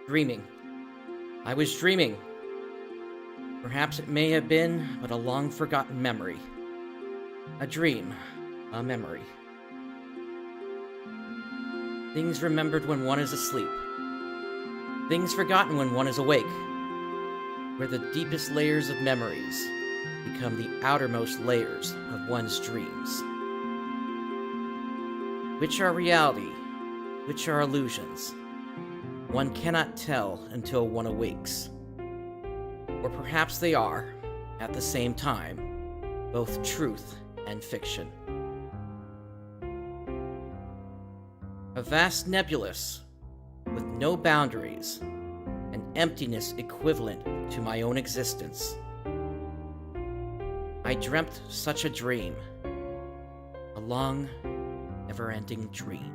Dreaming. I was dreaming. Perhaps it may have been but a long-forgotten memory. A dream. A memory. Things remembered when one is asleep. Things forgotten when one is awake. Where the deepest layers of memories become the outermost layers of one's dreams. Which are reality? Which are illusions? One cannot tell until one awakes. Or perhaps they are, at the same time, both truth and fiction. A vast nebulous, with no boundaries, an emptiness equivalent to my own existence. I dreamt such a dream, a long, never-ending dream.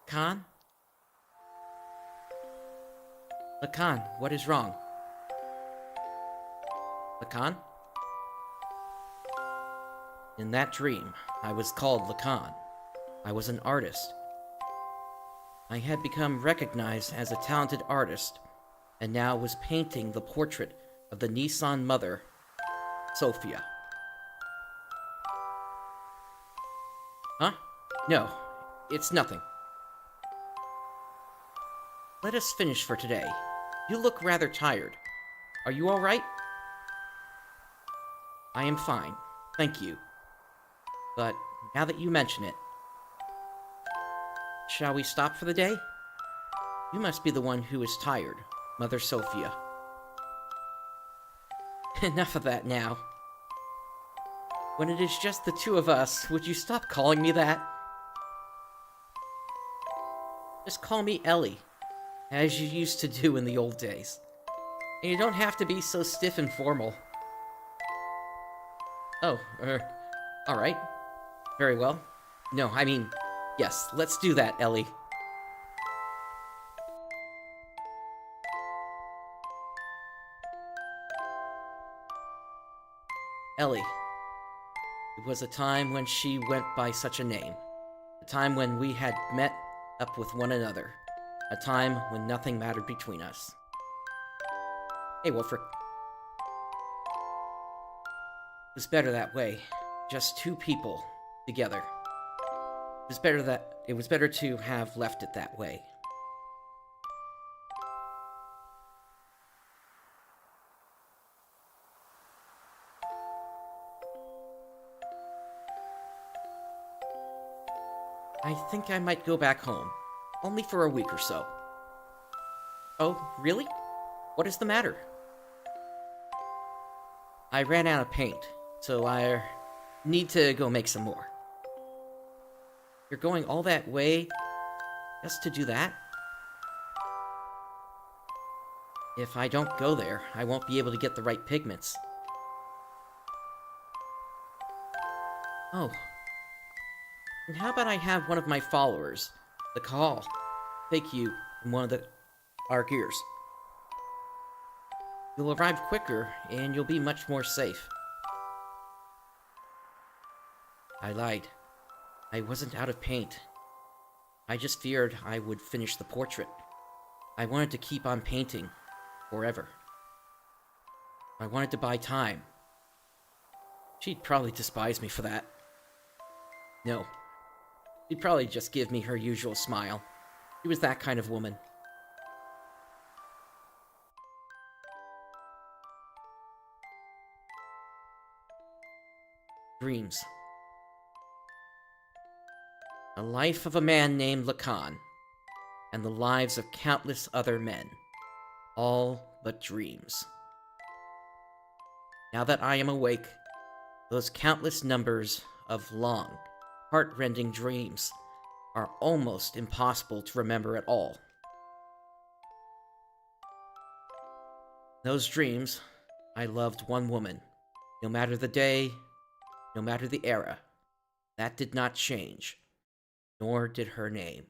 Khan? Lacan, what is wrong? Lacan? In that dream, I was called Lacan. I was an artist. I had become recognized as a talented artist, and now was painting the portrait of the Nissan mother, Sophia. Huh? No, it's nothing. Let us finish for today. You look rather tired. Are you all right? I am fine, thank you. But now that you mention it, shall we stop for the day? You must be the one who is tired, Mother Sophia. Enough of that now. When it is just the two of us, would you stop calling me that? Just call me Elly, as you used to do in the old days. And you don't have to be so stiff and formal. Oh, alright. Very well. No, I mean, yes, let's do that, Elly. Elly. It was a time when she went by such a name. A time when we had met up with one another. A time when nothing mattered between us. Hey, Wolfric. It was better that way. Just two people together. It was better to have left it that way. I think I might go back home. Only for a week or so. Oh, really? What is the matter? I ran out of paint, so I need to go make some more. You're going all that way just to do that? If I don't go there, I won't be able to get the right pigments. Oh. And how about I have one of my followers, the Call, take you in one of our gears. You'll arrive quicker, and you'll be much more safe. I lied. I wasn't out of paint. I just feared I would finish the portrait. I wanted to keep on painting, forever. I wanted to buy time. She'd probably despise me for that. No. She'd probably just give me her usual smile. She was that kind of woman. Dreams. The life of a man named Lacan, and the lives of countless other men, all but dreams. Now that I am awake, those countless numbers of long, heart-rending dreams are almost impossible to remember at all. Those dreams, I loved one woman, no matter the day, no matter the era. That did not change, nor did her name.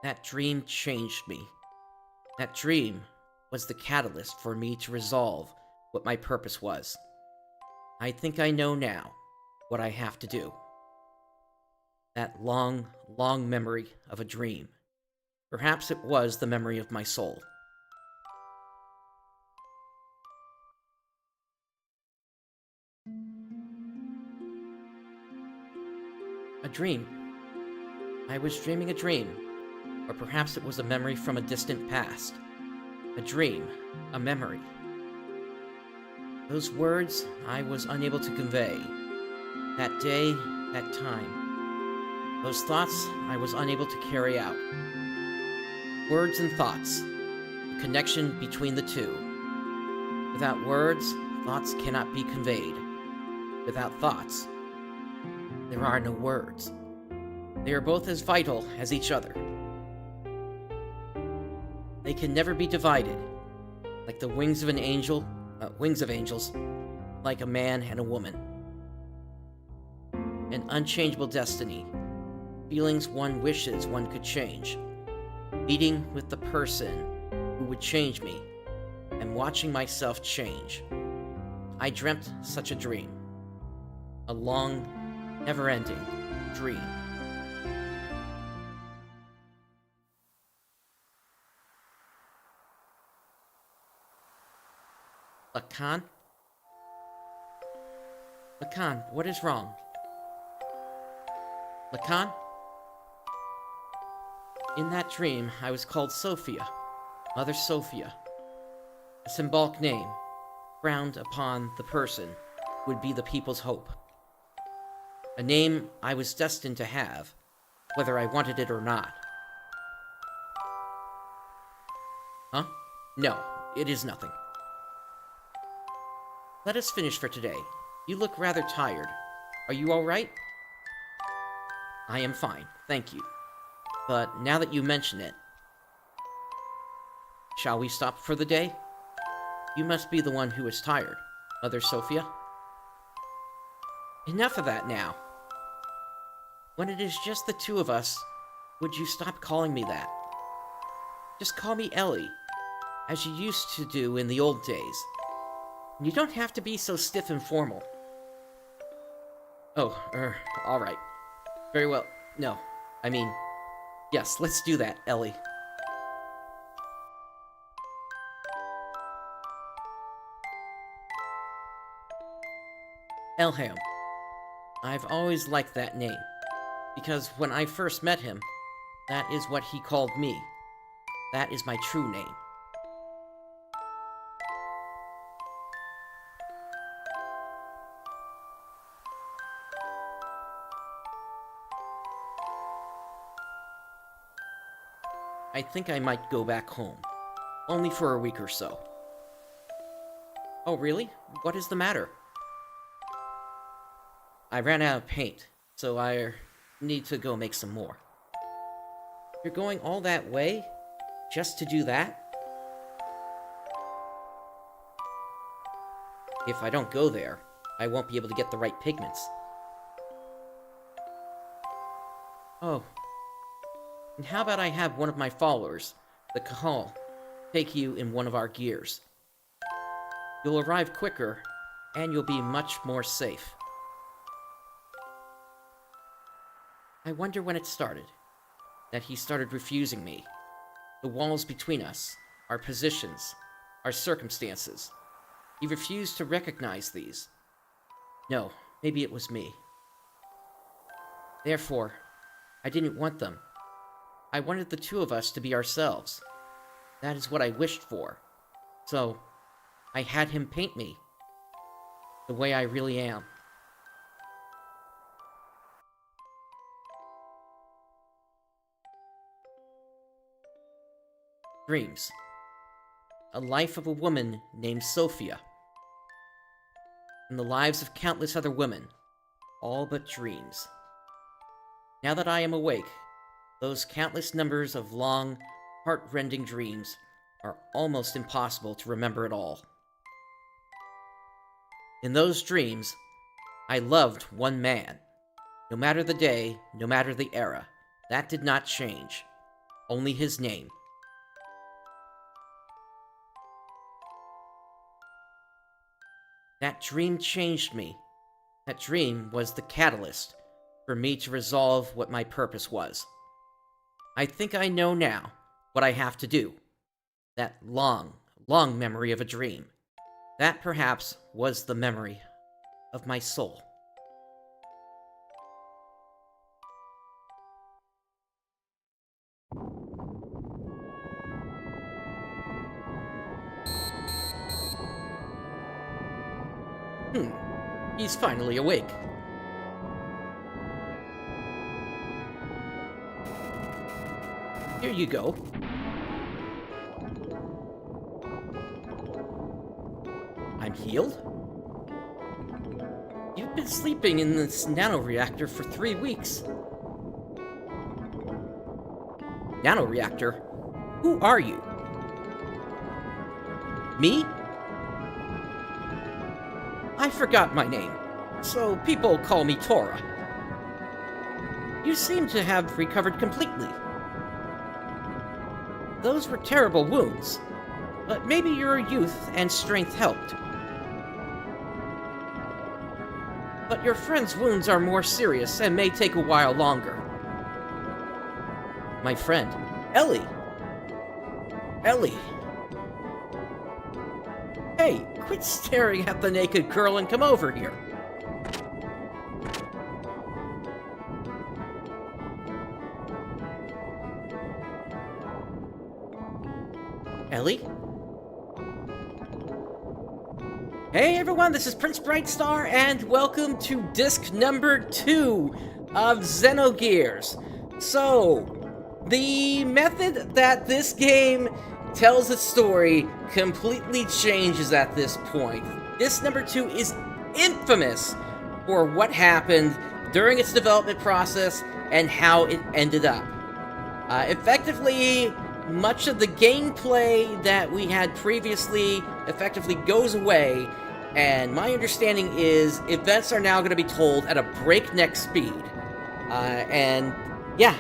That dream changed me. That dream was the catalyst for me to resolve what my purpose was. I think I know now what I have to do. That long, long memory of a dream. Perhaps it was the memory of my soul. A dream. I was dreaming a dream. Or perhaps it was a memory from a distant past. A dream. A memory. Those words I was unable to convey. That day, that time. Those thoughts I was unable to carry out. Words and thoughts. The connection between the two. Without words, thoughts cannot be conveyed. Without thoughts, there are no words. They are both as vital as each other. They can never be divided, like the wings of angels, like a man and a woman. An unchangeable destiny, feelings one wishes one could change, meeting with the person who would change me, and watching myself change. I dreamt such a dream, a long, never-ending dream. Lacan? Lacan, what is wrong? Lacan? In that dream, I was called Sophia, Mother Sophia, a symbolic name, frowned upon the person who would be the people's hope. A name I was destined to have, whether I wanted it or not. Huh? No, it is nothing. Let us finish for today. You look rather tired. Are you all right? I am fine, thank you. But now that you mention it, shall we stop for the day? You must be the one who is tired, Mother Sophia. Enough of that now. When it is just the two of us, would you stop calling me that? Just call me Elly, as you used to do in the old days. You don't have to be so stiff and formal. Oh, all right. Very well. No, I mean, yes, let's do that, Elly. Elham. I've always liked that name, because when I first met him, that is what he called me. That is my true name. I think I might go back home. Only for a week or so. Oh, really? What is the matter? I ran out of paint, so I need to go make some more. You're going all that way? Just to do that? If I don't go there, I won't be able to get the right pigments. Oh. And how about I have one of my followers, the Kahal, take you in one of our gears? You'll arrive quicker, and you'll be much more safe. I wonder when it started. That he started refusing me. The walls between us, our positions, our circumstances. He refused to recognize these. No, maybe it was me. Therefore, I didn't want them. I wanted the two of us to be ourselves. That is what I wished for. So, I had him paint me the way I really am. Dreams. A life of a woman named Sophia. And the lives of countless other women, all but dreams. Now that I am awake, those countless numbers of long, heart-rending dreams are almost impossible to remember at all. In those dreams, I loved one man. No matter the day, no matter the era, that did not change. Only his name. That dream changed me. That dream was the catalyst for me to resolve what my purpose was. I think I know now what I have to do. That long, long memory of a dream. That perhaps was the memory of my soul. He's finally awake. Here you go. I'm healed? You've been sleeping in this nanoreactor for 3 weeks. Nanoreactor? Who are you? Me? I forgot my name, so people call me Tora. You seem to have recovered completely. Those were terrible wounds, but maybe your youth and strength helped. But your friend's wounds are more serious and may take a while longer. My friend, Elly. Elly. Hey, quit staring at the naked girl and come over here. Elly? Hey everyone, this is PrinceBrightstar, and welcome to disc number 2 of Xenogears. So, the method that this game tells its story completely changes at this point. Disc number 2 is infamous for what happened during its development process and how it ended up. Effectively, much of the gameplay that we had previously effectively goes away, and my understanding is events are now going to be told at a breakneck speed. And yeah,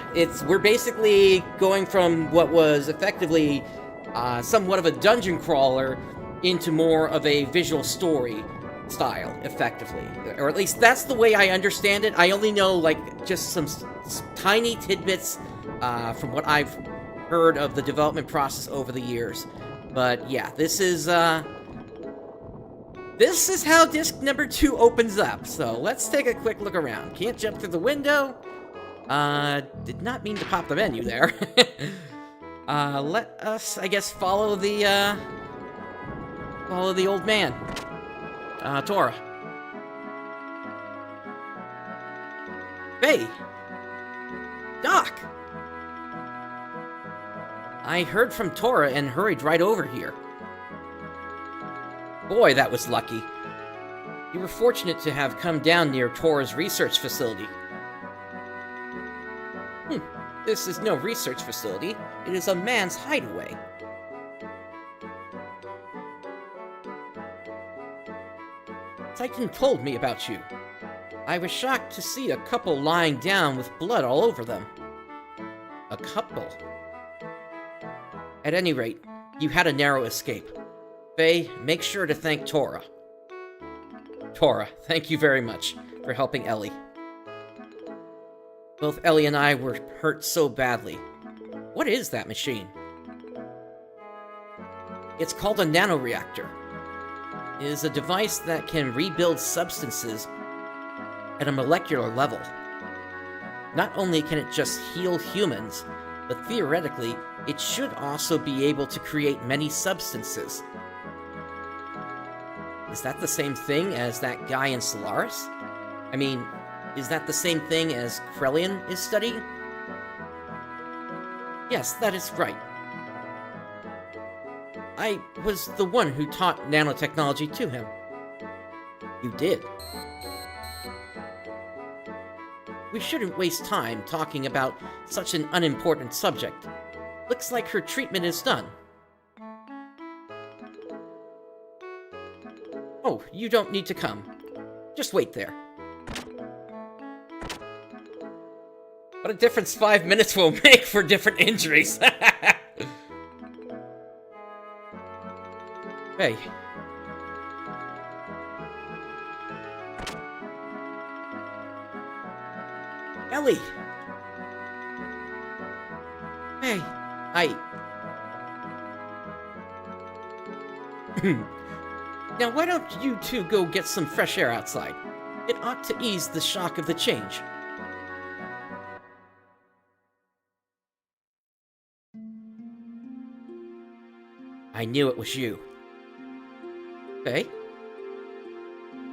we're basically going from what was effectively somewhat of a dungeon crawler into more of a visual story style, effectively. Or at least that's the way I understand it. I only know, like, just some tiny tidbits from what I've heard of the development process over the years. But yeah, this is how disc number 2 opens up. So let's take a quick look around. Can't jump through the window. Did not mean to pop the menu there. Let us, I guess, follow the old man. Tora. Hey! Doc! I heard from Tora and hurried right over here. Boy, that was lucky. You were fortunate to have come down near Tora's research facility. This is no research facility. It is a man's hideaway. Citan told me about you. I was shocked to see a couple lying down with blood all over them. A couple? At any rate, you had a narrow escape. Fei, make sure to thank Tora. Tora, thank you very much for helping Elly. Both Elly and I were hurt so badly. What is that machine? It's called a nanoreactor. It is a device that can rebuild substances at a molecular level. Not only can it just heal humans, but theoretically, it should also be able to create many substances. Is that the same thing as that guy in Solaris? I mean, is that the same thing as Krelian is studying? Yes, that is right. I was the one who taught nanotechnology to him. You did. We shouldn't waste time talking about such an unimportant subject. Looks like her treatment is done. Oh, you don't need to come. Just wait there. What a difference 5 minutes will make for different injuries. Hey. Elly! Hey, Now why don't you two go get some fresh air outside? It ought to ease the shock of the change. I knew it was you. Fei?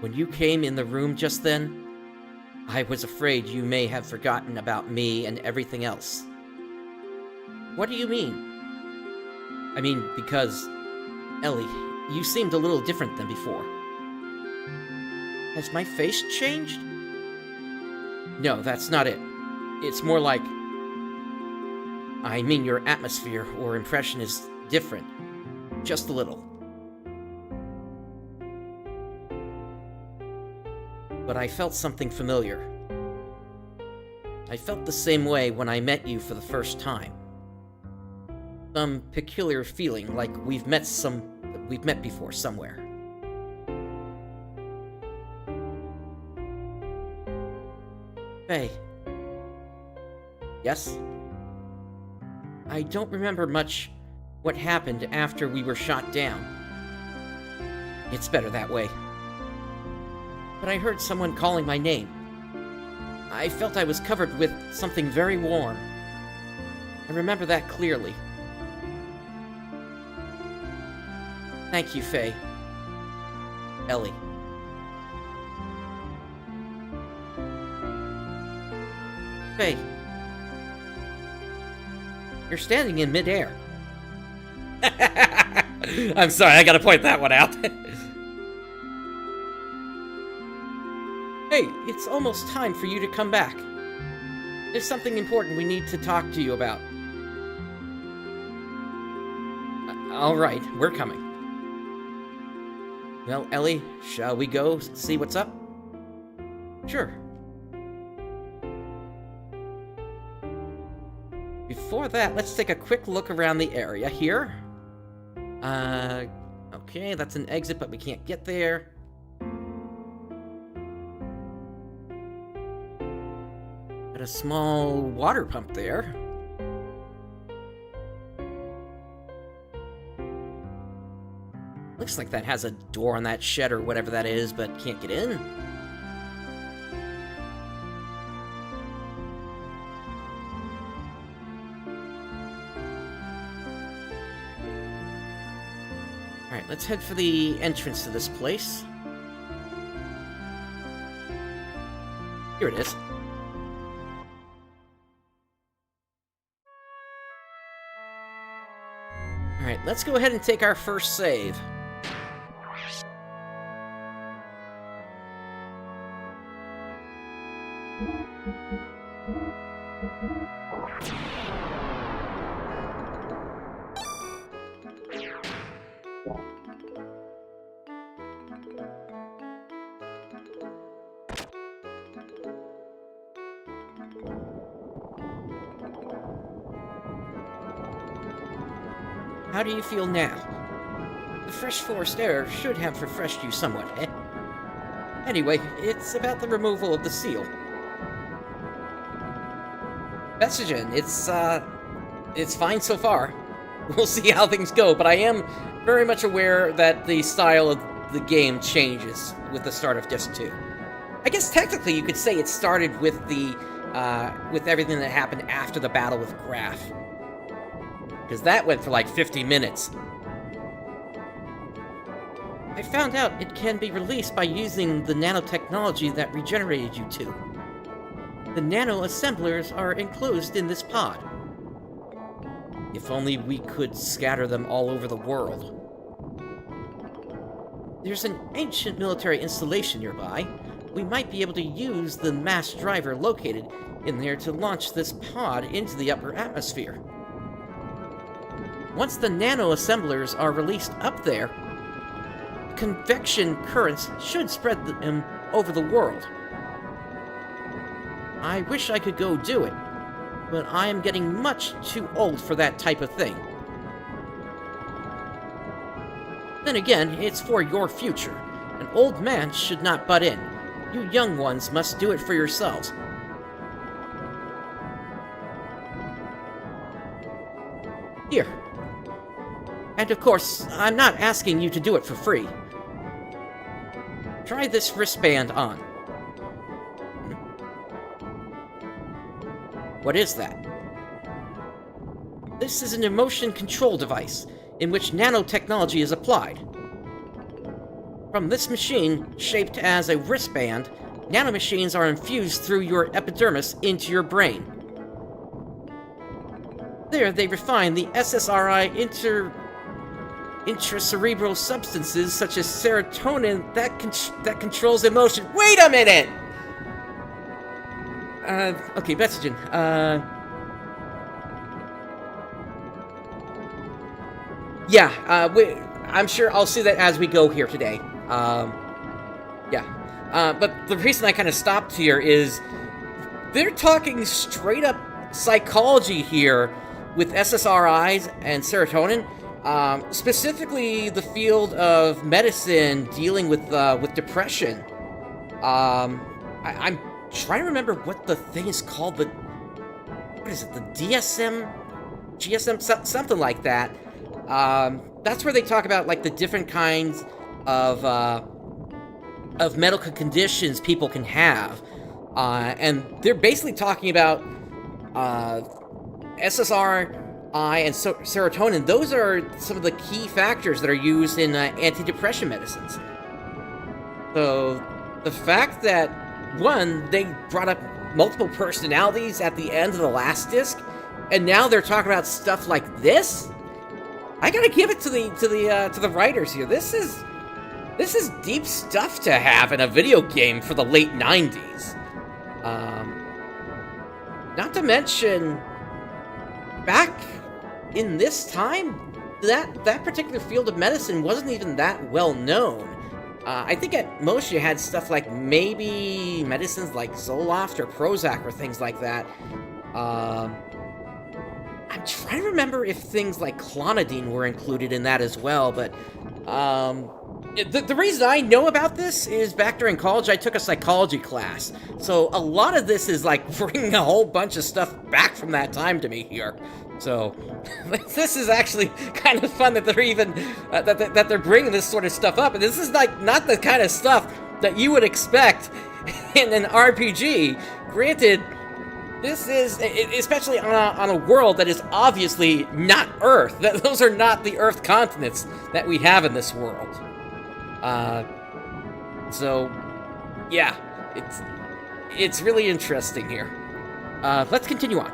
When you came in the room just then, I was afraid you may have forgotten about me and everything else. What do you mean? I mean, because, Elly, you seemed a little different than before. Has my face changed? No, that's not it. It's more like... I mean, your atmosphere or impression is different. Just a little. But I felt something familiar. I felt the same way when I met you for the first time. Some peculiar feeling, like we've met before somewhere. Fei. Yes? I don't remember much what happened after we were shot down. It's better that way. But I heard someone calling my name. I felt I was covered with something very warm. I remember that clearly. Thank you, Fei. Elly. Fei. You're standing in midair. I'm sorry, I gotta point that one out. Hey, it's almost time for you to come back. There's something important we need to talk to you about. Alright, we're coming. Well, Elly, shall we go see what's up? Sure. Before that, let's take a quick look around the area here. Okay, that's an exit, but we can't get there. Got a small water pump there. Looks like that has a door on that shed or whatever that is, but can't get in. Alright, let's head for the entrance to this place. Here it is. Alright, let's go ahead and take our first save. How do you feel now? The fresh forest air should have refreshed you somewhat, eh? Anyway, it's about the removal of the seal. Messaging, it's fine so far. We'll see how things go, but I am very much aware that the style of the game changes with the start of Disc 2. I guess technically you could say it started with the, with everything that happened after the battle with Graf. Because that went for like 50 minutes. I found out it can be released by using the nanotechnology that regenerated you two. The nano-assemblers are enclosed in this pod. If only we could scatter them all over the world. There's an ancient military installation nearby. We might be able to use the mass driver located in there to launch this pod into the upper atmosphere. Once the nano-assemblers are released up there, convection currents should spread them over the world. I wish I could go do it, but I am getting much too old for that type of thing. Then again, it's for your future. An old man should not butt in. You young ones must do it for yourselves. Here. And of course, I'm not asking you to do it for free. Try this wristband on. What is that? This is an emotion control device, in which nanotechnology is applied. From this machine, shaped as a wristband, nanomachines are infused through your epidermis into your brain. There, they refine the SSRI intracerebral substances such as serotonin that controls emotion. Wait a minute! Okay, Betsygen, I'm sure I'll see that as we go here today. But the reason I kind of stopped here is they're talking straight up psychology here with SSRIs and serotonin. Specifically the field of medicine dealing with depression. I'm trying to remember what the thing is called. What is it? The GSM, something like that. That's where they talk about like the different kinds of medical conditions people can have, and they're basically talking about SSRI and serotonin. Those are some of the key factors that are used in antidepressant medicines. So the fact that, one, they brought up multiple personalities at the end of the last disc, and now they're talking about stuff like this, I gotta give it to the writers here. This is deep stuff to have in a video game for the late 90s. Not to mention, back in this time, that particular field of medicine wasn't even that well known. I think at most you had stuff like maybe medicines like Zoloft or Prozac or things like that. I'm trying to remember if things like clonidine were included in that as well, but the reason I know about this is back during college I took a psychology class, so a lot of this is like bringing a whole bunch of stuff back from that time to me here. So this is actually kind of fun that they're even that they're bringing this sort of stuff up, and this is like not the kind of stuff that you would expect in an RPG. Granted, this is, especially on a world that is obviously not Earth. Those are not the Earth continents that we have in this world. So, yeah, it's really interesting here. Let's continue on.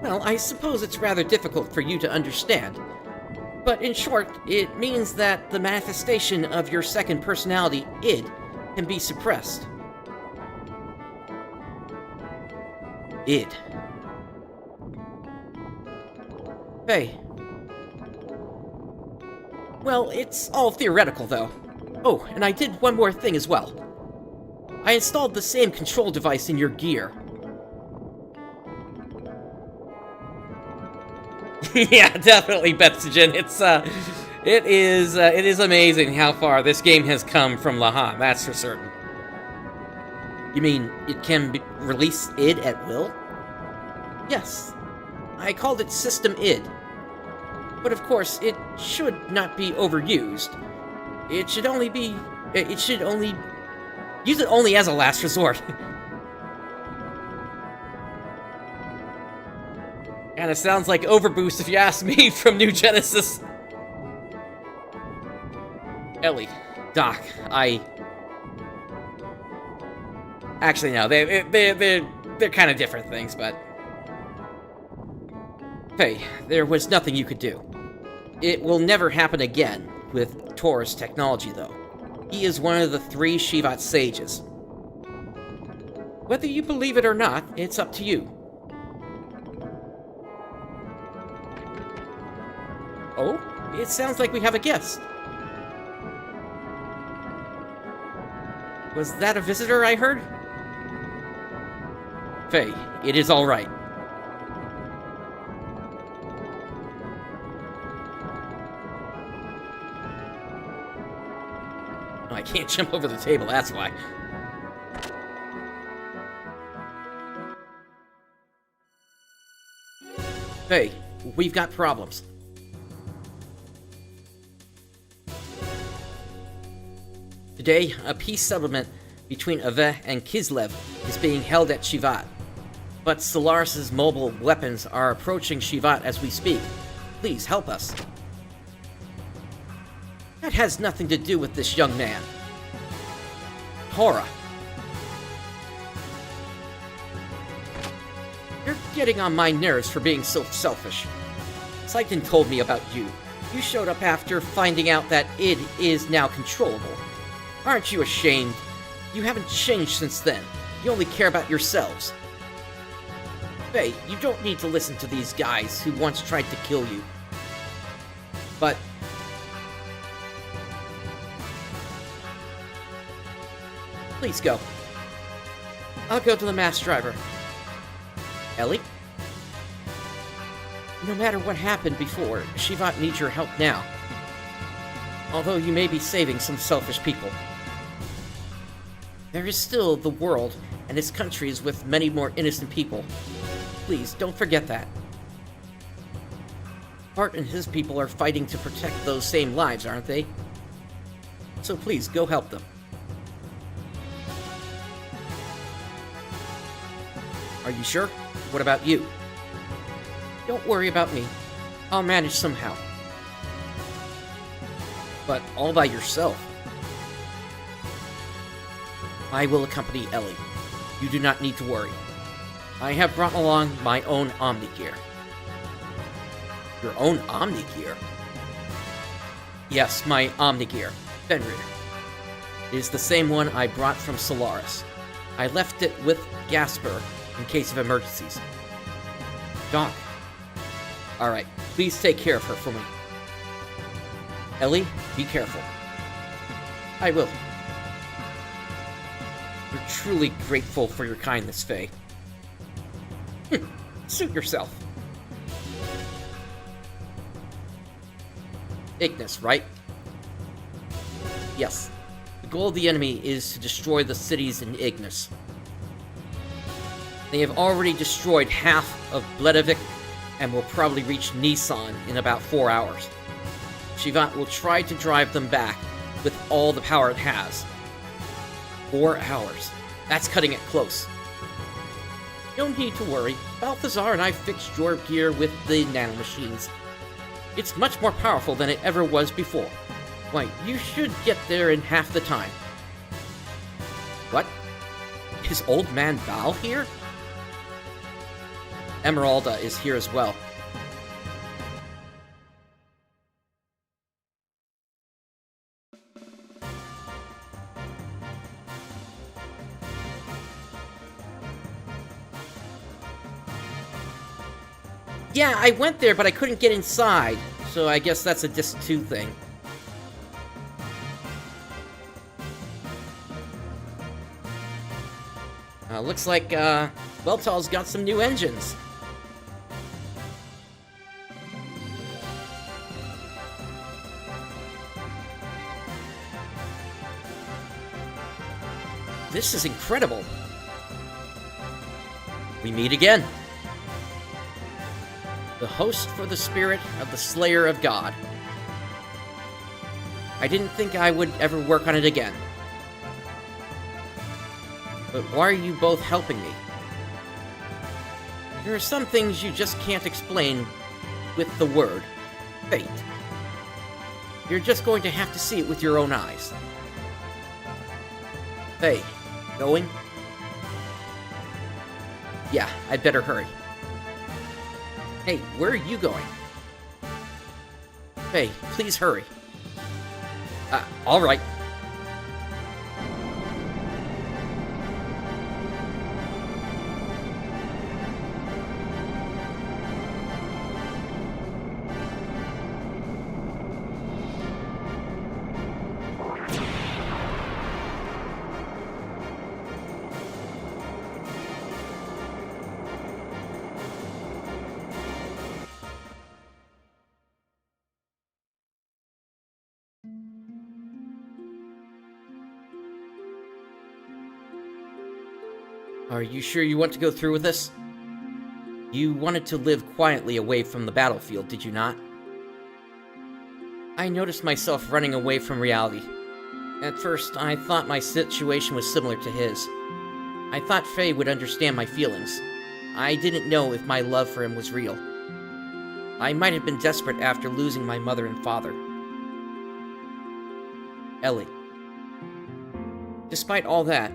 Well, I suppose it's rather difficult for you to understand. But in short, it means that the manifestation of your second personality, id, can be suppressed. Id. Fei. Well, it's all theoretical, though. Oh, and I did one more thing as well. I installed the same control device in your gear. Yeah, definitely, Betsygen. It is amazing how far this game has come from Lahan, that's for certain. You mean it can release id at will? Yes. I called it System id. But of course, it should not be overused. It should only use it only as a last resort. Kinda sounds like Overboost if you ask me from New Genesis. Elly, Doc, actually, no, they're kind of different things, but... Fei, there was nothing you could do. It will never happen again with Tor's technology, though. He is one of the 3 Shivat sages. Whether you believe it or not, it's up to you. Oh, it sounds like we have a guest. Was that a visitor I heard? Fei, it is all right. Oh, I can't jump over the table, that's why. Hey, we've got problems. Today, a peace settlement between Ave and Kislev is being held at Shivat. But Solaris' mobile weapons are approaching Shivat as we speak. Please help us. That has nothing to do with this young man. Hora. You're getting on my nerves for being so selfish. Citan told me about you. You showed up after finding out that id is now controllable. Aren't you ashamed? You haven't changed since then. You only care about yourselves. Fei, you don't need to listen to these guys who once tried to kill you. But... please go. I'll go to the mass driver. Elly? No matter what happened before, Shivat needs your help now. Although you may be saving some selfish people. There is still the world and its countries with many more innocent people. Please, don't forget that. Bart and his people are fighting to protect those same lives, aren't they? So please, go help them. Are you sure? What about you? Don't worry about me. I'll manage somehow. But all by yourself. I will accompany Elly. You do not need to worry. I have brought along my own Omni gear. Your own Omni gear? Yes, my Omni gear. Fenrir. It is the same one I brought from Solaris. I left it with Gasper in case of emergencies. Doc. Alright, please take care of her for me. Elly, be careful. I will. We're truly grateful for your kindness, Fei. Suit yourself. Ignis, right? Yes. The goal of the enemy is to destroy the cities in Ignis. They have already destroyed half of Bledavik and will probably reach Nisan in about 4 hours. Shivat will try to drive them back with all the power it has. 4 hours. That's cutting it close. No need to worry. Balthazar and I fixed your gear with the nanomachines. It's much more powerful than it ever was before. Why, you should get there in half the time. What? Is old man Val here? Emeralda is here as well. Yeah, I went there, but I couldn't get inside. So I guess that's a Disc 2 thing. Looks like, Weltal's got some new engines. This is incredible. We meet again. The host for the spirit of the Slayer of God. I didn't think I would ever work on it again. But why are you both helping me? There are some things you just can't explain with the word fate. You're just going to have to see it with your own eyes. Hey, going? Yeah, I'd better hurry. Hey, where are you going? Hey, please hurry. Alright. Are you sure you want to go through with this? You wanted to live quietly away from the battlefield, did you not? I noticed myself running away from reality. At first, I thought my situation was similar to his. I thought Fei would understand my feelings. I didn't know if my love for him was real. I might have been desperate after losing my mother and father. Elly. Despite all that,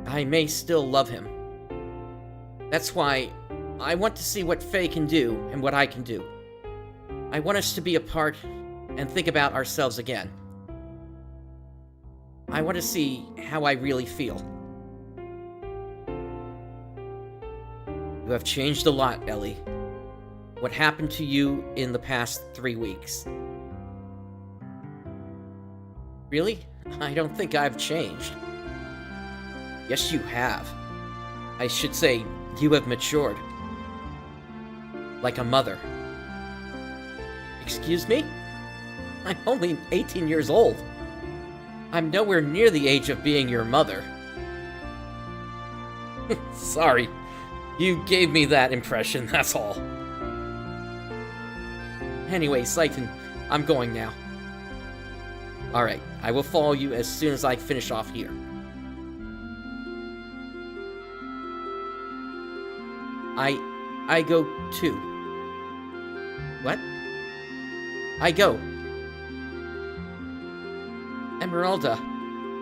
I may still love him. That's why I want to see what Fei can do and what I can do. I want us to be apart and think about ourselves again. I want to see how I really feel. You have changed a lot, Elly. What happened to you in the past 3 weeks? Really? I don't think I've changed. Yes, you have. I should say, you have matured. Like a mother. Excuse me? I'm only 18 years old. I'm nowhere near the age of being your mother. Sorry. You gave me that impression, that's all. Anyway, Citan, I'm going now. Alright, I will follow you as soon as I finish off here. I go too. What? I go. Esmeralda,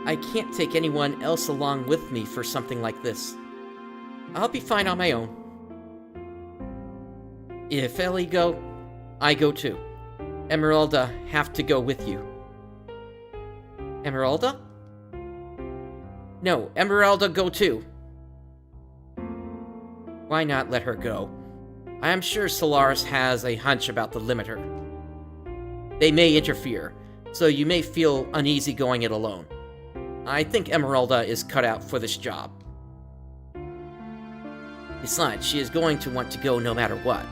I can't take anyone else along with me for something like this. I'll be fine on my own. If Elly go, I go too. Esmeralda have to go with you. Esmeralda? No, Esmeralda go too. Why not let her go? I am sure Solaris has a hunch about the limiter. They may interfere, so you may feel uneasy going it alone. I think Esmeralda is cut out for this job. Besides, she is going to want to go no matter what.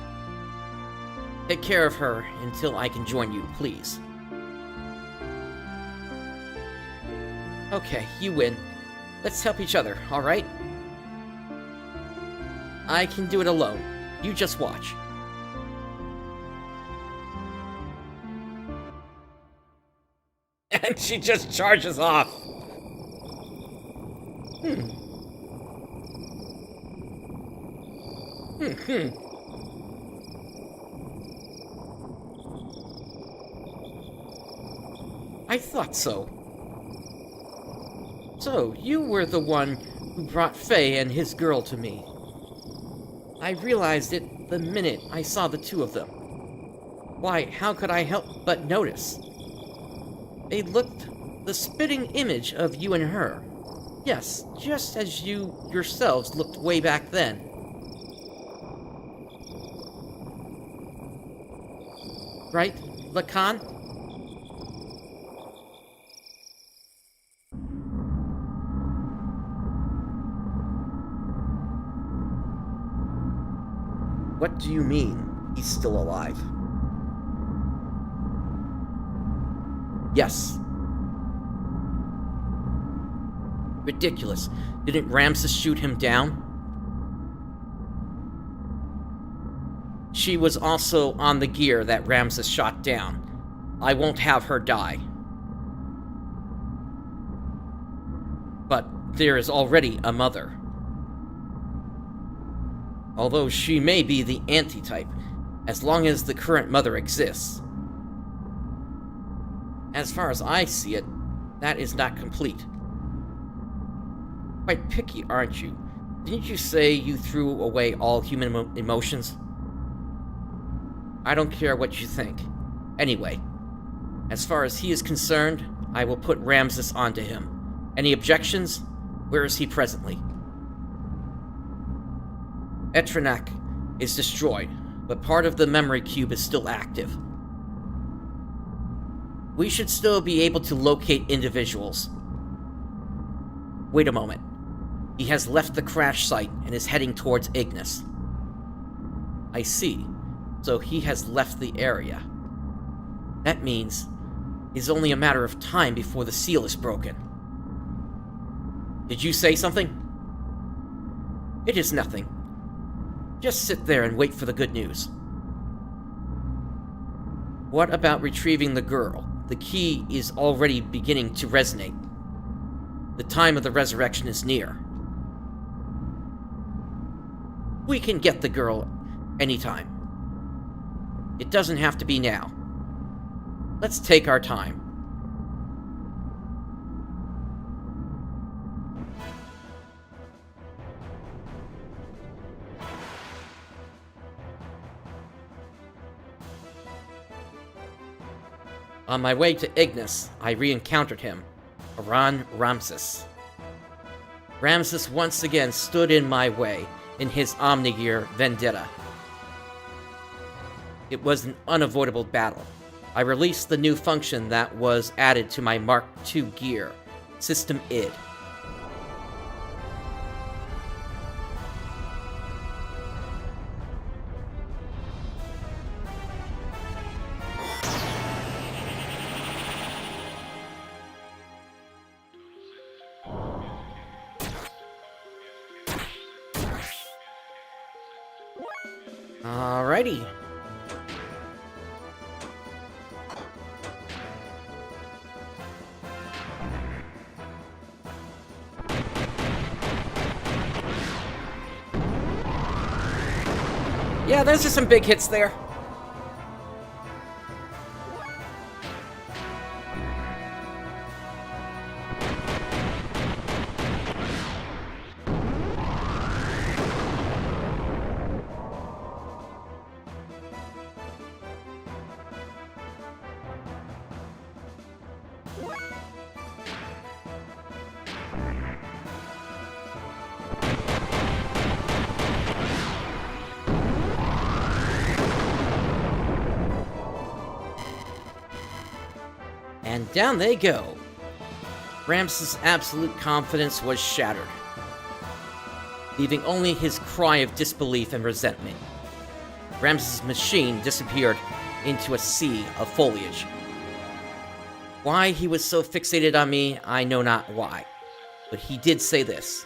Take care of her until I can join you, please. Okay, you win. Let's help each other, alright? I can do it alone. You just watch. And she just charges off. I thought so. So, you were the one who brought Fei and his girl to me. I realized it the minute I saw the two of them. Why, how could I help but notice? They looked the spitting image of you and her. Yes, just as you yourselves looked way back then. Right, Lacan? What do you mean, he's still alive? Yes. Ridiculous. Didn't Ramsus shoot him down? She was also on the gear that Ramsus shot down. I won't have her die. But there is already a mother. Although she may be the anti-type, as long as the current mother exists. As far as I see it, that is not complete. Quite picky, aren't you? Didn't you say you threw away all human emotions? I don't care what you think. Anyway, as far as he is concerned, I will put Ramsus onto him. Any objections? Where is he presently? Etranak is destroyed, but part of the memory cube is still active. We should still be able to locate individuals. Wait a moment. He has left the crash site and is heading towards Ignis. I see. So he has left the area. That means it's only a matter of time before the seal is broken. Did you say something? It is nothing. Just sit there and wait for the good news. What about retrieving the girl? The key is already beginning to resonate. The time of the resurrection is near. We can get the girl anytime. It doesn't have to be now. Let's take our time. On my way to Ignis, I re-encountered him, Ramsus. Ramsus once again stood in my way in his Omnigear vendetta. It was an unavoidable battle. I released the new function that was added to my Mark II gear, System ID. Alrighty. Yeah, those are some big hits there. And down they go. Ramsus' absolute confidence was shattered, leaving only his cry of disbelief and resentment. Ramsus' machine disappeared into a sea of foliage. Why he was so fixated on me, I know not why. But he did say this: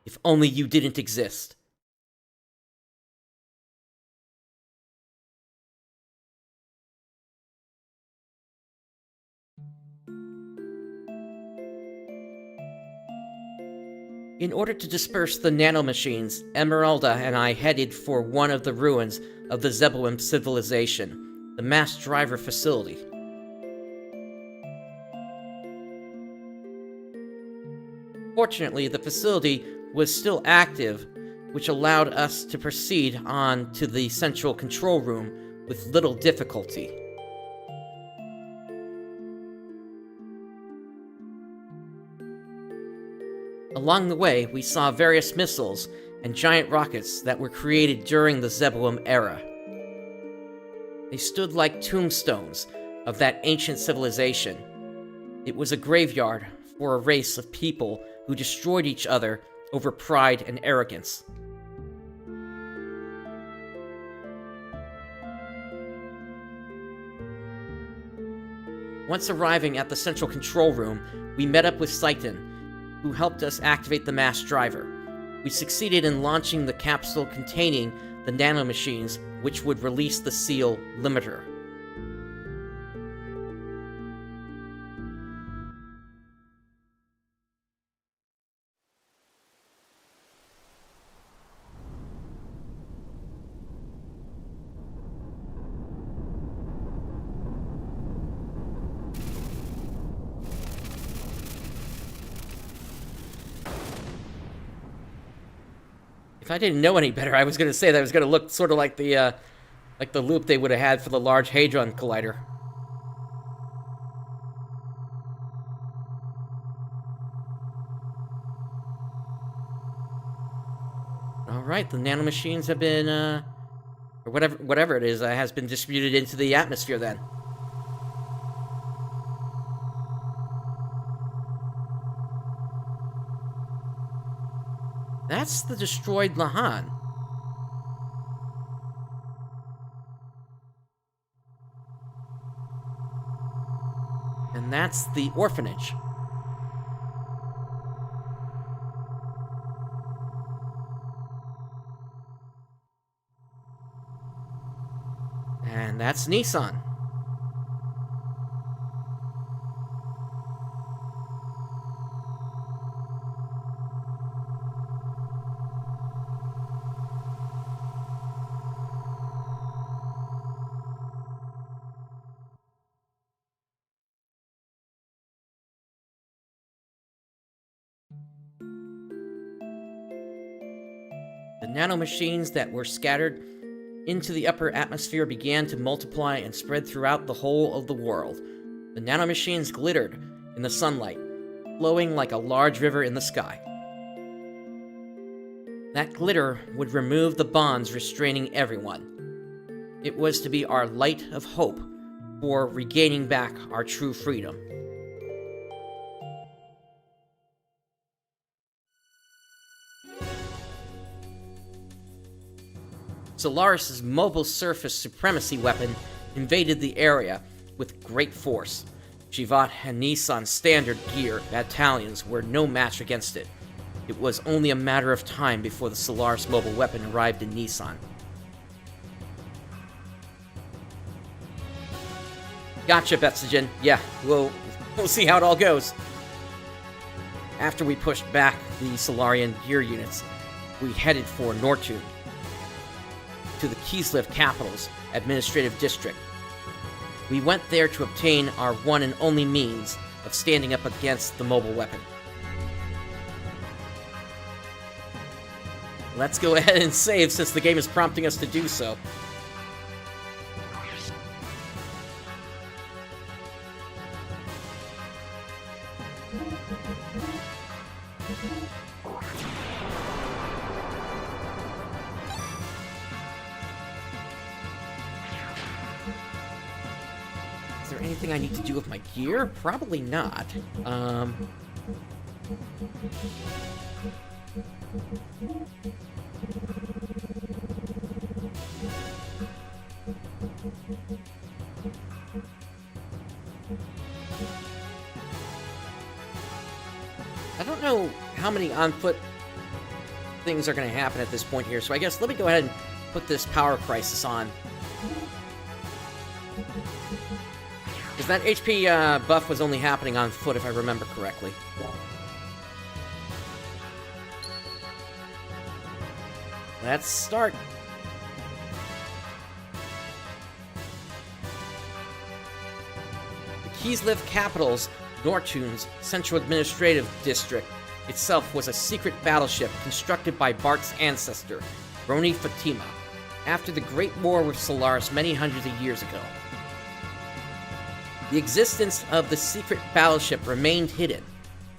"If only you didn't exist." In order to disperse the nanomachines, Esmeralda and I headed for one of the ruins of the Zebulon civilization, the mass driver facility. Fortunately, the facility was still active, which allowed us to proceed on to the central control room with little difficulty. Along the way, we saw various missiles and giant rockets that were created during the Zebulon era. They stood like tombstones of that ancient civilization. It was a graveyard for a race of people who destroyed each other over pride and arrogance. Once arriving at the central control room, we met up with Citan, who helped us activate the mass driver. We succeeded in launching the capsule containing the nanomachines, which would release the seal limiter. If I didn't know any better, I was going to say that it was going to look sort of like the loop they would have had for the Large Hadron Collider. Alright, the nanomachines have been, or whatever it is, has been distributed into the atmosphere then. That's the destroyed Lahan. And that's the orphanage. And that's Nissan. The nanomachines that were scattered into the upper atmosphere began to multiply and spread throughout the whole of the world. The nanomachines glittered in the sunlight, flowing like a large river in the sky. That glitter would remove the bonds restraining everyone. It was to be our light of hope for regaining back our true freedom. Solaris' mobile surface supremacy weapon invaded the area with great force. Jivat and Nissan's standard gear battalions were no match against it. It was only a matter of time before the Solaris mobile weapon arrived in Nissan. Gotcha, Betsagen. Yeah, we'll see how it all goes. After we pushed back the Solarian gear units, we headed for Nortune, to the Kislev capital's administrative district. We went there to obtain our one and only means of standing up against the mobile weapon. Let's go ahead and save since the game is prompting us to do so. Is there anything I need to do with my gear? Probably not. I don't know how many on-foot things are going to happen at this point here, so I guess let me go ahead and put this power crisis on. Because that HP buff was only happening on foot, if I remember correctly. Let's start. The Kislev capital's Nortune's Central Administrative District itself was a secret battleship constructed by Bart's ancestor, Roni Fatima, after the Great War with Solaris many hundreds of years ago. The existence of the secret battleship remained hidden.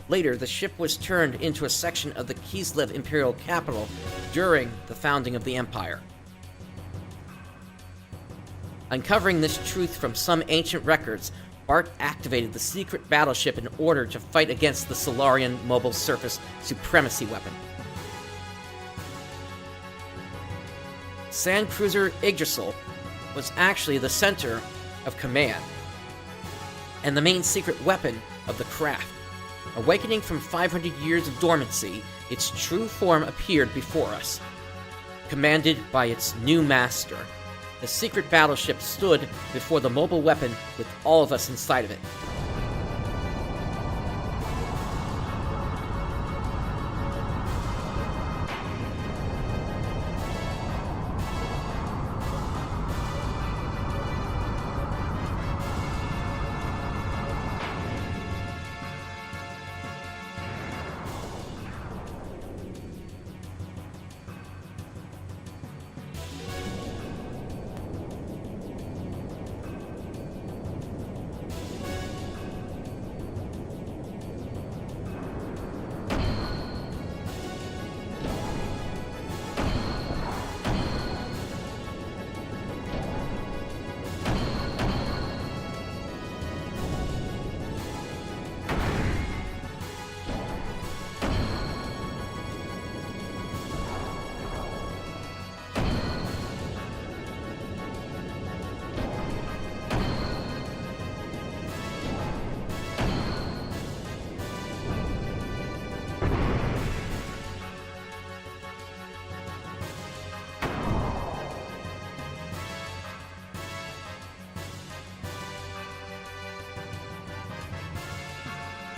Later, the ship was turned into a section of the Kislev Imperial capital during the founding of the Empire. Uncovering this truth from some ancient records, Bart activated the secret battleship in order to fight against the Solarian mobile surface supremacy weapon. Sand cruiser Yggdrasil was actually the center of command and the main secret weapon of the craft. Awakening from 500 years of dormancy, its true form appeared before us. Commanded by its new master, the secret battleship stood before the mobile weapon with all of us inside of it.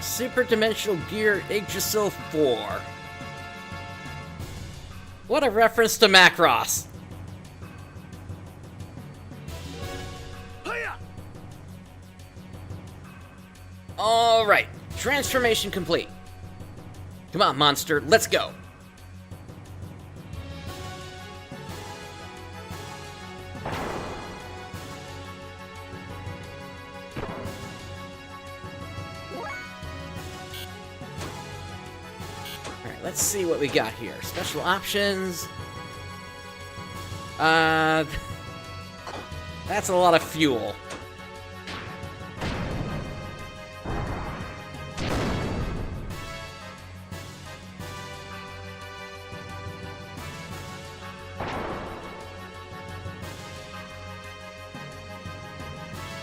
Super Dimensional Gear Yggdrasil 4. What a reference to Macross. Alright, transformation complete. Come on, monster, let's go. Alright, let's see what we got here. Special options. That's a lot of fuel.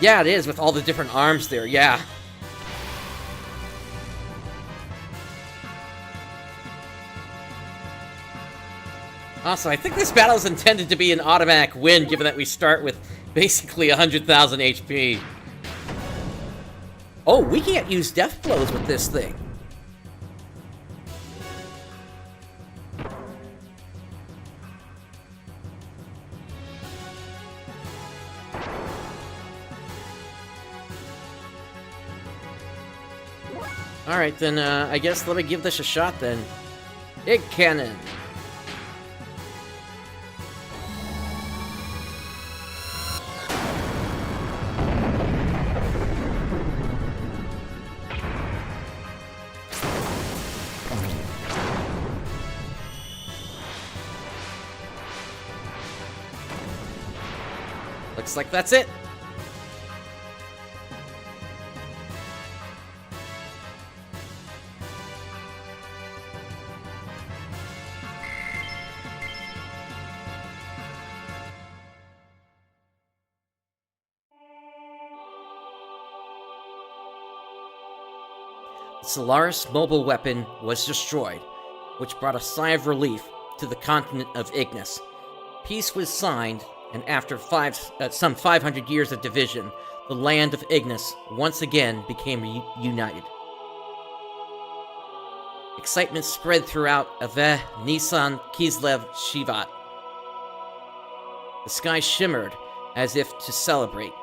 Yeah, it is, with all the different arms there, yeah. Also, I think this battle is intended to be an automatic win, given that we start with basically 100,000 HP. Oh, we can't use death blows with this thing. Alright, then, I guess let me give this a shot, then. Big Cannon. Looks like that's it. The Solaris mobile weapon was destroyed, which brought a sigh of relief to the continent of Ignis. Peace was signed, and after some 500 years of division, the land of Ignis once again became united. Excitement spread throughout Aveh, Nisan, Kislev, Shivat. The sky shimmered as if to celebrate,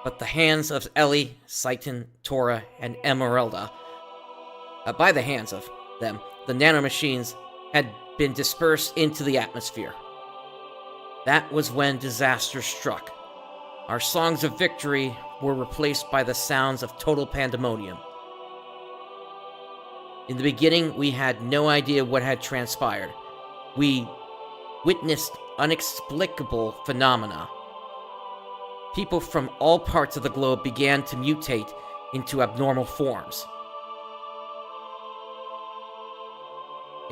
but the hands of Elly, Citan, Tora, and Emeralda, by the hands of them, the nanomachines had been dispersed into the atmosphere. That was when disaster struck. Our songs of victory were replaced by the sounds of total pandemonium. In the beginning, we had no idea what had transpired. We witnessed inexplicable phenomena. People from all parts of the globe began to mutate into abnormal forms.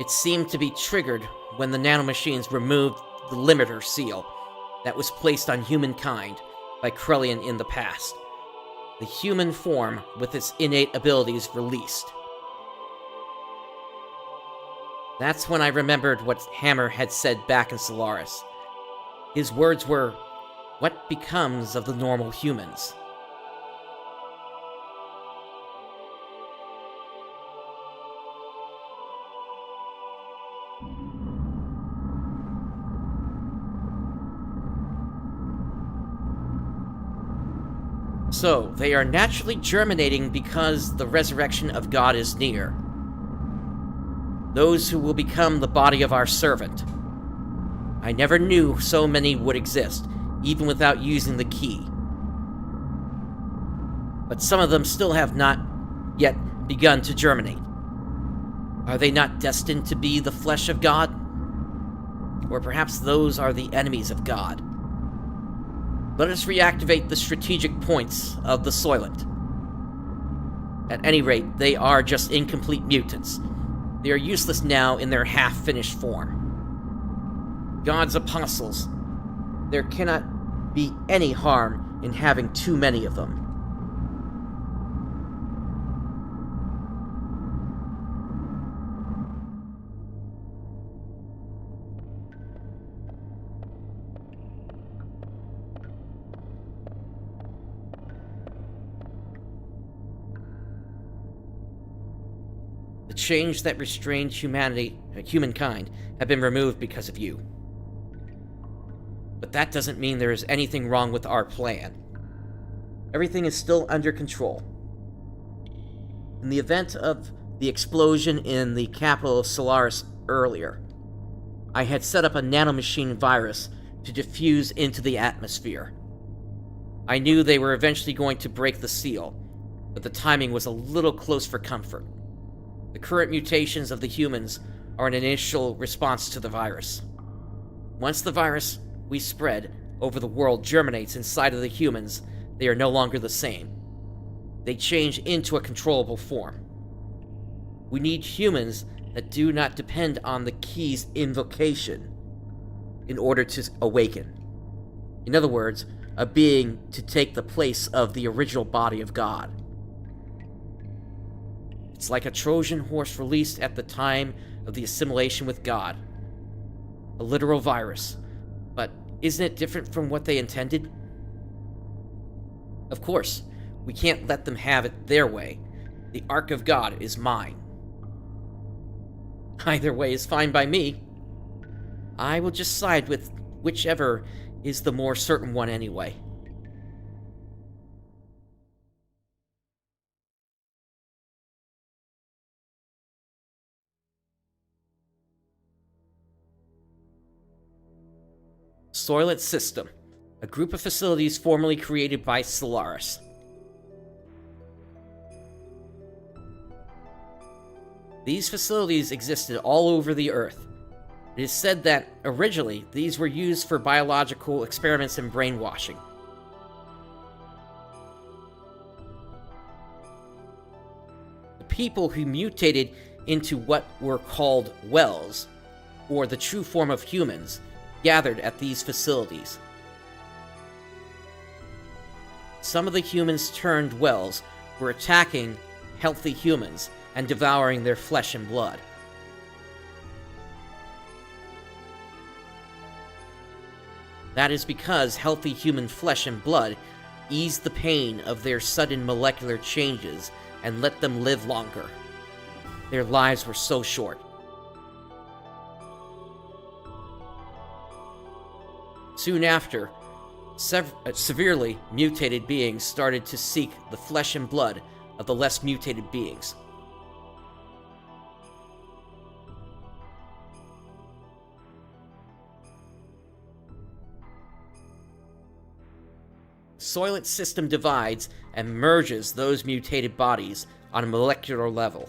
It seemed to be triggered when the nanomachines removed the limiter seal that was placed on humankind by Krellian in the past. The human form, with its innate abilities, released. That's when I remembered what Hammer had said back in Solaris. His words were, "What becomes of the normal humans?" So, they are naturally germinating because the resurrection of God is near. Those who will become the body of our servant. I never knew so many would exist, even without using the key. But some of them still have not yet begun to germinate. Are they not destined to be the flesh of God? Or perhaps those are the enemies of God? Let us reactivate the strategic points of the Soylent. At any rate, they are just incomplete mutants. They are useless now in their half-finished form. God's apostles. There cannot be any harm in having too many of them. The chains that restrained humankind, have been removed because of you. But that doesn't mean there is anything wrong with our plan. Everything is still under control. In the event of the explosion in the capital of Solaris earlier, I had set up a nanomachine virus to diffuse into the atmosphere. I knew they were eventually going to break the seal, but the timing was a little close for comfort. The current mutations of the humans are an initial response to the virus. Once the virus we spread over the world germinates inside of the humans, they are no longer the same. They change into a controllable form. We need humans that do not depend on the key's invocation in order to awaken. In other words, a being to take the place of the original body of God. It's like a Trojan horse released at the time of the assimilation with God. A literal virus. But isn't it different from what they intended? Of course, we can't let them have it their way. The Ark of God is mine. Either way is fine by me. I will just side with whichever is the more certain one anyway. Soylent System, a group of facilities formerly created by Solaris. These facilities existed all over the Earth. It is said that, originally, these were used for biological experiments and brainwashing. The people who mutated into what were called wells, or the true form of humans, gathered at these facilities. Some of the humans turned wells were attacking healthy humans and devouring their flesh and blood. That is because healthy human flesh and blood eased the pain of their sudden molecular changes and let them live longer. Their lives were so short. Soon after, severely mutated beings started to seek the flesh and blood of the less mutated beings. Soylent System divides and merges those mutated bodies on a molecular level.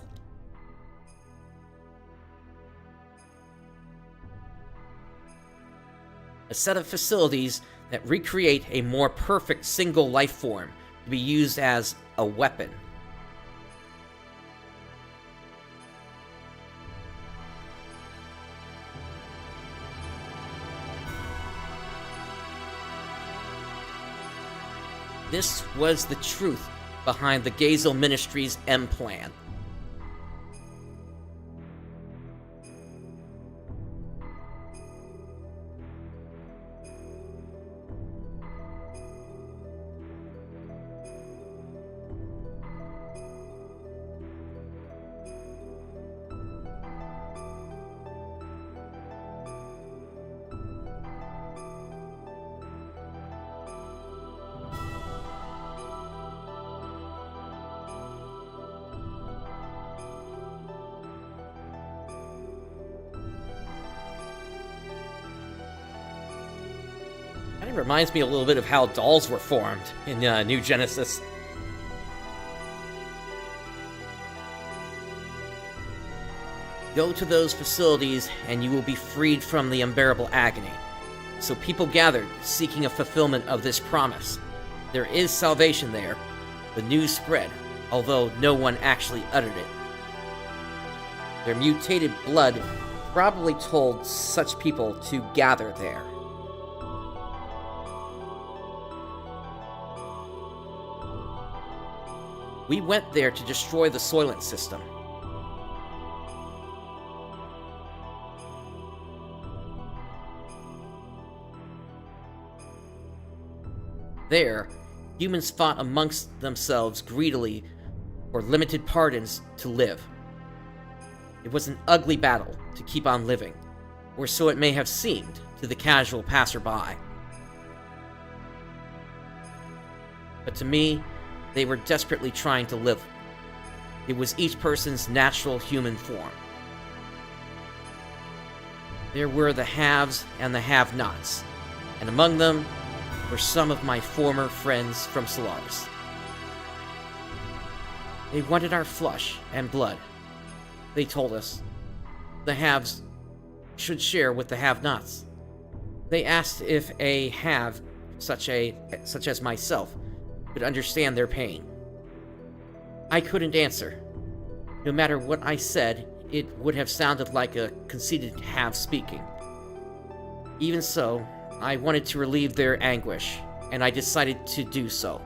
A set of facilities that recreate a more perfect single life form to be used as a weapon. This was the truth behind the Gazel Ministry's M-Plan. It reminds me a little bit of how dolls were formed in New Genesis. Go to those facilities and you will be freed from the unbearable agony. So people gathered, seeking a fulfillment of this promise. There is salvation there. The news spread, although no one actually uttered it. Their mutated blood probably told such people to gather there. We went there to destroy the Soylent System. There, humans fought amongst themselves greedily for limited pardons to live. It was an ugly battle to keep on living, or so it may have seemed to the casual passerby. But to me, they were desperately trying to live. It was each person's natural human form. There were the haves and the have-nots, and among them were some of my former friends from Solaris. They wanted our flesh and blood. They told us the haves should share with the have-nots. They asked if a have, such as myself, could understand their pain. I couldn't answer. No matter what I said, it would have sounded like a conceited have speaking. Even so, I wanted to relieve their anguish, and I decided to do so.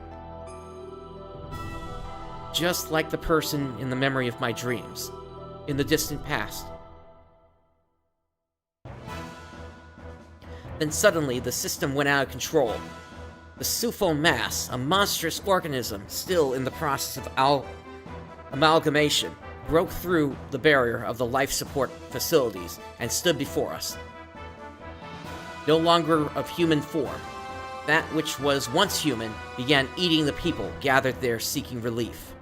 Just like the person in the memory of my dreams, in the distant past. Then suddenly, the system went out of control. The Sufo mass, a monstrous organism still in the process of amalgamation, broke through the barrier of the life support facilities and stood before us. No longer of human form, that which was once human began eating the people gathered there seeking relief.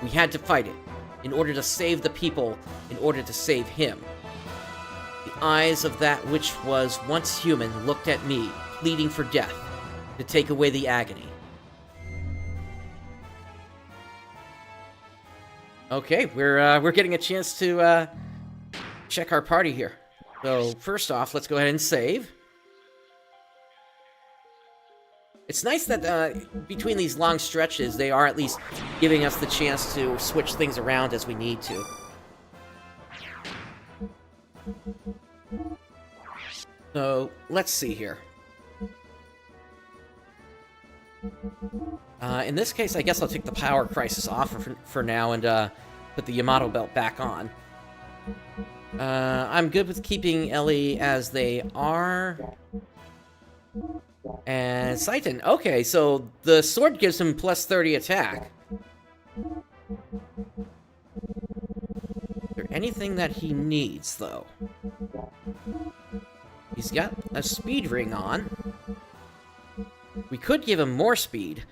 We had to fight it, in order to save the people, in order to save him. The eyes of that which was once human looked at me, pleading for death, to take away the agony. Okay, we're getting a chance to check our party here. So first off, let's go ahead and save. It's nice that between these long stretches, they are at least giving us the chance to switch things around as we need to. So let's see here. In this case, I guess I'll take the power crisis off for now and put the Yamato belt back on. I'm good with keeping Elly as they are. And Citan. Okay, so the sword gives him plus 30 attack. Is there anything that he needs, though? He's got a speed ring on. We could give him more speed.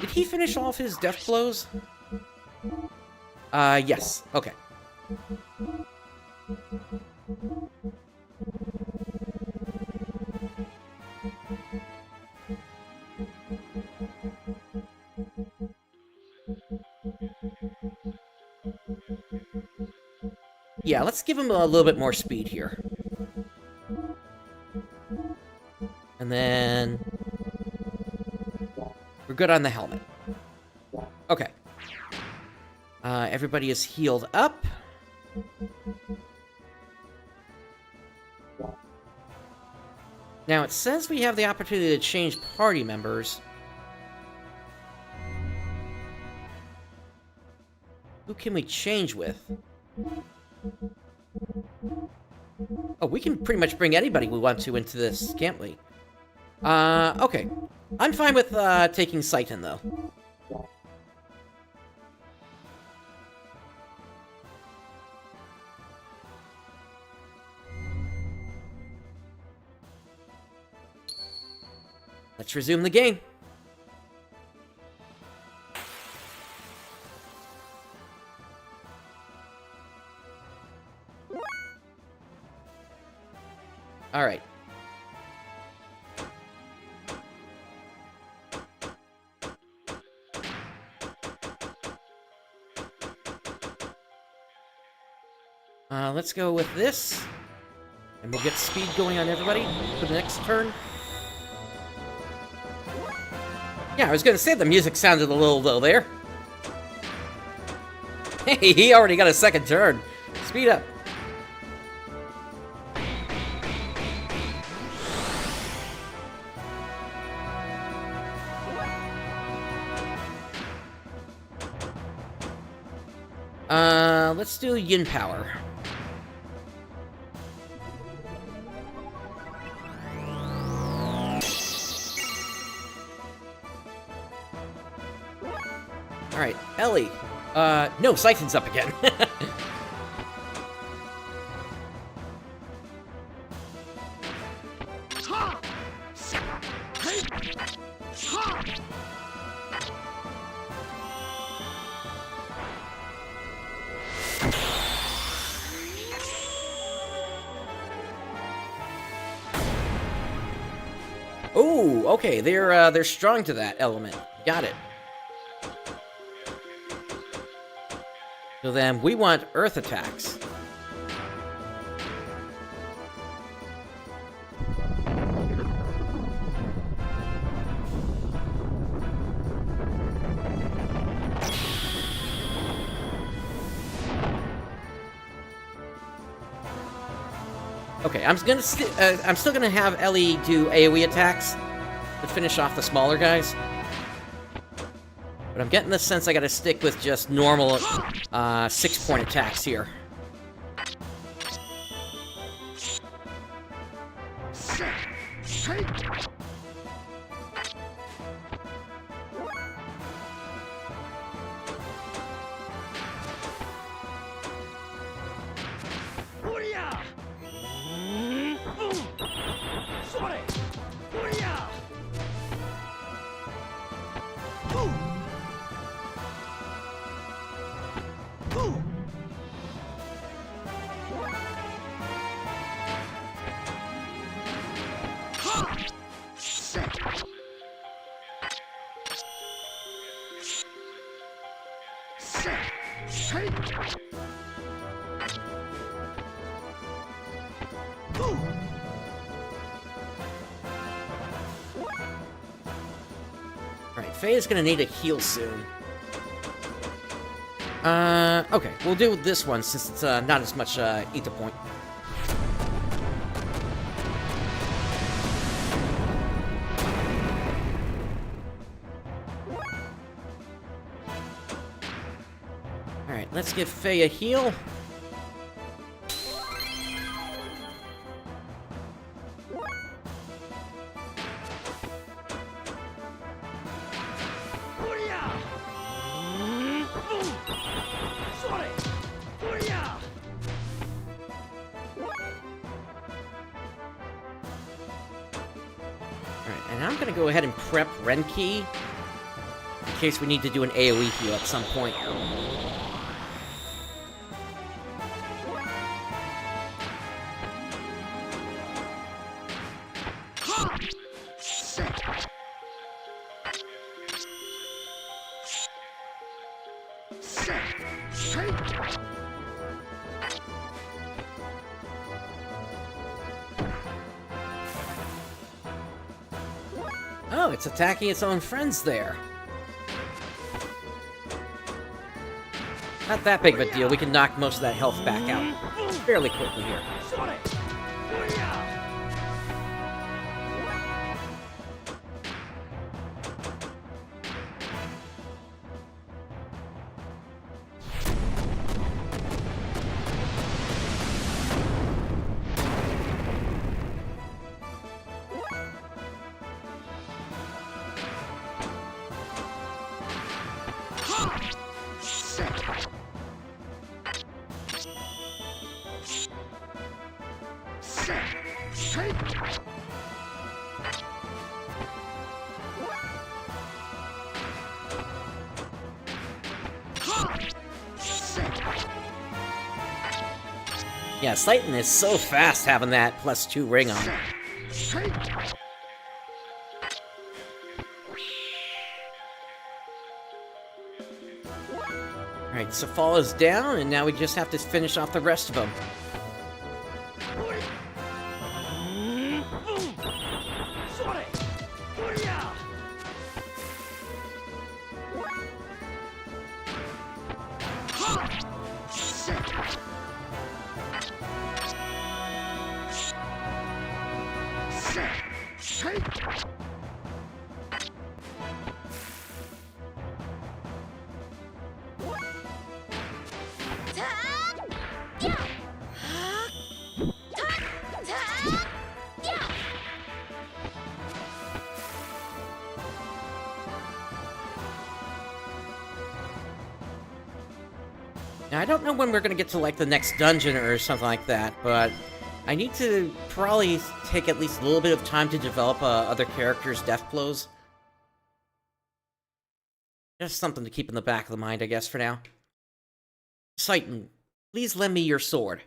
Did he finish all of his death blows? Yes. Okay. Yeah, let's give him a little bit more speed here. And then we're good on the helmet. Okay. Everybody is healed up. Now, it says we have the opportunity to change party members. Who can we change with? Oh, we can pretty much bring anybody we want to into this, can't we? Okay. I'm fine with, taking Citan, though. Let's resume the game. All right. Let's go with this, and we'll get speed going on everybody for the next turn. Yeah, I was gonna say the music sounded a little low there. Hey, he already got a second turn. Speed up. Let's do Yin Power. Alright, Elly. No, Citan's up again. Ooh, okay, they're strong to that element. Got it. So then we want earth attacks. Okay, I'm still gonna have Elly do AoE attacks to finish off the smaller guys. But I'm getting the sense I gotta stick with just normal 6-point attacks here. Alright, Fei is gonna need a heal soon. Okay, we'll do this one since it's not as much ether point. Alright, let's give Fei a heal. Go ahead and prep Renki in case we need to do an AoE heal at some point. Oh, it's attacking its own friends there. Not that big of a deal. We can knock most of that health back out fairly quickly here. Yeah, Citan is so fast having that +2 ring on. Alright, Safal is down, and now we just have to finish off the rest of them. I don't know when we're gonna get to, like, the next dungeon or something like that, but I need to probably take at least a little bit of time to develop other characters' death blows. Just something to keep in the back of the mind, I guess, for now. Citan, please lend me your sword.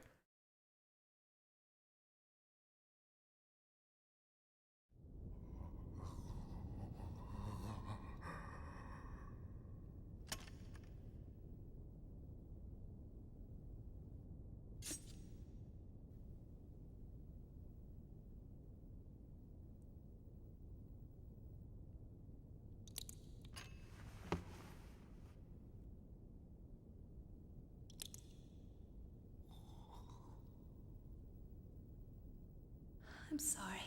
I'm sorry.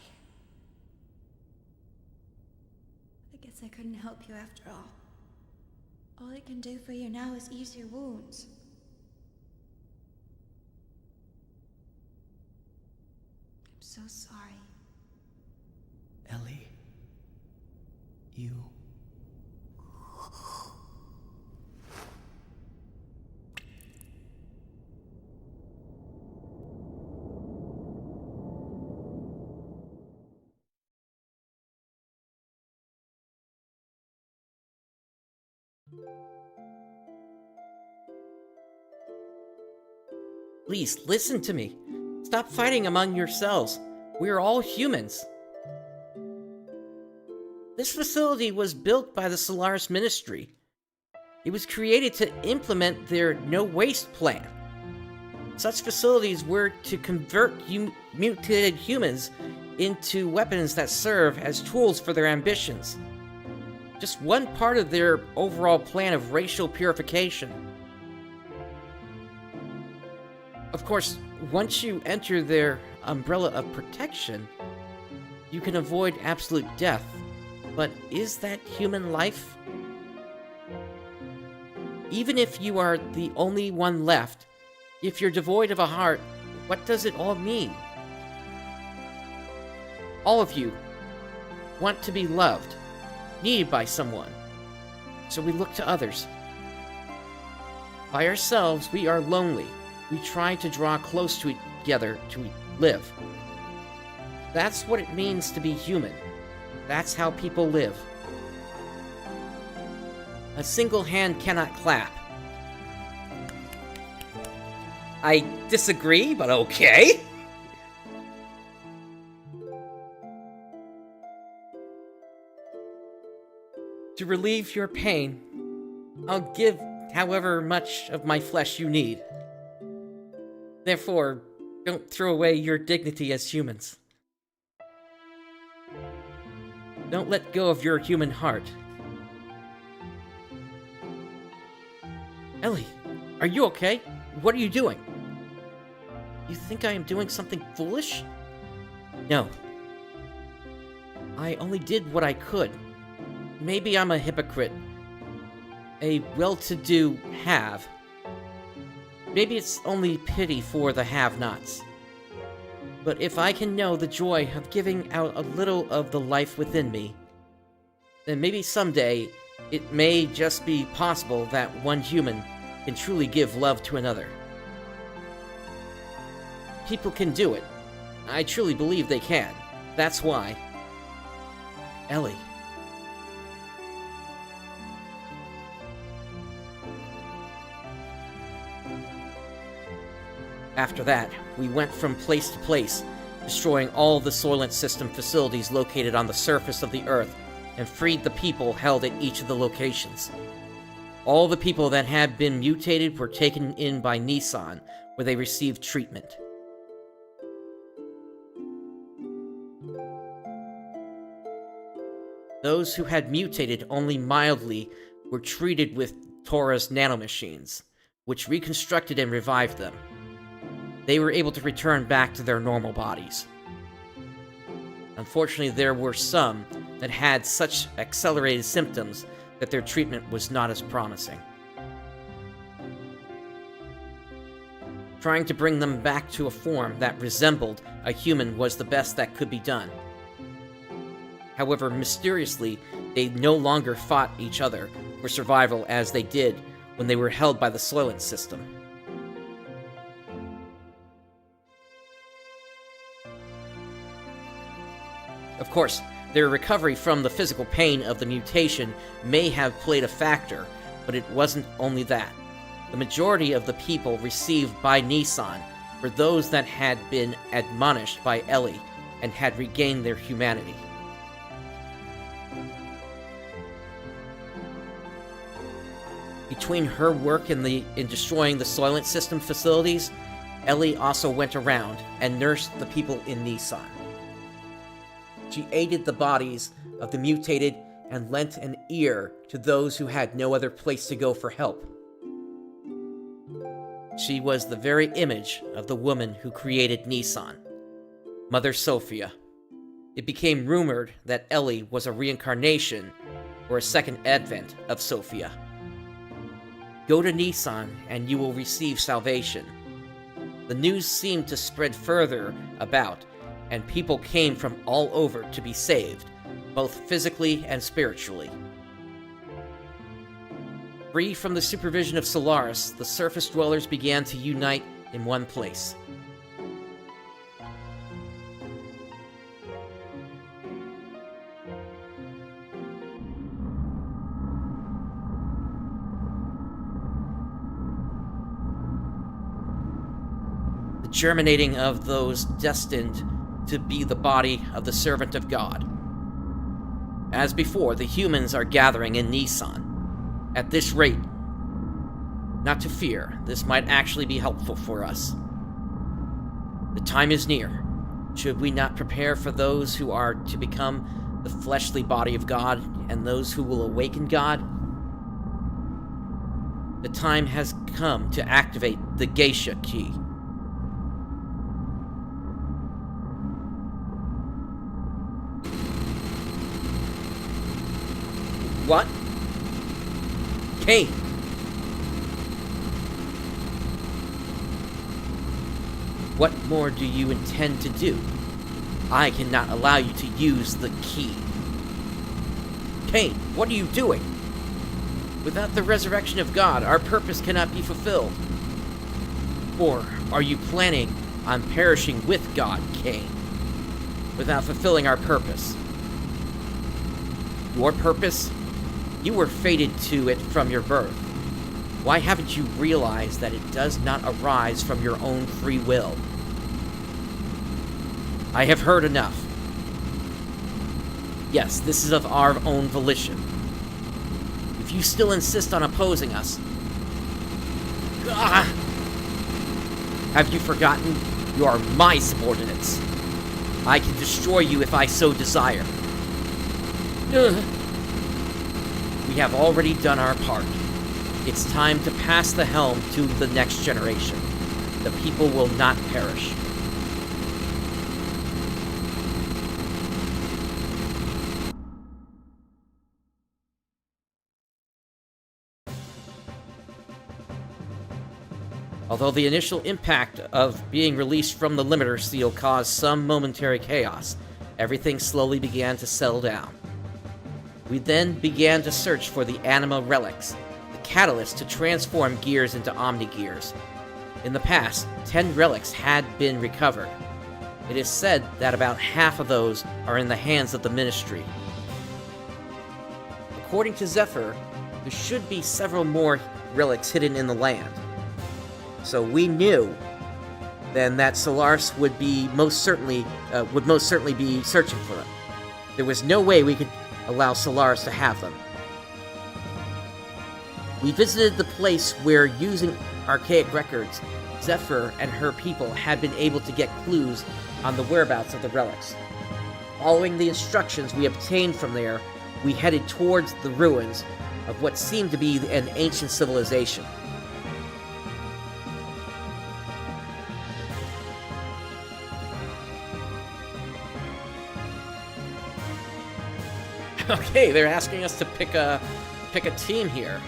I guess I couldn't help you after all. All I can do for you now is ease your wounds. I'm so sorry. Elly, you... Please, listen to me. Stop fighting among yourselves. We are all humans. This facility was built by the Solaris Ministry. It was created to implement their no-waste plan. Such facilities were to convert mutated humans into weapons that serve as tools for their ambitions. Just one part of their overall plan of racial purification. Of course, once you enter their umbrella of protection, you can avoid absolute death. But is that human life? Even if you are the only one left, if you're devoid of a heart, what does it all mean? All of you want to be loved, needed by someone, so we look to others. By ourselves, we are lonely. We try to draw close to together to live. That's what it means to be human. That's how people live. A single hand cannot clap. I disagree, but okay. To relieve your pain, I'll give however much of my flesh you need. Therefore, don't throw away your dignity as humans. Don't let go of your human heart. Elly, are you okay? What are you doing? You think I am doing something foolish? No. I only did what I could. Maybe I'm a hypocrite. A well-to-do have. Maybe it's only pity for the have-nots. But if I can know the joy of giving out a little of the life within me, then maybe someday it may just be possible that one human can truly give love to another. People can do it. I truly believe they can. That's why. Elly. After that, we went from place to place, destroying all the Soylent System facilities located on the surface of the Earth, and freed the people held at each of the locations. All the people that had been mutated were taken in by Nissan, where they received treatment. Those who had mutated only mildly were treated with Tora's nanomachines, which reconstructed and revived them. They were able to return back to their normal bodies. Unfortunately, there were some that had such accelerated symptoms that their treatment was not as promising. Trying to bring them back to a form that resembled a human was the best that could be done. However, mysteriously, they no longer fought each other for survival as they did when they were held by the Soylent System. Of course, their recovery from the physical pain of the mutation may have played a factor, but it wasn't only that. The majority of the people received by Nissan were those that had been admonished by Elly and had regained their humanity. Between her work in destroying the Soylent System facilities, Elly also went around and nursed the people in Nissan. She aided the bodies of the mutated and lent an ear to those who had no other place to go for help. She was the very image of the woman who created Nissan, Mother Sophia. It became rumored that Elly was a reincarnation or a second advent of Sophia. Go to Nissan and you will receive salvation. The news seemed to spread further about, and people came from all over to be saved, both physically and spiritually. Free from the supervision of Solaris, the surface dwellers began to unite in one place. The germinating of those destined to be the body of the servant of God. As before, the humans are gathering in Nissan. At this rate, not to fear, this might actually be helpful for us. The time is near. Should we not prepare for those who are to become the fleshly body of God and those who will awaken God? The time has come to activate the Geisha key. What? Cain! What more do you intend to do? I cannot allow you to use the key. Cain, what are you doing? Without the resurrection of God, our purpose cannot be fulfilled. Or are you planning on perishing with God, Cain, without fulfilling our purpose? Your purpose? You were fated to it from your birth. Why haven't you realized that it does not arise from your own free will? I have heard enough. Yes, this is of our own volition. If you still insist on opposing us... Have you forgotten? You are my subordinates. I can destroy you if I so desire. We have already done our part. It's time to pass the helm to the next generation. The people will not perish. Although the initial impact of being released from the limiter seal caused some momentary chaos, everything slowly began to settle down. We then began to search for the anima relics, the catalyst to transform gears into omni-gears. In the past, 10 relics had been recovered. It is said that about half of those are in the hands of the Ministry. According to Zephyr, there should be several more relics hidden in the land. So we knew then that Solaris would most certainly be searching for them. There was no way we could allow Solaris to have them. We visited the place where, using archaic records, Zephyr and her people had been able to get clues on the whereabouts of the relics. Following the instructions we obtained from there, we headed towards the ruins of what seemed to be an ancient civilization. Okay, they're asking us to pick a team here.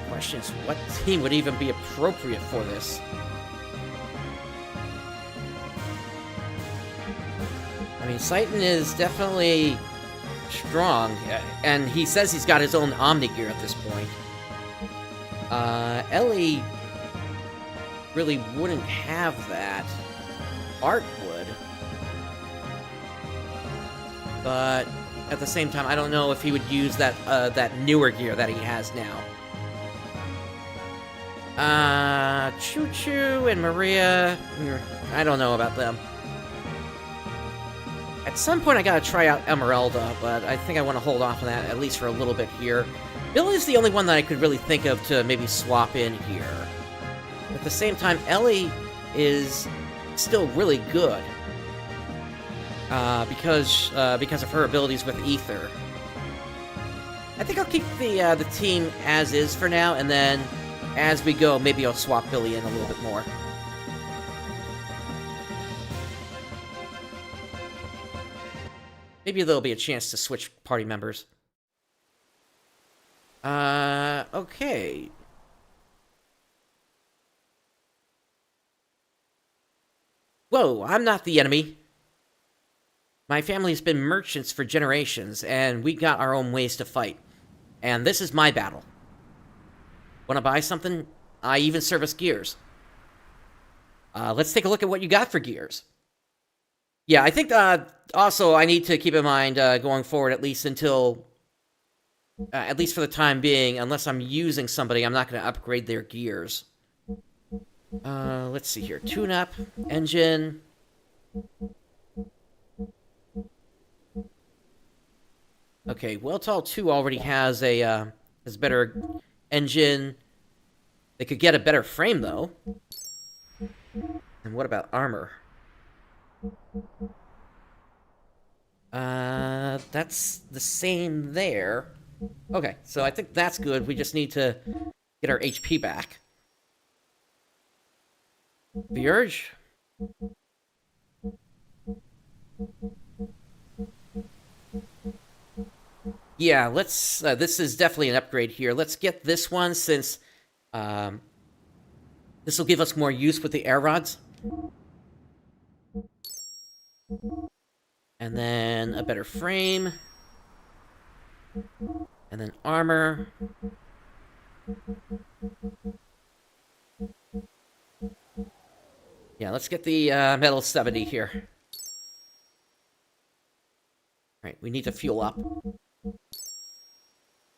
Question is, what team would even be appropriate for this? I mean, Citan is definitely strong, and he says he's got his own Omni-Gear at this point. Elly really wouldn't have that. Bart would. But at the same time, I don't know if he would use that that newer gear that he has now. Chu-Chu and Maria, I don't know about them. At some point, I gotta try out Emeralda, but I think I want to hold off on that, at least for a little bit here. Billy's the only one that I could really think of to maybe swap in here. At the same time, Elly is still really good. Because of her abilities with Ether. I think I'll keep the team as is for now, and then as we go, maybe I'll swap Billy in a little bit more. Maybe there'll be a chance to switch party members. Okay. Whoa, I'm not the enemy. My family's been merchants for generations, and we got our own ways to fight. And this is my battle. Wanna buy something? I even service gears. Let's take a look at what you got for gears. Yeah, I think, also I need to keep in mind, going forward, at least until... at least for the time being, unless I'm using somebody, I'm not gonna upgrade their gears. Let's see here. Tune-up, engine... Okay, Weltall 2 already has a better engine. They could get a better frame, though. And what about armor? That's the same there. Okay, so I think that's good. We just need to get our HP back. The Urge? Yeah, let's, this is definitely an upgrade here. Let's get this one, since, this will give us more use with the air rods. And then a better frame. And then armor. Yeah, let's get the, metal 70 here. Alright, we need to fuel up.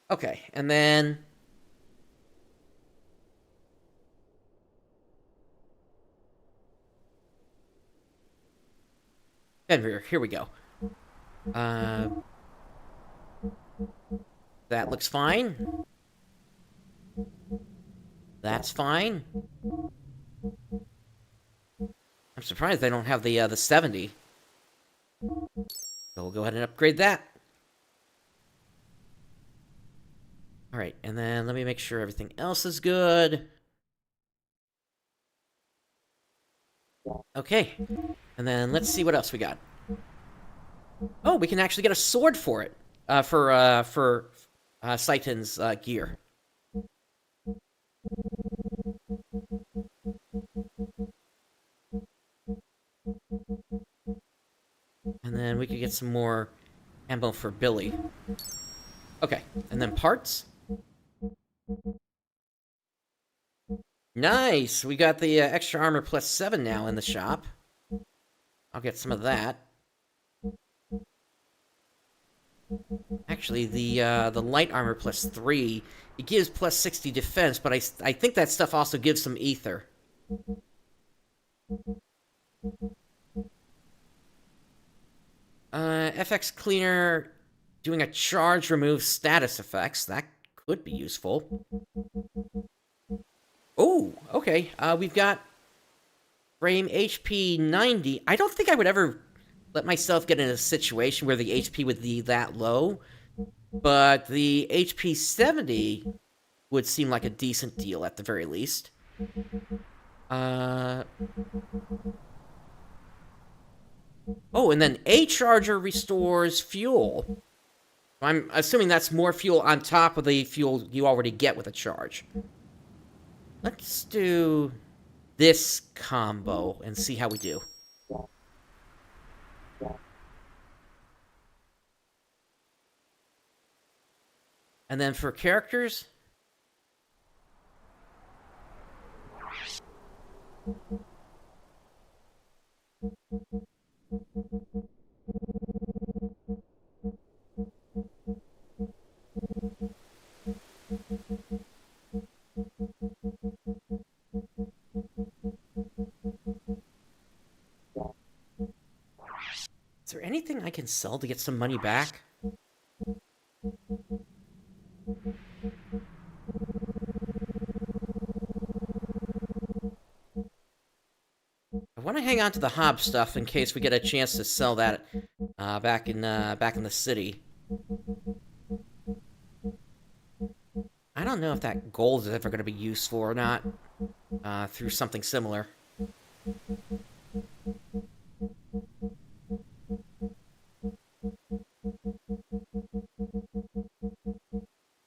Okay, and then... Denver, here we go. That looks fine. That's fine. I'm surprised they don't have the 70. So we'll go ahead and upgrade that. Alright, and then let me make sure everything else is good. Okay, and then let's see what else we got. Oh, we can actually get a sword for it. For Citan's gear. And then we could get some more ammo for Billy. Okay, and then parts. Nice! We got the extra armor plus 7 now in the shop. I'll get some of that. Actually, the light armor plus 3, it gives plus 60 defense, but I think that stuff also gives some ether. FX Cleaner, doing a charge removes status effects. That could be useful. Oh, okay. We've got frame HP 90. I don't think I would ever let myself get in a situation where the HP would be that low, but the HP 70 would seem like a decent deal at the very least. Oh, and then a charger restores fuel. I'm assuming that's more fuel on top of the fuel you already get with a charge. Let's do this combo and see how we do. And then for characters... Is there anything I can sell to get some money back? I want to hang on to the Hob stuff in case we get a chance to sell that back in the city. I don't know if that gold is ever going to be useful or not through something similar.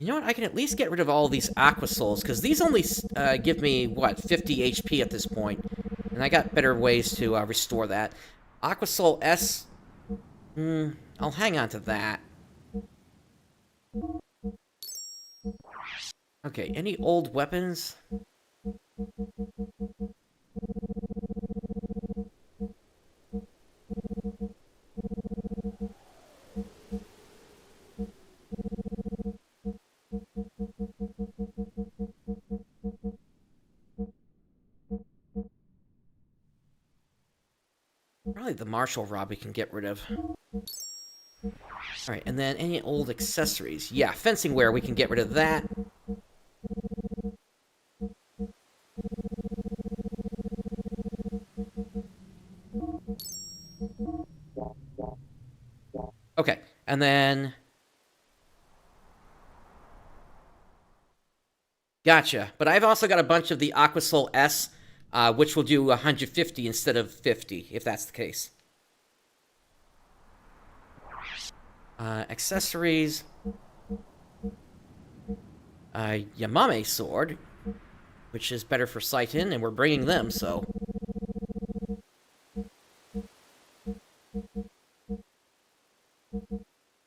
You know what? I can at least get rid of all of these Aqua Souls, because these only give me, what, 50 HP at this point. And I got better ways to restore that. Aqua Soul S... I'll hang on to that. Okay, any old weapons? Probably the martial rod we can get rid of. Alright, and then any old accessories. Yeah, fencing wear, we can get rid of that. Okay, and then... Gotcha. But I've also got a bunch of the Aqua Soul S, which will do 150 instead of 50, if that's the case. Accessories. Yamame sword, which is better for Citan, and we're bringing them, so...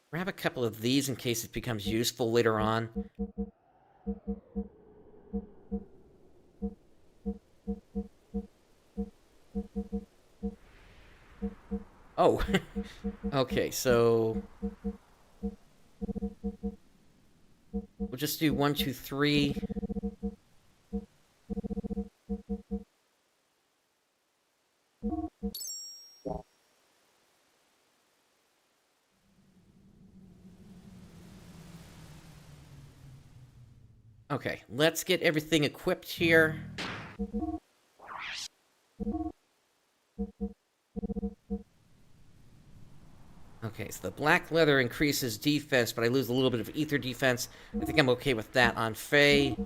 Grab a couple of these in case it becomes useful later on. Oh, okay, so... We'll just do 1, 2, 3. Okay, let's get everything equipped here. Okay, so the black leather increases defense, but I lose a little bit of ether defense. I think I'm okay with that on Fei.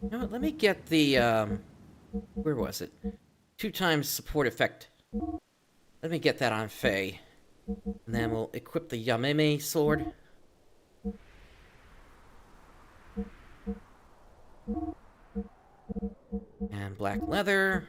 You know what, let me get the, where was it? 2 times support effect. Let me get that on Fei. And then we'll equip the Yamame sword. And black leather.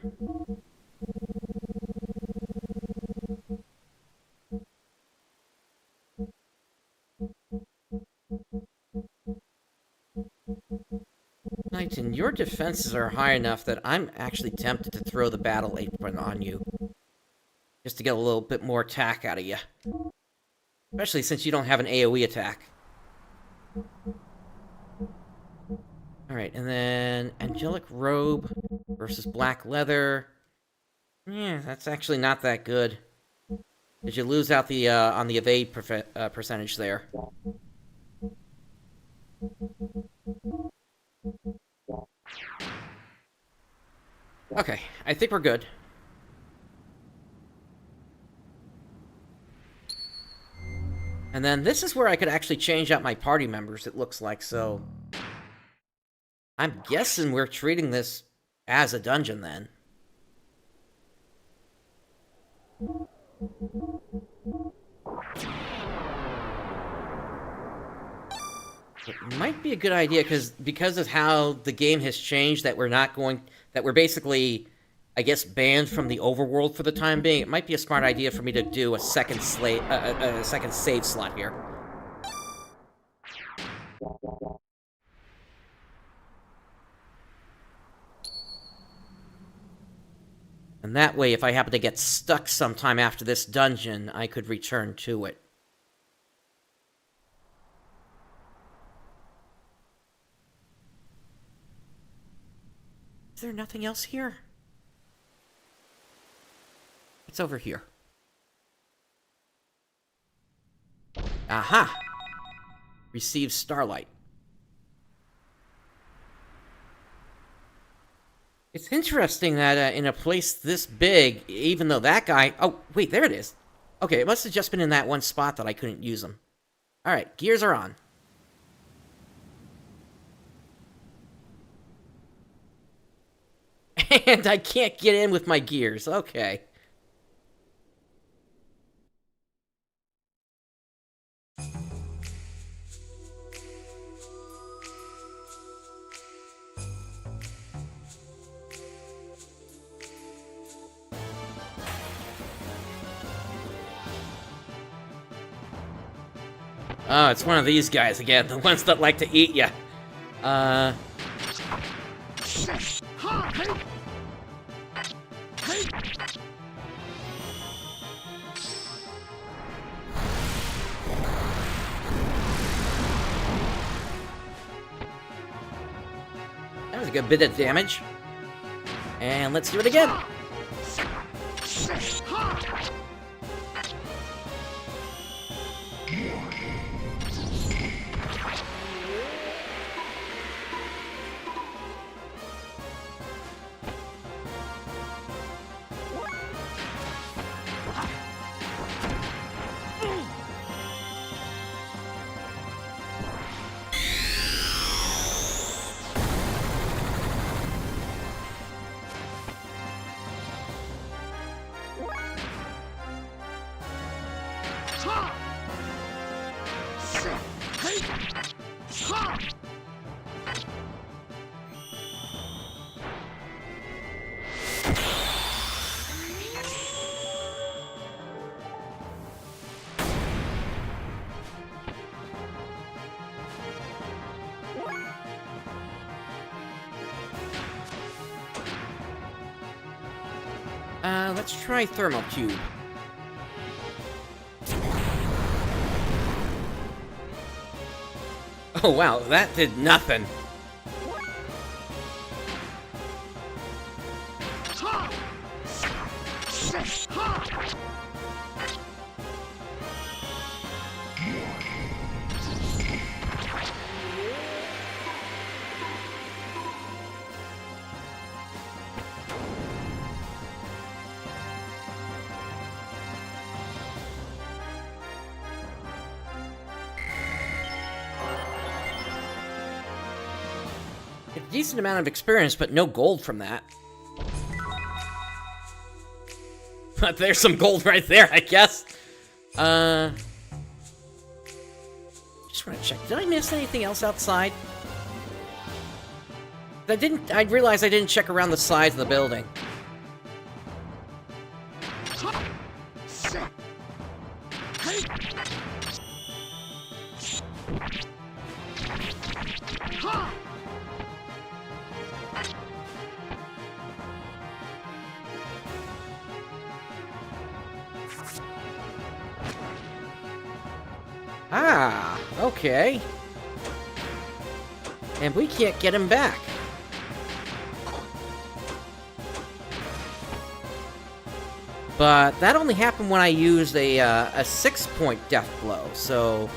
Citan, your defenses are high enough that I'm actually tempted to throw the battle apron on you. Just to get a little bit more attack out of you. Especially since you don't have an AoE attack. Alright, and then Angelic Robe versus Black Leather. Yeah, that's actually not that good. Did you lose out the on the evade percentage there? Okay, I think we're good. And then this is where I could actually change out my party members, it looks like, so... I'm guessing we're treating this as a dungeon, then. It might be a good idea, because of how the game has changed, that we're basically, I guess, banned from the overworld for the time being. It might be a smart idea for me to do a second save slot here. And that way, if I happen to get stuck sometime after this dungeon, I could return to it. Is there nothing else here? What's over here? Aha! Receive starlight. It's interesting that in a place this big, even though that guy... Oh, wait, there it is. Okay, it must have just been in that one spot that I couldn't use them. Alright, gears are on. And I can't get in with my gears. Okay. Oh, it's one of these guys again, the ones that like to eat ya. That was a good bit of damage. And let's do it again. Let's try Thermal Cube. Oh wow, that did nothing. A decent amount of experience, but no gold from that. But there's some gold right there, I guess. Just want to check. Did I miss anything else outside? I realized I didn't check around the sides of the building. Ah, okay. And we can't get him back. But that only happened when I used a 6-point death blow, so...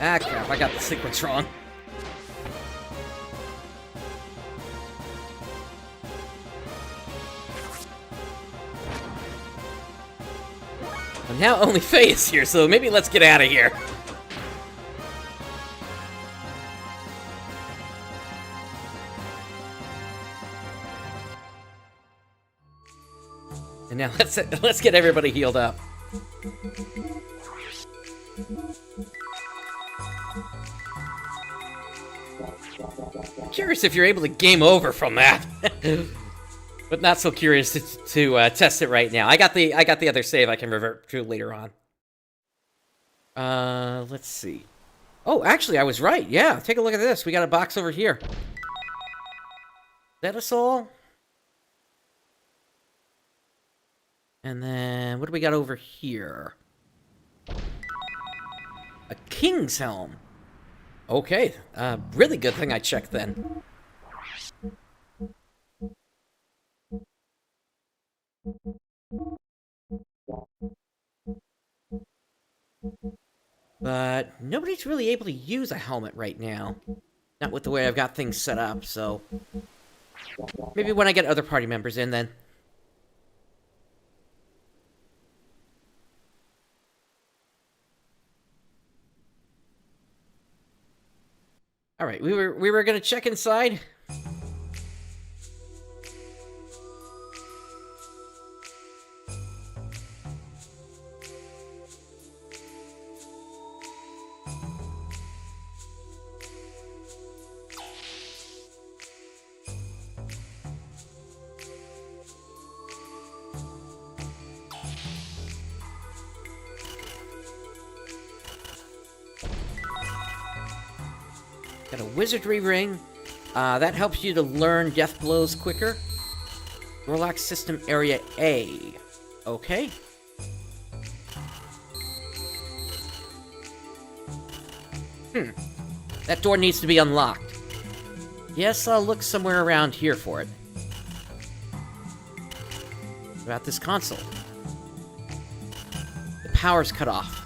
Ah, crap, I got the sequence wrong. But now only Fei is here, so maybe let's get out of here. And now let's get everybody healed up. Curious if you're able to game over from that. But not so curious to test it right now. I got the other save I can revert to later on. Let's see. Oh, actually, I was right. Yeah, take a look at this. We got a box over here. Is that us all? And then, what do we got over here? A king's helm. Okay, really good thing I checked then. But nobody's really able to use a helmet right now. Not with the way I've got things set up, so... maybe when I get other party members in, then. Alright, we were gonna check inside. Got a wizardry ring. That helps you to learn death blows quicker. Warlock system area A. Okay. That door needs to be unlocked. Yes, I'll look somewhere around here for it. What about this console? The power's cut off.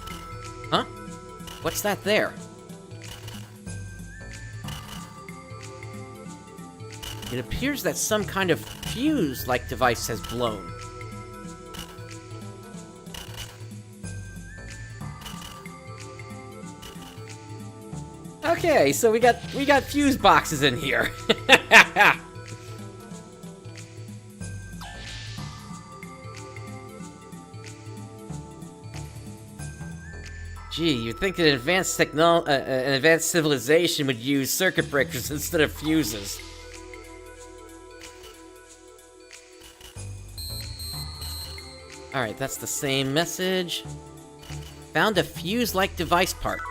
Huh? What's that there? It appears that some kind of fuse-like device has blown. Okay, so we got fuse boxes in here. Gee, you'd think an advanced an advanced civilization would use circuit breakers instead of fuses. Alright, that's the same message. Found a fuse-like device part.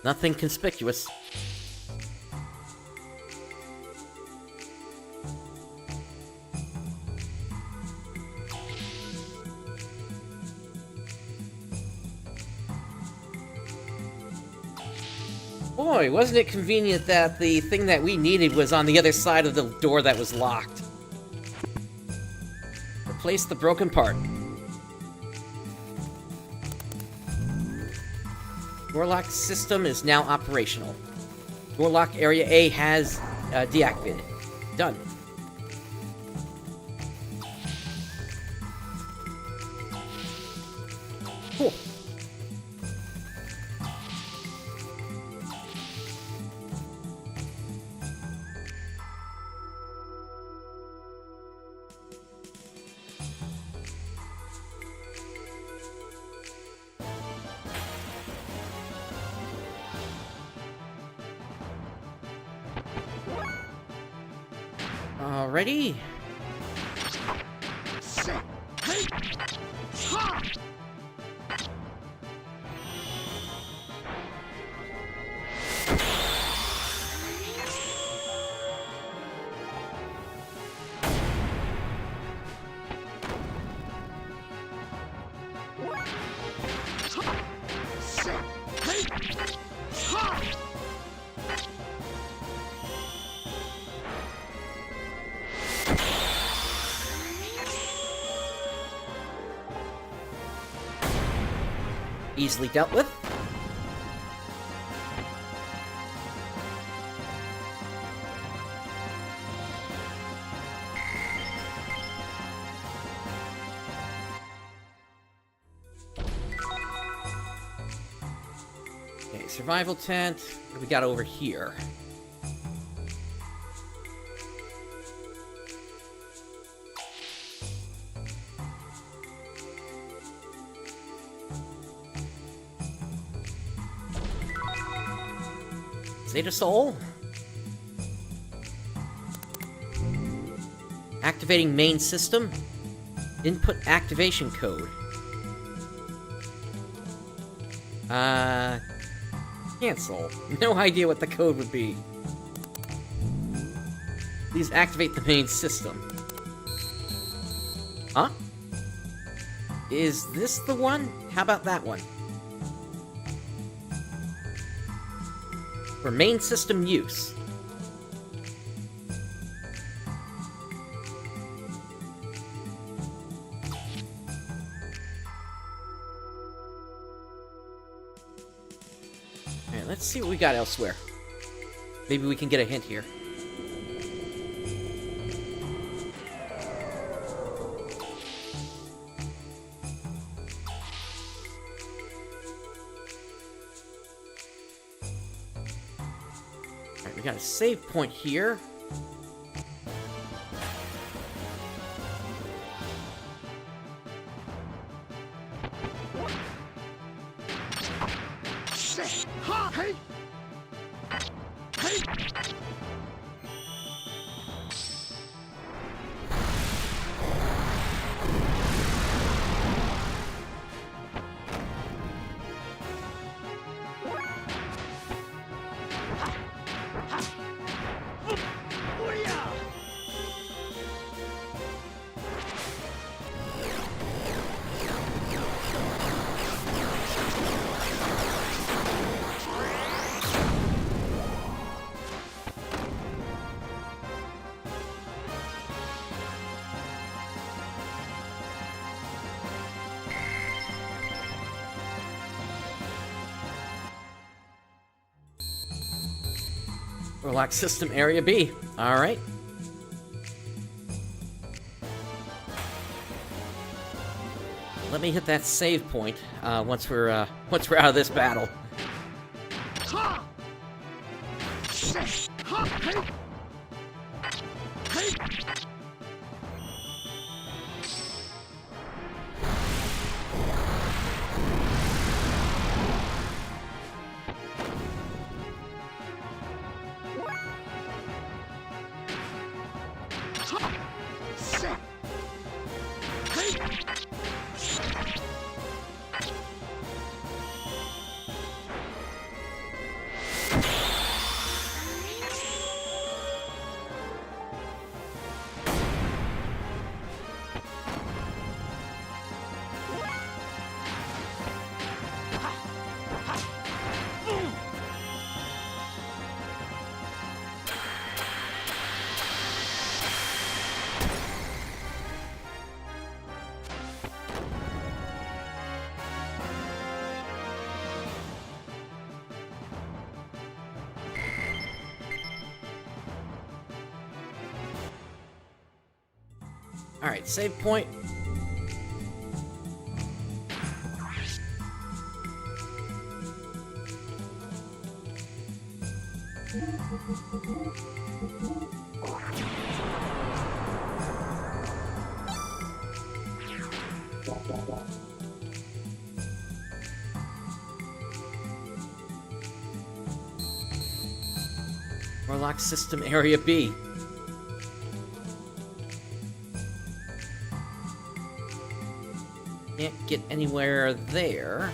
Nothing conspicuous. Boy, wasn't it convenient that the thing that we needed was on the other side of the door that was locked. Replace the broken part. Warlock system is now operational. Warlock area A has deactivated. Done. Cool. Alrighty. Easily dealt with. Okay, survival tent. What do we got over here? Zeta Soul? Activating main system. Input activation code. Cancel. No idea what the code would be. Please activate the main system. Huh? Is this the one? How about that one? For main system use. Alright, let's see what we got elsewhere. Maybe we can get a hint here. Alright, we got a save point here. Relax system area B. Alright. Let me hit that save point once we're out of this battle. Alright, save point. Warlock system area B. Can't get anywhere there.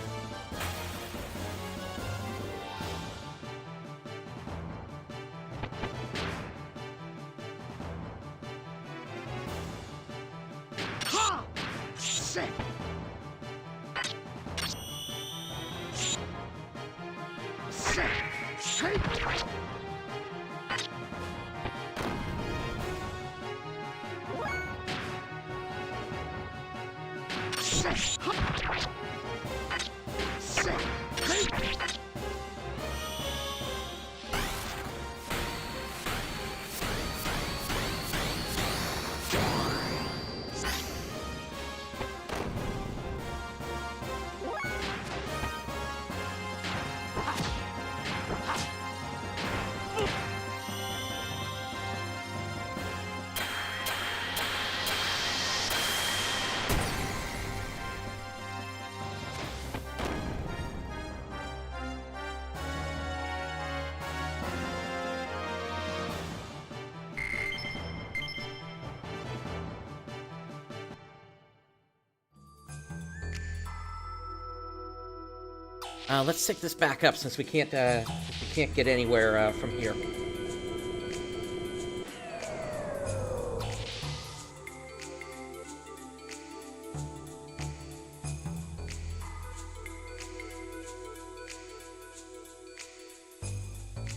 Let's take this back up since we can't get anywhere from here.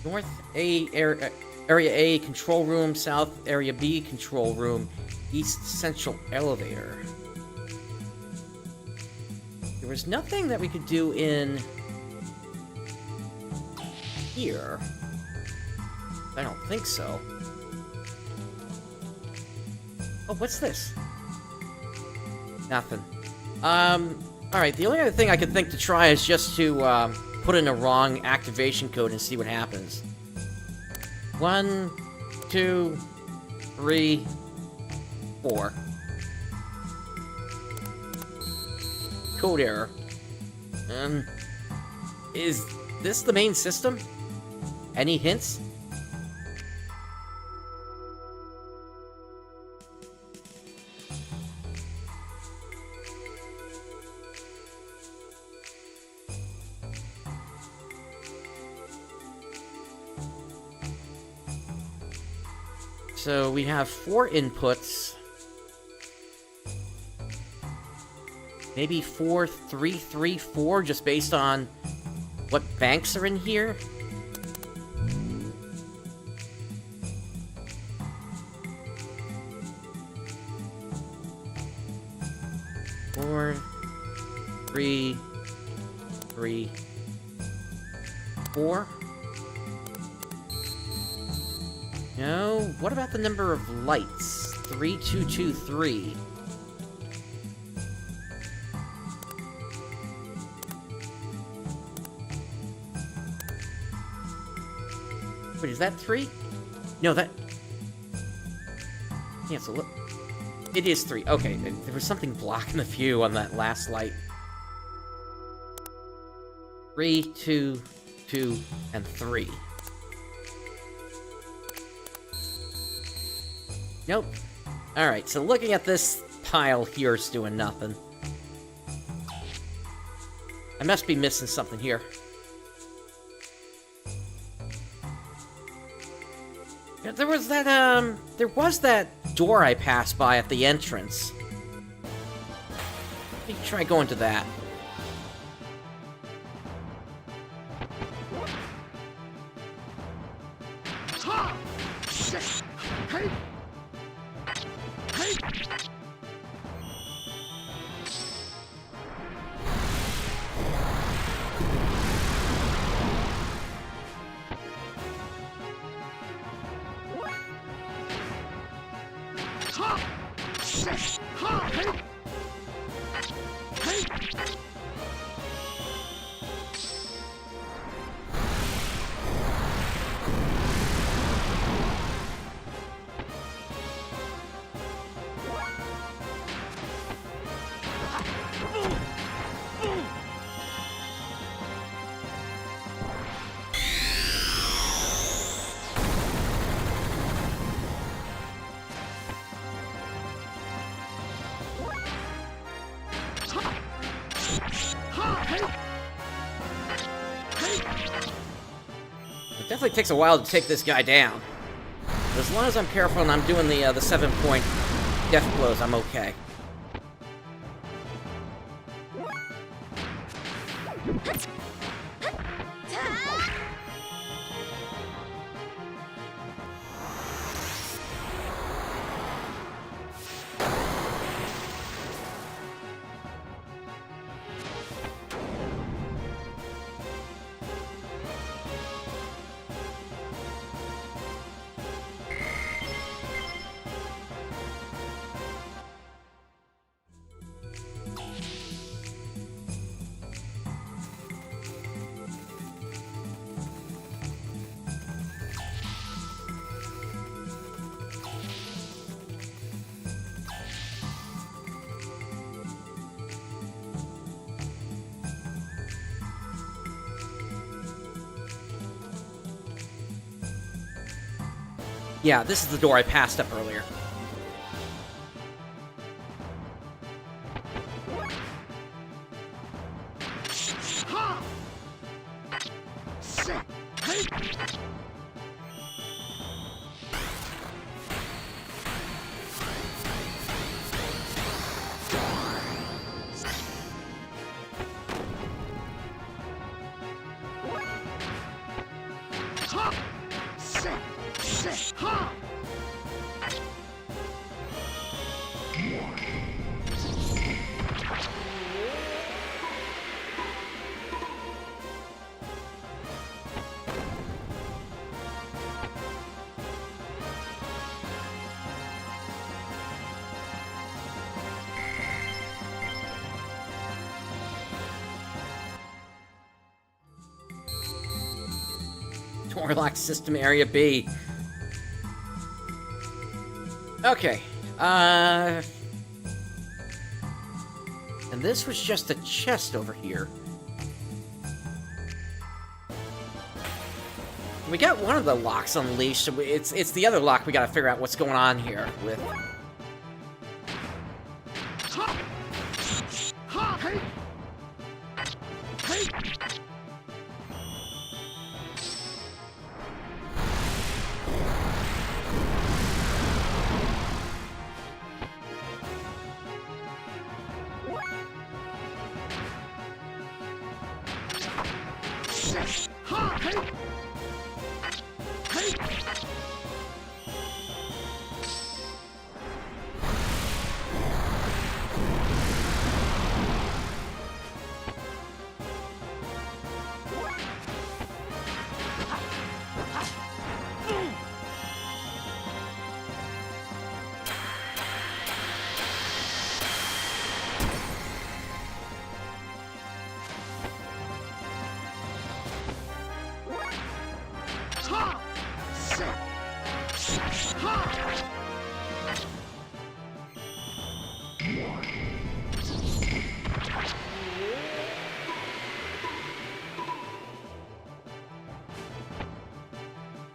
North area A control room, South area B control room, East central elevator. There was nothing that we could do in here. I don't think so. Oh, what's this? Nothing. Alright, the only other thing I could think to try is just to, put in a wrong activation code and see what happens. 1, 2, 3, 4. Code error. Is this the main system? Any hints? So we have 4 inputs. Maybe 4, 3, 3, 4, just based on what banks are in here. Four, 3, 3, 4. No, what about the number of lights? 3, 2, 2, 3. Wait, is that 3? No, that... Cancel. Look. It is 3. Okay, there was something blocking the view on that last light. 3, 2, 2, and 3. Nope. Alright, so looking at this pile here is doing nothing. I must be missing something here. Yeah, there was that door I passed by at the entrance. Let me try going to that. It definitely takes a while to take this guy down. But as long as I'm careful and I'm doing the 7-point death blows, I'm okay. Yeah, this is the door I passed up earlier. Warlock System Area B. Okay, and this was just a chest over here. We got one of the locks unleashed, so it's the other lock we gotta figure out what's going on here with.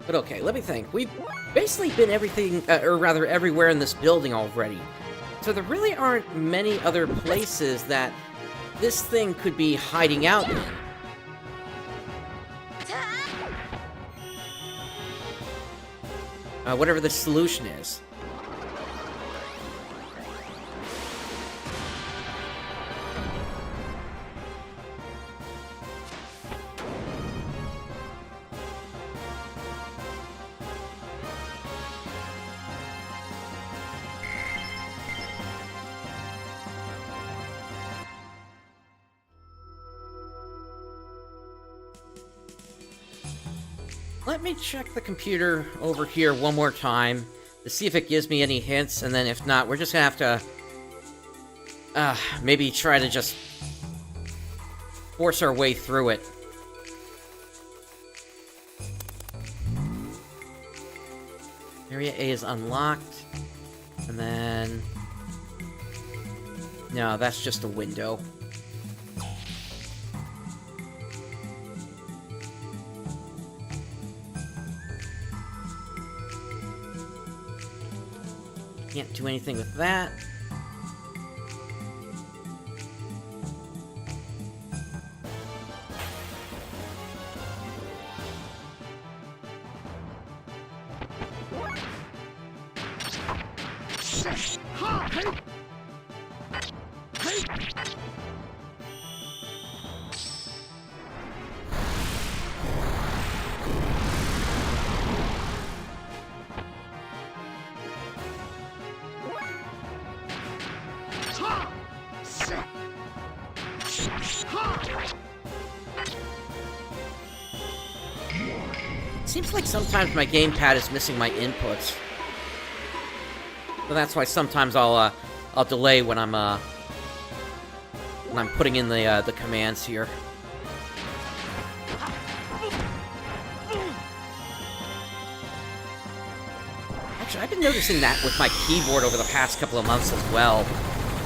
But okay, let me think. We've basically been everything, or rather everywhere in this building already. So there really aren't many other places that this thing could be hiding out in. Whatever the solution is. Let me check the computer over here one more time to see if it gives me any hints, and then if not, we're just gonna have to maybe try to just force our way through it. Area A is unlocked, and then... no, that's just a window. Can't do anything with that. Seems like sometimes my gamepad is missing my inputs. So that's why sometimes I'll delay when I'm putting in the commands here. Actually, I've been noticing that with my keyboard over the past couple of months as well.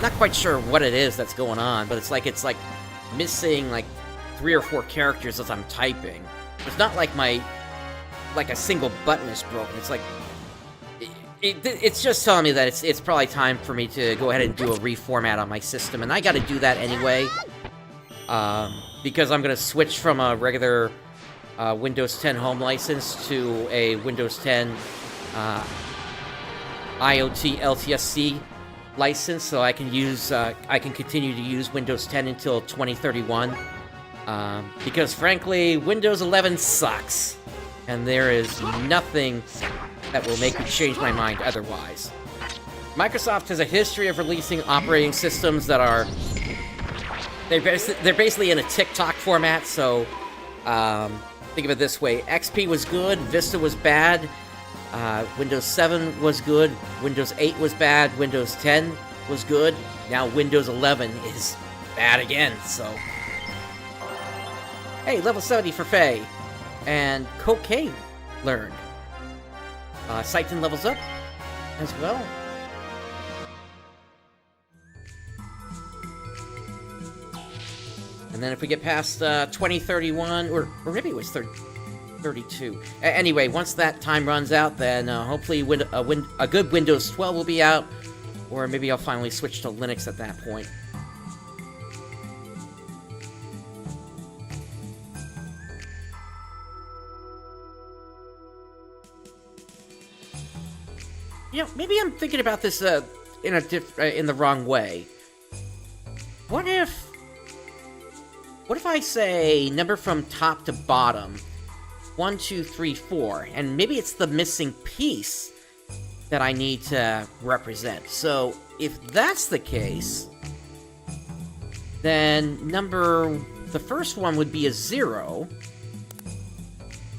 Not quite sure what it is that's going on, but it's like missing like 3 or 4 characters as I'm typing. It's not like a single button is broken. It's like it's just telling me that it's probably time for me to go ahead and do a reformat on my system, and I got to do that anyway, because I'm gonna switch from a regular Windows 10 home license to a Windows 10 IoT LTSC license, so I can continue to use Windows 10 until 2031. Because frankly, Windows 11 sucks, and there is nothing that will make me change my mind otherwise. Microsoft has a history of releasing operating systems that are they're basically in a TikTok format. So think of it this way: XP was good, Vista was bad, Windows 7 was good, Windows 8 was bad, Windows 10 was good. Now Windows 11 is bad again. So. Hey, level 70 for Fei. And Cocaine learned. Citan levels up as well. And then if we get past 2031, or maybe it was 32. Anyway, once that time runs out, then hopefully a good Windows 12 will be out. Or maybe I'll finally switch to Linux at that point. You know, maybe I'm thinking about this in the wrong way. What if I say number from top to bottom, 1, 2, 3, 4, and maybe it's the missing piece that I need to represent. So if that's the case, then the first one would be a 0.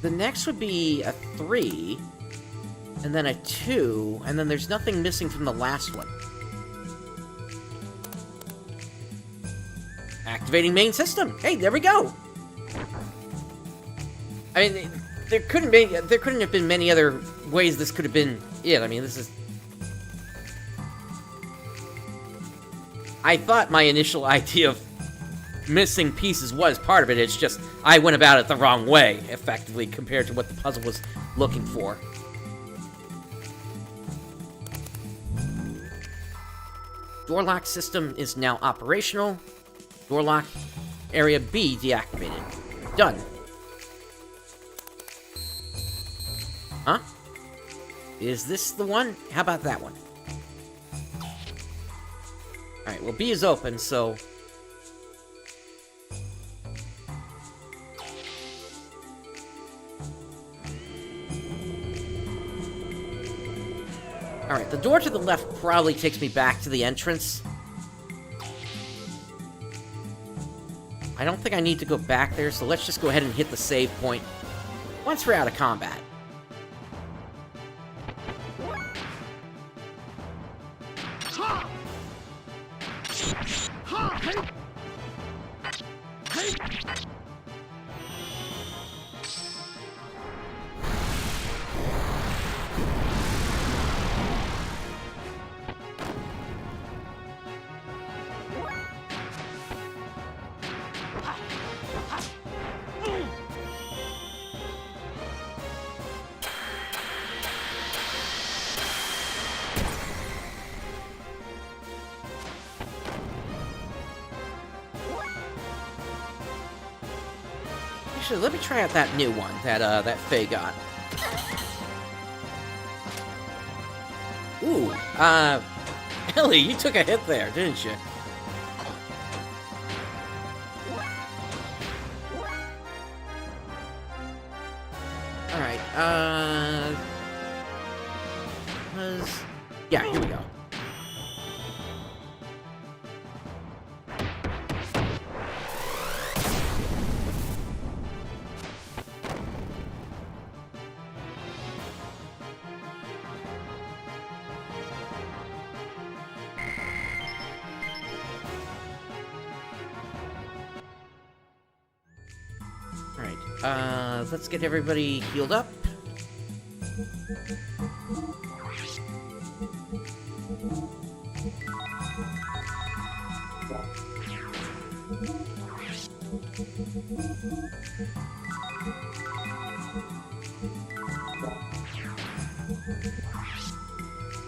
The next would be a 3. And then a 2, and then there's nothing missing from the last one. Activating main system. Hey, there we go. I mean, there couldn't have been many other ways this could have been it. I mean, this is. I thought my initial idea of missing pieces was part of it. It's just I went about it the wrong way, effectively, compared to what the puzzle was looking for. Door lock system is now operational. Door lock area B deactivated. Done. Huh? Is this the one? How about that one? Alright, well, B is open, so... Alright, the door to the left probably takes me back to the entrance. I don't think I need to go back there, so let's just go ahead and hit the save point once we're out of combat. Actually, let me try out that new one that Fei got. Ooh, Elly, you took a hit there, didn't you? Alright, yeah, here we go. Let's get everybody healed up.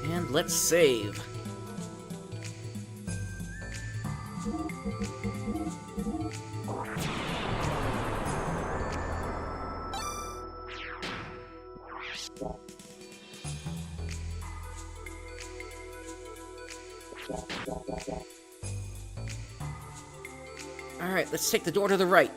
And let's save. Alright, let's take the door to the right.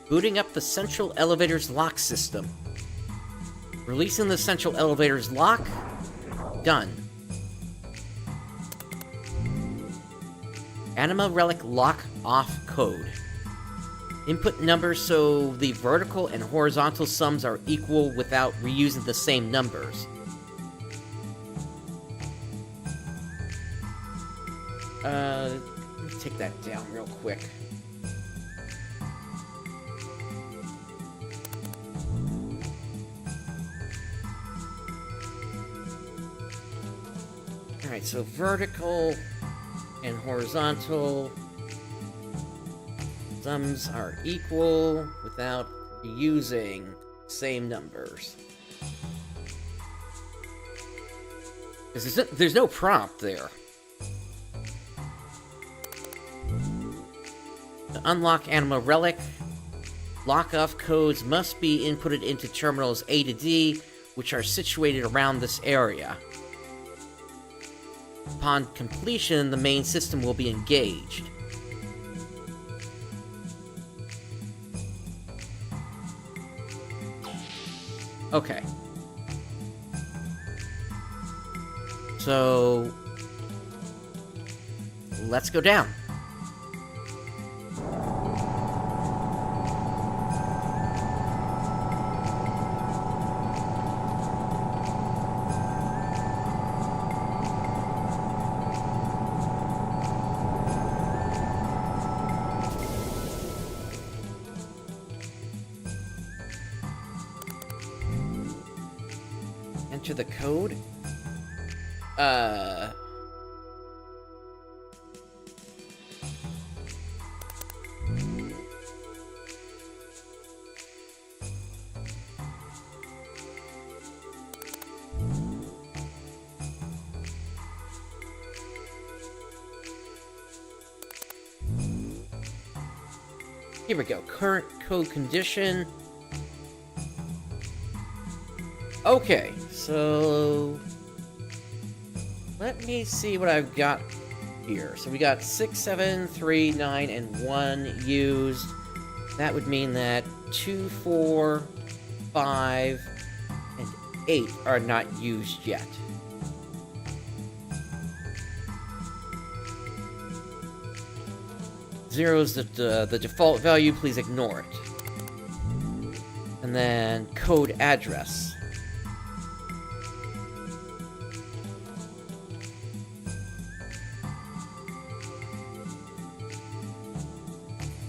Booting up the central elevator's lock system. Releasing the central elevator's lock. Done. Anima Relic Lock Off Code. Input numbers so the vertical and horizontal sums are equal without reusing the same numbers. Let me take that down real quick. Alright, so vertical and horizontal sums are equal without using same numbers. There's no prompt there. To unlock Anima Relic, lock-off codes must be inputted into terminals A to D, which are situated around this area. Upon completion, the main system will be engaged. Okay. So, let's go down. Enter the code. Here we go. Current code condition. Okay, so let me see what I've got here. So we got 6, 7, 3, 9, and 1 used. That would mean that 2, 4, 5, and 8 are not used yet. Zero is the default value, please ignore it. And then code address.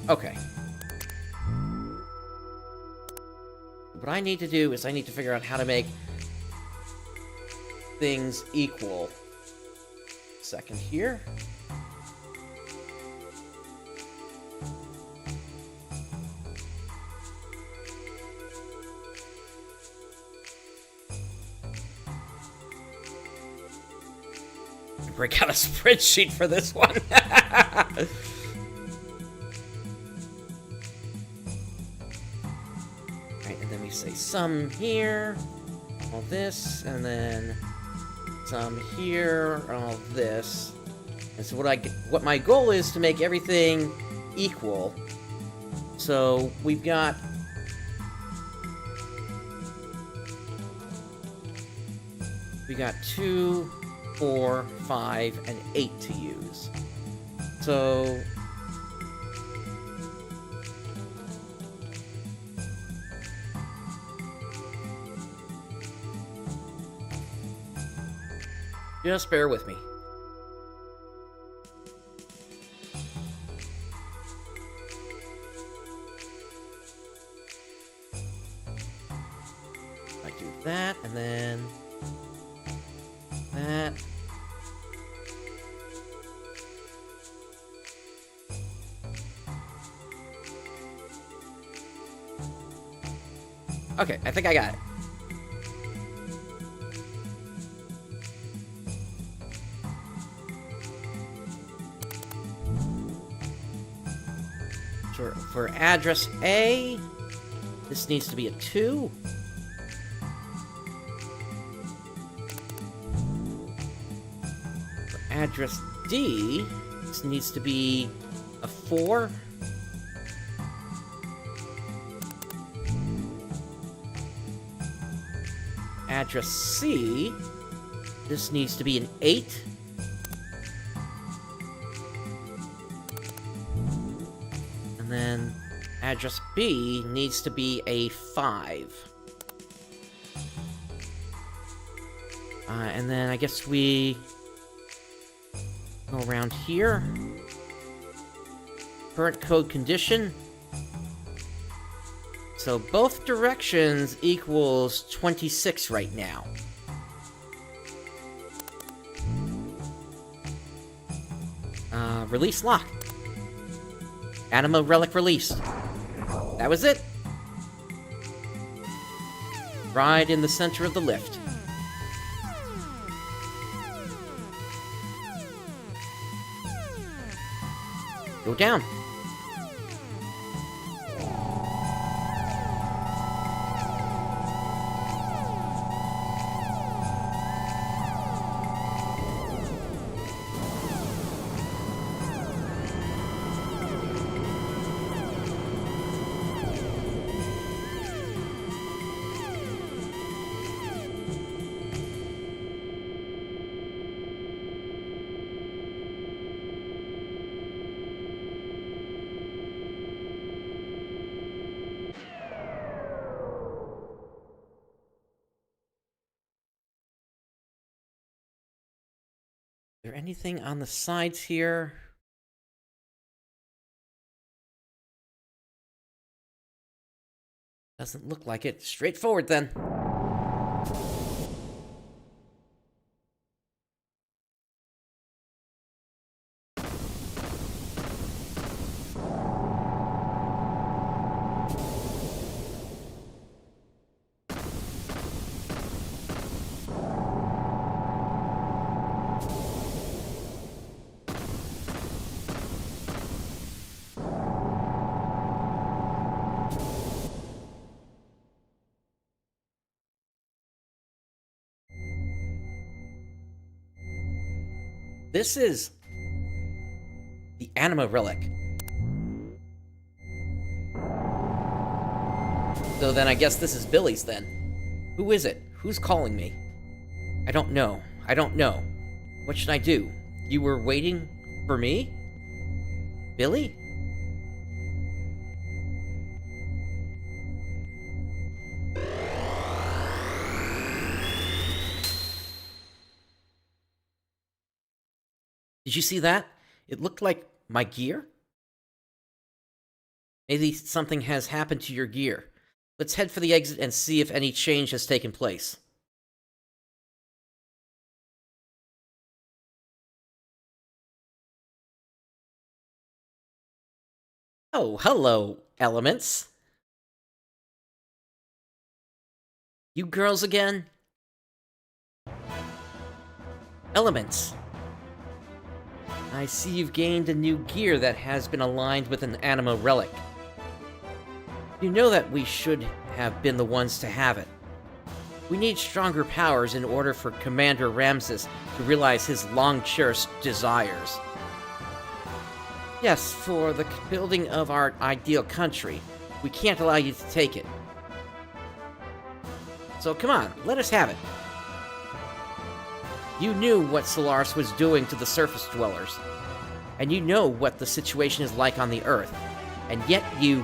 Okay. What I need to do is I need to figure out how to make things equal. Second here. Break out a spreadsheet for this one. Say sum here, all this, and then some here, all this. And so what my goal is to make everything equal. So we've got we got 2, 4, 5, and 8 to use. So just bear with me. I do that, and then that. Okay, I think I got it. For address A, this needs to be a 2. For address D, this needs to be a 4. Address C, this needs to be an 8. And then address B needs to be a 5. And then I guess we go around here. Current code condition. So both directions equals 26 right now. Release lock. Anima relic released. That was it. Right in the center of the lift. Go down. Is there anything on the sides here? Doesn't look like it. Straightforward then. This is the Anima relic. So then I guess this is Billy's then. Who is it? Who's calling me? I don't know. I don't know. What should I do? You were waiting for me? Billy? Did you see that? It looked like my gear? Maybe something has happened to your gear. Let's head for the exit and see if any change has taken place. Oh, hello, elements. You girls again? Elements. I see you've gained a new gear that has been aligned with an Anima relic. You know that we should have been the ones to have it. We need stronger powers in order for Commander Ramsus to realize his long-cherished desires. Yes, for the building of our ideal country. We can't allow you to take it. So come on, let us have it. You knew what Solaris was doing to the surface dwellers, and you know what the situation is like on the Earth, and yet you...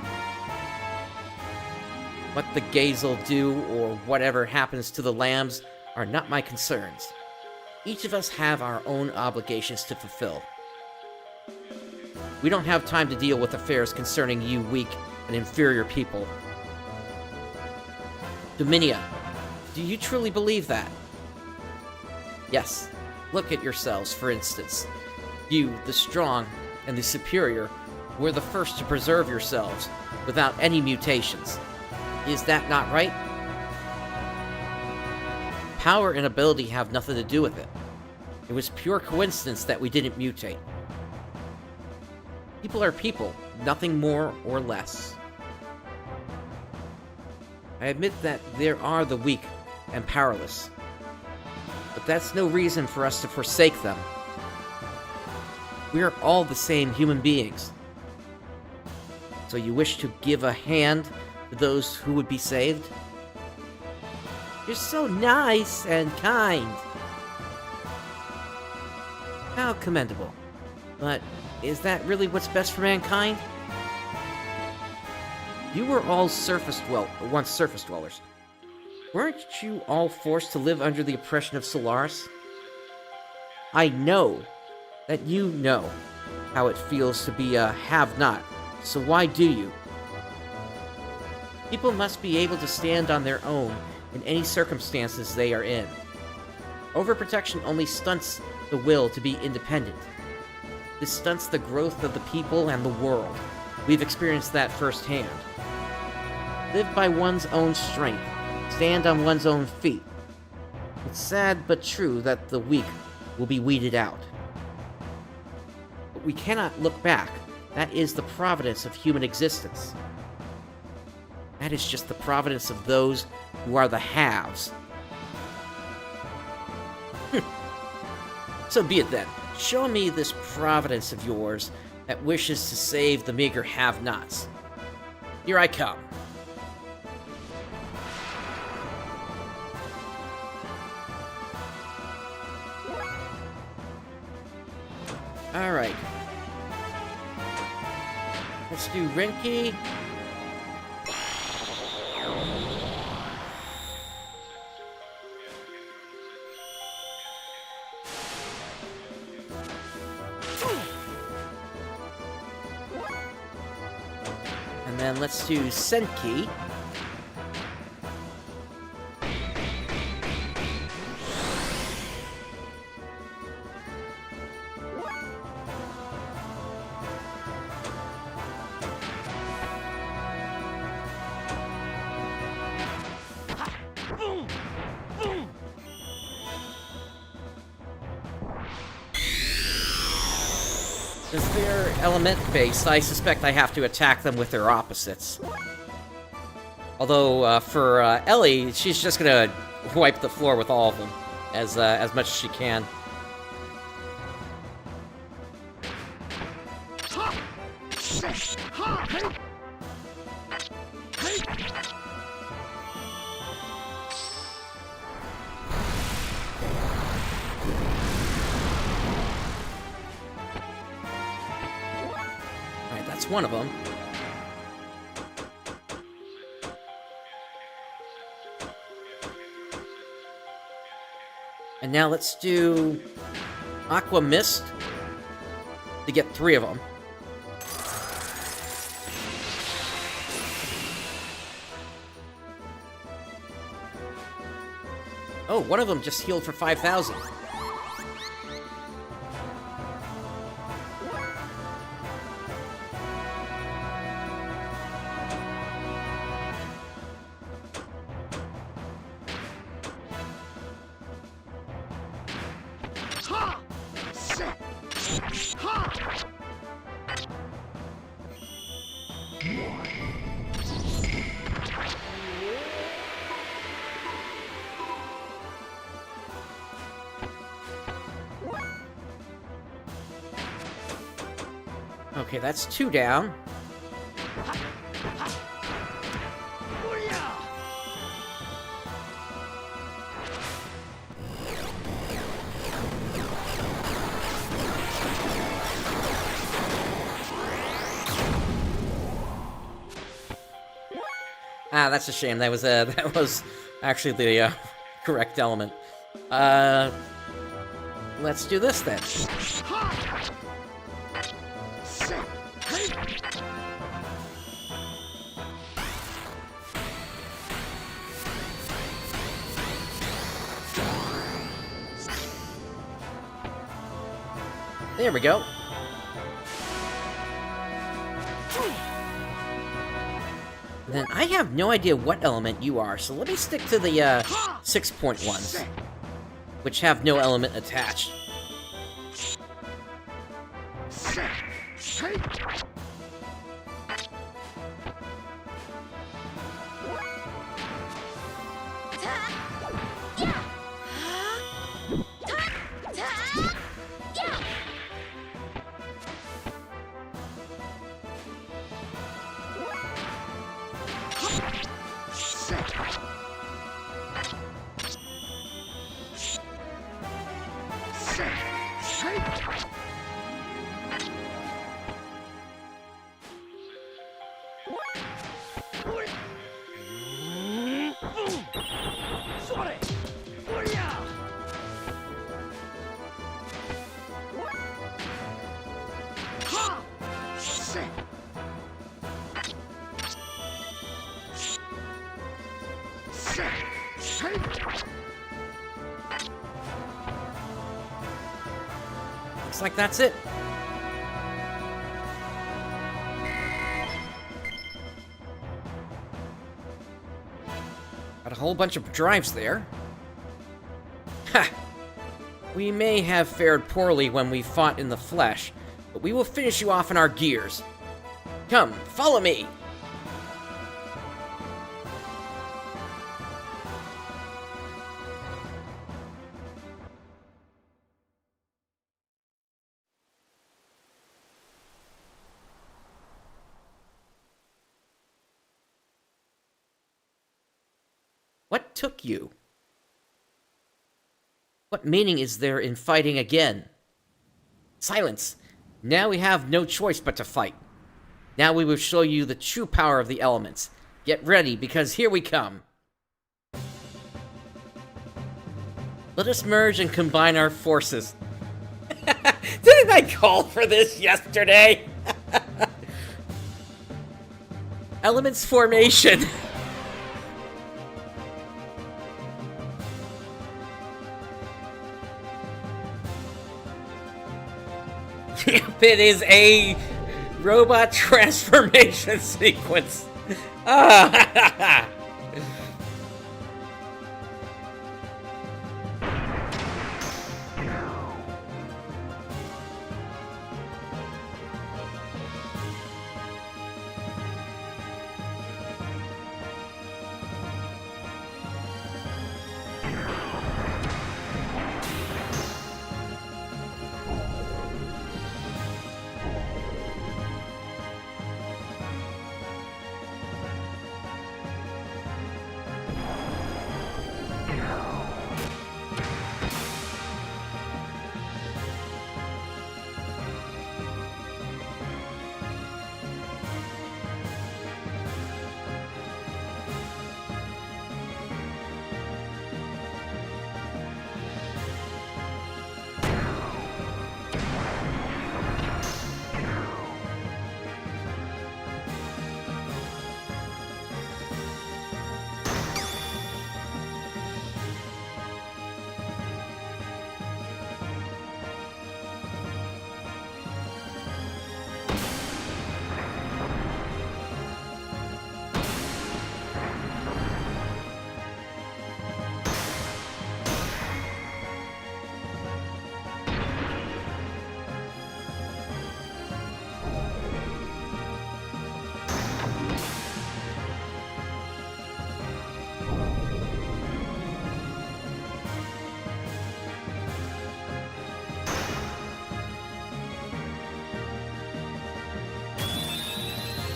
What the gays will do, or whatever happens to the lambs, are not my concerns. Each of us have our own obligations to fulfill. We don't have time to deal with affairs concerning you weak and inferior people. Dominia, do you truly believe that? Yes. Look at yourselves, for instance. You, the strong and the superior, were the first to preserve yourselves without any mutations. Is that not right? Power and ability have nothing to do with it. It was pure coincidence that we didn't mutate. People are people, nothing more or less. I admit that there are the weak and powerless, but that's no reason for us to forsake them. We are all the same human beings. So you wish to give a hand to those who would be saved? You're so nice and kind. How commendable. But is that really what's best for mankind? You were all once surface dwellers. Weren't you all forced to live under the oppression of Solaris? I know that you know how it feels to be a have-not, so why do you? People must be able to stand on their own in any circumstances they are in. Overprotection only stunts the will to be independent. This stunts the growth of the people and the world. We've experienced that firsthand. Live by one's own strength. Stand on one's own feet. It's sad but true that the weak will be weeded out. But we cannot look back. That is the providence of human existence. That is just the providence of those who are the haves. So be it then. Show me this providence of yours that wishes to save the meager have-nots. Here I come. Alright. Let's do Renki. And then let's do Senki. Since they're element-based, I suspect I have to attack them with their opposites. Although, for Elly, she's just gonna wipe the floor with all of them, as much as she can. That's one of them. And now let's do Aqua Mist to get 3 of them. Oh, one of them just healed for 5,000. Okay, that's 2 down. Ah, that's a shame. That was actually the correct element. Let's do this then. There we go. Then I have no idea what element you are, so let me stick to the 6-point ones, which have no element attached. Looks like that's it. Got a whole bunch of drives there. Ha! We may have fared poorly when we fought in the flesh, but we will finish you off in our gears. Come, follow me! What took you? What meaning is there in fighting again? Silence! Now we have no choice but to fight. Now we will show you the true power of the elements. Get ready, because here we come. Let us merge and combine our forces. Didn't I call for this yesterday? Elements formation. It is a robot transformation sequence. Ah.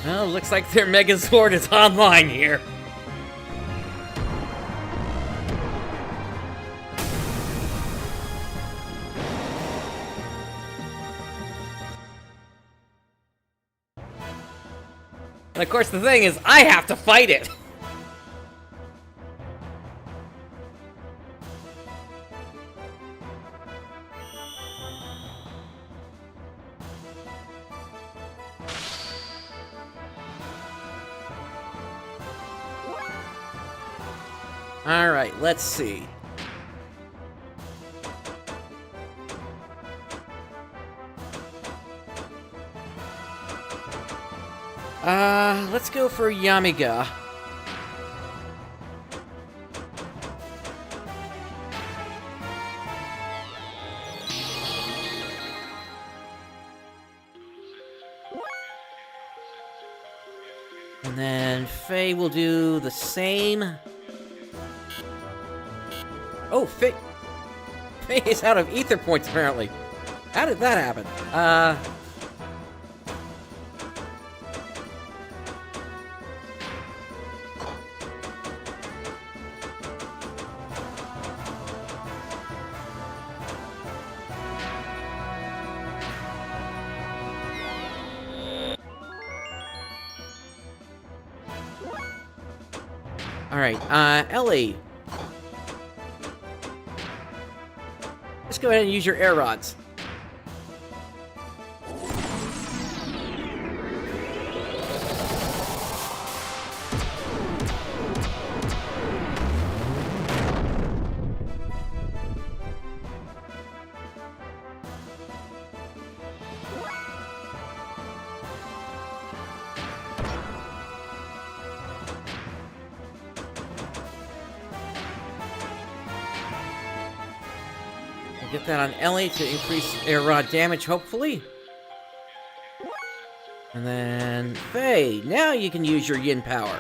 Well, looks like their Megazord is online here. And of course the thing is, I have to fight it! Alright, let's see. Let's go for Yamiga. And then Fei will do the same. Oh, Fei is out of ether points, apparently. How did that happen? Alright, Elly. Let's go ahead and use your air rods. Get that on Elly to increase air rod damage, hopefully. And then Fei, now you can use your yin power.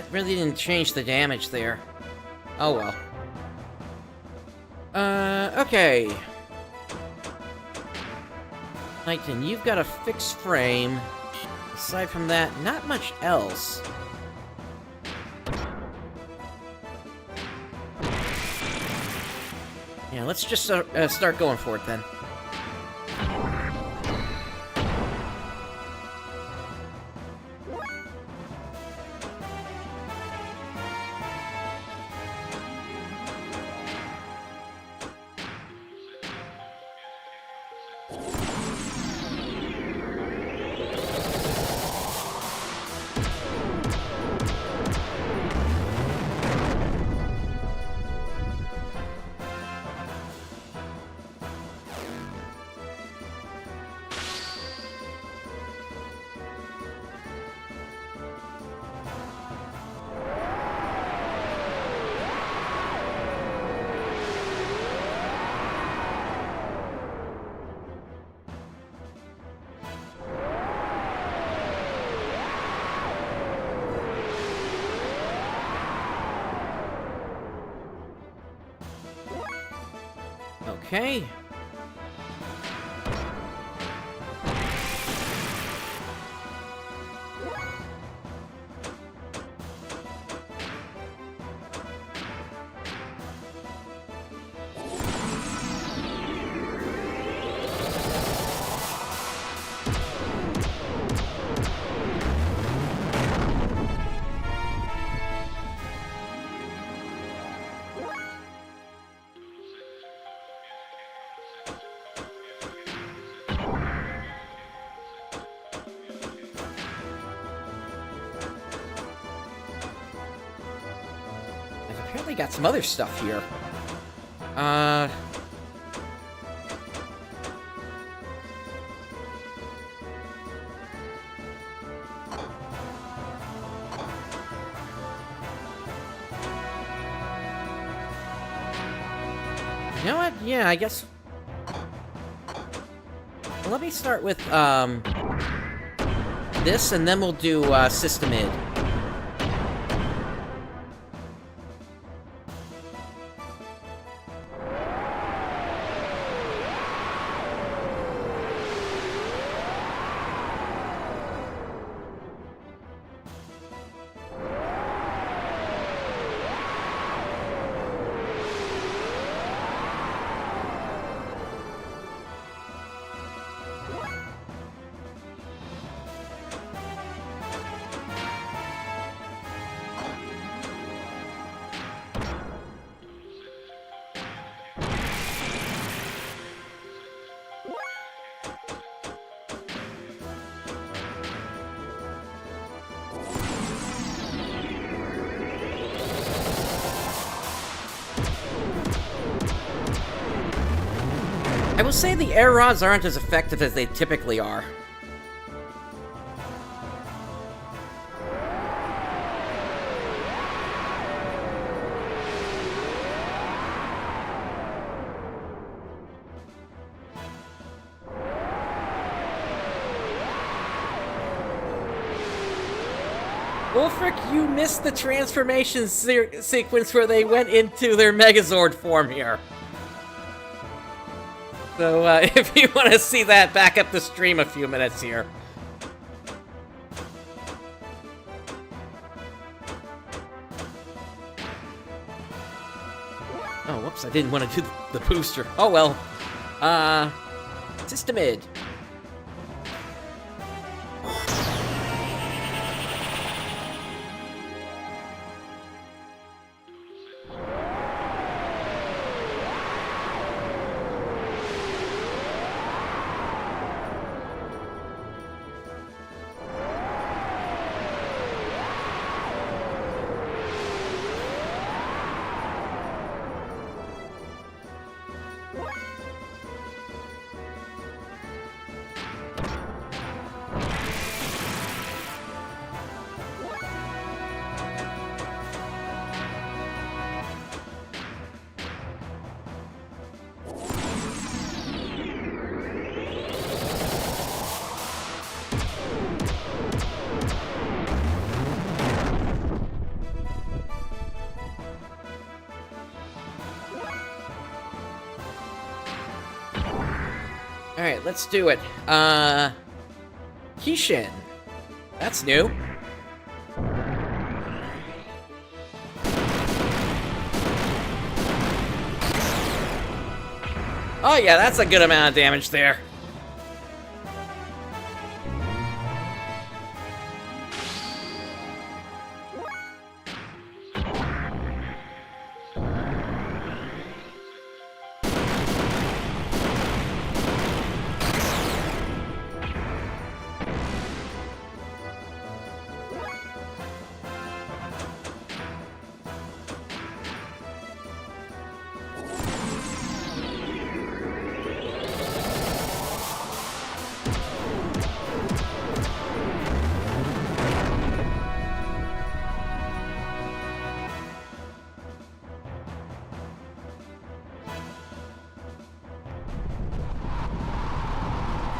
Really didn't change the damage there. Oh well. Okay. Citan, you've got a fixed frame. Aside from that, not much else. Yeah, let's just start going for it then. Okay. Apparently got some other stuff here. You know what? Yeah, I guess... Well, let me start with, this, and then we'll do, System Id. I will say the air rods aren't as effective as they typically are. Wolfric, you missed the transformation sequence where they went into their Megazord form here. So, if you want to see that, back up the stream a few minutes here. Oh, whoops, I didn't want to do the booster. Oh, well. Systemid. Alright, let's do it. Kishin. That's new. Oh yeah, that's a good amount of damage there.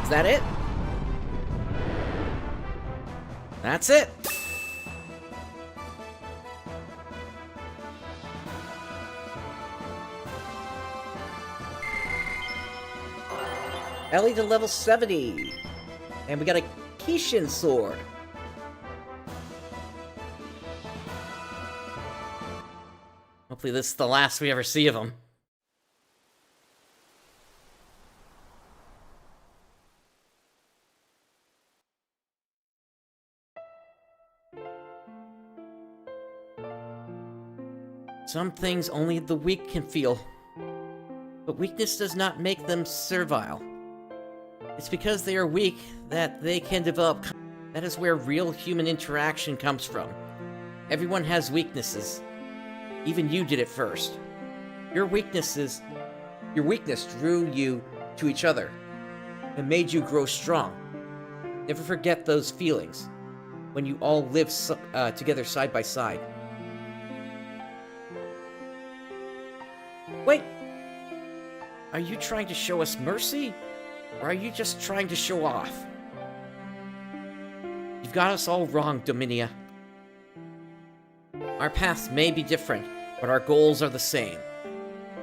Is that it? That's it. Elly to level 70. And we got a Kishin sword. Hopefully this is the last we ever see of him. Some things only the weak can feel, but weakness does not make them servile. It's because they are weak that they can develop. That is where real human interaction comes from. Everyone has weaknesses. Even you did it first. Your weakness drew you to each other and made you grow strong. Never forget those feelings when you all live together side by side. Wait, are you trying to show us mercy, or are you just trying to show off? You've got us all wrong, Dominia. Our paths may be different, but our goals are the same.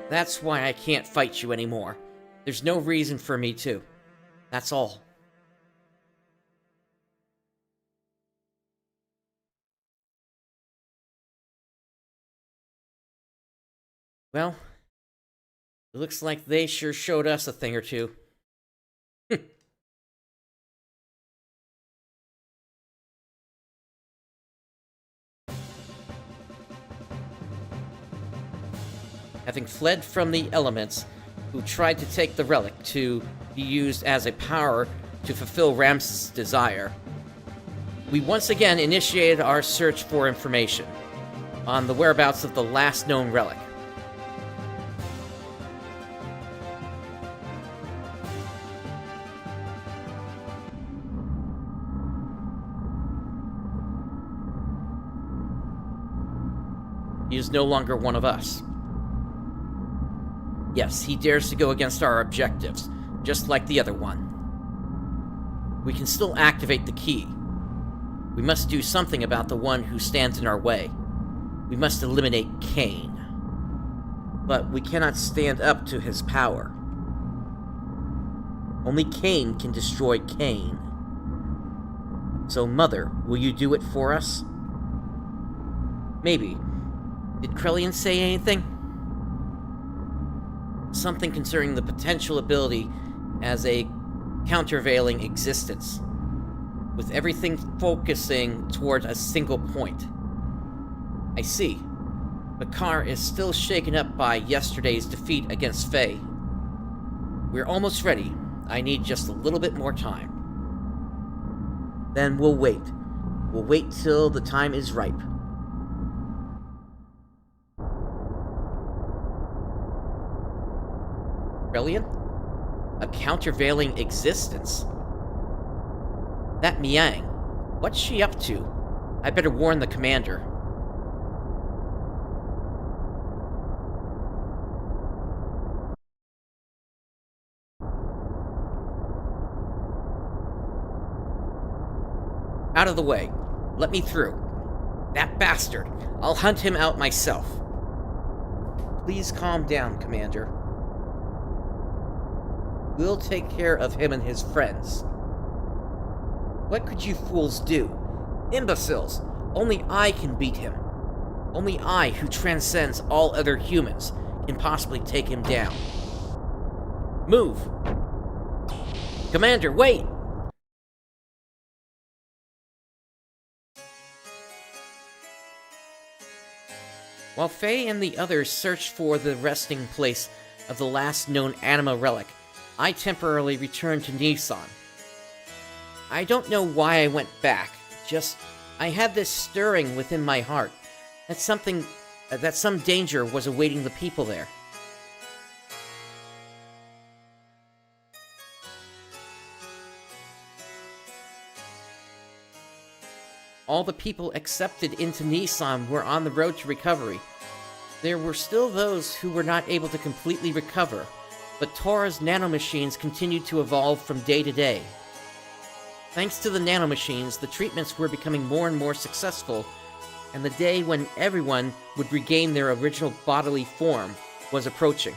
That's why I can't fight you anymore. There's no reason for me to. That's all. Well, it looks like they sure showed us a thing or two. Having fled from the elements who tried to take the relic to be used as a power to fulfill Ramsus' desire, we once again initiated our search for information on the whereabouts of the last known relic. He is no longer one of us. Yes, he dares to go against our objectives, just like the other one. We can still activate the key. We must do something about the one who stands in our way. We must eliminate Cain. But we cannot stand up to his power. Only Cain can destroy Cain. So, Mother, will you do it for us? Maybe. Did Krellian say anything? Something concerning the potential ability as a countervailing existence, with everything focusing toward a single point. I see. Bakar is still shaken up by yesterday's defeat against Fei. We're almost ready. I need just a little bit more time. Then we'll wait. We'll wait till the time is ripe. Krellian? A countervailing existence? That Miang, what's she up to? I better warn the commander. Out of the way. Let me through. That bastard. I'll hunt him out myself. Please calm down, Commander. We'll take care of him and his friends. What could you fools do? Imbeciles! Only I can beat him. Only I, who transcends all other humans, can possibly take him down. Move! Commander, wait! While Fei and the others searched for the resting place of the last known anima relic, I temporarily returned to Nissan. I don't know why I went back, just I had this stirring within my heart that some danger was awaiting the people there. All the people accepted into Nissan were on the road to recovery. There were still those who were not able to completely recover, but Tora's nanomachines continued to evolve from day to day. Thanks to the nanomachines, the treatments were becoming more and more successful, and the day when everyone would regain their original bodily form was approaching.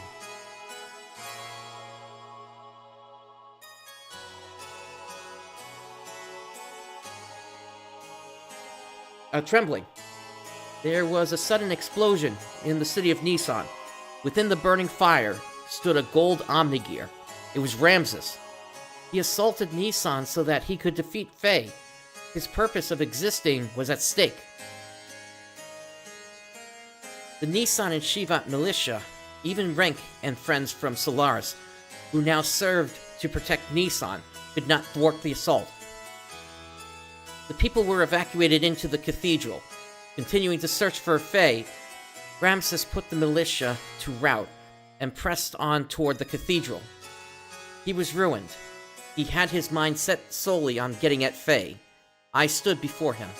Trembling. There was a sudden explosion in the city of Nissan. Within the burning fire stood a gold Omnigear. It was Ramsus. He assaulted Nissan so that he could defeat Fei. His purpose of existing was at stake. The Nissan and Shivat militia, even Renk and friends from Solaris, who now served to protect Nissan, could not thwart the assault. The people were evacuated into the cathedral. Continuing to search for Fei, Ramsus put the militia to rout and pressed on toward the cathedral. He was ruined. He had his mind set solely on getting at Fei. I stood before him.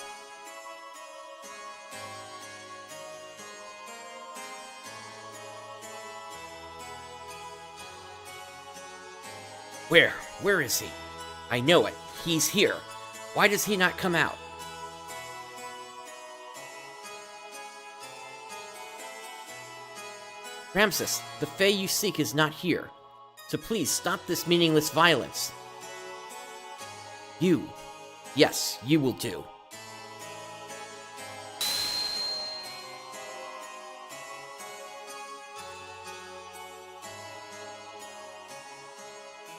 Where is he? I know it. He's here. Why does he not come out? Ramsus, the Fei you seek is not here, so please stop this meaningless violence. You. Yes, you will do.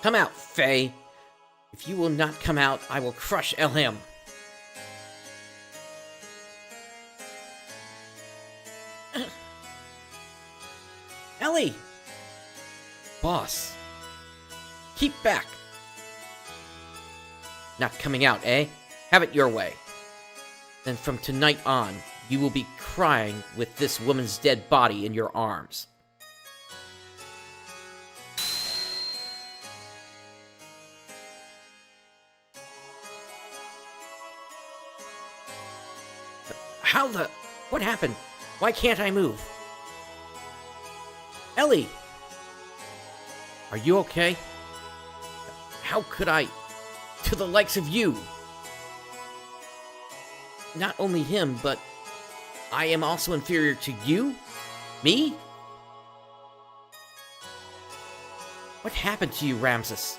Come out, Fei! If you will not come out, I will crush Elham. Elly! Boss. Keep back. Not coming out, eh? Have it your way. Then from tonight on, you will be crying with this woman's dead body in your arms. What happened? Why can't I move? Elly! Are you okay? How could I... to the likes of you? Not only him, but I am also inferior to you? Me? What happened to you, Ramsus?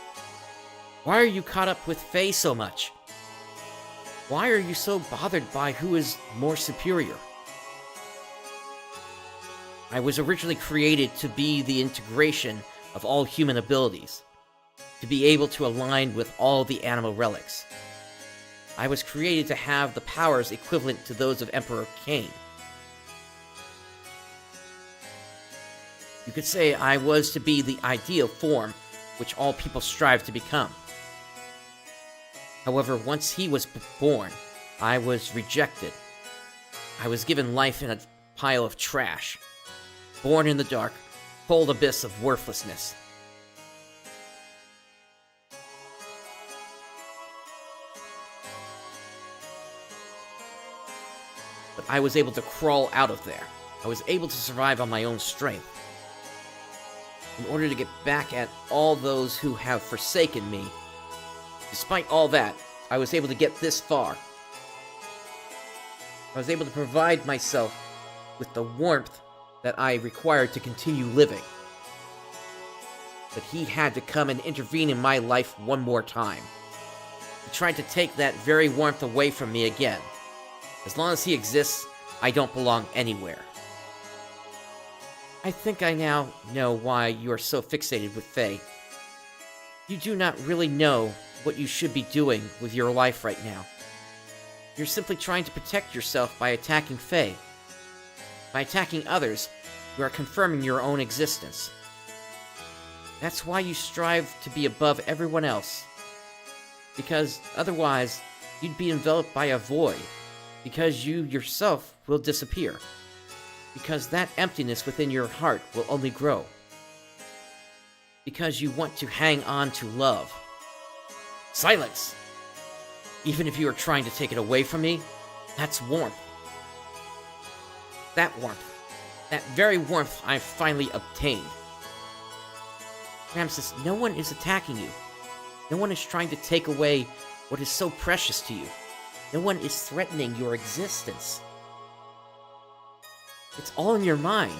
Why are you caught up with Fei so much? Why are you so bothered by who is more superior? I was originally created to be the integration of all human abilities, to be able to align with all the animal relics. I was created to have the powers equivalent to those of Emperor Cain. You could say I was to be the ideal form which all people strive to become. However, once he was born, I was rejected. I was given life in a pile of trash, born in the dark, cold abyss of worthlessness. But I was able to crawl out of there. I was able to survive on my own strength. In order to get back at all those who have forsaken me, despite all that, I was able to get this far. I was able to provide myself with the warmth that I required to continue living. But he had to come and intervene in my life one more time. He tried to take that very warmth away from me again. As long as he exists, I don't belong anywhere. I think I now know why you are so fixated with Fei. You do not really know what you should be doing with your life right now. You're simply trying to protect yourself by attacking Fei. By attacking others, you are confirming your own existence. That's why you strive to be above everyone else. Because otherwise, you'd be enveloped by a void. Because you yourself will disappear. Because that emptiness within your heart will only grow. Because you want to hang on to love. Silence! Even if you are trying to take it away from me, that's warmth. That warmth. That very warmth I've finally obtained. Ramsus, no one is attacking you. No one is trying to take away what is so precious to you. No one is threatening your existence. It's all in your mind,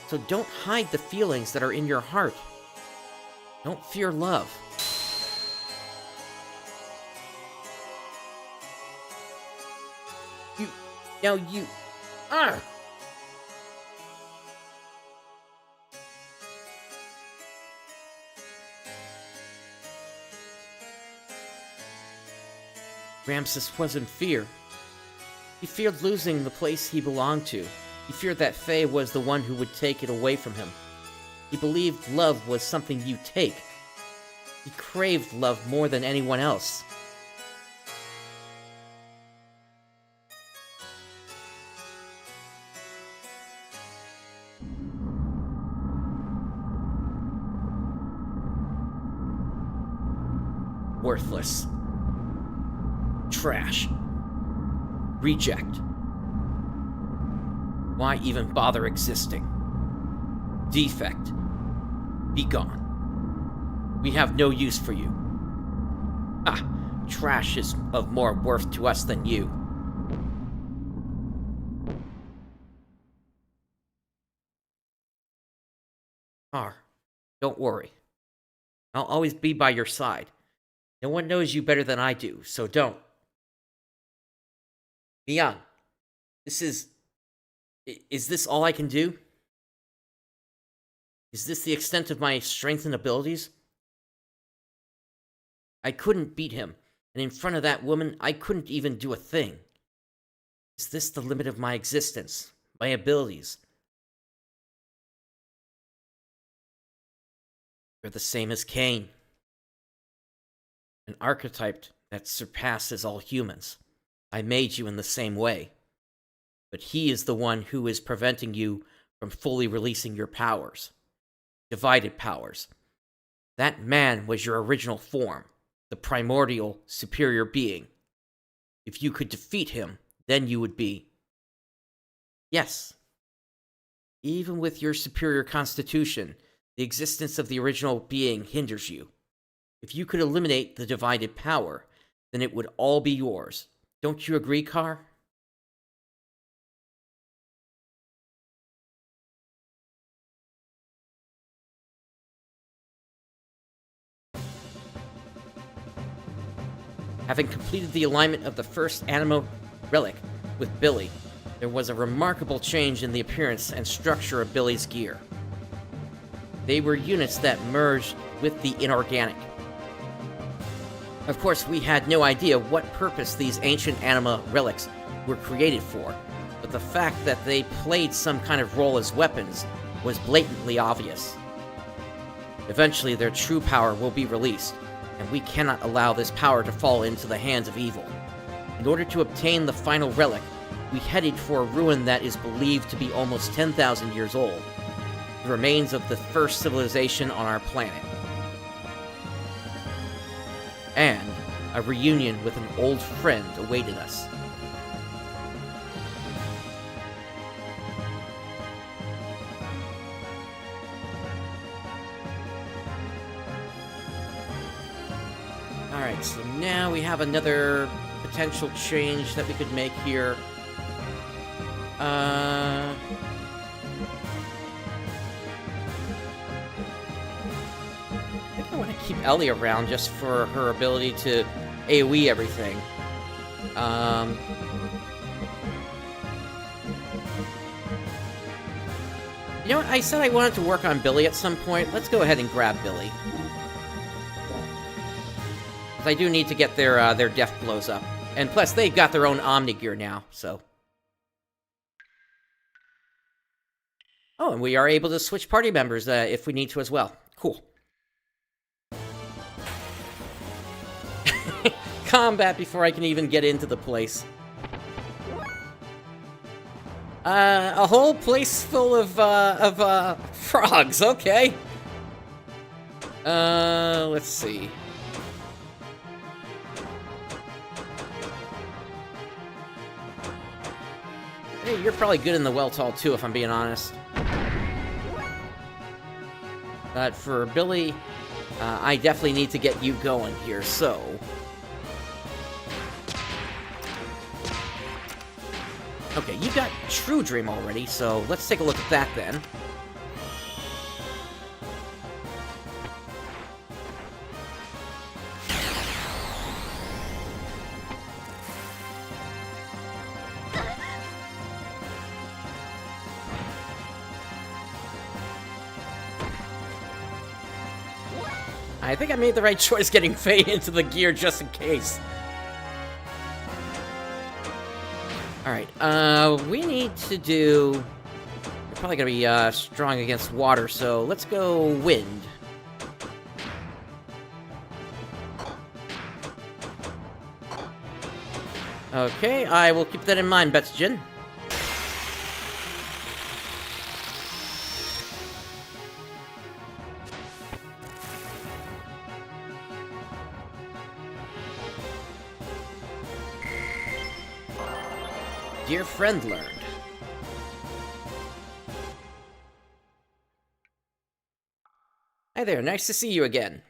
so don't hide the feelings that are in your heart. Don't fear love. You... Ramsus was in fear. He feared losing the place he belonged to. He feared that Fei was the one who would take it away from him. He believed love was something you take. He craved love more than anyone else. Worthless. Trash. Reject. Why even bother existing? Defect. Be gone. We have no use for you. Ah, trash is of more worth to us than you. Don't worry. I'll always be by your side. No one knows you better than I do, so don't. Mian, is this all I can do? Is this the extent of my strength and abilities? I couldn't beat him, and in front of that woman, I couldn't even do a thing. Is this the limit of my existence, my abilities? You're the same as Cain. An archetype that surpasses all humans. I made you in the same way. But he is the one who is preventing you from fully releasing your powers. Divided powers. That man was your original form, the primordial superior being. If you could defeat him, then you would be... Yes, Even with your superior constitution, the existence of the original being hinders you. If you could eliminate the divided power, then it would all be yours. Don't you agree, Carr? Having completed the alignment of the first Anima relic with Billy, there was a remarkable change in the appearance and structure of Billy's gear. They were units that merged with the inorganic. Of course, we had no idea what purpose these ancient Anima relics were created for, but the fact that they played some kind of role as weapons was blatantly obvious. Eventually, their true power will be released, and we cannot allow this power to fall into the hands of evil. In order to obtain the final relic, we headed for a ruin that is believed to be almost 10,000 years old, the remains of the first civilization on our planet. And a reunion with an old friend awaited us. Alright, so now we have another potential change that we could make here. I think I want to keep Elly around just for her ability to AoE everything. You know what? I said I wanted to work on Billy at some point. Let's go ahead and grab Billy. I do need to get their death blows up. And plus, they've got their own Omni gear now, so. Oh, and we are able to switch party members if we need to as well. Cool. Combat before I can even get into the place. A whole place full of frogs, okay. Let's see. Hey, you're probably good in the Weltall too, if I'm being honest. But for Billy, I definitely need to get you going here, so... Okay, you got True Dream already, so let's take a look at that then. I think I made the right choice getting Fei into the gear just in case. Alright, we need to do... We're probably gonna be strong against water, so let's go wind. Okay, I will keep that in mind, Betsujin. Dear friend learned. Hi there, nice to see you again.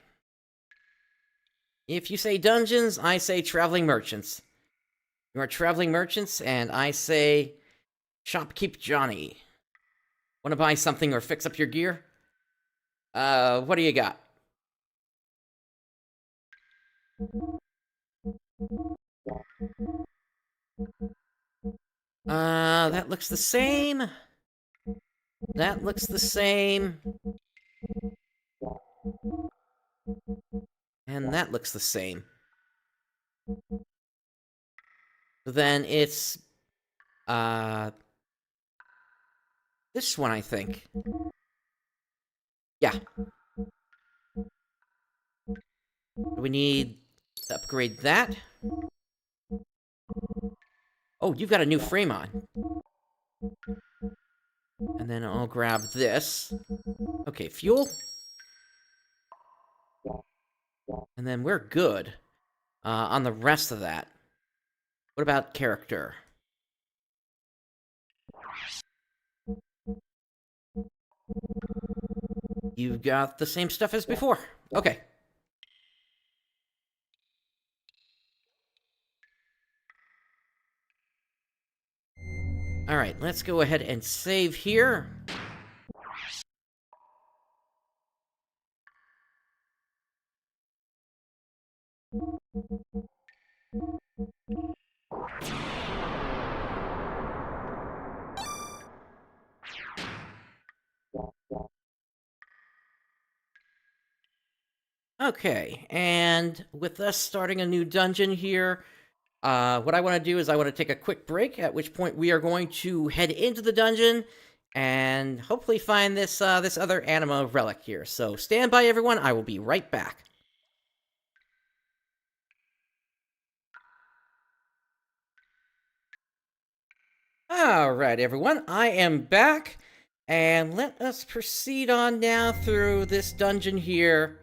If you say dungeons, I say traveling merchants. You are traveling merchants, and I say shopkeep Johnny. Want to buy something or fix up your gear? What do you got? That looks the same. That looks the same. And that looks the same. Then it's, this one, I think. Yeah. We need to upgrade that. Oh, you've got a new frame on. And then I'll grab this. Okay, fuel. And then we're good on the rest of that. What about character? You've got the same stuff as before. Okay. Alright, let's go ahead and save here. Okay, and with us starting a new dungeon here, what I want to do is I want to take a quick break, at which point we are going to head into the dungeon and hopefully find this this other anima relic here. So stand by, everyone. I will be right back. Alright, everyone, I am back, and let us proceed on now through this dungeon here.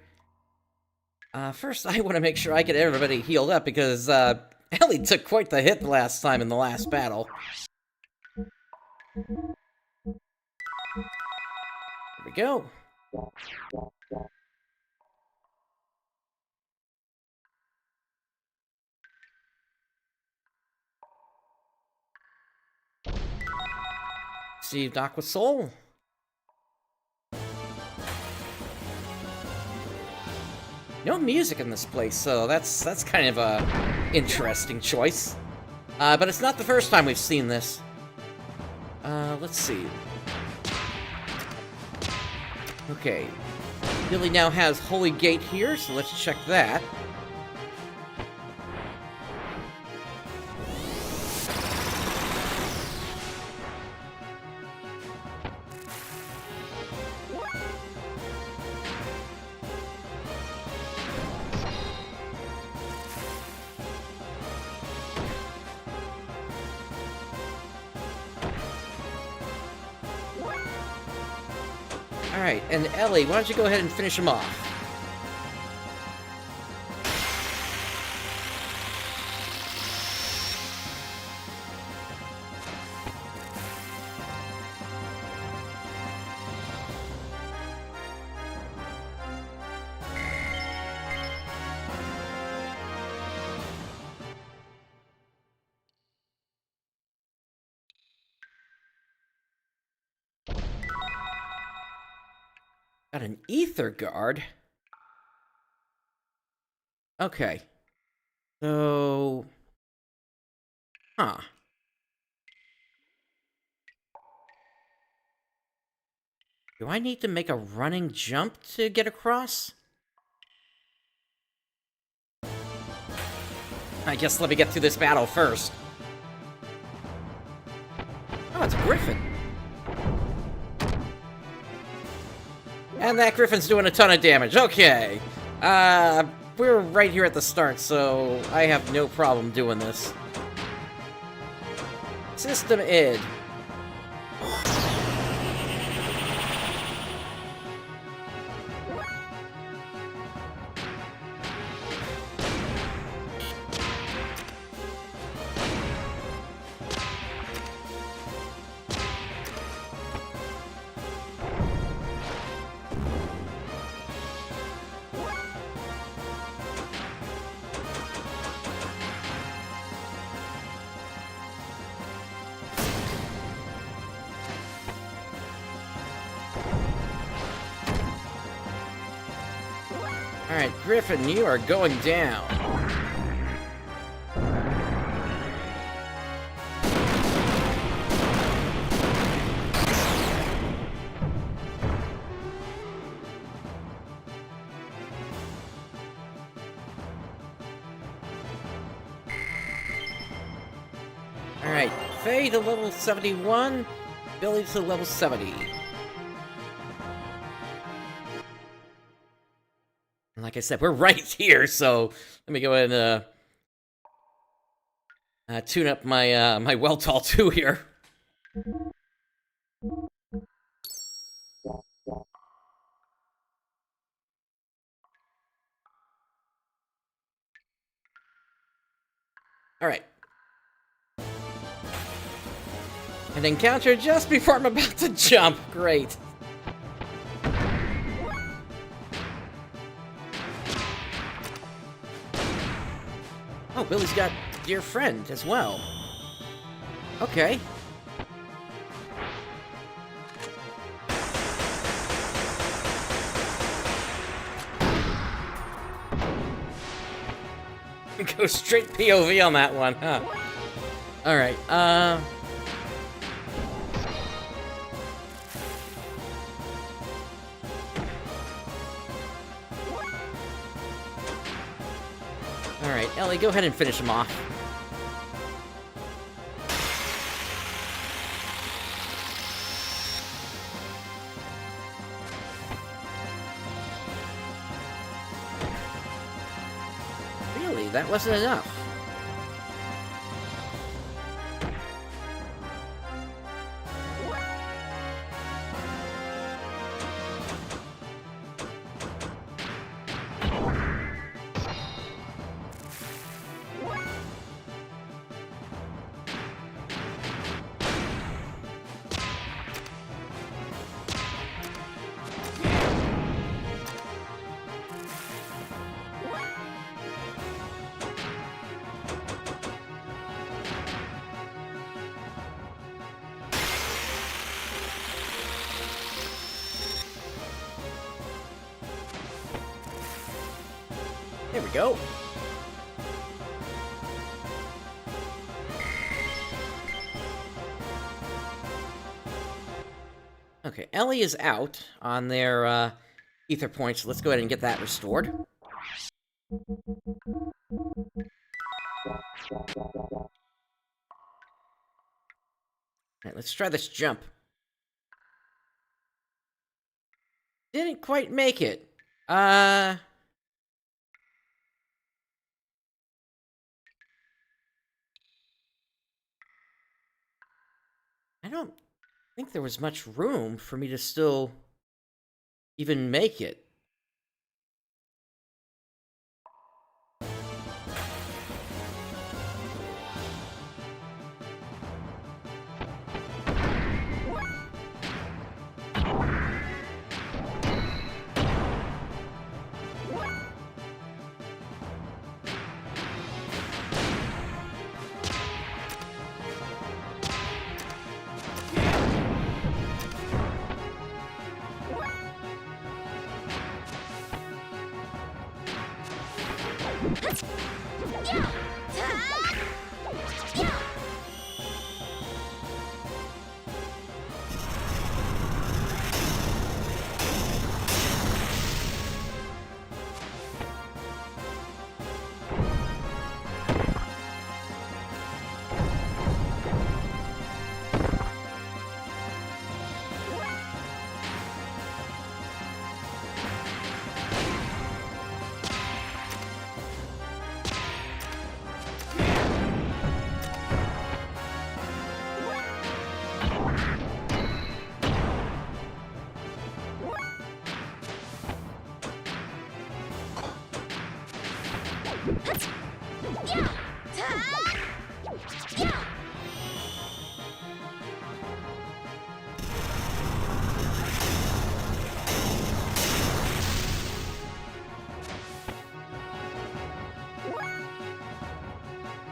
First, I want to make sure I get everybody healed up, because Elly took quite the hit the last time in the last battle. Here we go. Received Aqua Soul. No music in this place, so that's kind of a interesting choice. But it's not the first time we've seen this. Let's see. Okay. Billy now has Holy Gate here, so let's check that. Alright, and Elly, why don't you go ahead and finish him off? Got an Ether Guard? Okay. So... Huh. Do I need to make a running jump to get across? I guess let me get through this battle first. Oh, it's a griffin. And that griffin's doing a ton of damage. Okay. We're right here at the start, so I have no problem doing this. System id. Alright, Griffin, you are going down. Alright, Fei to level 71, Billy to level 70. Like I said, we're right here, so let me go ahead and tune up my my Weltall 2 here. Alright. An encounter just before I'm about to jump. Great. Oh, Billy's got dear friend as well. Okay. Go straight POV on that one, huh? Alright, Alright, Elly, go ahead and finish him off. Really? That wasn't enough. There we go. Okay, Elly is out on their ether points, so let's go ahead and get that restored. Alright, let's try this jump. Didn't quite make it. I don't think there was much room for me to still even make it.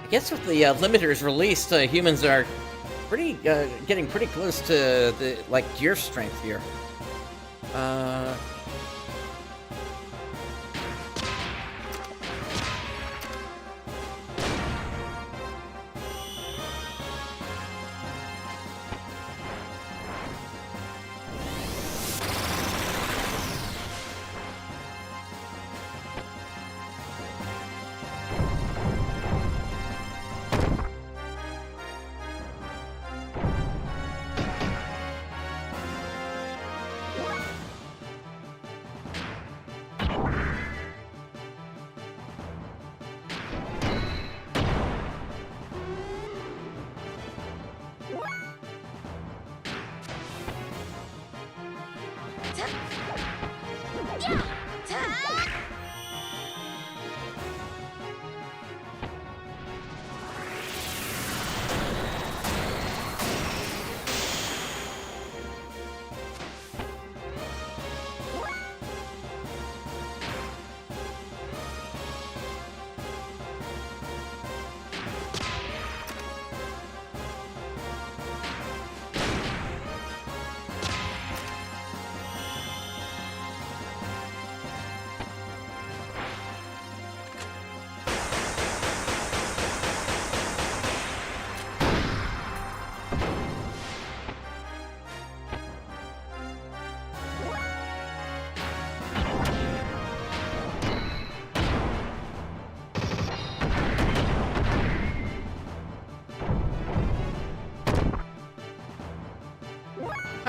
I guess with the limiters released, humans are pretty getting pretty close to the gear strength here.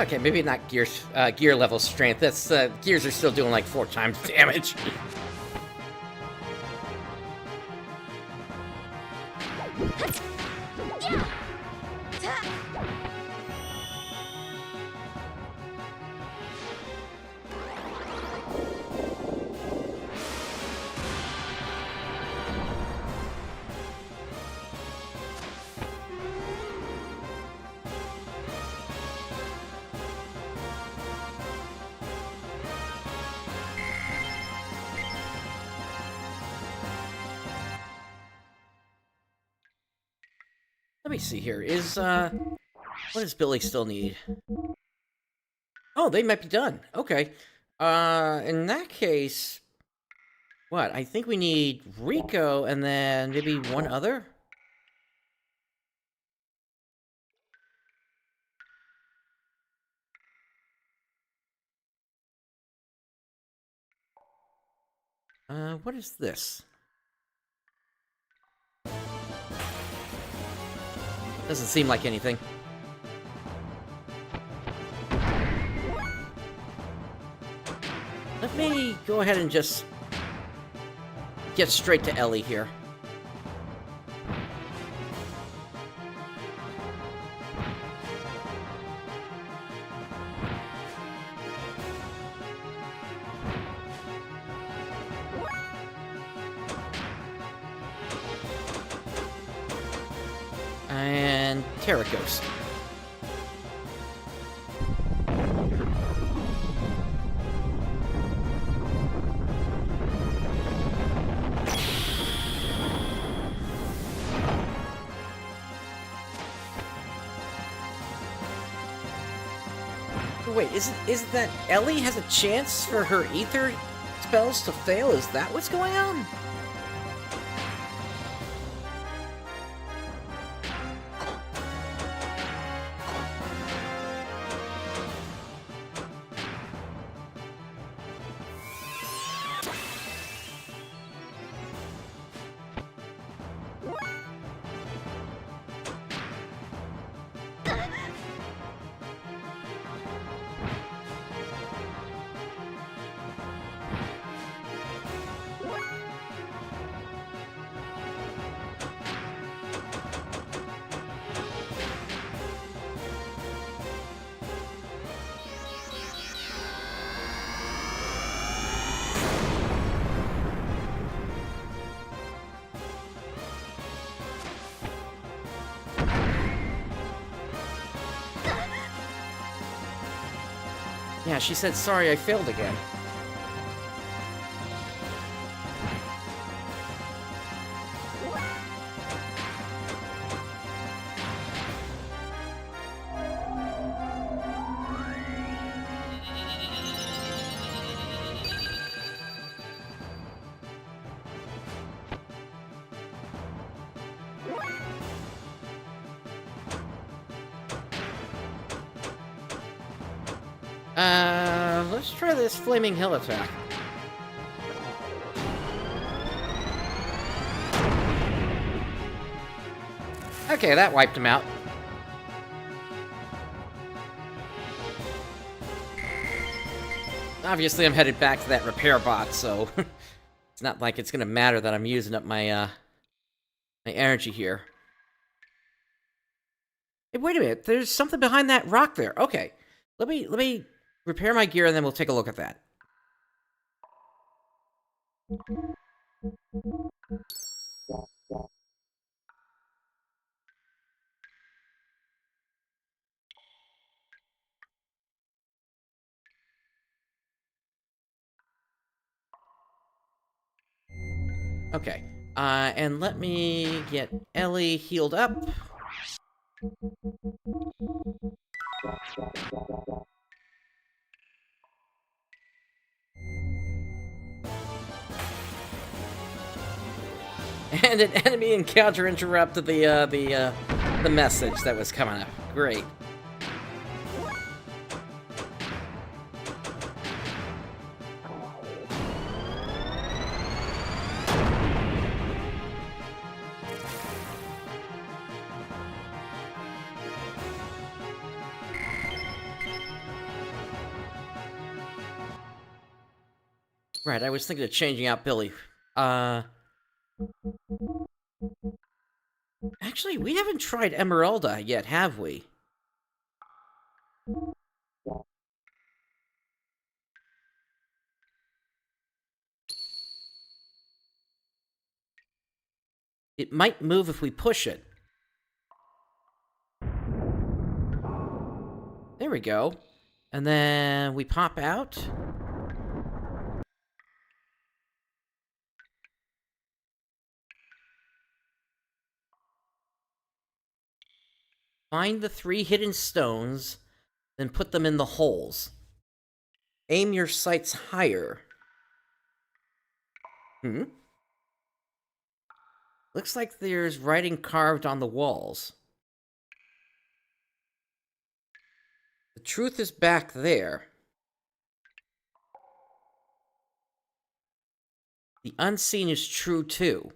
Okay, maybe not gear level strength. That's gears are still doing like 4 times damage. Let me see here. What does Billy still need? Oh, they might be done. Okay. In that case, what? I think we need Rico and then maybe one other? What is this? Doesn't seem like anything. Let me go ahead and just get straight to Elly here. And Terra Ghost. Wait, is it that Elly has a chance for her ether spells to fail? Is that what's going on? Yeah, she said, sorry, I failed again. Let's try this Flaming Hill attack. Okay, that wiped him out. Obviously, I'm headed back to that repair bot, so it's not like it's gonna matter that I'm using up my my energy here. Hey, wait a minute. There's something behind that rock there. Okay, let me repair my gear, and then we'll take a look at that. Okay, and let me get Elly healed up. And an enemy encounter interrupted the message that was coming up. Great. Right, I was thinking of changing out Billy. Actually, we haven't tried Emeralda yet, have we? It might move if we push it. There we go. And then we pop out. Find the 3 hidden stones, then put them in the holes. Aim your sights higher. Looks like there's writing carved on the walls. The truth is back there. The unseen is true too.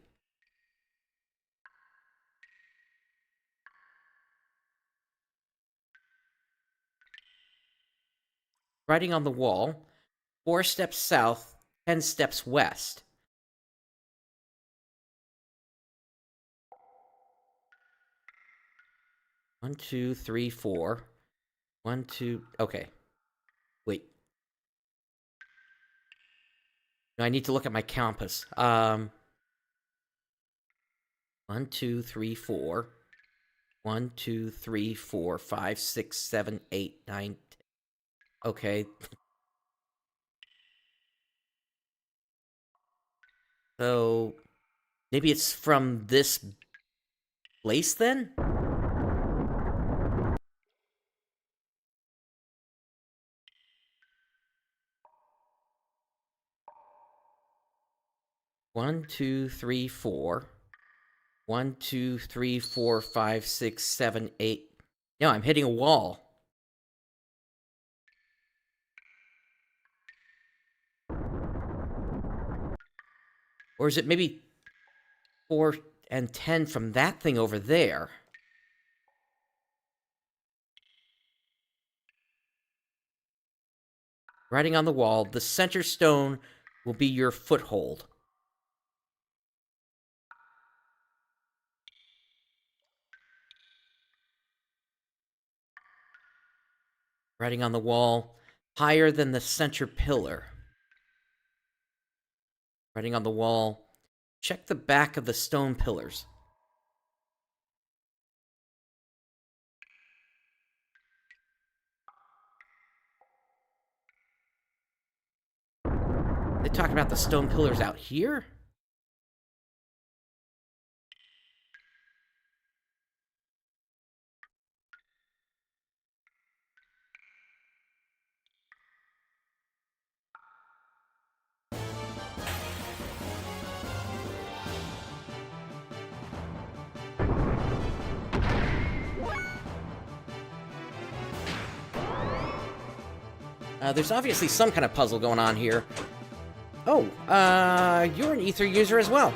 Writing on the wall, 4 steps south, 10 steps west. One, 2, 3, 4. 1, 2. Okay. Wait. No, I need to look at my compass. 1, 2, 3, 4. 1, 2, 3, 4, 5, 6, 7, 8, 9, 10. Okay. So maybe it's from this place then? One, 2, 3, 4. 1, 2, 3, 4, 5, 6, 7, 8. No, I'm hitting a wall. Or is it maybe 4 and 10 from that thing over there? Writing on the wall, the center stone will be your foothold. Writing on the wall, higher than the center pillar. Writing on the wall, check the back of the stone pillars. They talking about the stone pillars out here? There's obviously some kind of puzzle going on here. Oh, you're an ether user as well.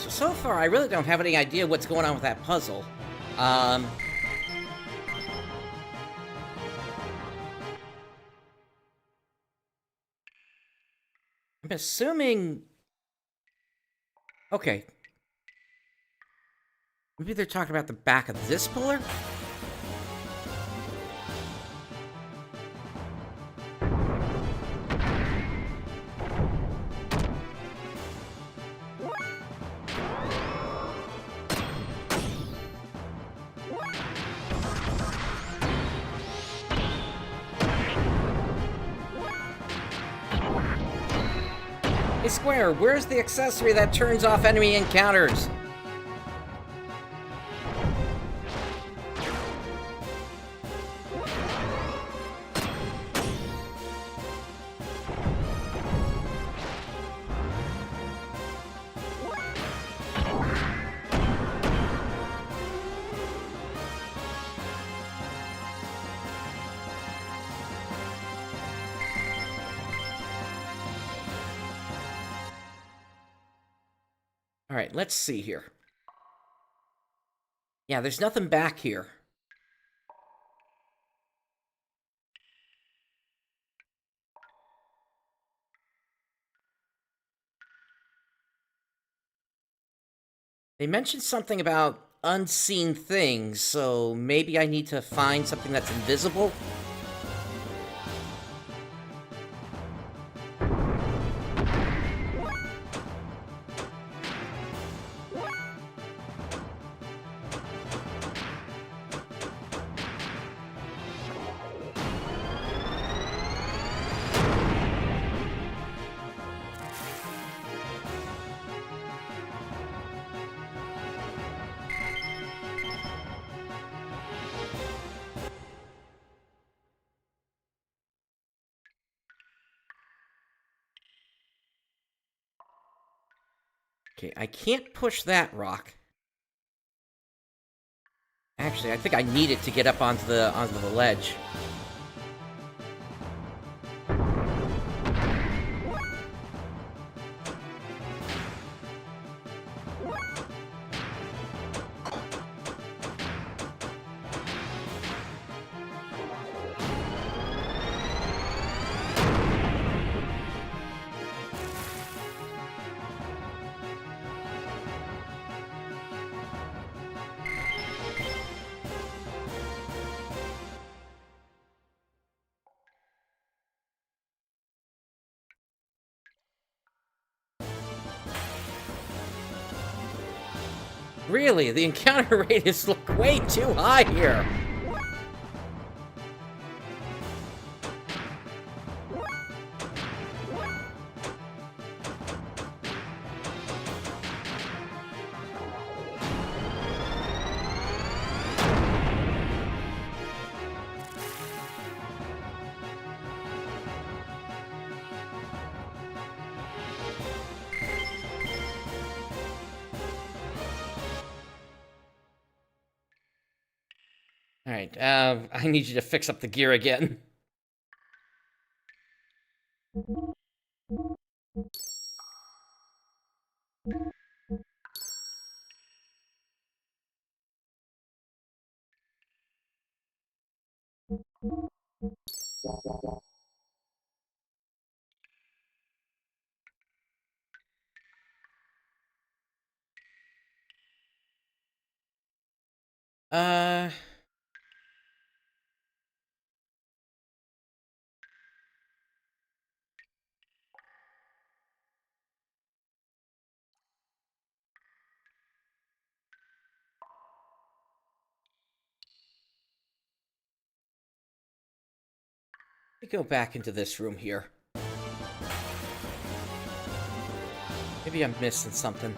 So far, I really don't have any idea what's going on with that puzzle. I'm assuming... Okay. Maybe they're talking about the back of this pillar? Hey, Square, where's the accessory that turns off enemy encounters? Alright, let's see here. Yeah, there's nothing back here. They mentioned something about unseen things, so maybe I need to find something that's invisible? Okay, I can't push that rock. Actually, I think I need it to get up onto the ledge. Really, the encounter rate is way too high here. Alright, I need you to fix up the gear again. Uh... Let me go back into this room here. Maybe I'm missing something.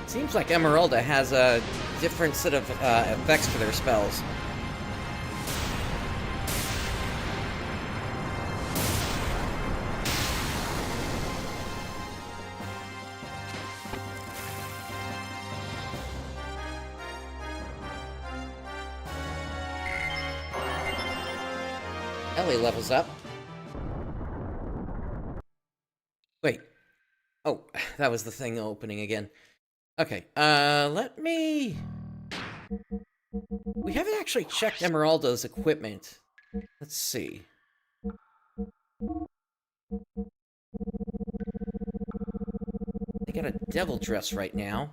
Seems like Emeralda has a different set of effects for their spells. Elly levels up. Wait. Oh, that was the thing opening again. Okay, let me... We haven't actually checked Emeralda's equipment. Let's see. They got a devil dress right now.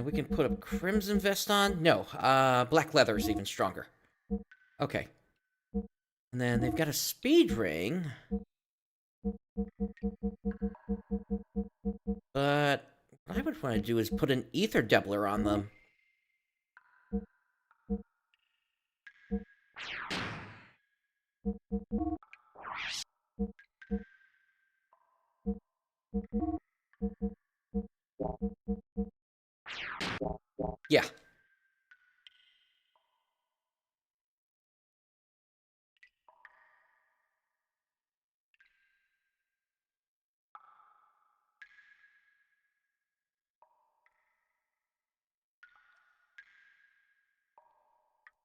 We can put a crimson vest on. No, black leather is even stronger. Okay. And then they've got a speed ring. But what I would want to do is put an ether doubler on them. Yeah.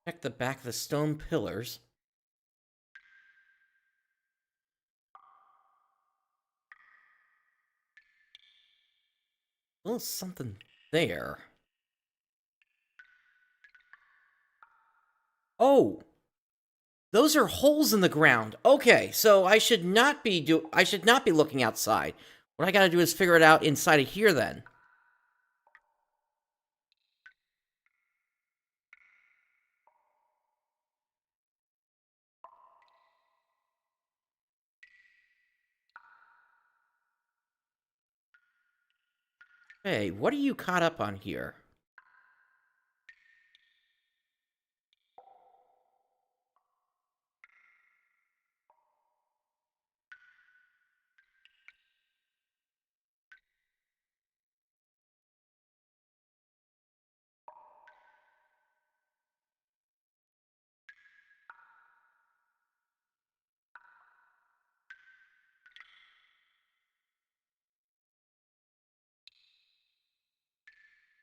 Check the back of the stone pillars. A little something there. Oh! Those are holes in the ground. Okay, so I should not be looking outside. What I gotta do is figure it out inside of here then. Hey, what are you caught up on here?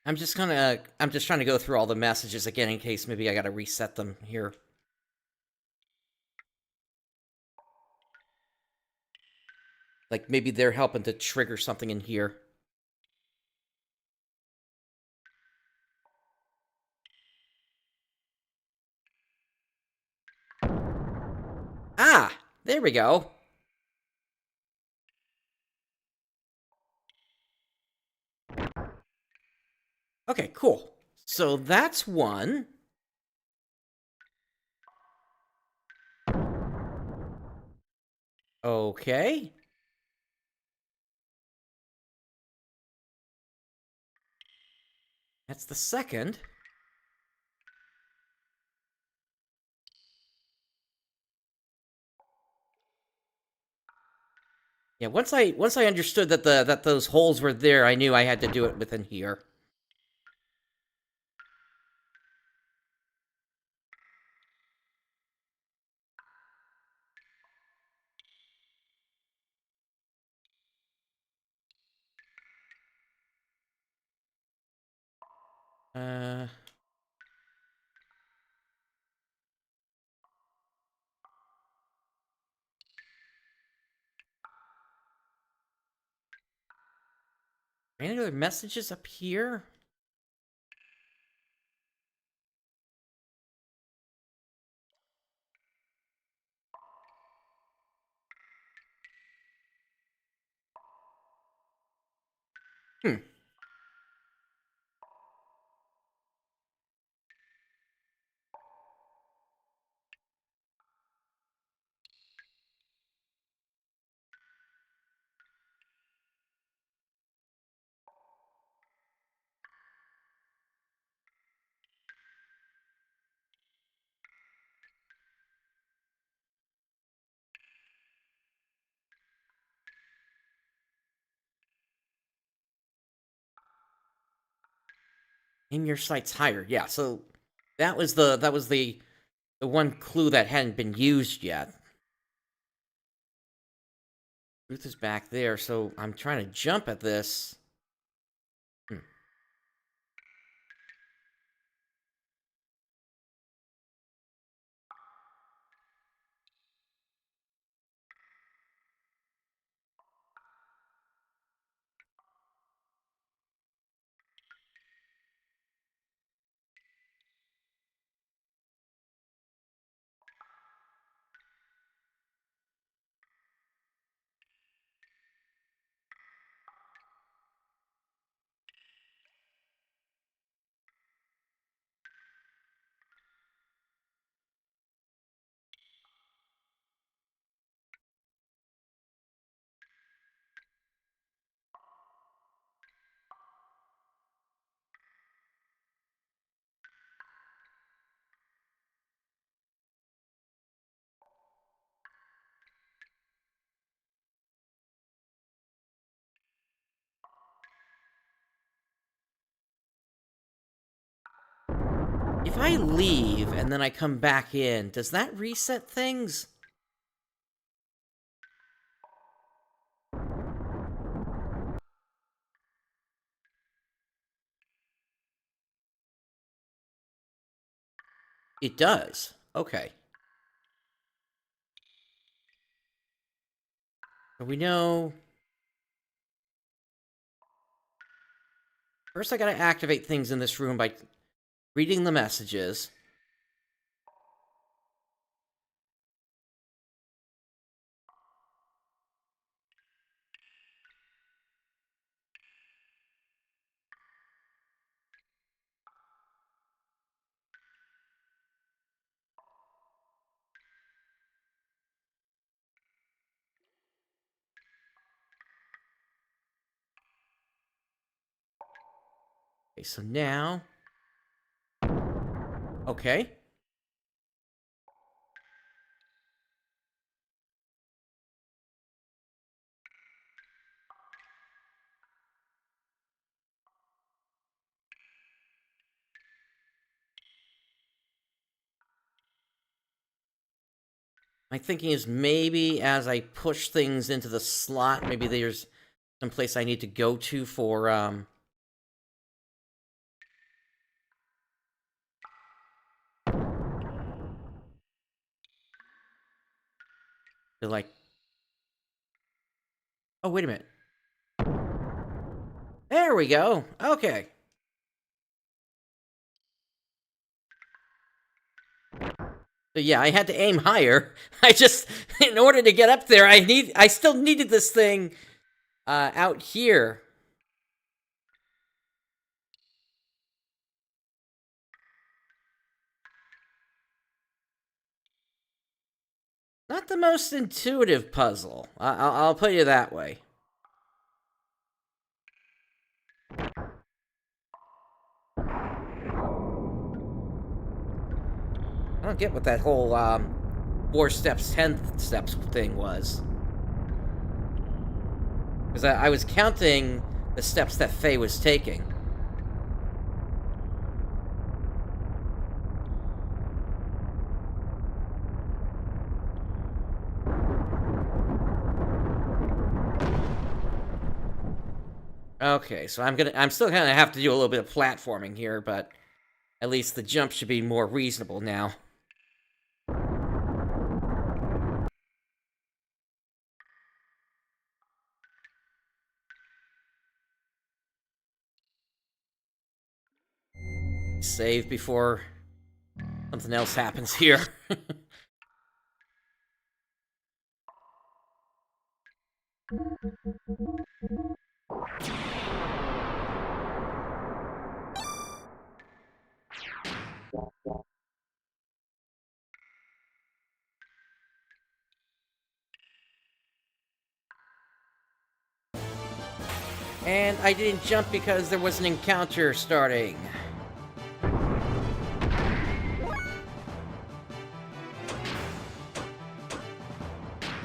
I'm just trying to go through all the messages again in case maybe I gotta reset them here. Like, maybe they're helping to trigger something in here. Ah! There we go. Okay, cool. So that's one. Okay. That's the second. Yeah, once I understood that those holes were there, I knew I had to do it within here. Uh... Any other messages up here? Hmm. Aim your sights higher. Yeah, so that was the one clue that hadn't been used yet. Ruth is back there, so I'm trying to jump at this. If I leave and then I come back in, does that reset things? It does. Okay. So we know... First I gotta activate things in this room by reading the messages. Okay, so now... Okay. My thinking is maybe as I push things into the slot, maybe there's some place I need to go to for, like... Oh, wait a minute. There we go. Okay. So yeah, I had to aim higher. I just, in order to get up there, I still needed this thing, out here. Not the most intuitive puzzle. I'll put you that way. I don't get what that whole, 4 steps, 10 steps thing was. Because I was counting the steps that Fei was taking. Okay, so I'm still gonna have to do a little bit of platforming here, but at least the jump should be more reasonable now. Save before something else happens here. And I didn't jump because there was an encounter starting.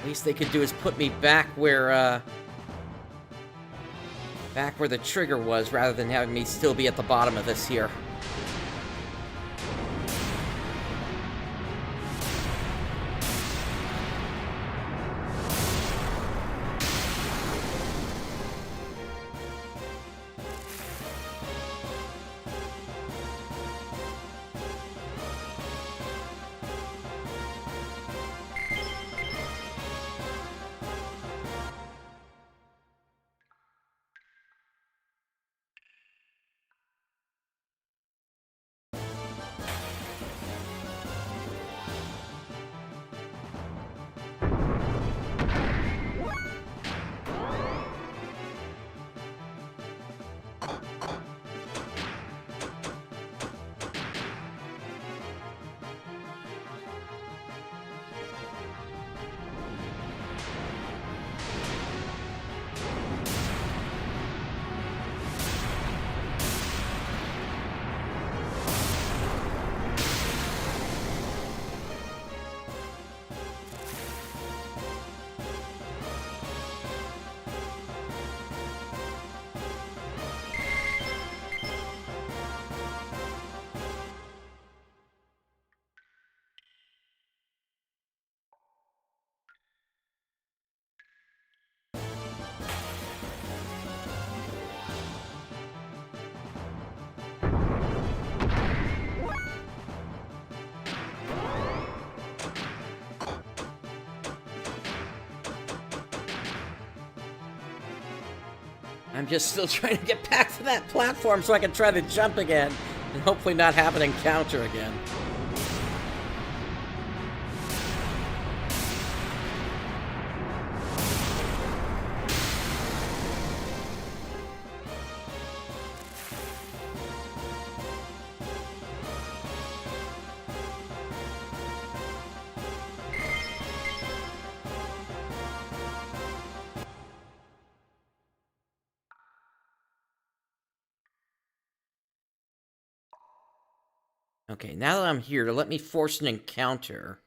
Least they could do is put me back where, back where the trigger was, rather than having me still be at the bottom of this here. I'm just still trying to get back to that platform so I can try to jump again, and hopefully not have an encounter again. Okay, now that I'm here, let me force an encounter.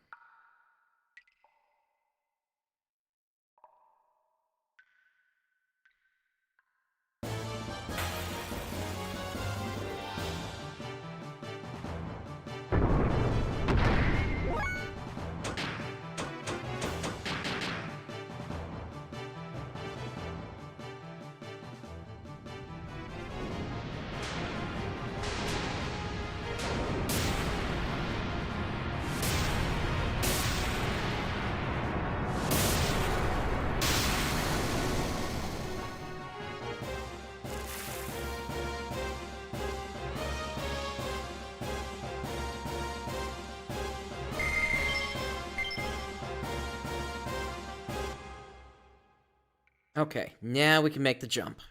Okay, now we can make the jump.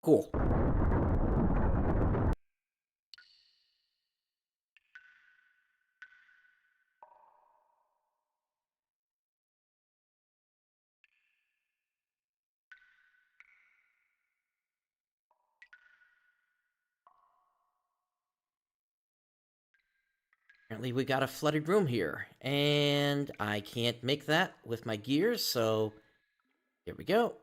Cool. Apparently we got a flooded room here, and I can't make that with my gears, so here we go.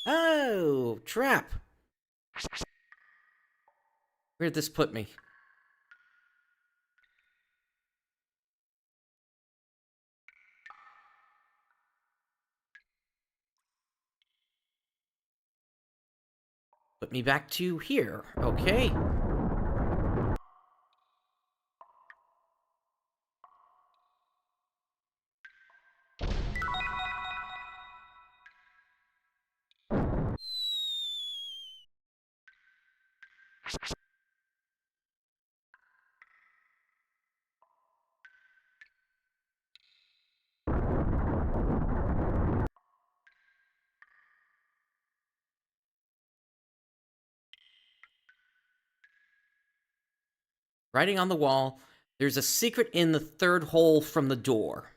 Oh, trap. Where'd this put me? Put me back to here. Okay. Writing on the wall, there's a secret in the third hole from the door.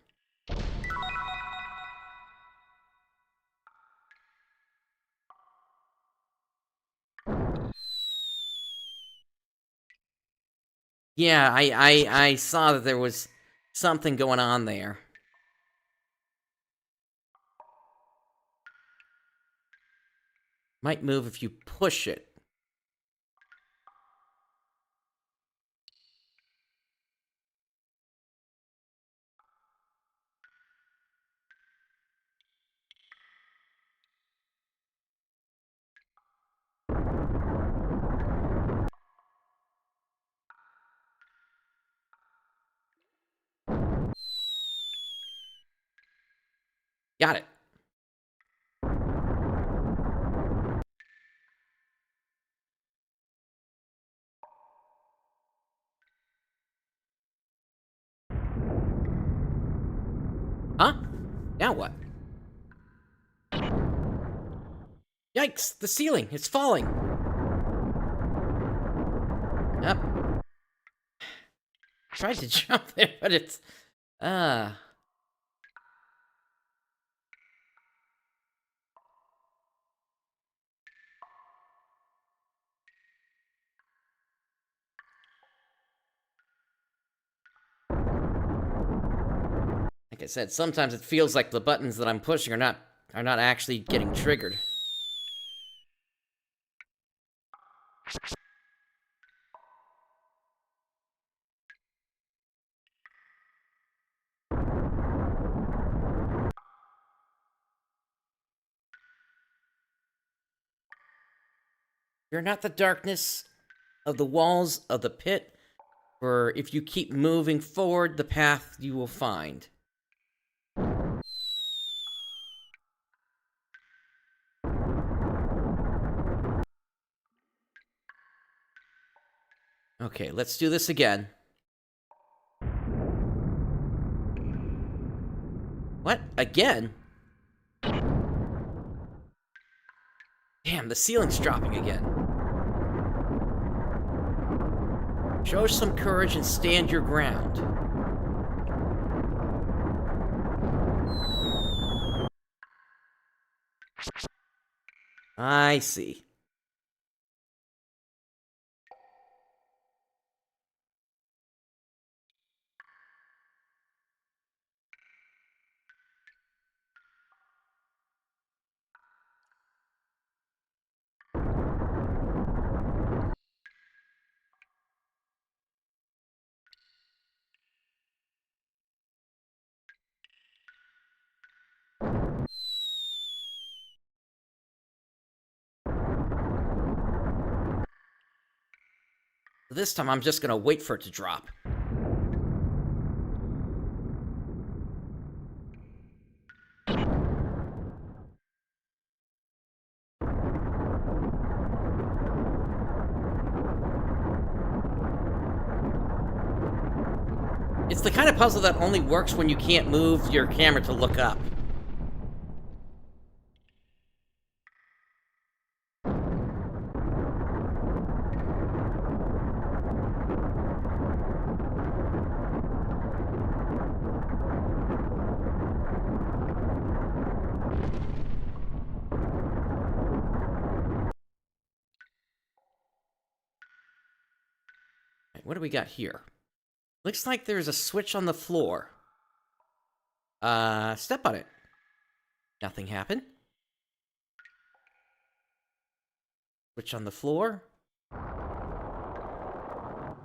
Yeah, I saw that there was something going on there. Might move if you push it. Got it. Huh? Now what? Yikes! The ceiling! It's falling! Yep. Tried to jump there, but it's... Like I said, sometimes it feels like the buttons that I'm pushing are not actually getting triggered. You're not the darkness of the walls of the pit, for if you keep moving forward, the path you will find. Okay, let's do this again. What? Again? Damn, the ceiling's dropping again. Show some courage and stand your ground. I see. This time I'm just gonna wait for it to drop. It's the kind of puzzle that only works when you can't move your camera to look up. What do we got here? Looks like there's a switch on the floor. Step on it. Nothing happened. Switch on the floor.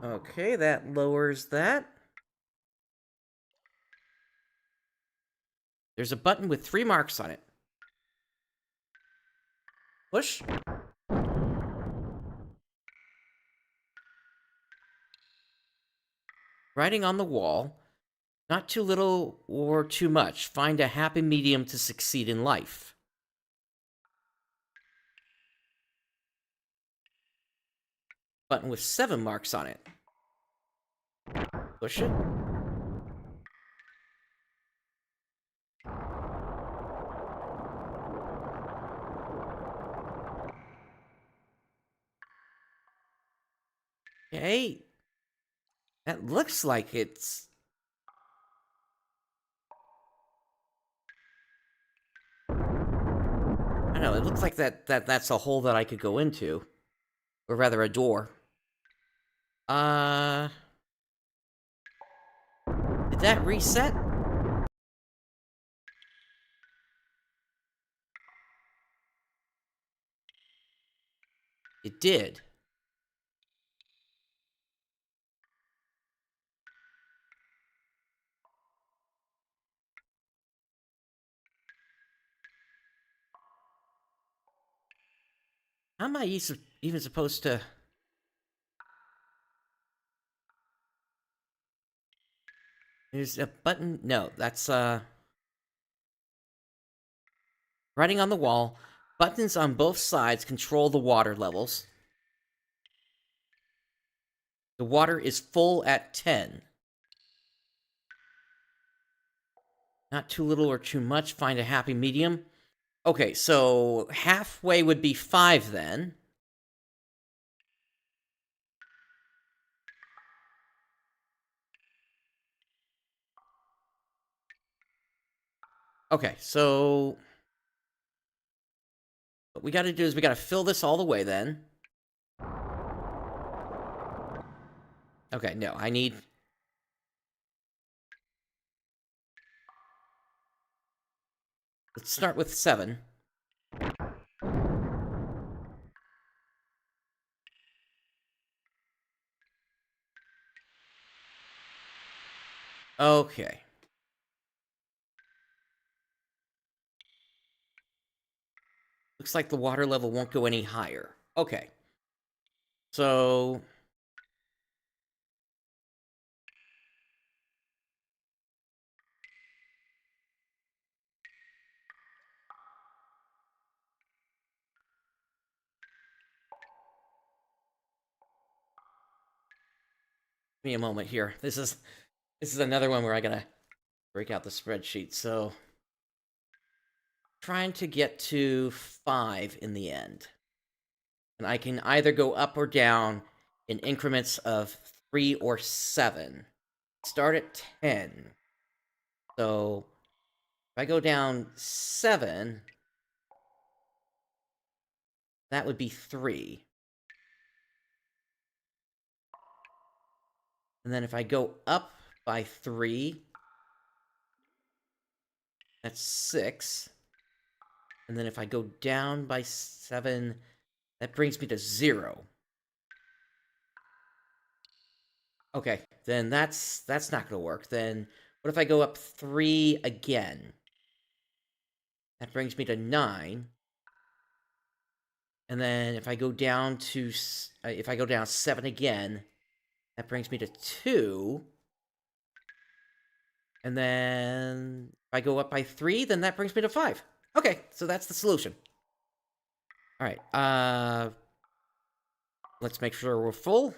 Okay, that lowers that. There's a button with 3 marks on it. Push. Writing on the wall. Not too little or too much. Find a happy medium to succeed in life. Button with 7 marks on it. Push it. Okay. That looks like it's... I don't know, it looks like that's a hole that I could go into. Or rather, a door. Did that reset? It did. How am I even supposed to... There's a button... No, that's, writing on the wall. Buttons on both sides control the water levels. The water is full at 10. Not too little or too much. Find a happy medium. Okay, so halfway would be 5 then. Okay, so what we gotta do is we gotta fill this all the way then. Okay, no, I need... Let's start with 7. Okay. Looks like the water level won't go any higher. Okay. So... Give me a moment here. This is another one where I gotta break out the spreadsheet. So, trying to get to 5 in the end. And I can either go up or down in increments of 3 or 7. Start at 10. So, if I go down 7, that would be 3. And then if I go up by 3, that's 6. And then if I go down by 7, that brings me to 0. Okay, then that's not going to work. Then what if I go up 3 again? That brings me to 9. And then if I go down to 7 again, that brings me to 2. And then if I go up by 3, then that brings me to 5. Okay, so that's the solution. All right, let's make sure we're full.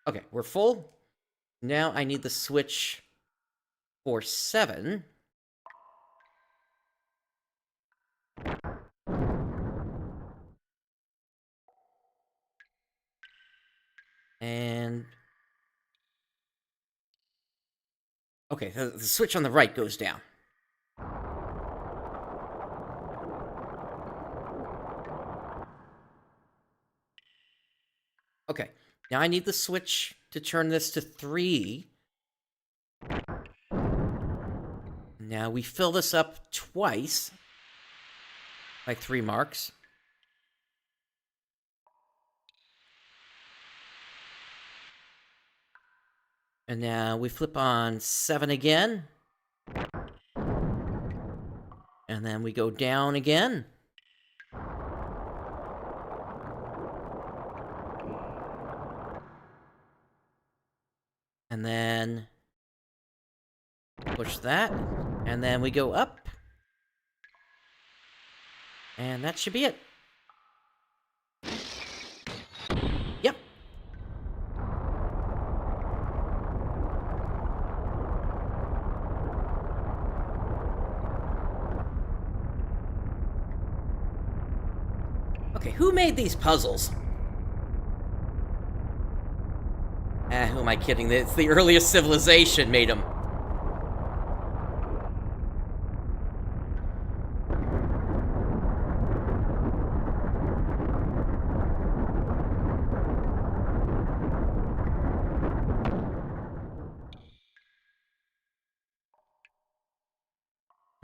Okay, we're full. Now I need the switch for 7. And... Okay, the switch on the right goes down. Okay, now I need the switch to turn this to 3. Now we fill this up twice, like 3 marks. And now we flip on 7 again. And then we go down again. And then push that. And then we go up. And that should be it. Yep. Okay, who made these puzzles? Who am I kidding? It's the earliest civilization made them.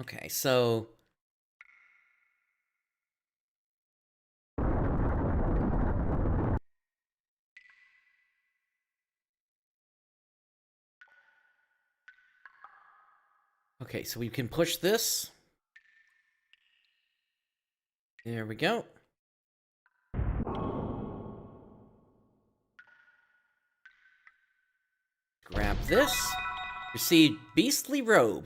Okay, so... Okay, so we can push this. There we go. Grab this. Receive beastly robe.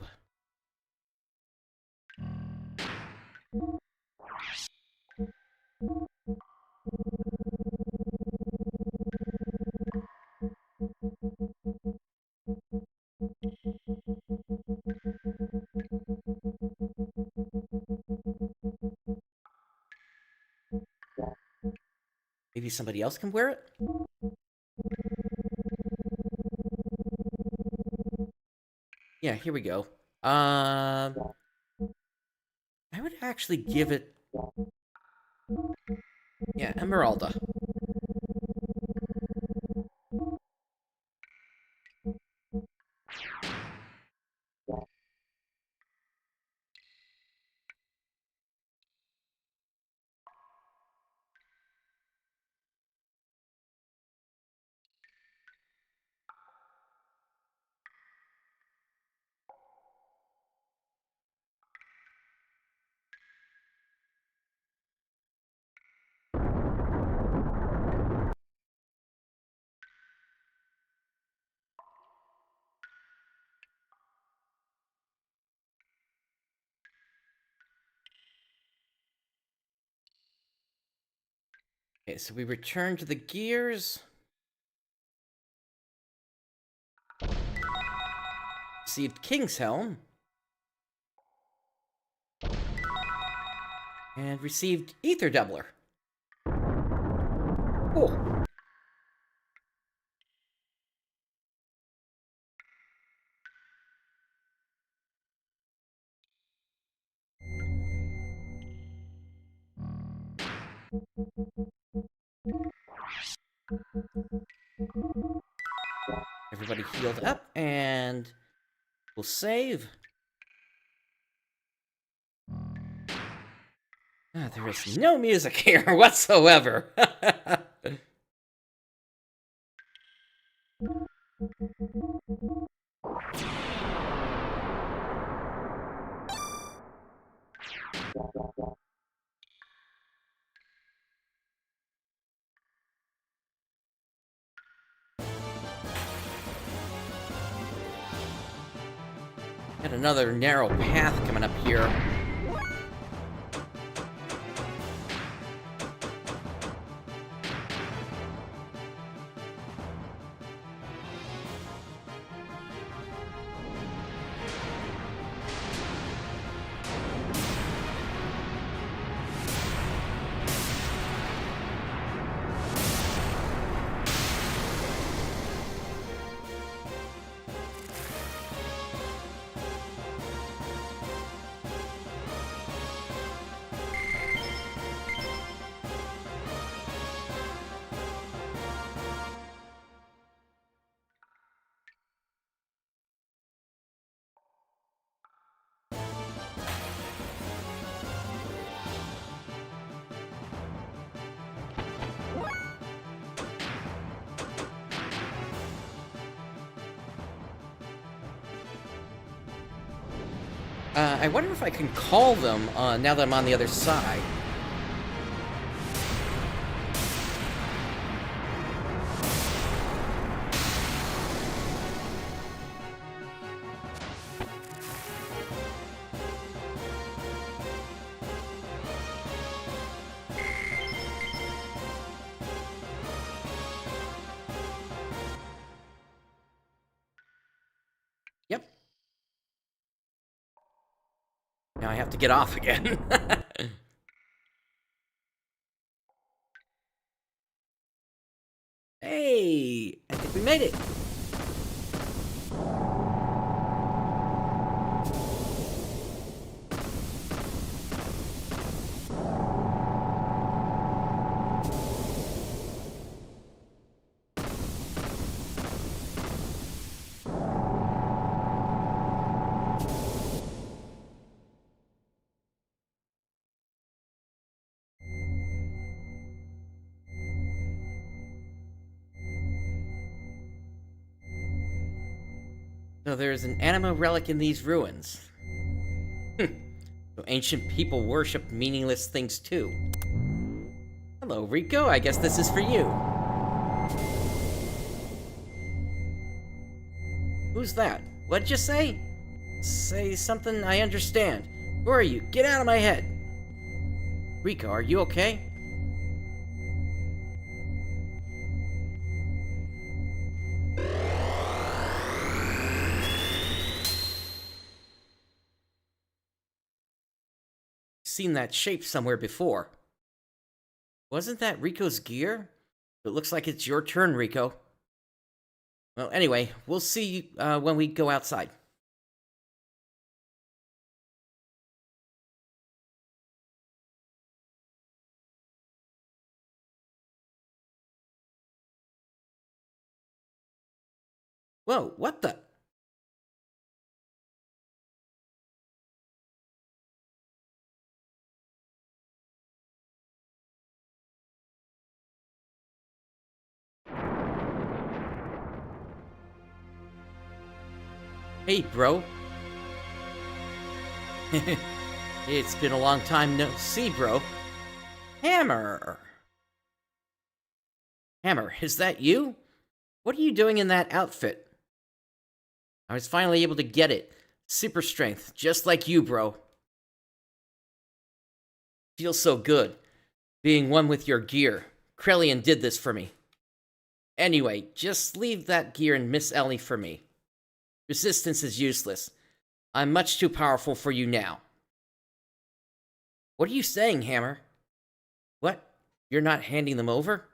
Maybe somebody else can wear it? Yeah, here we go. I would actually give it... Yeah, Emeralda. Okay, so we return to the gears. Received King's Helm. And received Ether Doubler. Cool. Everybody healed up, and we'll save. There is no music here whatsoever. Got another narrow path coming up here. I wonder if I can call them now that I'm on the other side. Yep. Now I have to get off again. Hey, I think we made it. So there's an anima relic in these ruins. So ancient people worshipped meaningless things too. Hello, Rico. I guess this is for you. Who's that? What'd you say? Say something I understand. Who are you? Get out of my head. Rico, are you okay? Seen that shape somewhere before. Wasn't that Rico's gear? It looks like it's your turn, Rico. Well, anyway, we'll see when we go outside. Whoa, what the? Hey, bro. It's been a long time no see, bro. Hammer! Hammer, is that you? What are you doing in that outfit? I was finally able to get it. Super strength, just like you, bro. Feels so good, being one with your gear. Krelian did this for me. Anyway, just leave that gear and Miss Elly for me. Resistance is useless. I'm much too powerful for you now. What are you saying, Hammer? What? You're not handing them over?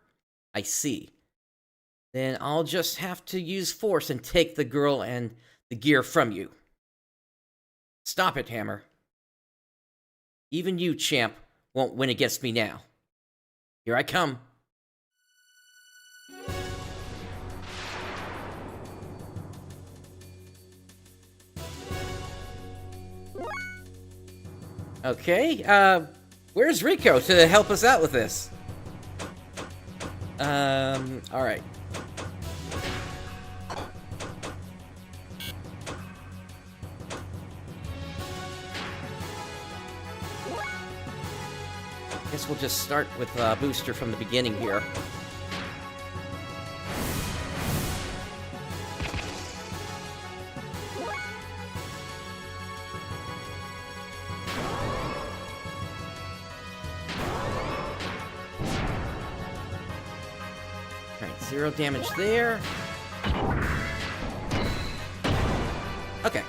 I see. Then I'll just have to use force and take the girl and the gear from you. Stop it, Hammer. Even you, champ, won't win against me now. Here I come. Okay, where's Rico to help us out with this? Alright. Guess we'll just start with Booster from the beginning here. Alright, 0 damage there. Okay.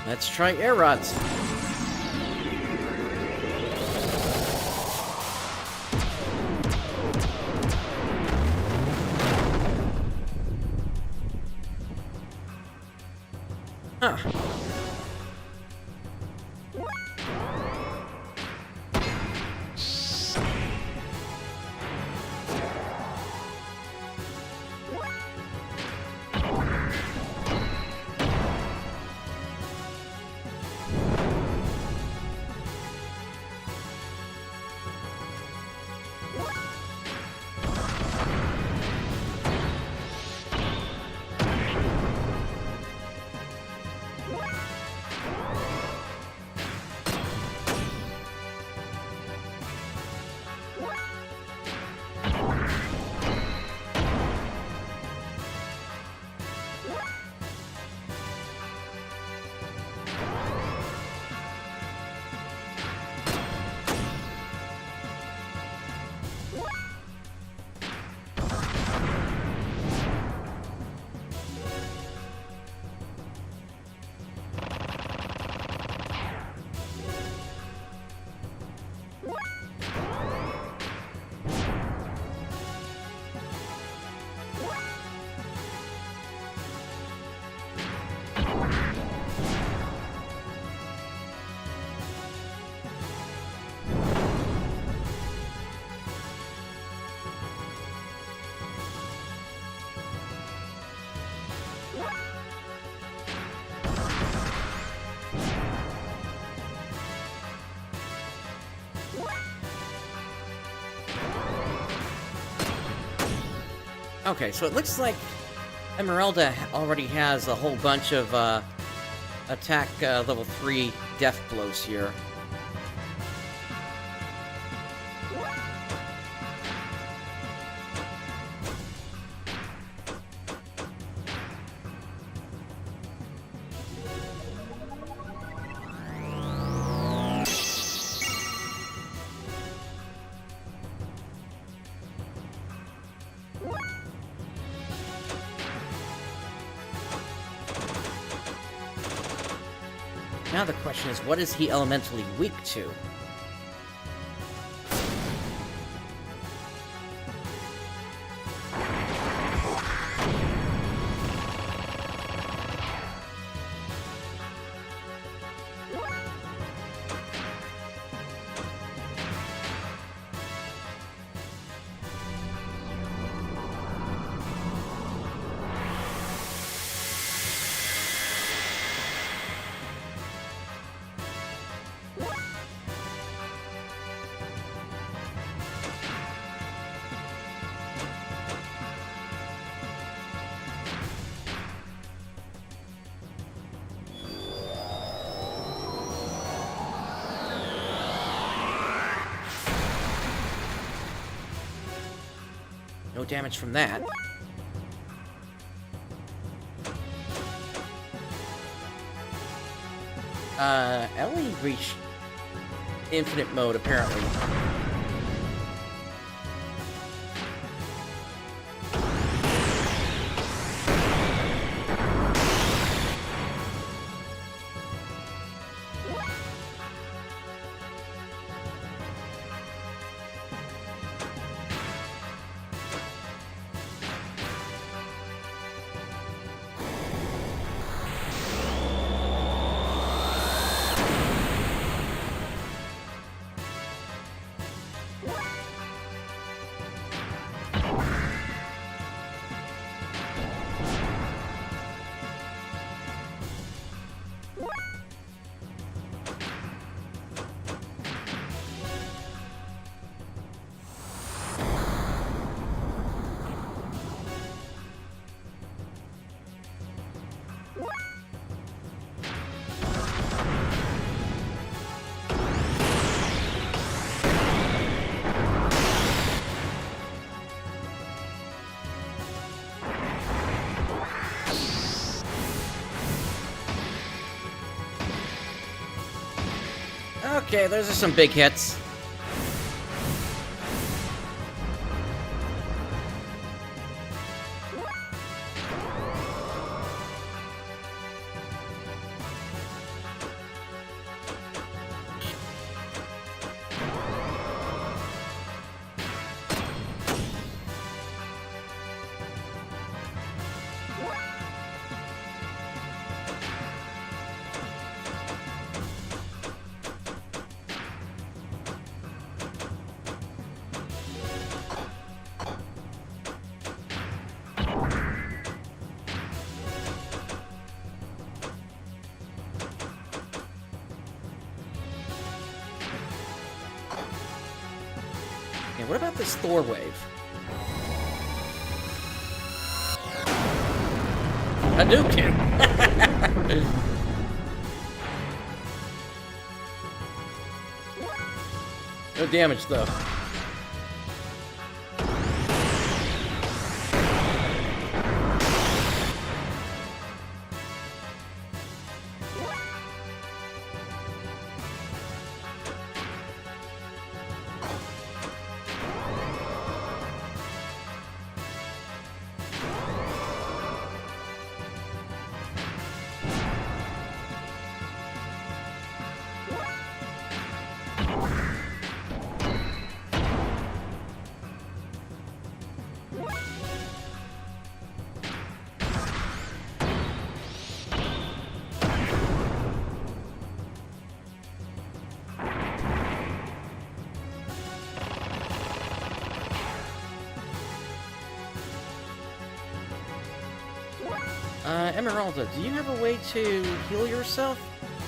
Let's try air rods. Huh. Okay, so it looks like Emeralda already has a whole bunch of attack level 3 death blows here. Now the question is, what is he elementally weak to? No damage from that. Elly reached infinite mode, apparently. Okay, those are some big hits. What about this Thor wave? Hadouken! No damage, though. Emeralda, do you have a way to heal yourself?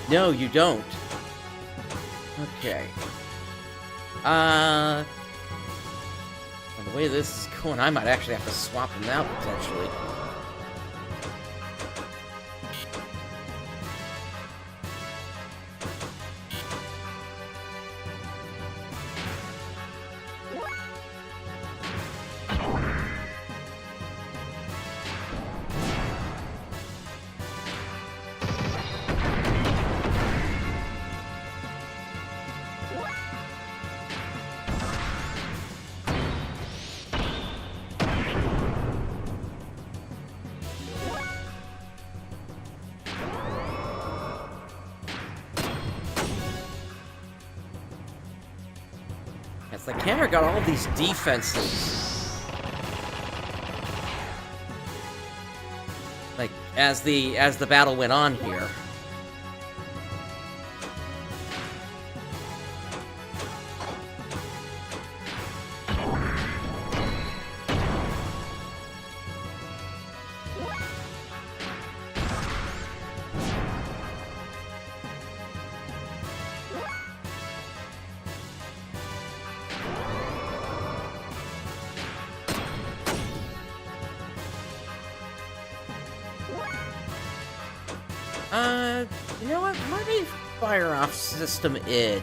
No, you don't. Okay. The The way this is going, I might actually have to swap him out, potentially. Yes, the camera got all these defenses. Like, as the battle went on here. You know what? Might be fire off system id.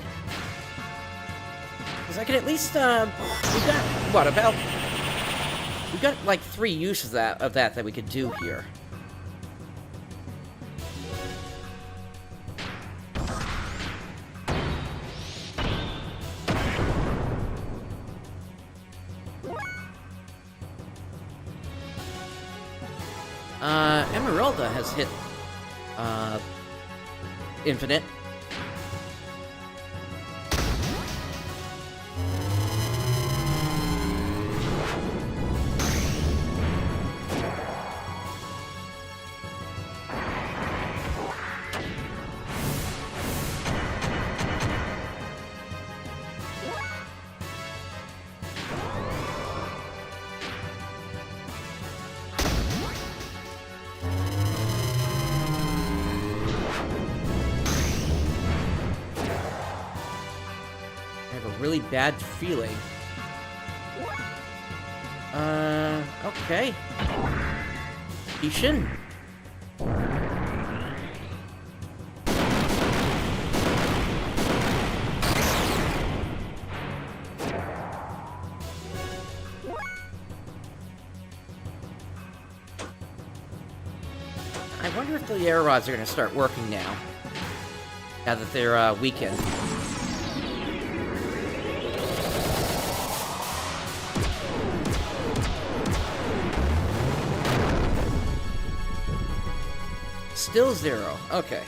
Because I can at least, we got, what, about... We got, like, 3 uses of that we could do here. Emeralda has hit infinite. Really bad feeling. Okay. Ishin. I wonder if the air rods are going to start working now. Now that they're weakened. Still 0. Okay.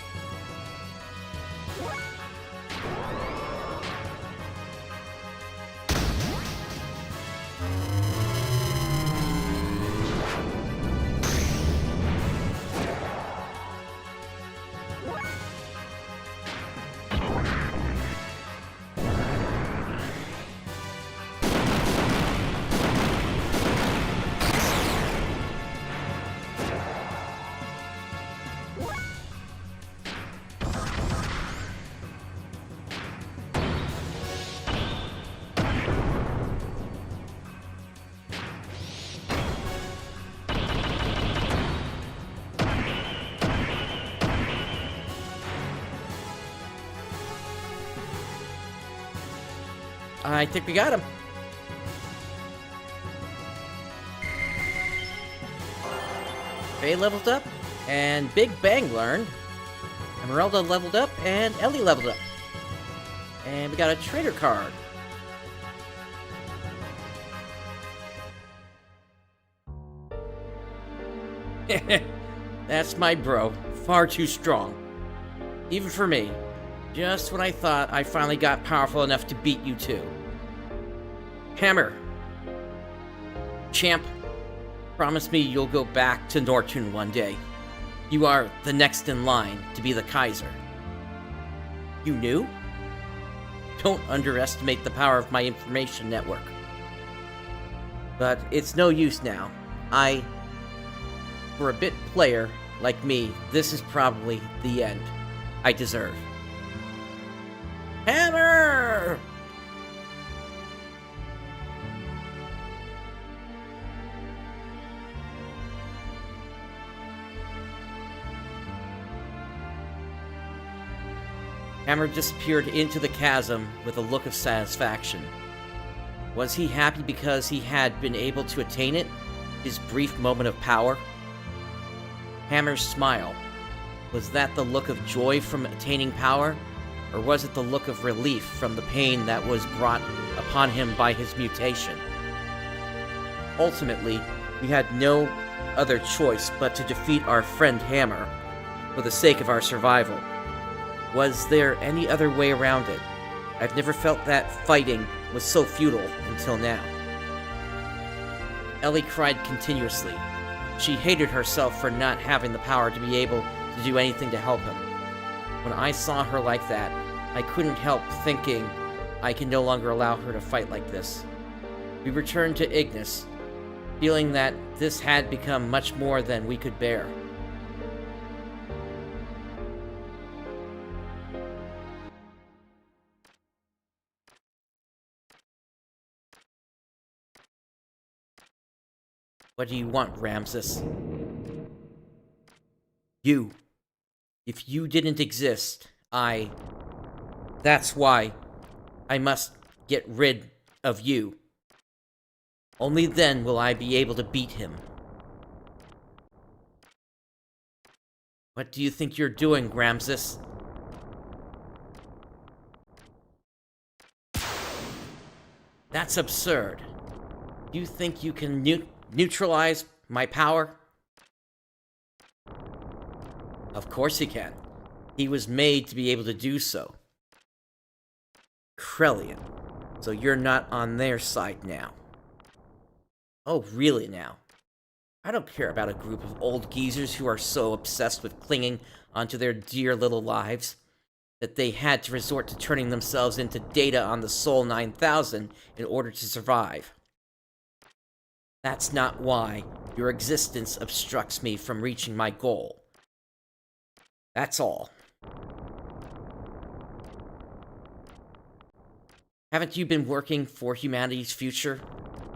I think we got him. Fei leveled up, and Big Bang learned. Emeralda leveled up, and Elly leveled up. And we got a trader card. That's my bro. Far too strong. Even for me. Just when I thought I finally got powerful enough to beat you two. Hammer. Champ, promise me you'll go back to Nortune one day. You are the next in line to be the Kaiser. You knew? Don't underestimate the power of my information network. But it's no use now. For a bit player like me, this is probably the end I deserve. Hammer! Hammer disappeared into the chasm with a look of satisfaction. Was he happy because he had been able to attain it? His brief moment of power? Hammer's smile. Was that the look of joy from attaining power? Or was it the look of relief from the pain that was brought upon him by his mutation? Ultimately, we had no other choice but to defeat our friend Hammer for the sake of our survival. Was there any other way around it? I've never felt that fighting was so futile until now. Elly cried continuously. She hated herself for not having the power to be able to do anything to help him. When I saw her like that, I couldn't help thinking I can no longer allow her to fight like this. We returned to Ignis, feeling that this had become much more than we could bear. What do you want, Ramsus? You. If you didn't exist, That's why I must get rid of you. Only then will I be able to beat him. What do you think you're doing, Ramsus? That's absurd. Do you think you can neutralize my power? Of course he can. He was made to be able to do so. Krellian. So you're not on their side now. Oh, really now? I don't care about a group of old geezers who are so obsessed with clinging onto their dear little lives that they had to resort to turning themselves into data on the Sol 9000 in order to survive. That's not why your existence obstructs me from reaching my goal. That's all. Haven't you been working for humanity's future?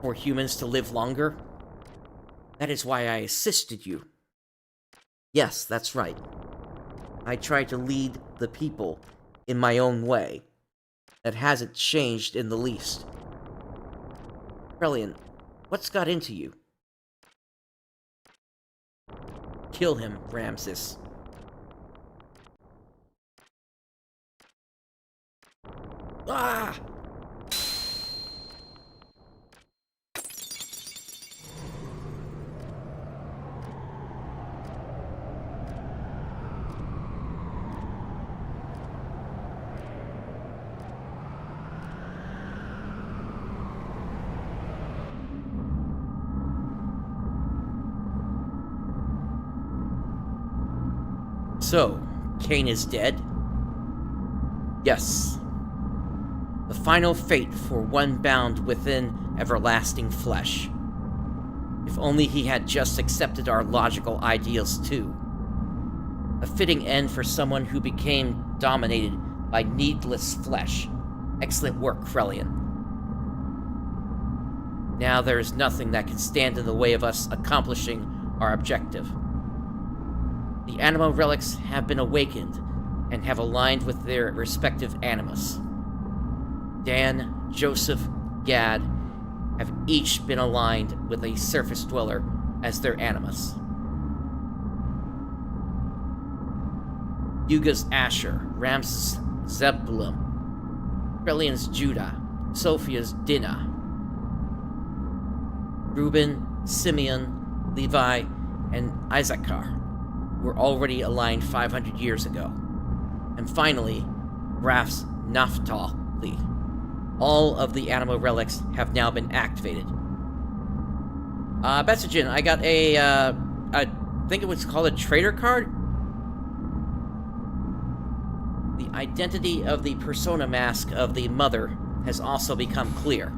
For humans to live longer? That is why I assisted you. Yes, that's right. I try to lead the people in my own way. That hasn't changed in the least. Krellian, what's got into you? Kill him, Ramsus. Ah! So, Cain is dead? Yes. The final fate for one bound within everlasting flesh. If only he had just accepted our logical ideals too. A fitting end for someone who became dominated by needless flesh. Excellent work, Krellian. Now there is nothing that can stand in the way of us accomplishing our objective. The Anima relics have been awakened and have aligned with their respective animus. Dan, Joseph, Gad have each been aligned with a surface dweller as their animus. Yuga's Asher, Ramsus' Zebulun, Krellian's Judah, Sophia's Dinah, Reuben, Simeon, Levi, and Issachar were already aligned 500 years ago. And finally, Raph's Naphtali. All of the Anima relics have now been activated. Betsujin, I got I think it was called a trader card? The identity of the persona mask of the Mother has also become clear.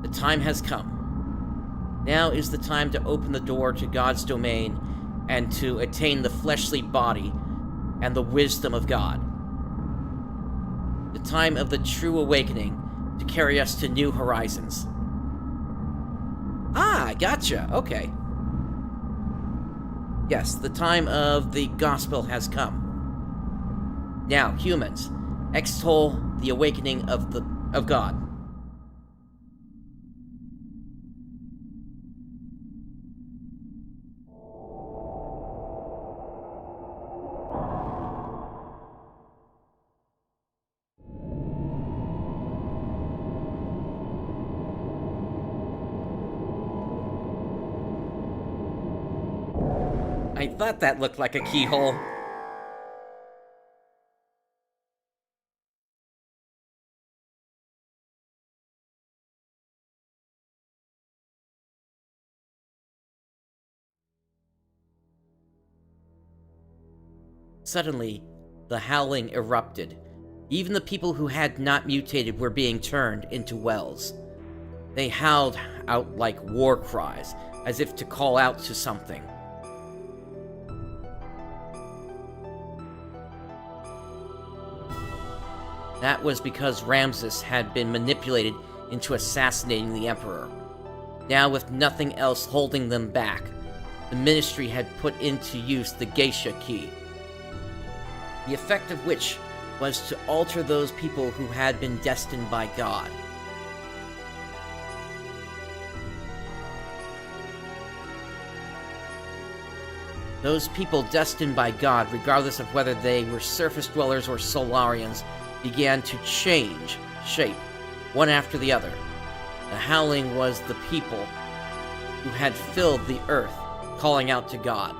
The time has come. Now is the time to open the door to God's domain and to attain the fleshly body and the wisdom of God. The time of the true awakening to carry us to new horizons. Ah, gotcha, okay. Yes, the time of the gospel has come. Now, humans, extol the awakening of God. I thought that looked like a keyhole. Suddenly, the howling erupted. Even the people who had not mutated were being turned into wells. They howled out like war cries, as if to call out to something. That was because Ramsus had been manipulated into assassinating the Emperor. Now, with nothing else holding them back, the Ministry had put into use the Geisha Key, the effect of which was to alter those people who had been destined by God. Those people destined by God, regardless of whether they were surface dwellers or Solarians, began to change shape, one after the other. The howling was the people who had filled the earth, calling out to God.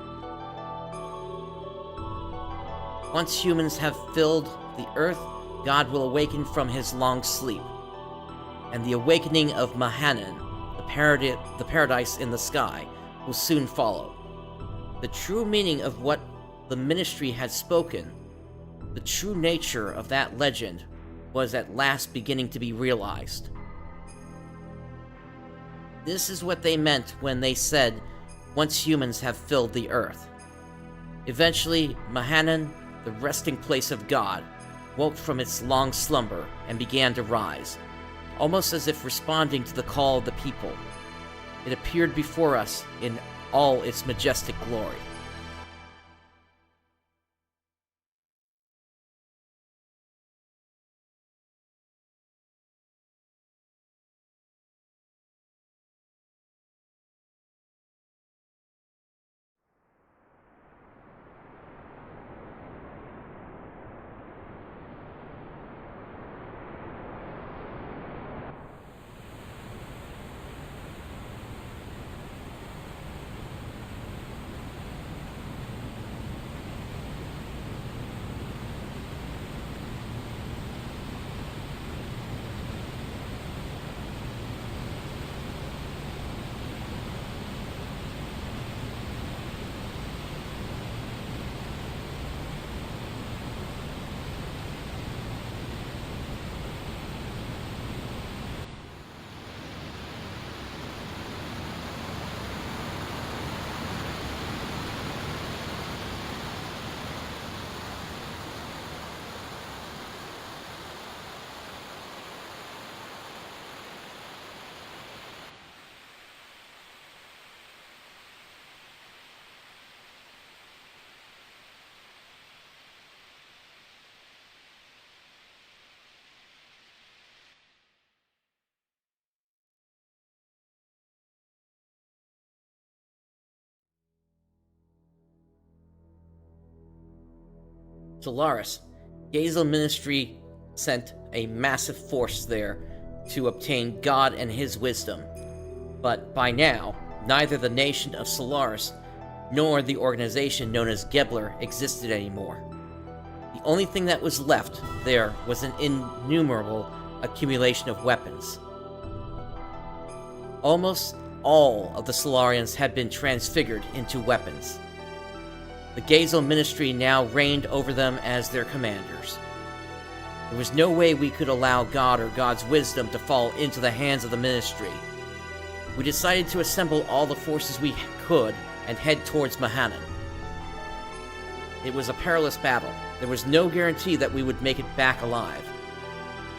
Once humans have filled the earth, God will awaken from his long sleep, and the awakening of Mahanan, the paradise in the sky, will soon follow. The true meaning of what the Ministry had spoken, the true nature of that legend, was at last beginning to be realized. This is what they meant when they said, once humans have filled the earth. Eventually, Mahanan, the resting place of God, woke from its long slumber and began to rise, almost as if responding to the call of the people. It appeared before us in all its majestic glory. Solaris, Gazel Ministry sent a massive force there to obtain God and his wisdom. But by now, neither the nation of Solaris nor the organization known as Gebler existed anymore. The only thing that was left there was an innumerable accumulation of weapons. Almost all of the Solarians had been transfigured into weapons. The Gazel Ministry now reigned over them as their commanders. There was no way we could allow God or God's wisdom to fall into the hands of the Ministry. We decided to assemble all the forces we could and head towards Mahanan. It was a perilous battle. There was no guarantee that we would make it back alive.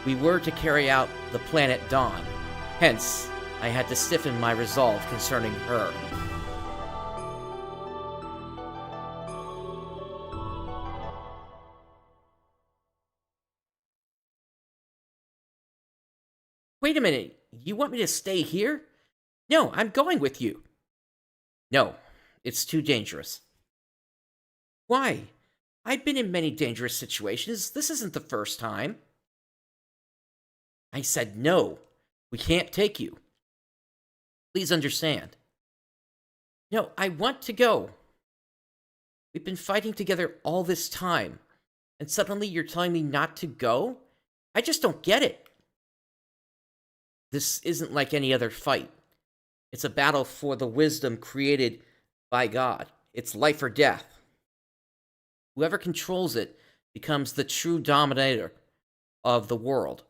We were to carry out the planet Dawn. Hence, I had to stiffen my resolve concerning her. Wait a minute. You want me to stay here? No, I'm going with you. No, it's too dangerous. Why? I've been in many dangerous situations. This isn't the first time. I said no. We can't take you. Please understand. No, I want to go. We've been fighting together all this time, and suddenly you're telling me not to go? I just don't get it. This isn't like any other fight. It's a battle for the wisdom created by God. It's life or death. Whoever controls it becomes the true dominator of the world.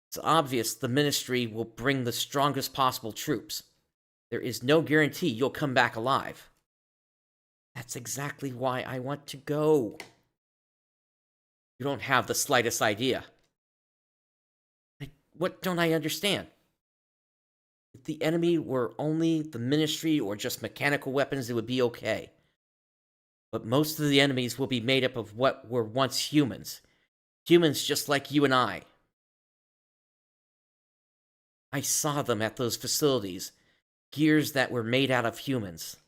It's obvious the ministry will bring the strongest possible troops. There is no guarantee you'll come back alive. That's exactly why I want to go. You don't have the slightest idea. What don't I understand? If the enemy were only the ministry or just mechanical weapons, it would be okay. But most of the enemies will be made up of what were once humans. Humans just like you and I. I saw them at those facilities. Gears that were made out of humans.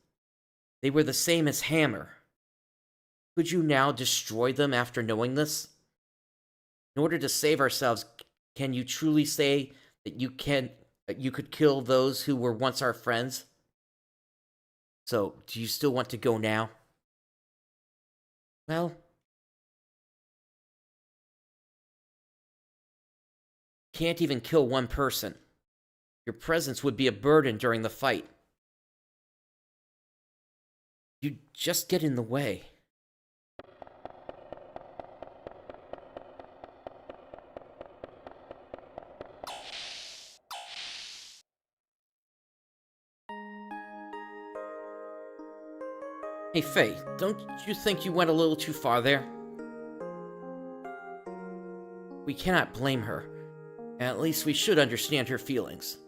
They were the same as Hammer. Could you now destroy them after knowing this? In order to save ourselves, can you truly say that you could kill those who were once our friends? So, do you still want to go now? Well, can't even kill one person. Your presence would be a burden during the fight. You just get in the way. Hey, Fei, don't you think you went a little too far there? We cannot blame her. At least we should understand her feelings.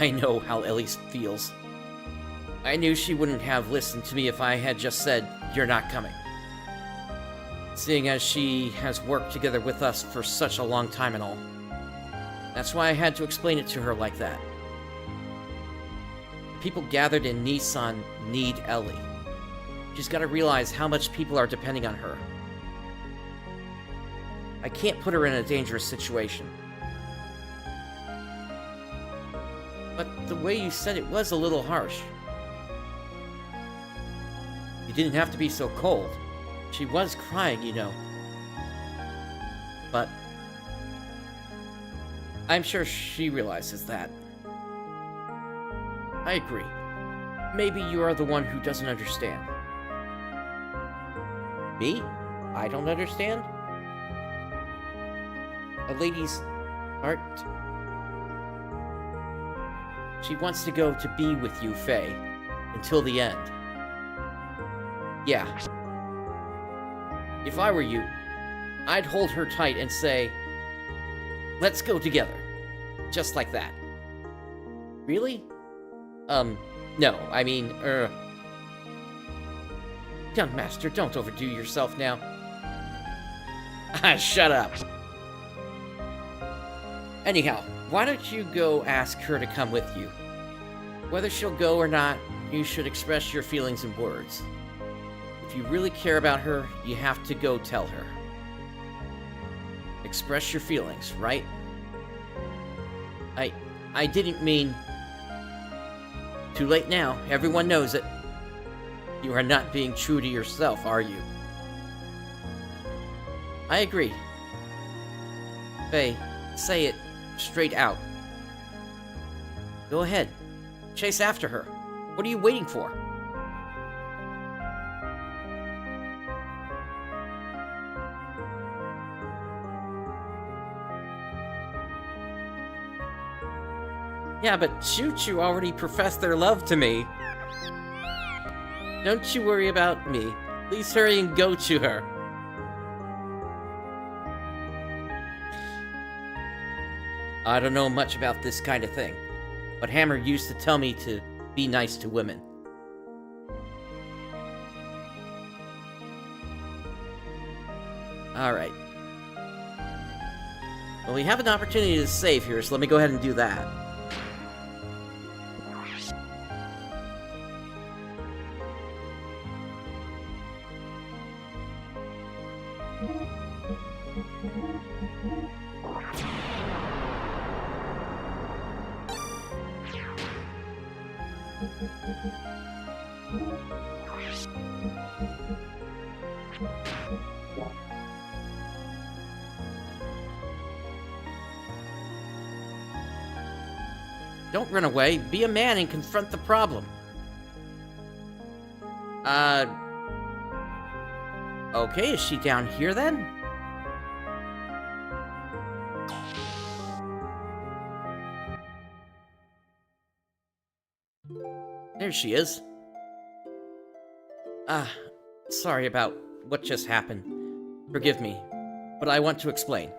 I know how Elly feels. I knew she wouldn't have listened to me if I had just said, "You're not coming." Seeing as she has worked together with us for such a long time and all. That's why I had to explain it to her like that. People gathered in Nissan need Elly. She's got to realize how much people are depending on her. I can't put her in a dangerous situation. But the way you said it was a little harsh. You didn't have to be so cold. She was crying, you know. But I'm sure she realizes that. I agree. Maybe you are the one who doesn't understand. Me? I don't understand? A lady's heart. She wants to go to be with you, Fei, until the end. Yeah. If I were you, I'd hold her tight and say, "Let's go together." Just like that. Really? No, I mean, Young master, don't overdo yourself now. Shut up. Anyhow, why don't you go ask her to come with you? Whether she'll go or not, you should express your feelings in words. If you really care about her, you have to go tell her. Express your feelings, right? I didn't mean... Too late now, everyone knows it. You are not being true to yourself, are you? I agree. Fei, say it straight out. Go ahead. Chase after her. What are you waiting for? Yeah, but Chu-Chu already professed their love to me. Don't you worry about me. Please hurry and go to her. I don't know much about this kind of thing, but Hammer used to tell me to be nice to women. Alright. Well, we have an opportunity to save here, so let me go ahead and do that. Don't run away. Be a man and confront the problem. Okay, is she down here then? There she is. Sorry about what just happened. Forgive me, but I want to explain.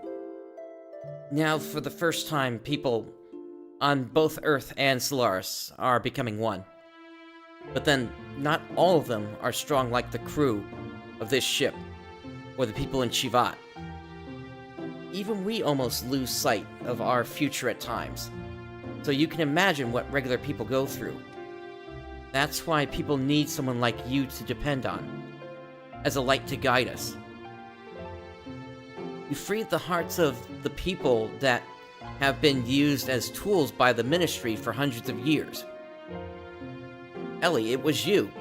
Now, for the first time, people on both Earth and Solaris are becoming one. But then, not all of them are strong like the crew of this ship, or the people in Chivat. Even we almost lose sight of our future at times, so you can imagine what regular people go through. That's why people need someone like you to depend on, as a light to guide us. You freed the hearts of the people that have been used as tools by the Ministry for hundreds of years. Elly, it was you,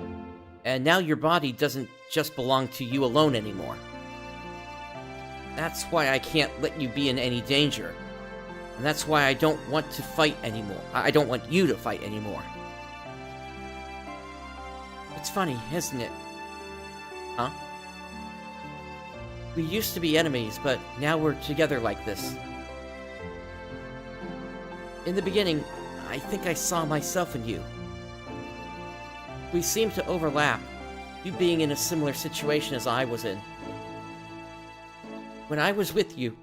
and now your body doesn't just belong to you alone anymore. That's why I can't let you be in any danger, and that's why I don't want to fight anymore. I don't want you to fight anymore. It's funny, isn't it? Huh? We used to be enemies, but now we're together like this. In the beginning, I think I saw myself in you. We seemed to overlap, you being in a similar situation as I was in. When I was with you,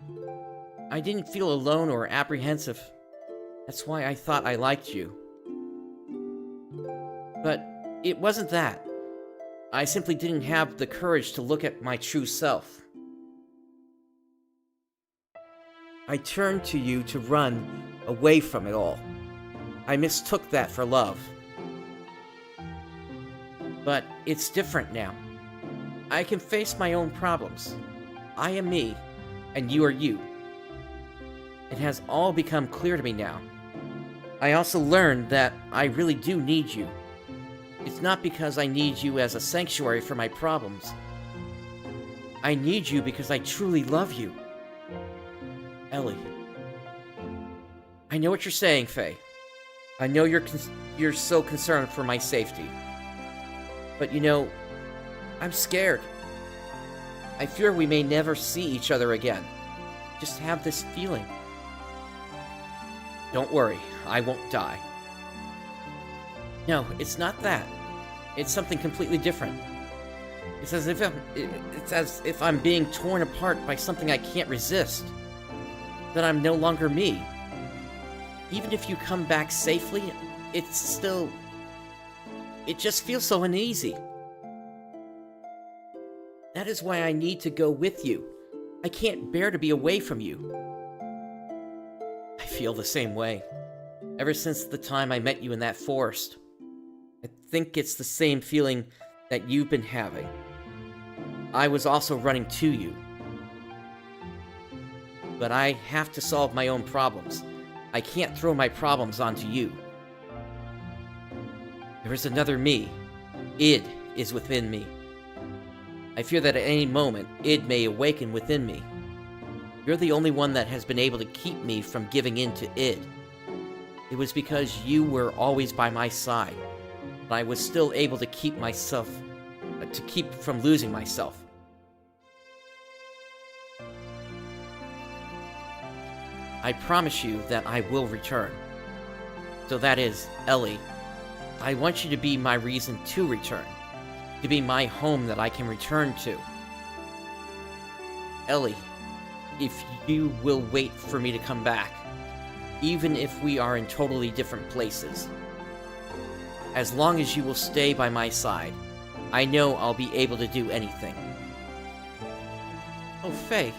I didn't feel alone or apprehensive. That's why I thought I liked you. But it wasn't that. I simply didn't have the courage to look at my true self. I turned to you to run away from it all. I mistook that for love. But it's different now. I can face my own problems. I am me, and you are you. It has all become clear to me now. I also learned that I really do need you. It's not because I need you as a sanctuary for my problems. I need you because I truly love you. Elly. I know what you're saying, Fei. I know you're so concerned for my safety. But you know, I'm scared. I fear we may never see each other again. Just have this feeling. Don't worry, I won't die. No, it's not that. It's something completely different. It's as if I'm being torn apart by something I can't resist. That I'm no longer me. Even if you come back safely, it just feels so uneasy. That is why I need to go with you. I can't bear to be away from you. I feel the same way. Ever since the time I met you in that forest. I think it's the same feeling that you've been having. I was also running to you. But I have to solve my own problems. I can't throw my problems onto you. There is another me. Id is within me. I fear that at any moment, Id may awaken within me. You're the only one that has been able to keep me from giving in to Id. It was because you were always by my side, but I was still able to keep from losing myself. I promise you that I will return. So that is, Elly, I want you to be my reason to return. To be my home that I can return to. Elly, if you will wait for me to come back, even if we are in totally different places. As long as you will stay by my side, I know I'll be able to do anything. Oh, Fei.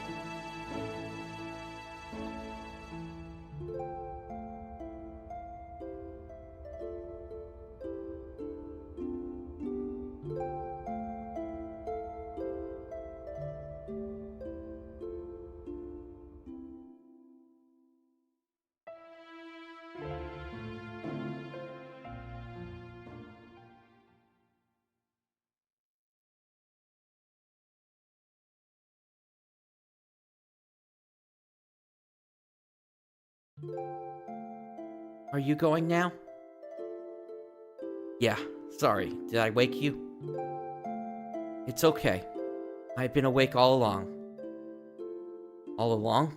Are you going now? Yeah, sorry. Did I wake you? It's okay. I've been awake all along. All along?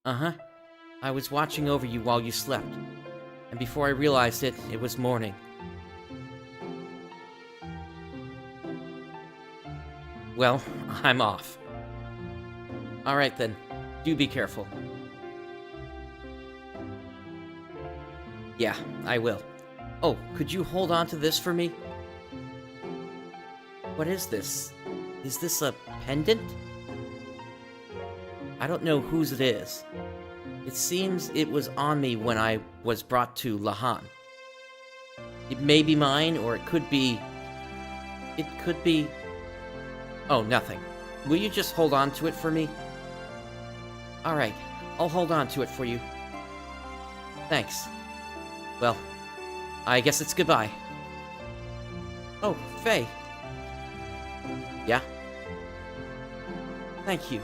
Uh-huh. I was watching over you while you slept. And before I realized it, it was morning. Well, I'm off. Alright then. Do be careful. Yeah, I will. Oh, could you hold on to this for me? What is this? Is this a pendant? I don't know whose it is. It seems it was on me when I was brought to Lahan. It may be mine, or it could be... It could be... Oh, nothing. Will you just hold on to it for me? Alright, I'll hold on to it for you. Thanks. Well, I guess it's goodbye. Oh, Fei. Yeah? Thank you.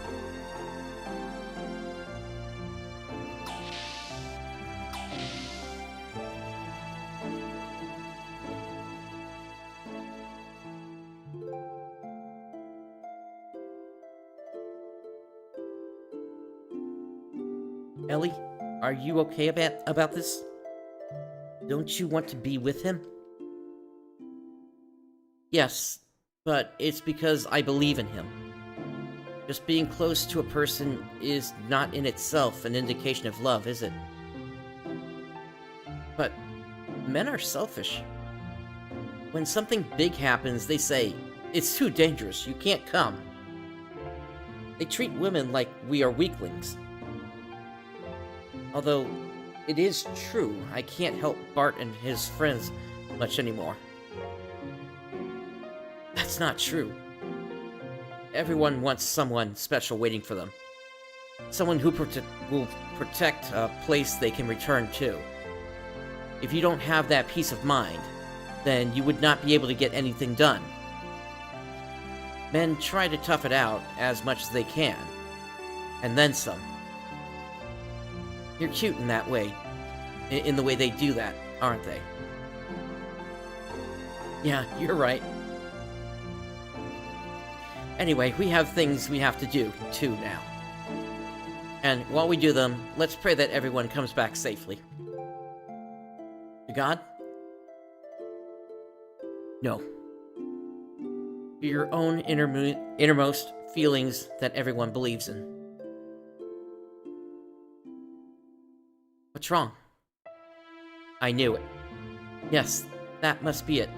Elly, are you okay about this? Don't you want to be with him? Yes, but it's because I believe in him. Just being close to a person is not in itself an indication of love, is it? But men are selfish. When something big happens, they say, "It's too dangerous, you can't come." They treat women like we are weaklings. Although, it is true, I can't help Bart and his friends much anymore. That's not true. Everyone wants someone special waiting for them. Someone who will protect a place they can return to. If you don't have that peace of mind, then you would not be able to get anything done. Men try to tough it out as much as they can, and then some. You're cute in that way, in the way they do that, aren't they? Yeah, you're right. Anyway, we have things we have to do, too, now. And while we do them, let's pray that everyone comes back safely. To God? No. To your own innermost feelings that everyone believes in. What's wrong? I knew it. Yes, that must be it.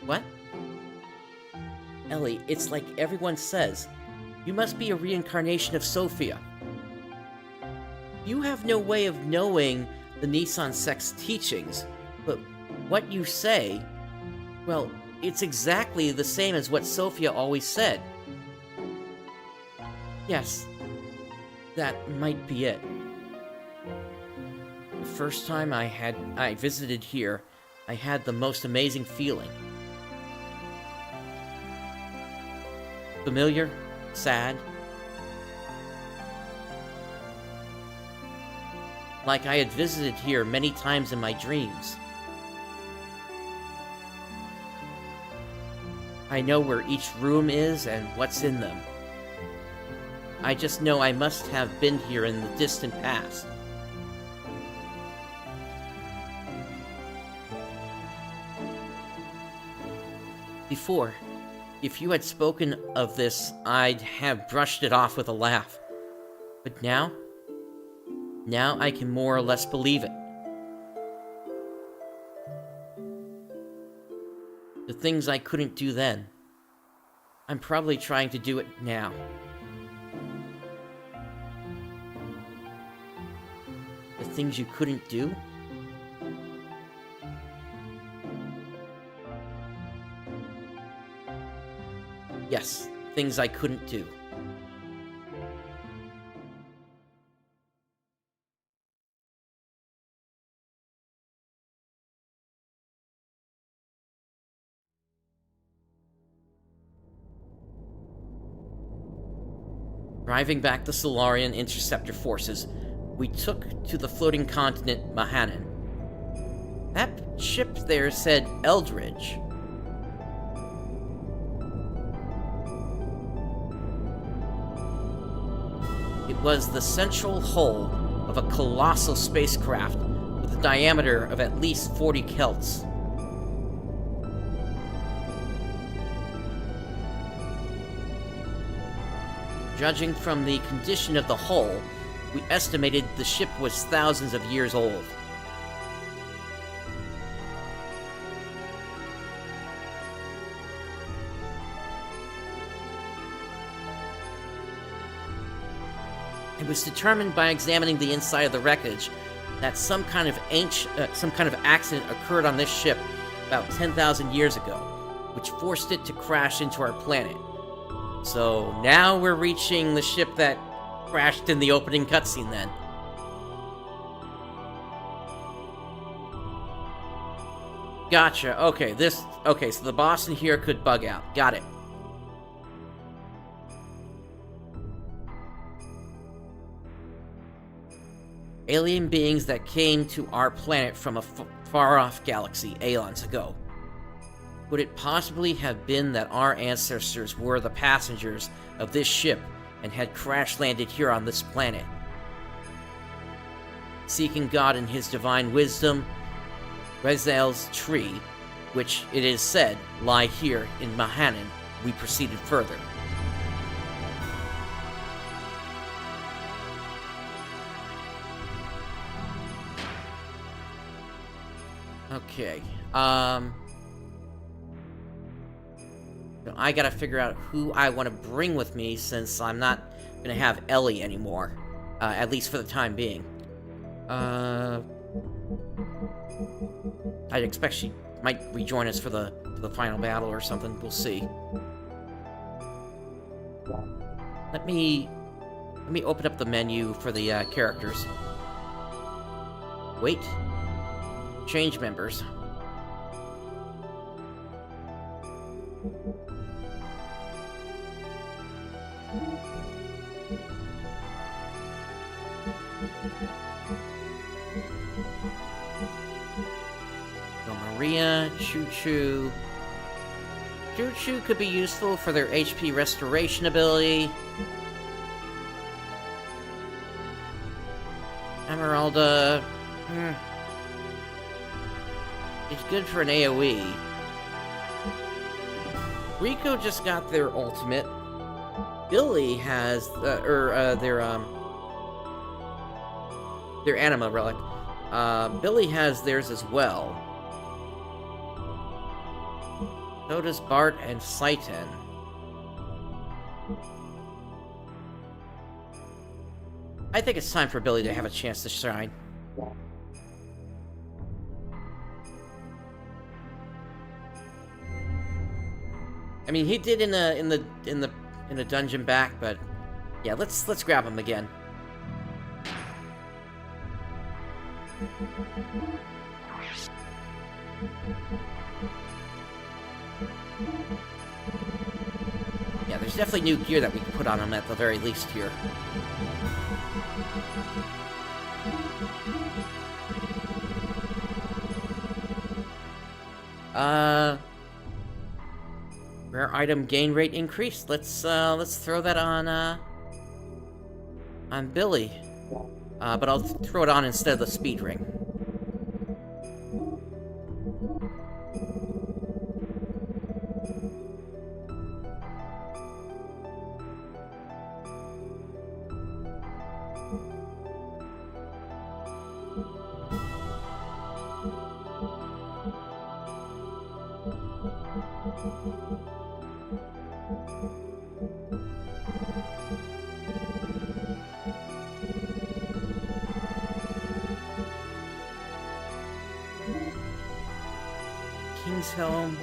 What? Elly, it's like everyone says. You must be a reincarnation of Sophia. You have no way of knowing the Nissan sect's teachings, but what you say, well, it's exactly the same as what Sophia always said. Yes, that might be it. The first time I visited here, I had the most amazing feeling. Familiar, sad, like I had visited here many times in my dreams. I know where each room is and what's in them. I just know I must have been here in the distant past. Before, if you had spoken of this, I'd have brushed it off with a laugh. But now I can more or less believe it. The things I couldn't do then, I'm probably trying to do it now. The things you couldn't do? Yes, things I couldn't do. Driving back the Solarian interceptor forces, we took to the floating continent Mahanan. That ship there said Eldridge. It was the central hull of a colossal spacecraft with a diameter of at least 40 kelts. Judging from the condition of the hull, we estimated the ship was thousands of years old. It was determined by examining the inside of the wreckage that some kind of accident occurred on this ship about 10,000 years ago, which forced it to crash into our planet. So now we're reaching the ship that crashed in the opening cutscene then. Gotcha. Okay, so the boss in here could bug out. Got it. Alien beings that came to our planet from a far-off galaxy aeons ago. Could it possibly have been that our ancestors were the passengers of this ship and had crash-landed here on this planet? Seeking God in his divine wisdom, Rezel's tree, which it is said lie here in Mahanan, we proceeded further. Okay, so I gotta figure out who I want to bring with me, since I'm not gonna have Elly anymore, at least for the time being. I'd expect she might rejoin us for the final battle or something. We'll see. Let me open up the menu for the characters. Wait. Change members. So Maria, Chu-Chu. Chu-Chu could be useful for their HP restoration ability. Emeralda. It's good for an AoE. Rico just got their ultimate. Billy has their anima relic. Billy has theirs as well. So does Bart and Citan. I think it's time for Billy to have a chance to shine. I mean, he did in a dungeon back, but yeah, let's grab him again. Yeah, there's definitely new gear that we can put on him at the very least here. Rare item gain rate increased. Let's throw that on Billy. But I'll throw it on instead of the speed ring. King's Helm.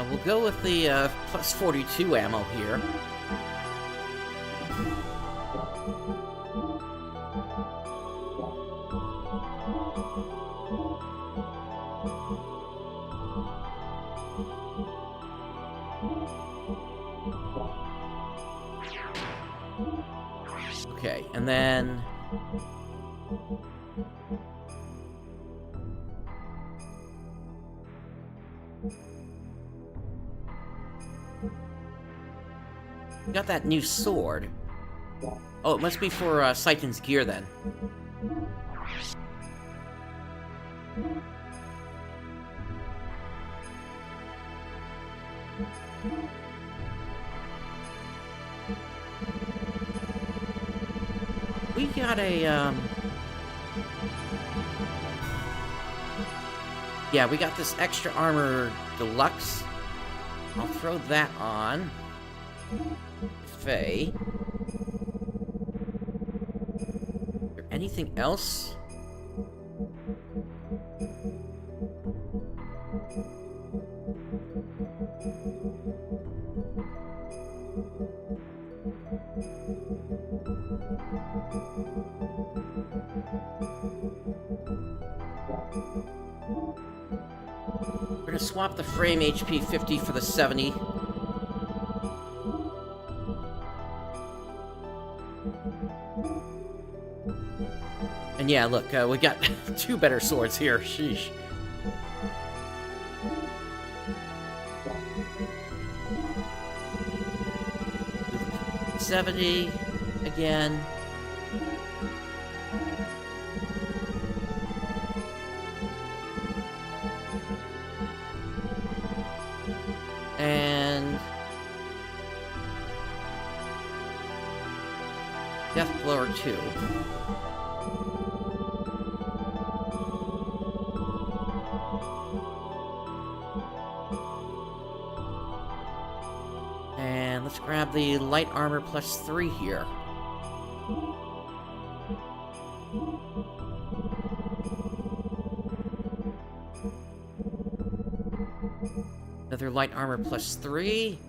We'll go with the plus 42 ammo here. Okay, and then... we got that new sword. Oh, it must be for Citan's gear then. We got a, yeah, we got this extra armor deluxe. I'll throw that on. Fei. Is there anything else? We're gonna swap the frame HP 50 for the 70. And yeah, look, we got two better swords here. Sheesh. $70 again. And Death Blower 2. And let's grab the light armor plus 3 here. Another light armor plus 3.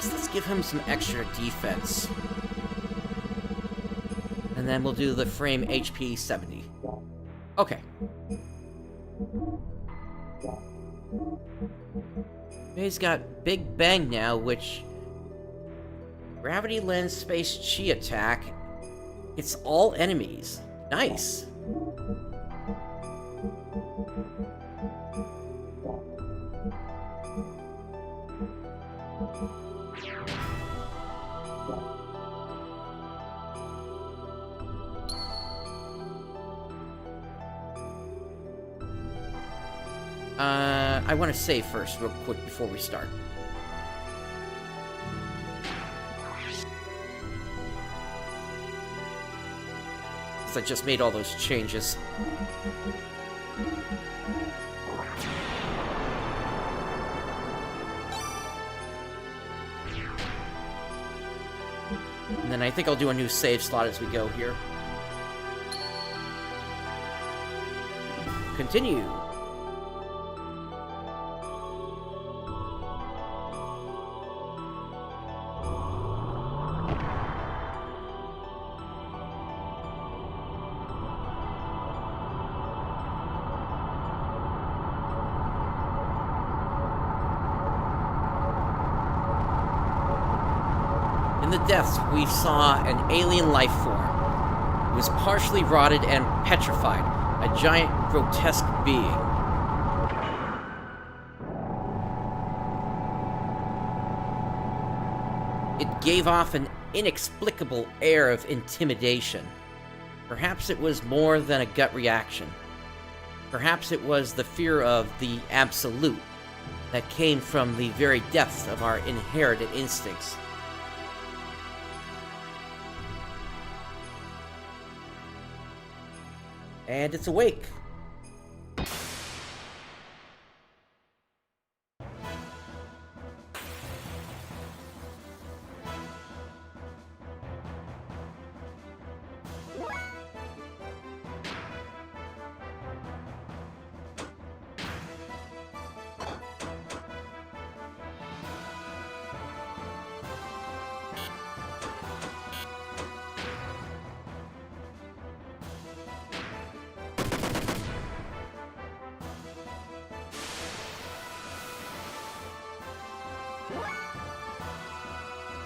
Let's give him some extra defense. And then we'll do the frame HP 70. Okay. He's got Big Bang now, which... Gravity Lens Space Chi attack. It's all enemies. Nice. I want to save first, real quick, before we start. Because I just made all those changes. And then I think I'll do a new save slot as we go here. Continue. In the depths, we saw an alien life form. It was partially rotted and petrified, a giant, grotesque being. It gave off an inexplicable air of intimidation. Perhaps it was more than a gut reaction. Perhaps it was the fear of the absolute that came from the very depths of our inherited instincts. And it's awake.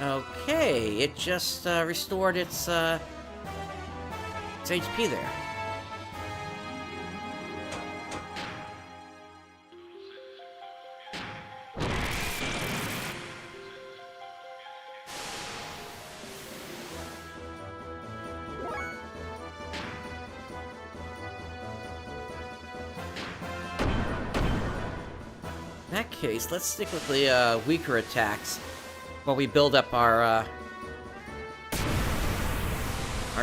Okay, it just restored its HP there. In that case, let's stick with the weaker attacks while we build up our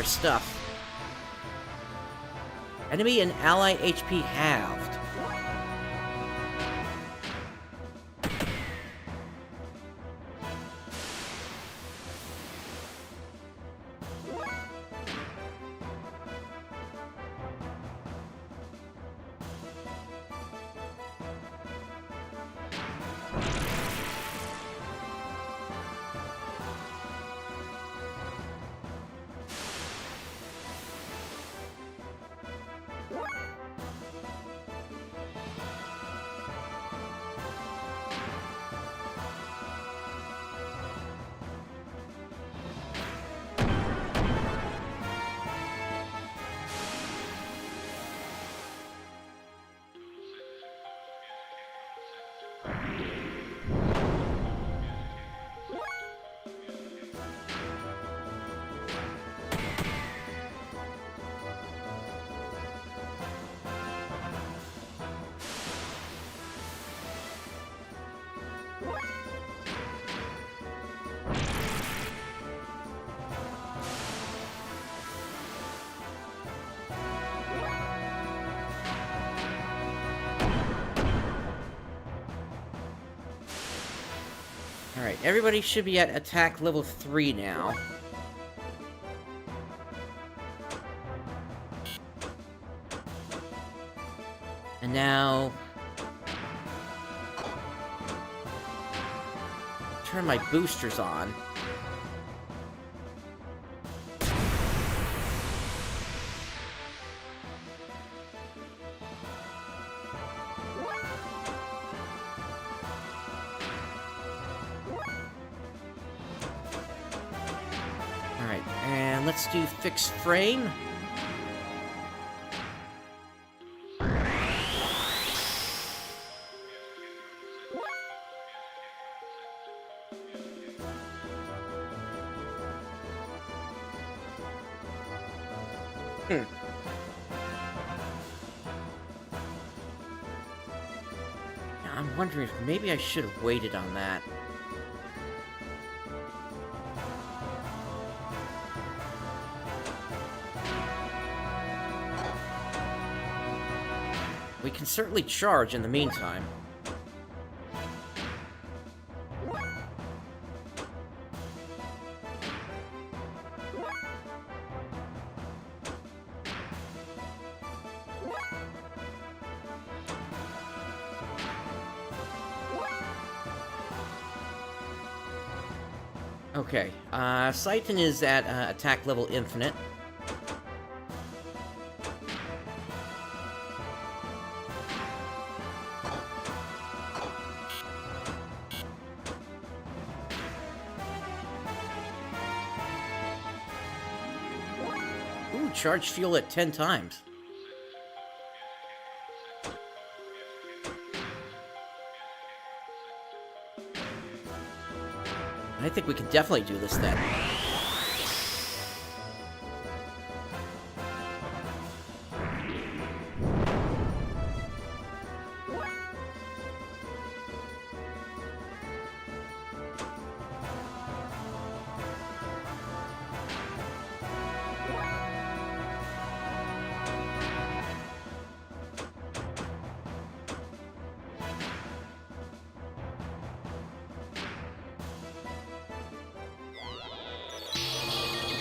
stuff. Enemy and ally HP halved. Alright, everybody should be at attack level 3 now. And now... turn my boosters on. Alright, and let's do fixed frame. Now, I'm wondering if maybe I should have waited on that. We can certainly charge in the meantime. Okay, Citan is at attack level infinite. Ooh, charge fuel at 10 times. I think we can definitely do this then.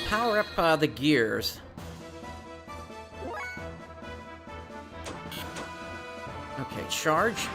Power up the gears. Okay, charge.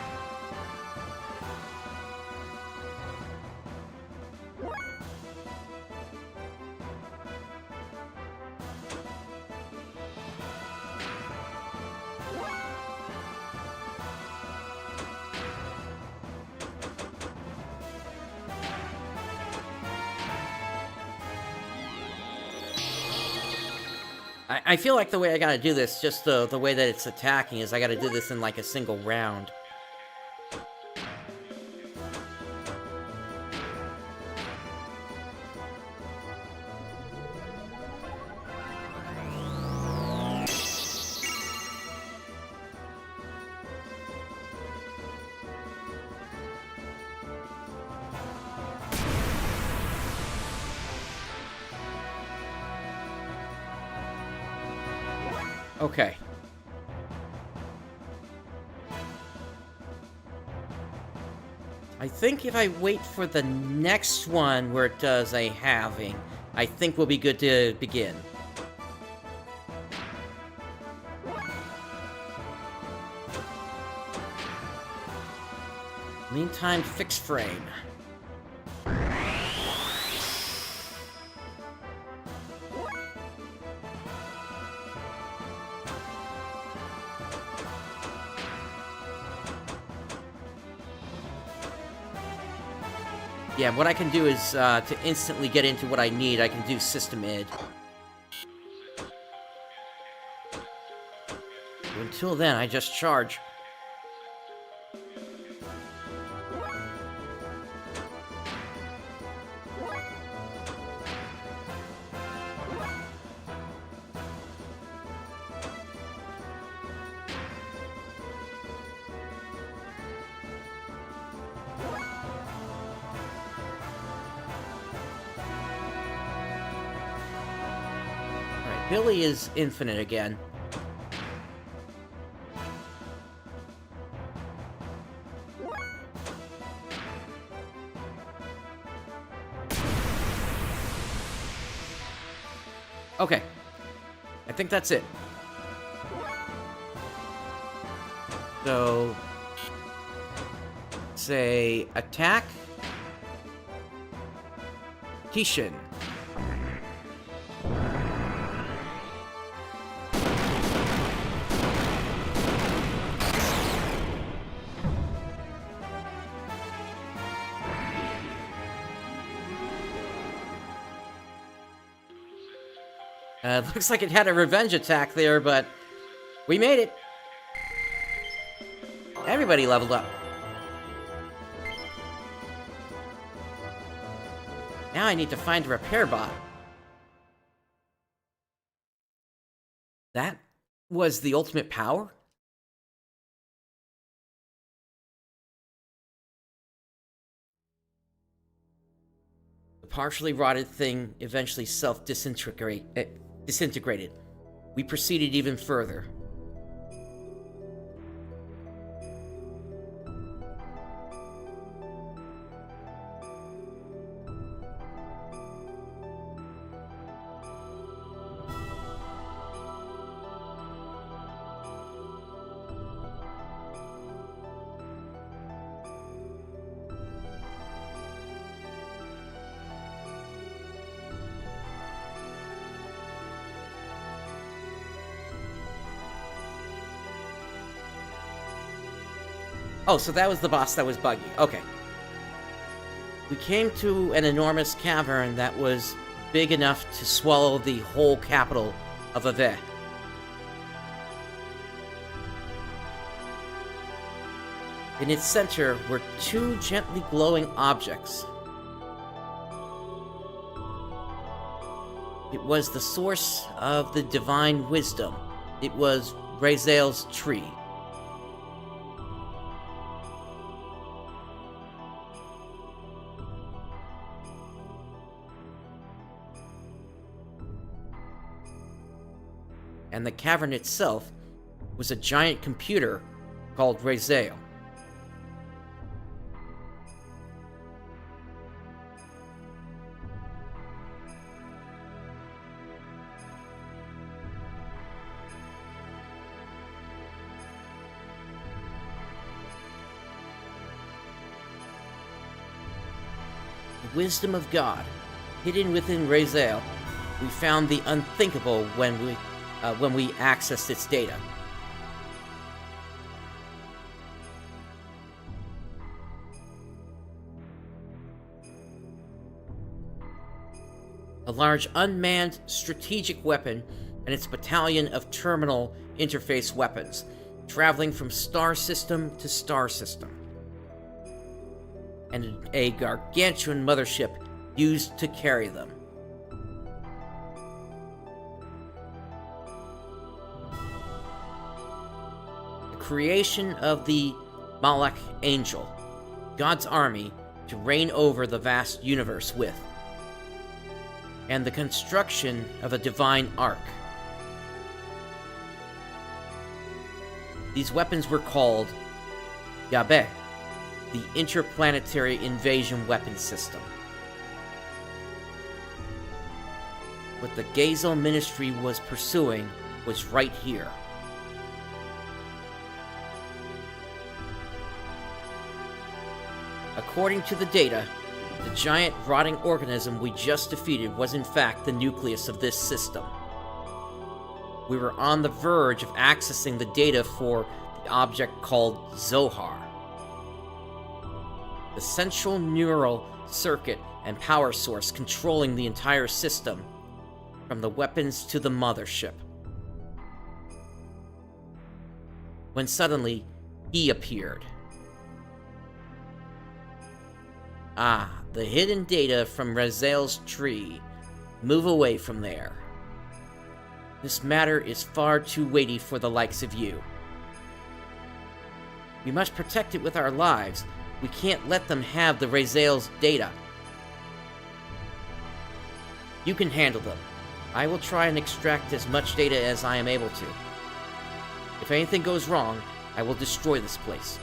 I feel like the way I gotta do this, just the way that it's attacking, is I gotta do this in like a single round. Okay. I think if I wait for the next one where it does a halving, I think we'll be good to begin. Meantime, fix frame. Yeah, what I can do is, to instantly get into what I need, I can do system id. Until then, I just charge. Billy is infinite again. Okay. I think that's it. So... say... attack... Tishin. Looks like it had a revenge attack there, but we made it. Everybody leveled up. Now I need to find a repair bot. That was the ultimate power? The partially rotted thing eventually disintegrated. We proceeded even further. Oh, so that was the boss that was buggy. Okay. We came to an enormous cavern that was big enough to swallow the whole capital of Ave. In its center were two gently glowing objects. It was the source of the divine wisdom. It was Raziel's tree. And the cavern itself was a giant computer called Raziel. The wisdom of God, hidden within Raziel, we found the unthinkable when we accessed its data. A large unmanned strategic weapon and its battalion of terminal interface weapons, traveling from star system to star system, and a gargantuan mothership used to carry them. The creation of the Malak Angel, God's army to reign over the vast universe with, and the construction of a divine ark. These weapons were called Yabe, the Interplanetary Invasion Weapon System. What the Gazel Ministry was pursuing was right here. According to the data, the giant rotting organism we just defeated was in fact the nucleus of this system. We were on the verge of accessing the data for the object called Zohar, the central neural circuit and power source controlling the entire system, from the weapons to the mothership. When suddenly, he appeared. Ah, the hidden data from Raziel's tree. Move away from there. This matter is far too weighty for the likes of you. We must protect it with our lives. We can't let them have the Raziel's data. You can handle them. I will try and extract as much data as I am able to. If anything goes wrong, I will destroy this place.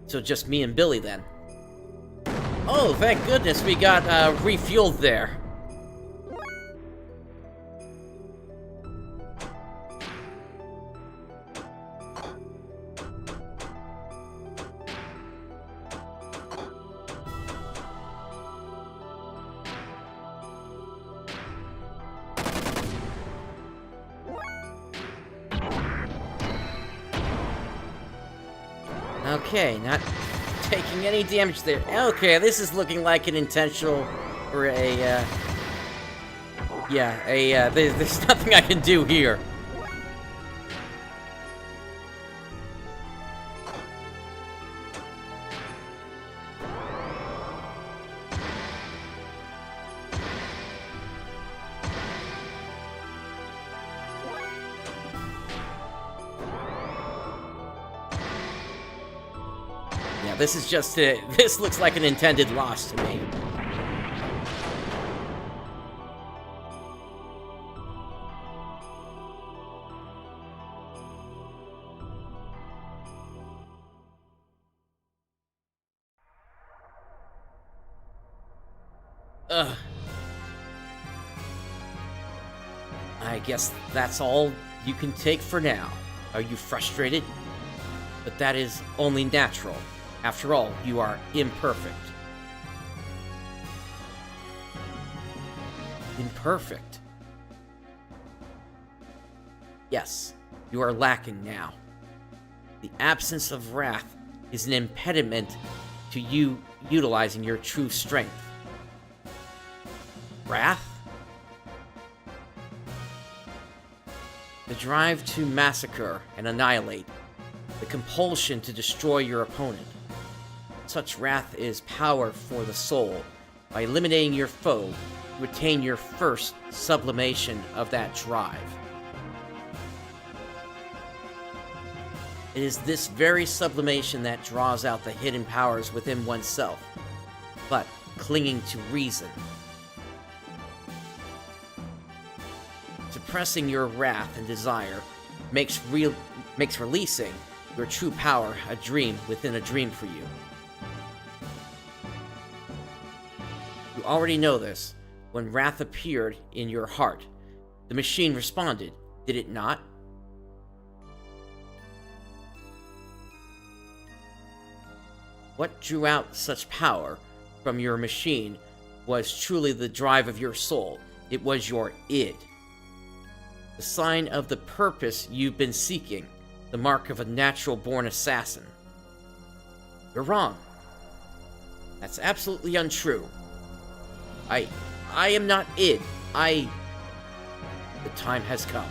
So just me and Billy then. Oh, thank goodness we got refueled there. Okay, not taking any damage there. Okay, this is looking like an intentional, or a, there's nothing I can do here. This is just this looks like an intended loss to me. Ugh. I guess that's all you can take for now. Are you frustrated? But that is only natural. After all, you are imperfect. Imperfect? Yes, you are lacking now. The absence of wrath is an impediment to you utilizing your true strength. Wrath? The drive to massacre and annihilate, the compulsion to destroy your opponent. Such wrath is power for the soul. By eliminating your foe, you attain your first sublimation of that drive. It is this very sublimation that draws out the hidden powers within oneself, but clinging to reason. Suppressing your wrath and desire makes releasing your true power a dream within a dream for you. You already know this. When wrath appeared in your heart, the machine responded, did it not? What drew out such power from your machine was truly the drive of your soul. It was your id. The sign of the purpose you've been seeking, the mark of a natural-born assassin. You're wrong. That's absolutely untrue. I am not id. The time has come.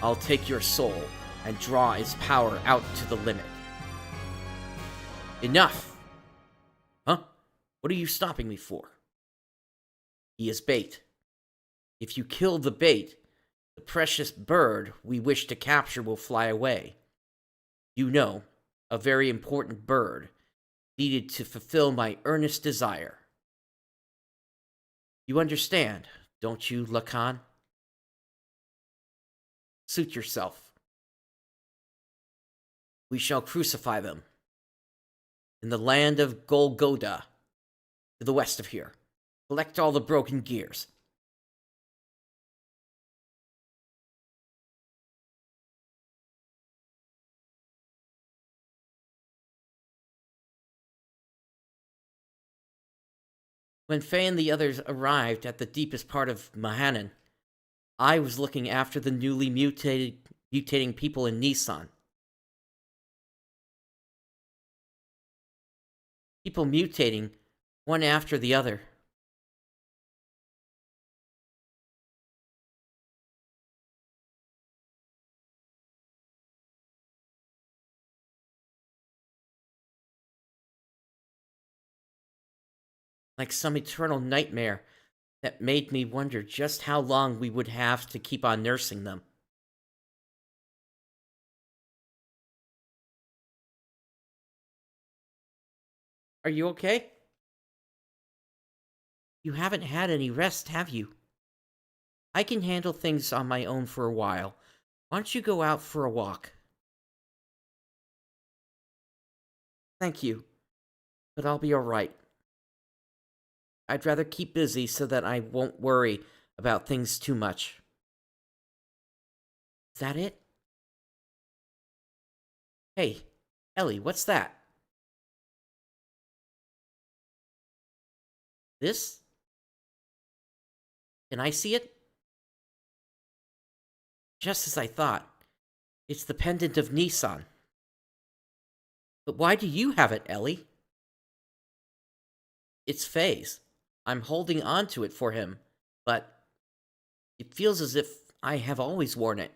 I'll take your soul and draw its power out to the limit. Enough! Huh? What are you stopping me for? He is bait. If you kill the bait, the precious bird we wish to capture will fly away. You know, a very important bird, needed to fulfill my earnest desire. You understand, don't you, Lacan? Suit yourself. We shall crucify them. In the land of Golgotha, to the west of here. Collect all the broken gears. When Fei and the others arrived at the deepest part of Mahanan, I was looking after the newly mutating people in Nissan. People mutating, one after the other. Like some eternal nightmare that made me wonder just how long we would have to keep on nursing them. Are you okay? You haven't had any rest, have you? I can handle things on my own for a while. Why don't you go out for a walk? Thank you, but I'll be alright. I'd rather keep busy so that I won't worry about things too much. Is that it? Hey, Elly, what's that? This? Can I see it? Just as I thought. It's the pendant of Nissan. But why do you have it, Elly? It's Fei's. I'm holding on to it for him, but it feels as if I have always worn it.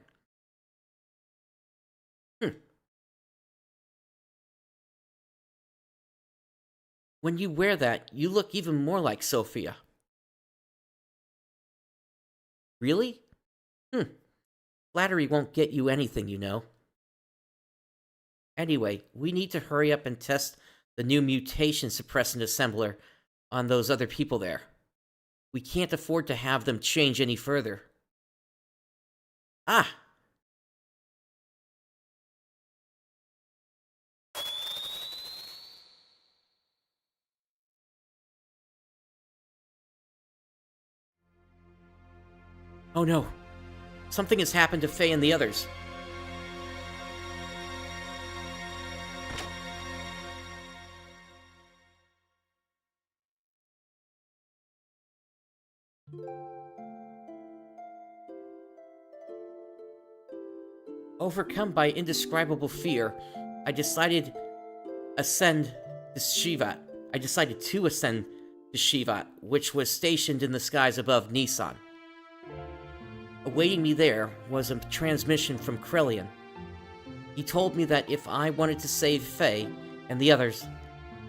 When you wear that, you look even more like Sophia. Really? Flattery won't get you anything, you know. Anyway, we need to hurry up and test the new mutation suppressant assembler on those other people there. We can't afford to have them change any further. Ah! Oh no. Something has happened to Fei and the others. Overcome by indescribable fear, I decided to ascend to Shivat, which was stationed in the skies above Nissan. Awaiting me there was a transmission from Krelian. He told me that if I wanted to save Fei and the others,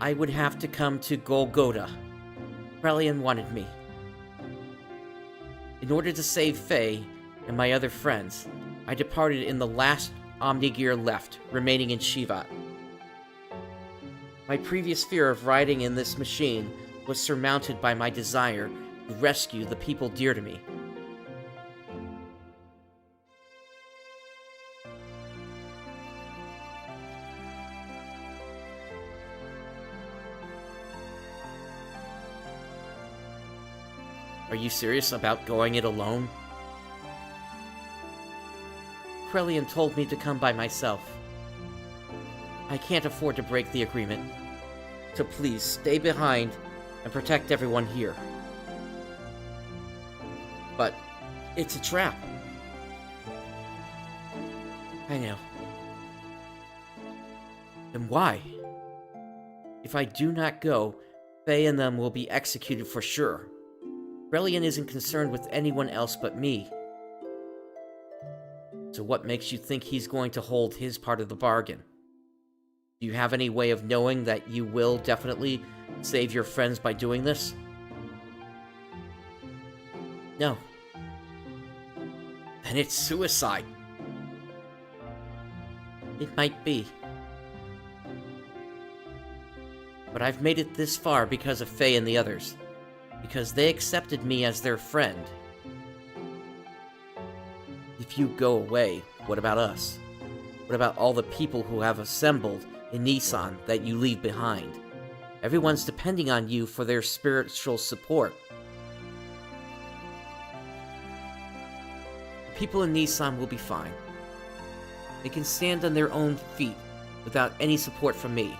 I would have to come to Golgotha. Krelian wanted me. In order to save Fei and my other friends, I departed in the last Omnigear left, remaining in Shivat. My previous fear of riding in this machine was surmounted by my desire to rescue the people dear to me. Are you serious about going it alone? Krelian told me to come by myself. I can't afford to break the agreement, so please stay behind and protect everyone here. But it's a trap. I know. why? If I do not go, Fei and them will be executed for sure. Brilliant isn't concerned with anyone else but me. So what makes you think he's going to hold his part of the bargain? Do you have any way of knowing that you will definitely save your friends by doing this? No. Then it's suicide. It might be. But I've made it this far because of Fei and the others. Because they accepted me as their friend. If you go away, what about us? What about all the people who have assembled in Nissan that you leave behind? Everyone's depending on you for their spiritual support. The people in Nissan will be fine. They can stand on their own feet without any support from me.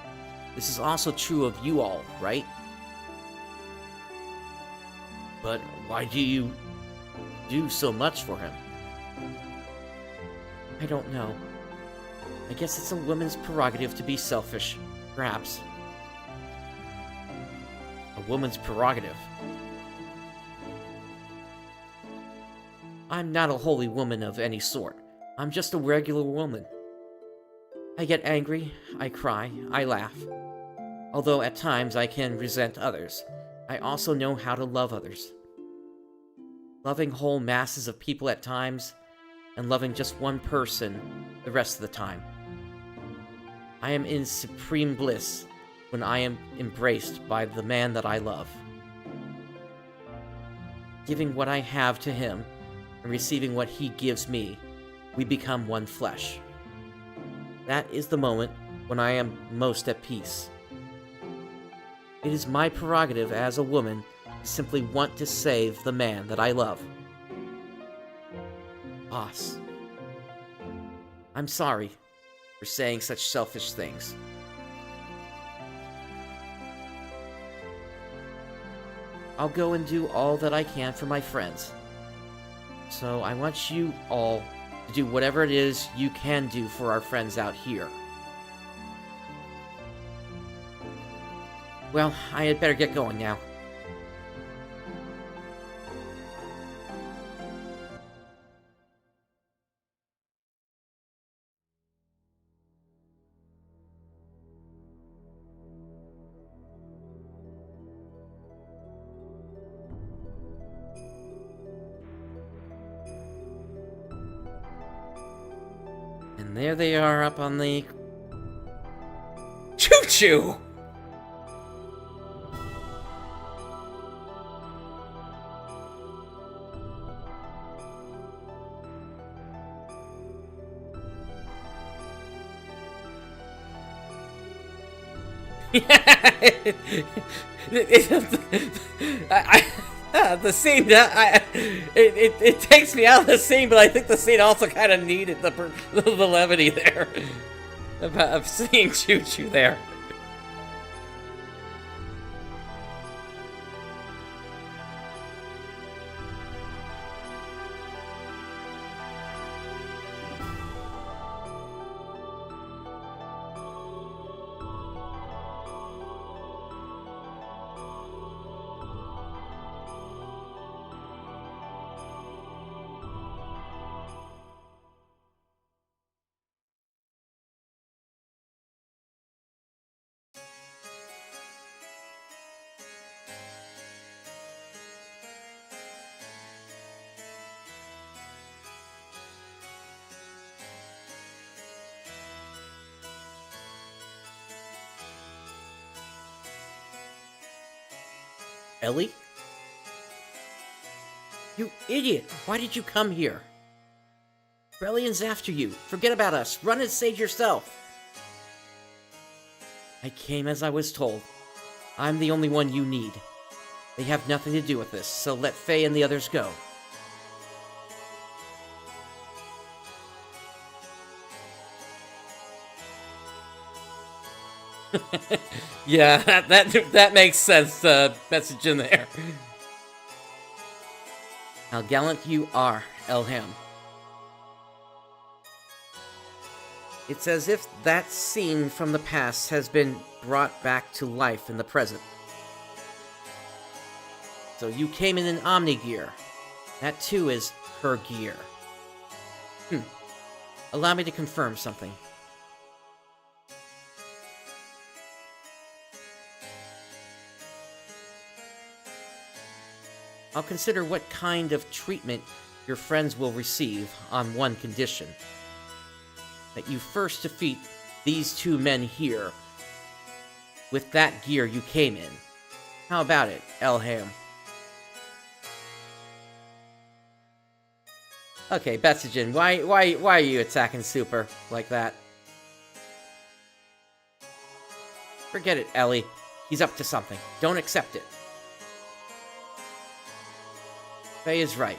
This is also true of you all, right? But why do you do so much for him? I don't know. I guess it's a woman's prerogative to be selfish, perhaps. A woman's prerogative. I'm not a holy woman of any sort. I'm just a regular woman. I get angry, I cry, I laugh. Although at times I can resent others, I also know how to love others. Loving whole masses of people at times, and loving just one person the rest of the time. I am in supreme bliss when I am embraced by the man that I love. Giving what I have to him, and receiving what he gives me, we become one flesh. That is the moment when I am most at peace. It is my prerogative as a woman to simply want to save the man that I love. Boss, I'm sorry for saying such selfish things. I'll go and do all that I can for my friends. So I want you all to do whatever it is you can do for our friends out here. Well, I had better get going now. And there they are up on the... Chu-Chu! The scene that it takes me out of the scene, but I think the scene also kind of needed the levity there of seeing Chu-Chu there. Elly? You idiot! Why did you come here? Brilliant's after you. Forget about us. Run and save yourself. I came as I was told. I'm the only one you need. They have nothing to do with this, so let Fei and the others go. Yeah, that makes sense, message in there. How gallant you are, Elham. It's as if that scene from the past has been brought back to life in the present. So you came in an Omni gear. That too is her gear. Allow me to confirm something. I'll consider what kind of treatment your friends will receive on one condition. That you first defeat these two men here with that gear you came in. How about it, Elham? Okay, Betsagen, why are you attacking Super like that? Forget it, Elly. He's up to something. Don't accept it. Fei is right.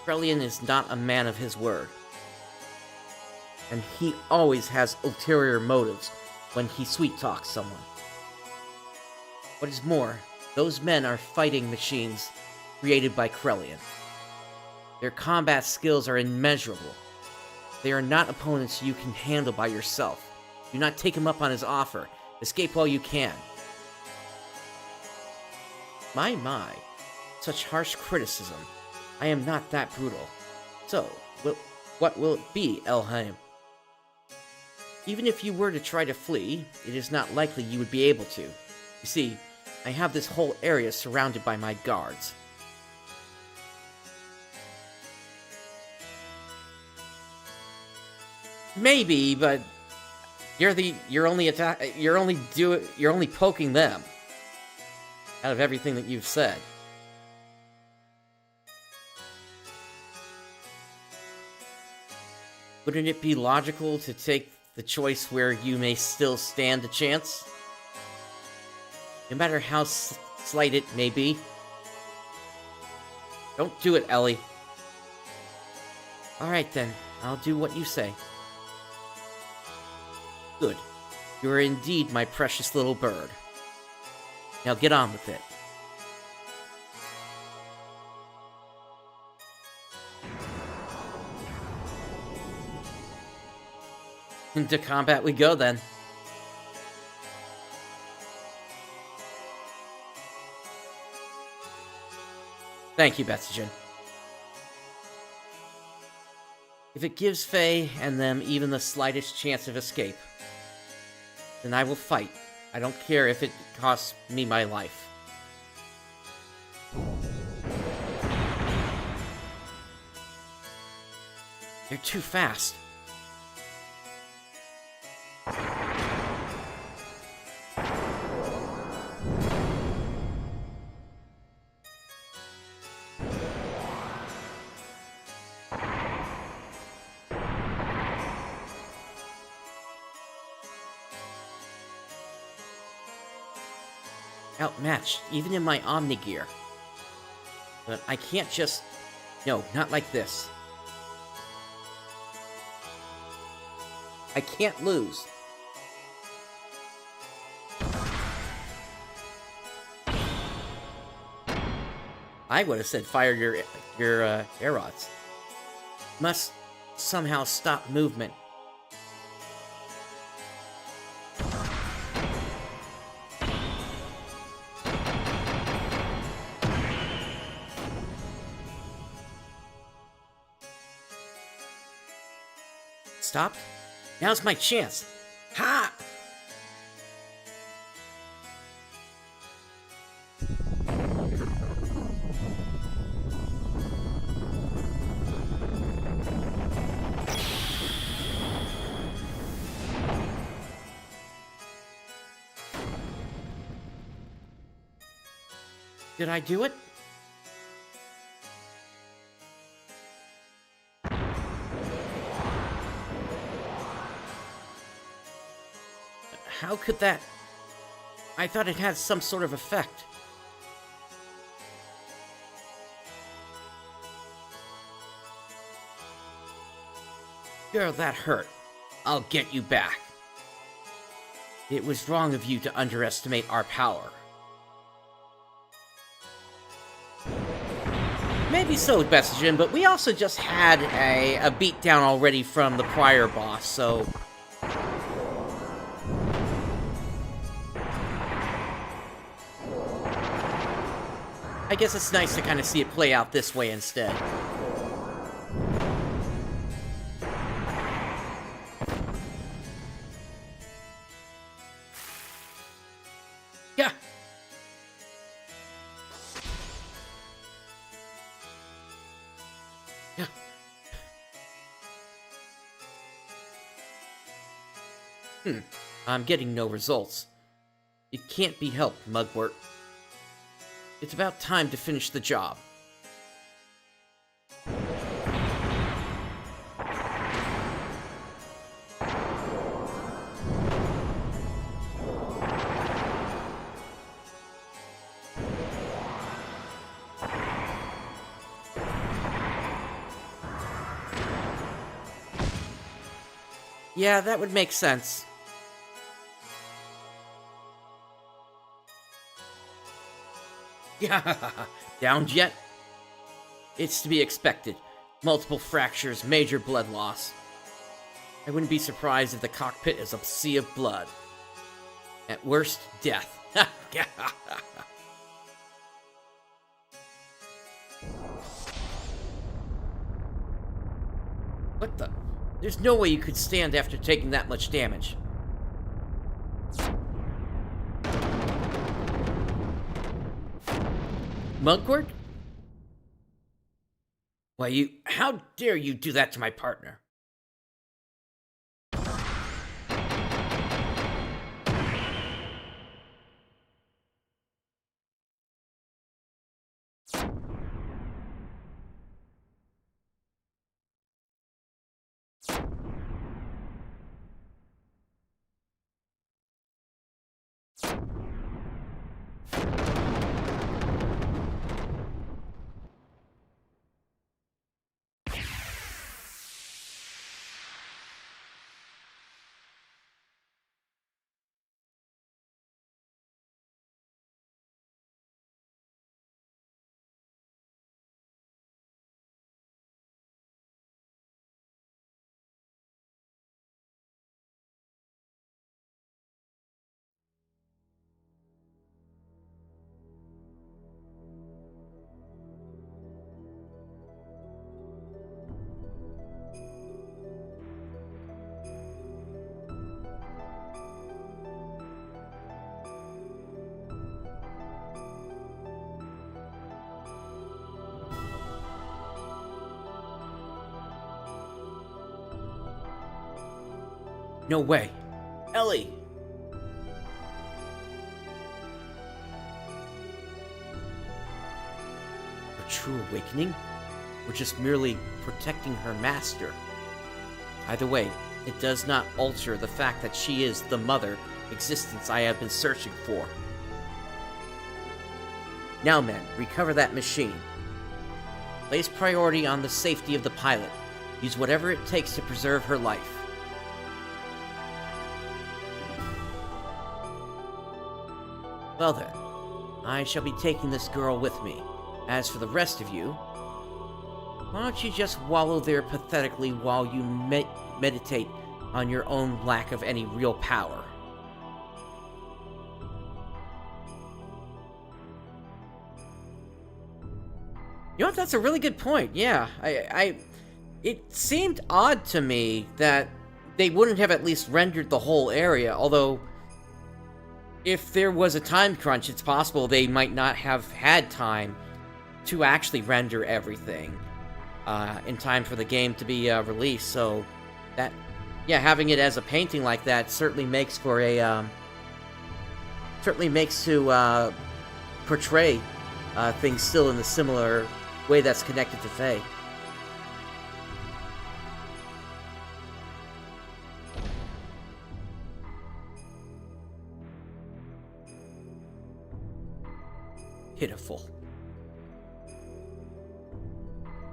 Krelian is not a man of his word. And he always has ulterior motives when he sweet-talks someone. What is more, those men are fighting machines created by Krelian. Their combat skills are immeasurable. They are not opponents you can handle by yourself. Do not take him up on his offer. Escape while you can. My. Such harsh criticism. I am not that brutal. So, what will it be, Elham? Even if you were to try to flee, it is not likely you would be able to. You see, I have this whole area surrounded by my guards. Maybe, but you're only poking them out of everything that you've said. Wouldn't it be logical to take the choice where you may still stand a chance? No matter how slight it may be. Don't do it, Elly. Alright then, I'll do what you say. Good. You are indeed my precious little bird. Now get on with it. Into combat we go then. Thank you, Betsagen. If it gives Fei and them even the slightest chance of escape, then I will fight. I don't care if it costs me my life. They're too fast. Outmatched, even in my Omni gear. But I can't just... No, not like this. I can't lose. I would have said fire your air rods. Must somehow stop movement. Stopped? Now's my chance. Ha! Did I do it? How could that... I thought it had some sort of effect. Girl, that hurt. I'll get you back. It was wrong of you to underestimate our power. Maybe so, Betsagen, but we also just had a beatdown already from the prior boss, so... I guess it's nice to kind of see it play out this way instead. Yeah. Yeah. I'm getting no results. It can't be helped, Mugwort. It's about time to finish the job. Yeah, that would make sense. Yeah, downed yet? It's to be expected. Multiple fractures, major blood loss. I wouldn't be surprised if the cockpit is a sea of blood. At worst, death. What the? There's no way you could stand after taking that much damage. Mugwort? Why, how dare you do that to my partner? No way. Elly! A true awakening? Or just merely protecting her master? Either way, it does not alter the fact that she is the mother existence I have been searching for. Now, men, recover that machine. Place priority on the safety of the pilot. Use whatever it takes to preserve her life. Well then, I shall be taking this girl with me. As for the rest of you, why don't you just wallow there pathetically while you meditate on your own lack of any real power? You know what, that's a really good point, yeah. It seemed odd to me that they wouldn't have at least rendered the whole area, although if there was a time crunch, it's possible they might not have had time to actually render everything in time for the game to be released. So that, yeah, having it as a painting like that certainly makes for a to portray things still in the similar way that's connected to Fei. Pitiful.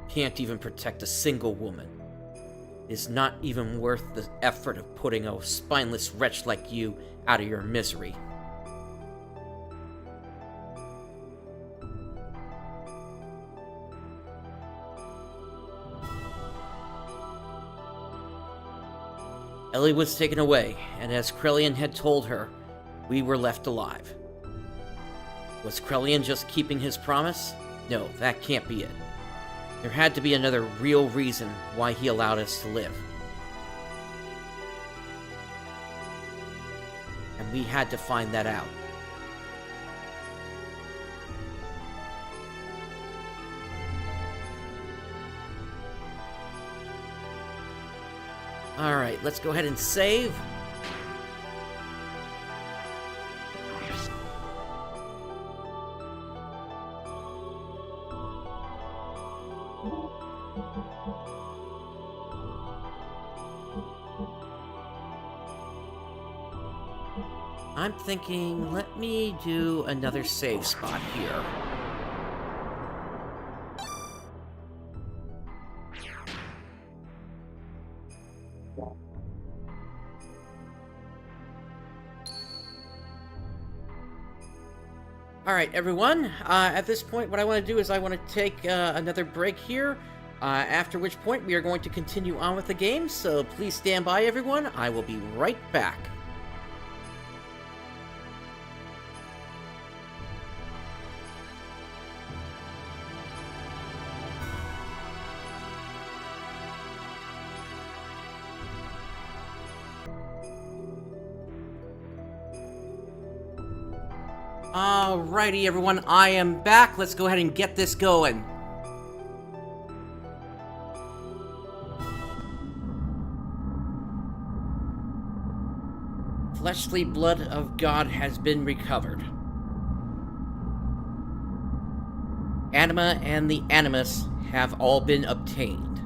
Can't even protect a single woman. It is not even worth the effort of putting a spineless wretch like you out of your misery. Elly was taken away, and as Krelian had told her, we were left alive. Was Krellian just keeping his promise? No, that can't be it. There had to be another real reason why he allowed us to live. And we had to find that out. Alright, let's go ahead and save. I'm thinking, let me do another save spot here. Alright, everyone, at this point, what I want to do is I want to take another break here, after which point we are going to continue on with the game, so please stand by, everyone. I will be right back. Alrighty, everyone, I am back. Let's go ahead and get this going. Fleshly blood of God has been recovered. Anima and the Animus have all been obtained.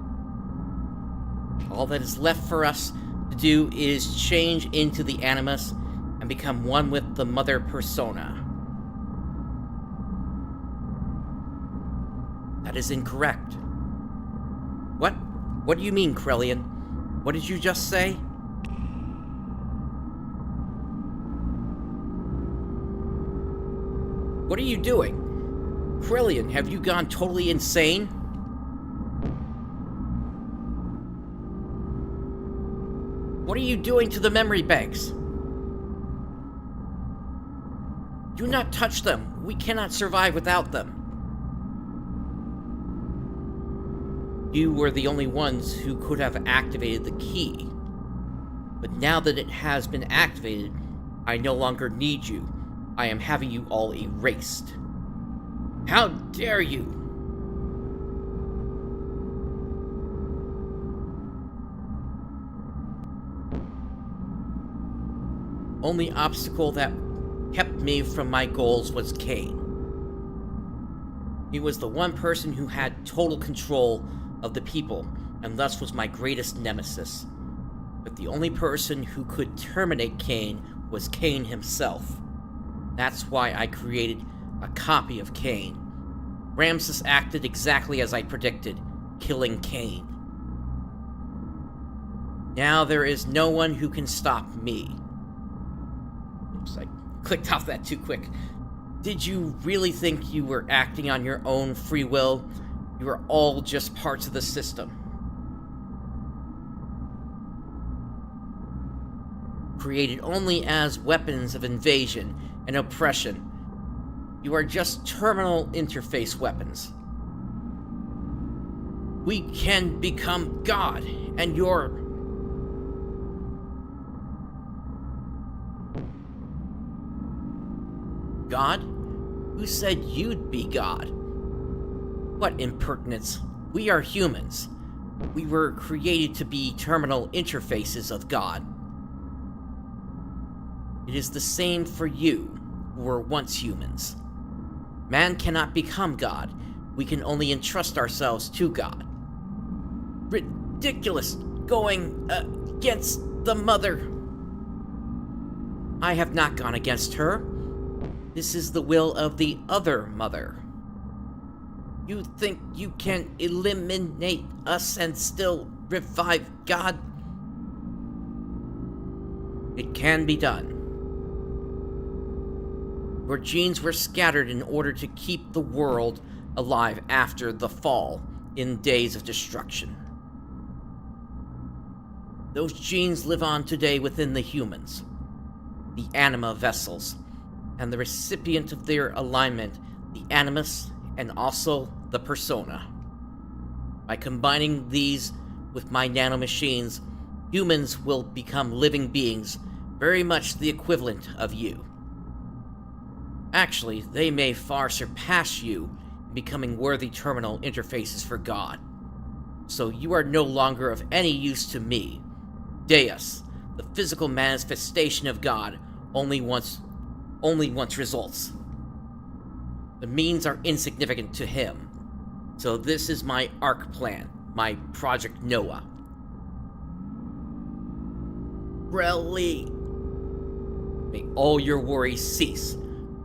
All that is left for us to do is change into the Animus and become one with the Mother Persona. That is incorrect. What? What do you mean, Krellian? What did you just say? What are you doing? Krellian, have you gone totally insane? What are you doing to the memory banks? Do not touch them. We cannot survive without them. You were the only ones who could have activated the key. But now that it has been activated, I no longer need you. I am having you all erased. How dare you! Only obstacle that kept me from my goals was Cain. He was the one person who had total control of the people, and thus was my greatest nemesis. But the only person who could terminate Cain was Cain himself. That's why I created a copy of Cain. Ramsus acted exactly as I predicted, killing Cain. Now there is no one who can stop me. Oops, I clicked off that too quick. Did you really think you were acting on your own free will? You are all just parts of the system. Created only as weapons of invasion and oppression. You are just terminal interface weapons. We can become God, and you're... God? Who said you'd be God? What impertinence. We are humans. We were created to be terminal interfaces of God. It is the same for you, who were once humans. Man cannot become God. We can only entrust ourselves to God. Ridiculous! Going against the Mother. I have not gone against her. This is the will of the other Mother. You think you can eliminate us and still revive God? It can be done. Your genes were scattered in order to keep the world alive after the fall, in days of destruction. Those genes live on today within the humans, the anima vessels. and the recipient of their alignment, the animus, and also the persona. By combining these with my nanomachines, humans will become living beings, very much the equivalent of you. Actually, they may far surpass you in becoming worthy terminal interfaces for God. So you are no longer of any use to me. Deus, the physical manifestation of God, only wants results. The means are insignificant to him. So this is my ARC plan, my Project Noah. Really? May all your worries cease.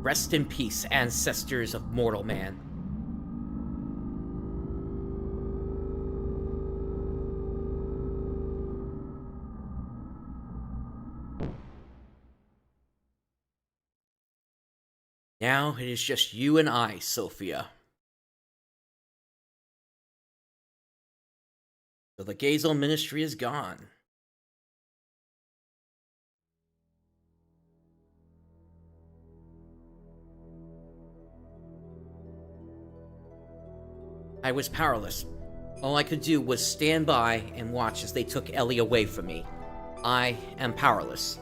Rest in peace, ancestors of mortal man. Now it is just you and I, Sophia. So the Gazel ministry is gone. I was powerless. All I could do was stand by and watch as they took Elly away from me. I am powerless.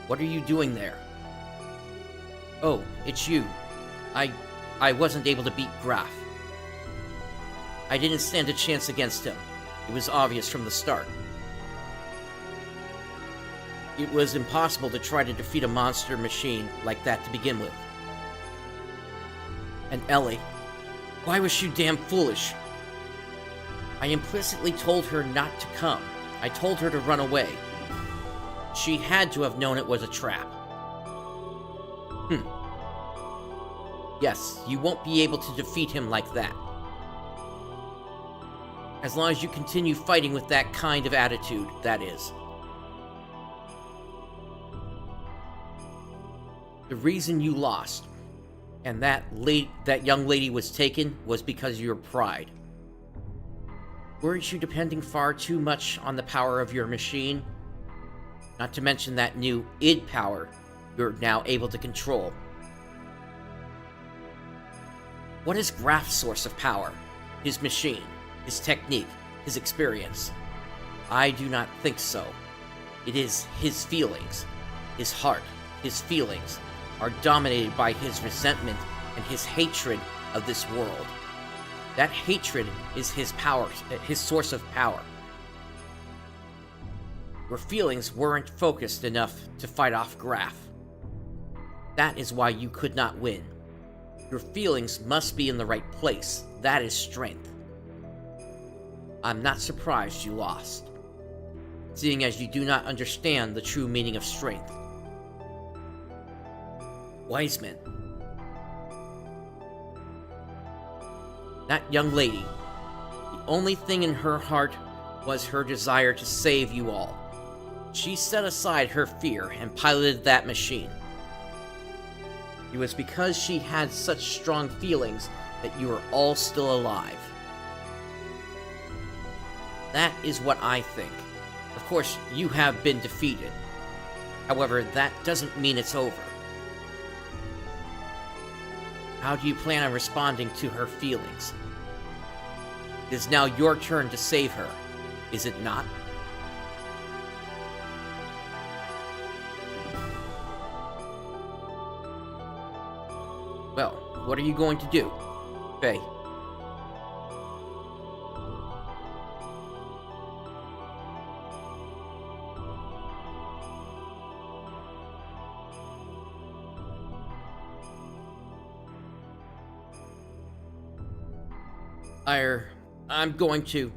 What are you doing there? Oh, it's you. I wasn't able to beat Graf. I didn't stand a chance against him. It was obvious from the start. It was impossible to try to defeat a monster machine like that to begin with. And Elly, why was she damn foolish? I implicitly told her not to come. I told her to run away. She had to have known it was a trap. Yes, you won't be able to defeat him like that. As long as you continue fighting with that kind of attitude, that is. The reason you lost, and that young lady was taken, was because of your pride. Weren't you depending far too much on the power of your machine? Not to mention that new id power you're now able to control. What is Graf's source of power? His machine, his technique, his experience? I do not think so. It is his feelings. His heart, his feelings, are dominated by his resentment and his hatred of this world. That hatred is his power, his source of power. Your feelings weren't focused enough to fight off Graf. That is why you could not win. Your feelings must be in the right place. That is strength. I'm not surprised you lost, seeing as you do not understand the true meaning of strength. Wiseman. That young lady, the only thing in her heart was her desire to save you all. She set aside her fear and piloted that machine. It was because she had such strong feelings that you are all still alive. That is what I think. Of course, you have been defeated. However, that doesn't mean it's over. How do you plan on responding to her feelings? It is now your turn to save her, is it not? Well, what are you going to do, Fei? I'm going to...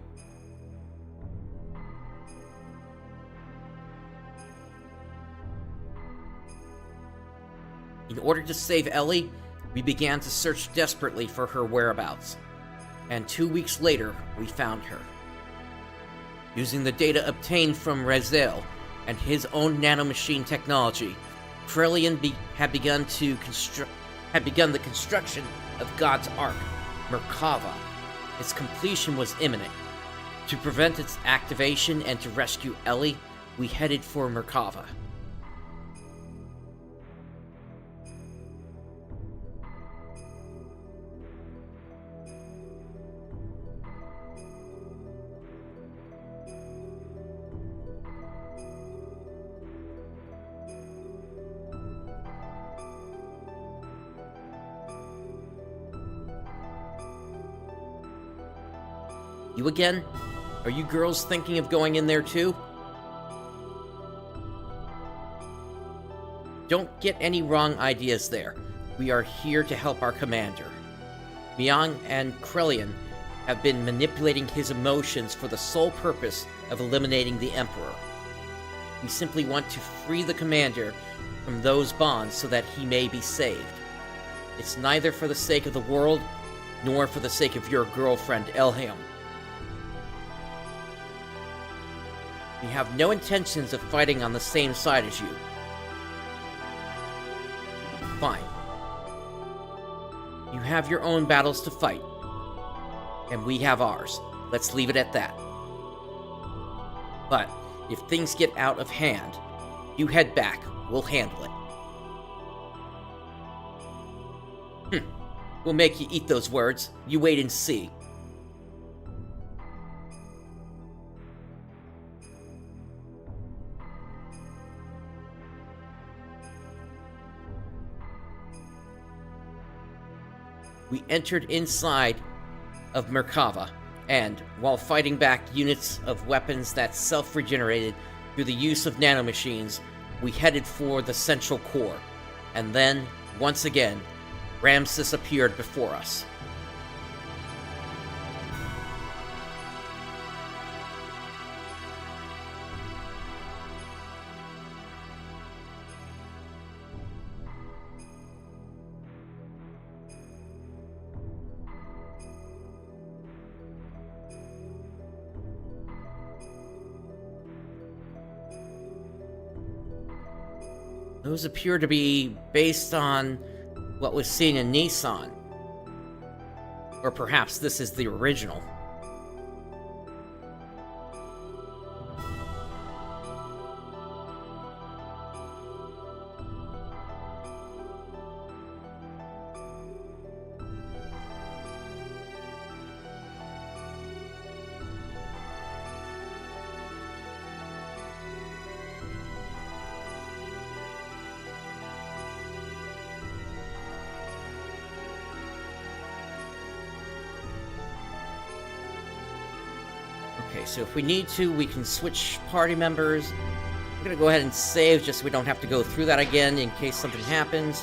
In order to save Elly, we began to search desperately for her whereabouts, and 2 weeks later, we found her. Using the data obtained from Rezel and his own nanomachine technology, had begun the construction of God's Ark, Merkava. Its completion was imminent. To prevent its activation and to rescue Elly, we headed for Merkava. You again? Are you girls thinking of going in there too? Don't get any wrong ideas there. We are here to help our commander. Myung and Krelian have been manipulating his emotions for the sole purpose of eliminating the Emperor. We simply want to free the commander from those bonds so that he may be saved. It's neither for the sake of the world, nor for the sake of your girlfriend, Elham. We have no intentions of fighting on the same side as you. Fine. You have your own battles to fight, and we have ours. Let's leave it at that. But if things get out of hand, you head back. We'll handle it. We'll make you eat those words. You wait and see. We entered inside of Merkava, and while fighting back units of weapons that self-regenerated through the use of nanomachines, we headed for the central core. And then, once again, Ramsus appeared before us. Those appear to be based on what was seen in Nissan. Or perhaps this is the original. Okay, so if we need to, we can switch party members. I'm gonna go ahead and save just so we don't have to go through that again in case something happens.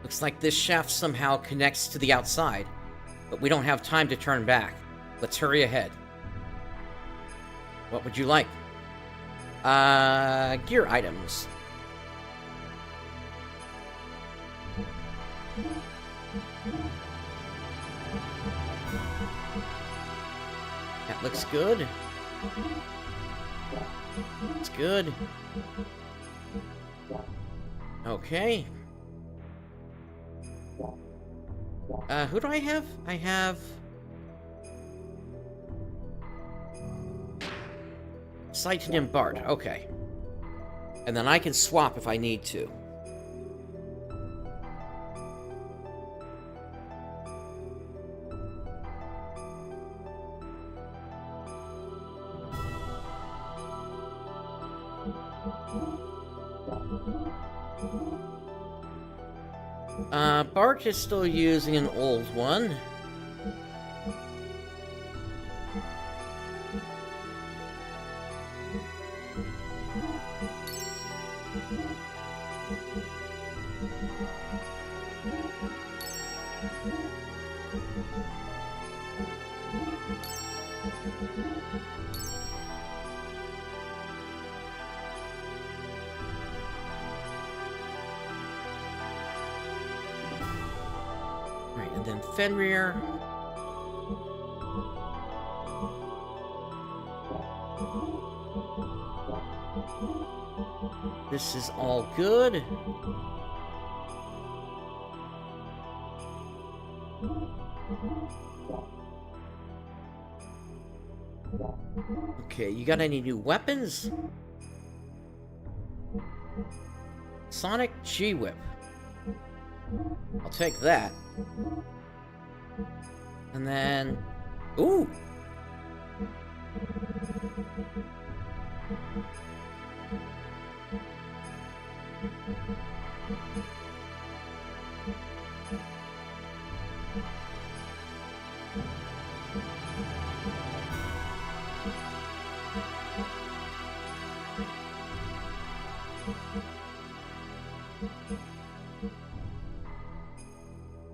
Looks like this shaft somehow connects to the outside, but we don't have time to turn back. Let's hurry ahead. What would you like? Gear items. That looks good. It's good. Okay. Who do I have? I have... Citan and Bart, okay. And then I can swap if I need to. Bart is still using an old one. Fenrir. This is all good. Okay, you got any new weapons? Sonic G-Whip. I'll take that. And then... Ooh!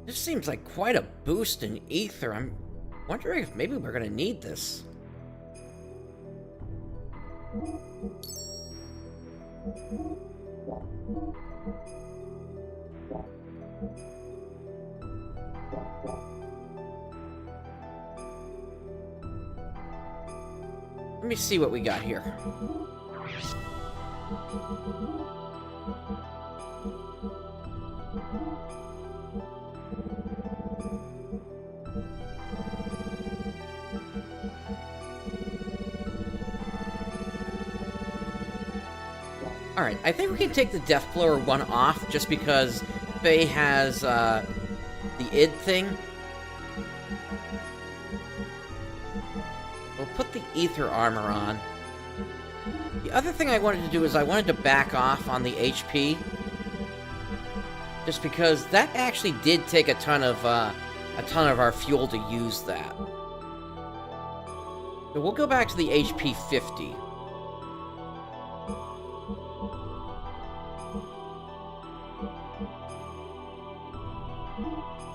This seems like quite a boost in ether. I'm wondering if maybe we're gonna need this. Let me see what we got here. Alright, I think we can take the Death Blower 1 off, just because Fei has, the id thing. We'll put the Ether Armor on. The other thing I wanted to do is I wanted to back off on the HP. Just because that actually did take a ton of our fuel to use that. So we'll go back to the HP 50.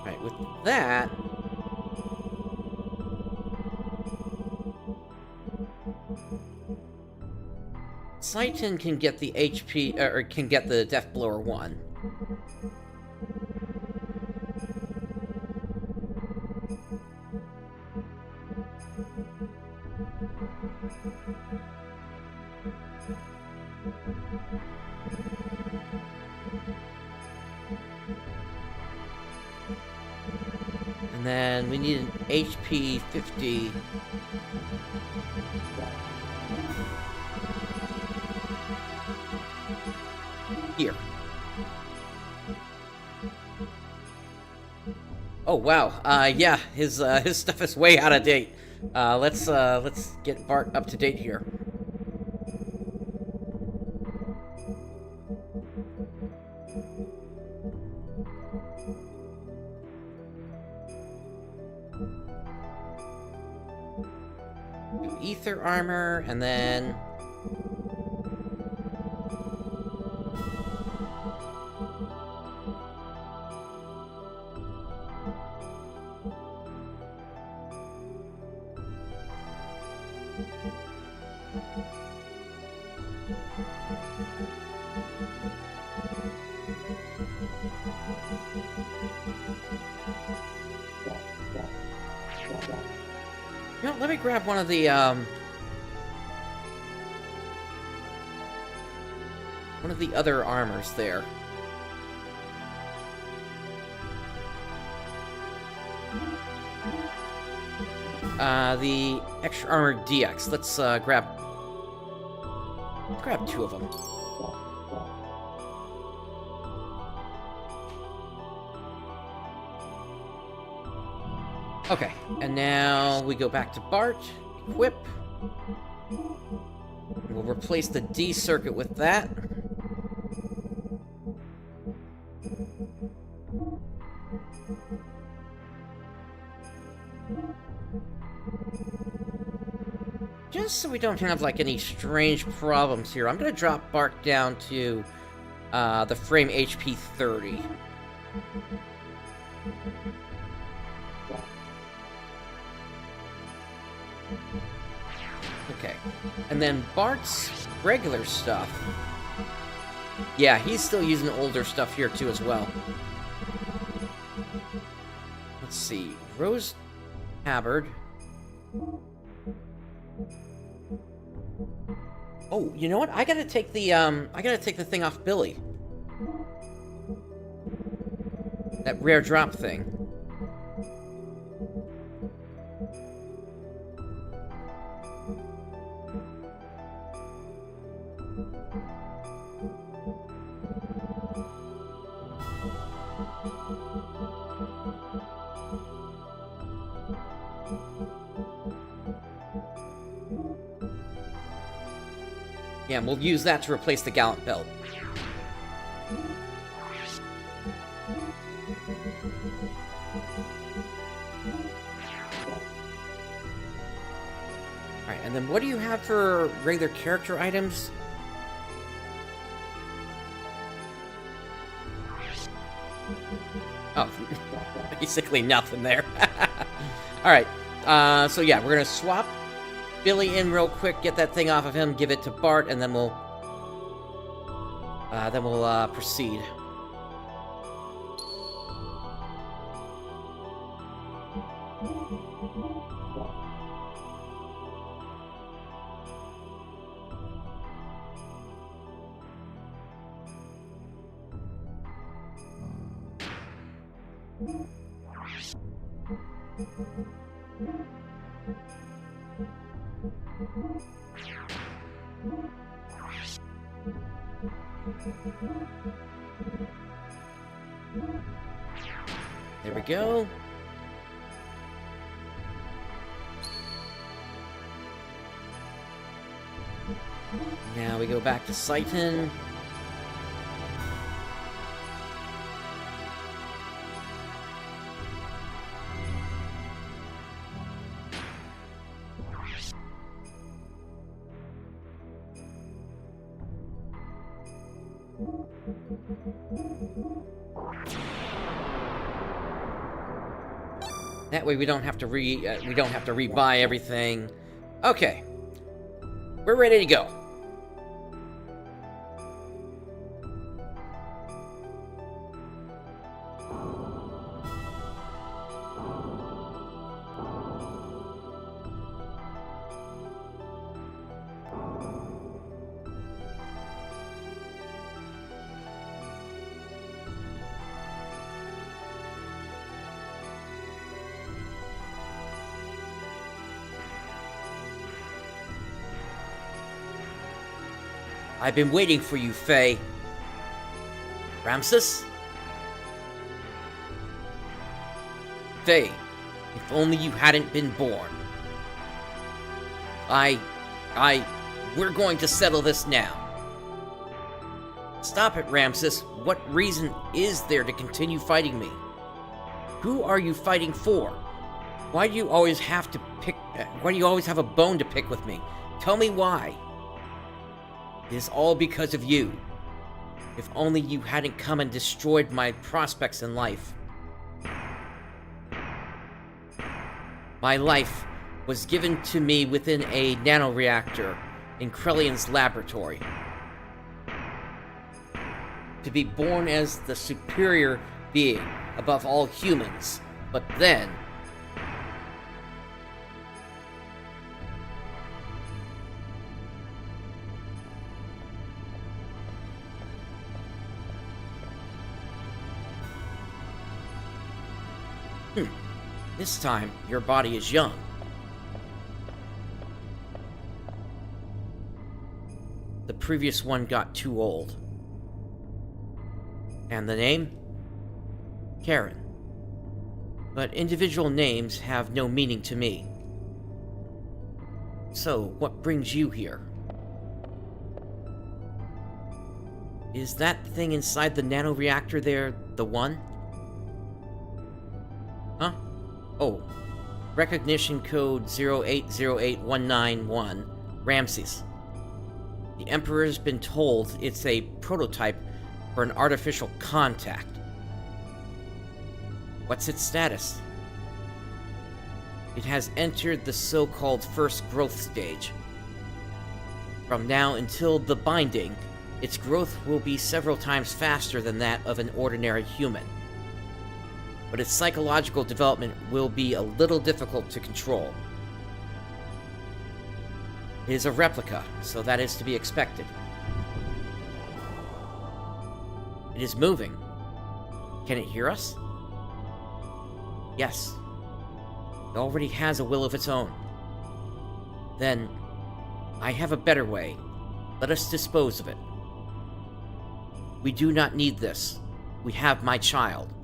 Right, with that... Citan can get the HP, or can get the Death Blower 1. And then we need an HP 50. Here. Oh wow. Yeah, his stuff is way out of date. Let's get Bart up to date here. Ether armor, and then... You know, let me grab one of the, other armors there. The extra armor DX. Let's, grab two of them. Okay, and now we go back to Bart, equip. We'll replace the D circuit with that. Just so we don't have, like, any strange problems here, I'm gonna drop Bart down to, the frame HP 30. Okay, and then Bart's regular stuff. Yeah, he's still using older stuff here too as well. Let's see. Rose Tabard. Oh, you know what? I gotta take the thing off Billy. That rare drop thing. Yeah, we'll use that to replace the Gallant Belt. Alright, and then what do you have for regular character items? Oh, basically nothing there. Alright, so yeah, we're gonna swap Billy in real quick, get that thing off of him, give it to Bart, and then we'll proceed. There we go. Now we go back to Citan. That way we don't have to rebuy everything. Okay. We're ready to go. I've been waiting for you, Fei. Ramsus? Fei, if only you hadn't been born. We're going to settle this now. Stop it, Ramsus. What reason is there to continue fighting me? Who are you fighting for? Why do you always have a bone to pick with me? Tell me why. It is all because of you. If only you hadn't come and destroyed my prospects in life. My life was given to me within a nanoreactor in Krellian's laboratory. To be born as the superior being above all humans. But then... This time, your body is young. The previous one got too old. And the name? Karen. But individual names have no meaning to me. So, what brings you here? Is that thing inside the nanoreactor there the one? Huh? Oh, recognition code 0808191, Ramses. The Emperor's been told it's a prototype for an artificial contact. What's its status? It has entered the so-called first growth stage. From now until the binding, its growth will be several times faster than that of an ordinary human. but its psychological development will be a little difficult to control. It is a replica, so that is to be expected. It is moving. Can it hear us? Yes. It already has a will of its own. Then, I have a better way. Let us dispose of it. We do not need this. We have my child.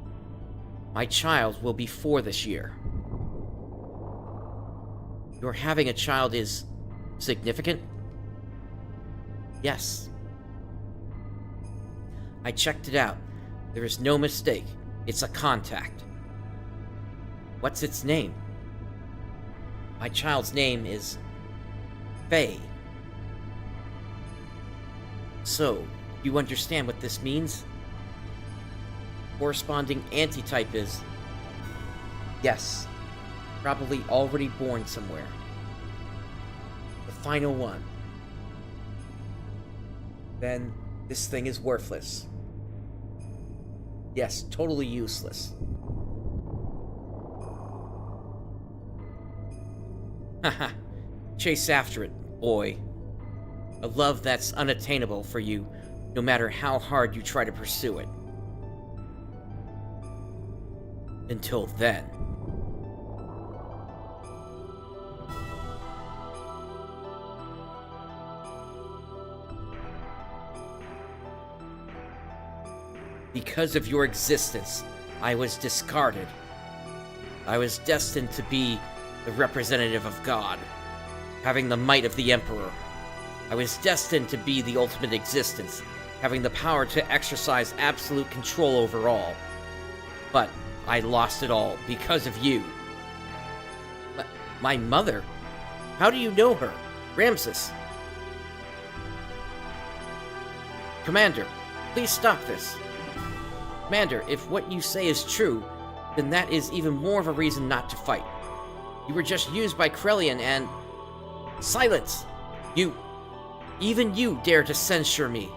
My child will be 4 this year. Your having a child is significant? Yes. I checked it out. There is no mistake. It's a contact. What's its name? My child's name is Fei. So, you understand what this means? Corresponding antitype is... Yes. Probably already born somewhere. The final one. Then, this thing is worthless. Yes, totally useless. Haha. Chase after it, boy. A love that's unattainable for you, no matter how hard you try to pursue it. Until then. Because of your existence, I was discarded. I was destined to be the representative of God, having the might of the Emperor. I was destined to be the ultimate existence, having the power to exercise absolute control over all. But I lost it all because of you. My mother? How do you know her? Ramsus. Commander, please stop this. Commander, if what you say is true, then that is even more of a reason not to fight. You were just used by Krelian and... Silence! Even you dare to censure me.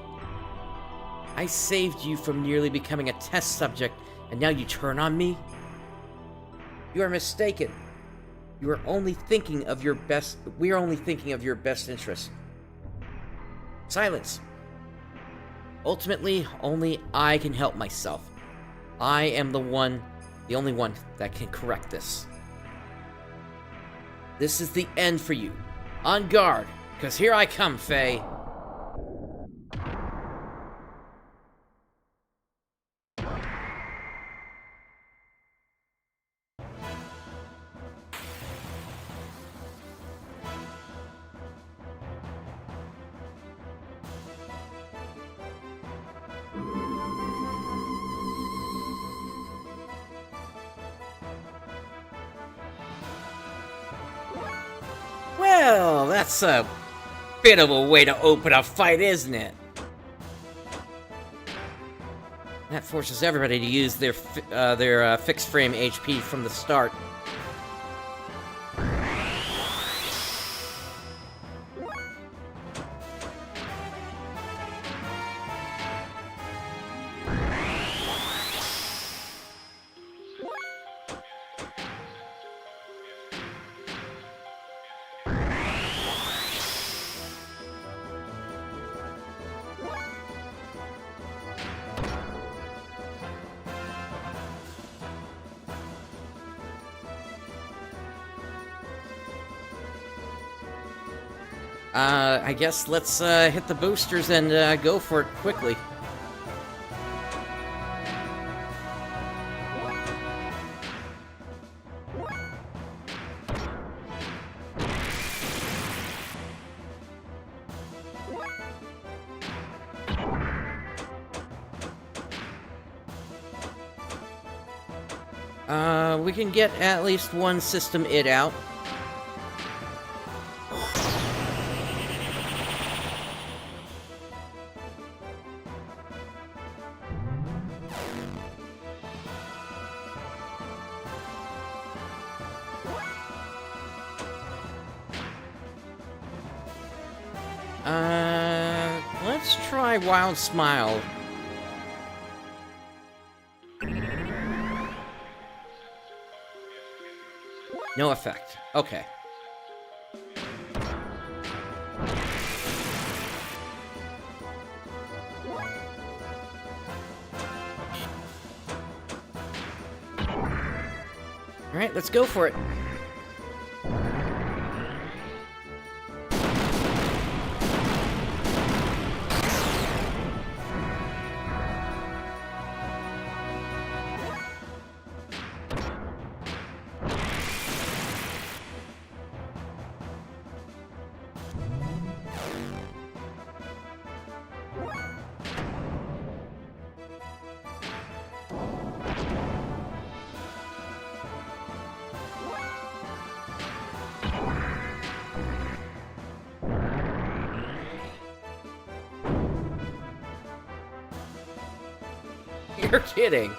I saved you from nearly becoming a test subject, and now you turn on me? You are mistaken. We are only thinking of your best interest. Silence. Ultimately, only I can help myself. I am the only one that can correct this. This is the end for you. On guard, because here I come, Fei. Well, that's a bit of a way to open a fight, isn't it? That forces everybody to use their fixed frame HP from the start. I guess let's hit the boosters and go for it quickly. We can get at least one system id out. Let's try Wild Smile. No effect. Okay. Alright, let's go for it. You're kidding.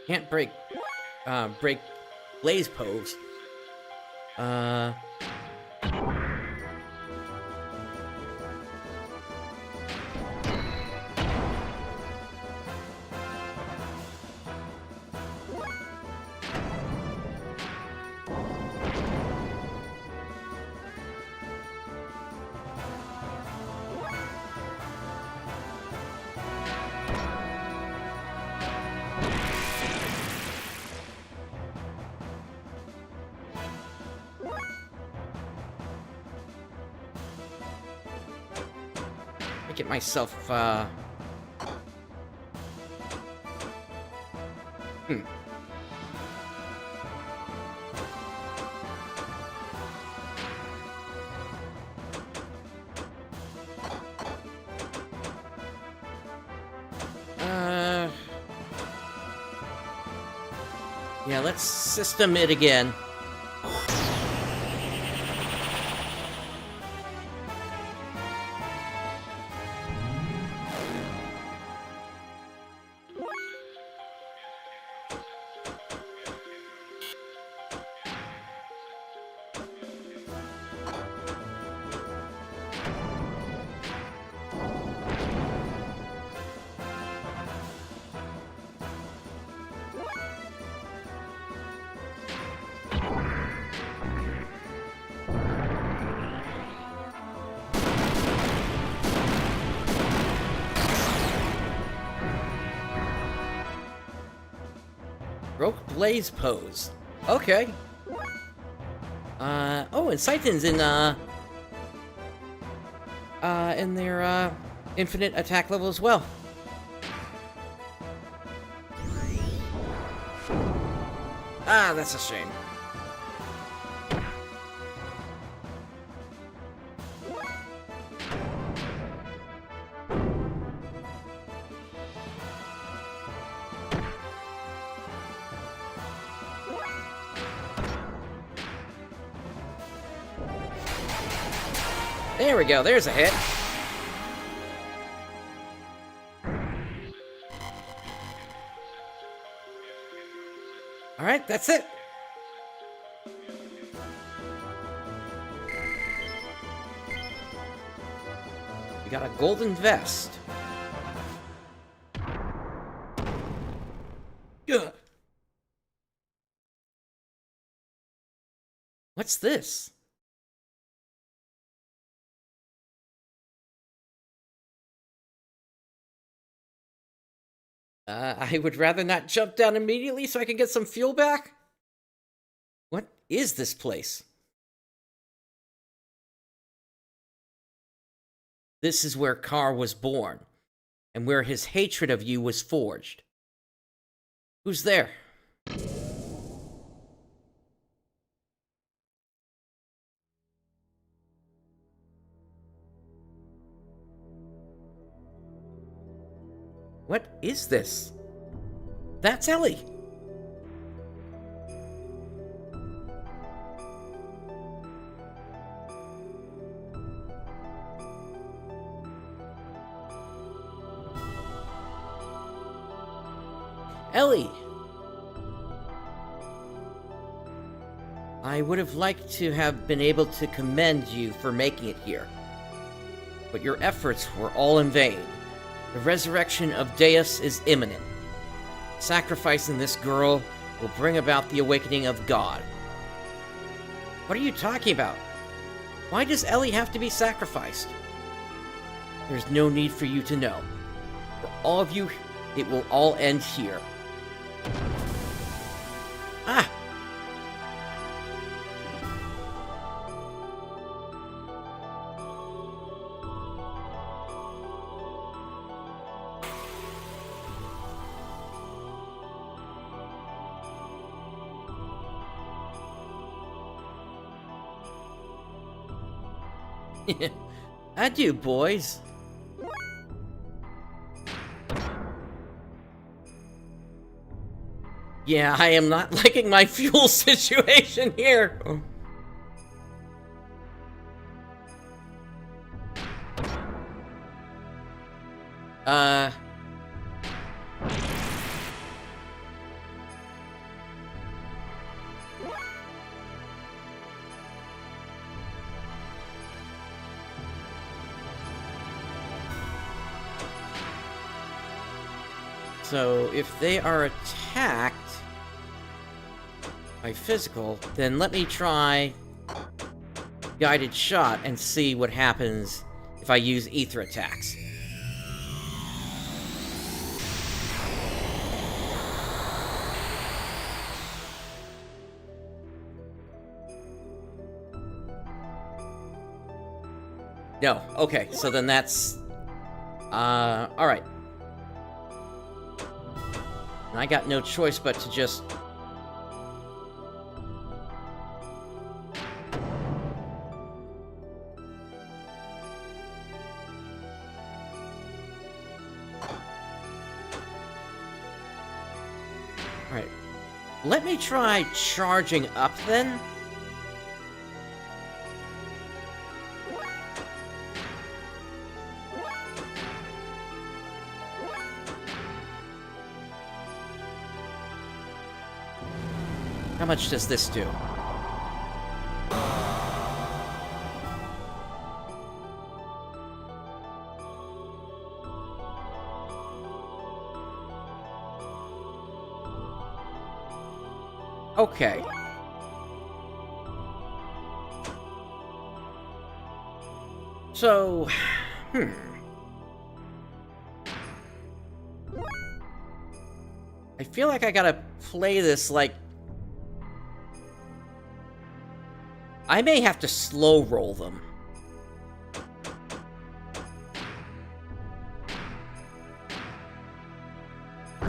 Can't break Blaze pose. Get myself, yeah, let's system it again. Broke Blaze pose. Okay. Oh, and Citan's in their, infinite attack level as well. Ah, that's a shame. There we go, there's a hit. Alright, that's it. got a golden vest. Ugh. What's this? I would rather not jump down immediately so I can get some fuel back. What is this place? This is where Carr was born, and where his hatred of you was forged. Who's there? What is this? That's Elly! Elly! I would have liked to have been able to commend you for making it here, but your efforts were all in vain. The resurrection of Deus is imminent. Sacrificing this girl will bring about the awakening of God. What are you talking about? Why does Elly have to be sacrificed? There's no need for you to know. For all of you, it will all end here. Ah! Adieu, boys. Yeah, I am not liking my fuel situation here. So, if they are attacked by physical, then let me try guided shot and see what happens if I use ether attacks. No, okay, so then that's... alright. And I got no choice but to just... Alright. Let me try charging up, then. How much does this do? Okay. So, I feel like I gotta play this like... I may have to slow roll them.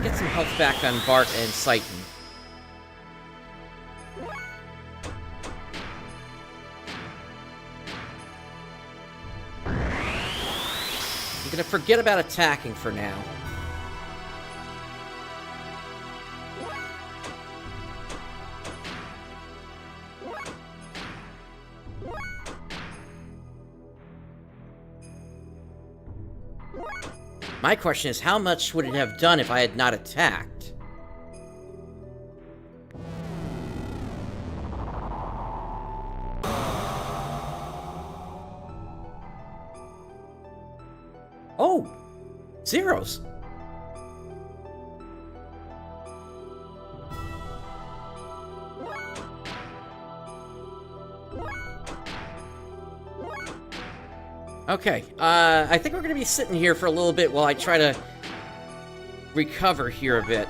Get some health back on Bart and Citan. I'm gonna forget about attacking for now. My question is, how much would it have done if I had not attacked? Oh! Zeros! Okay, I think we're gonna be sitting here for a little bit while I try to recover here a bit.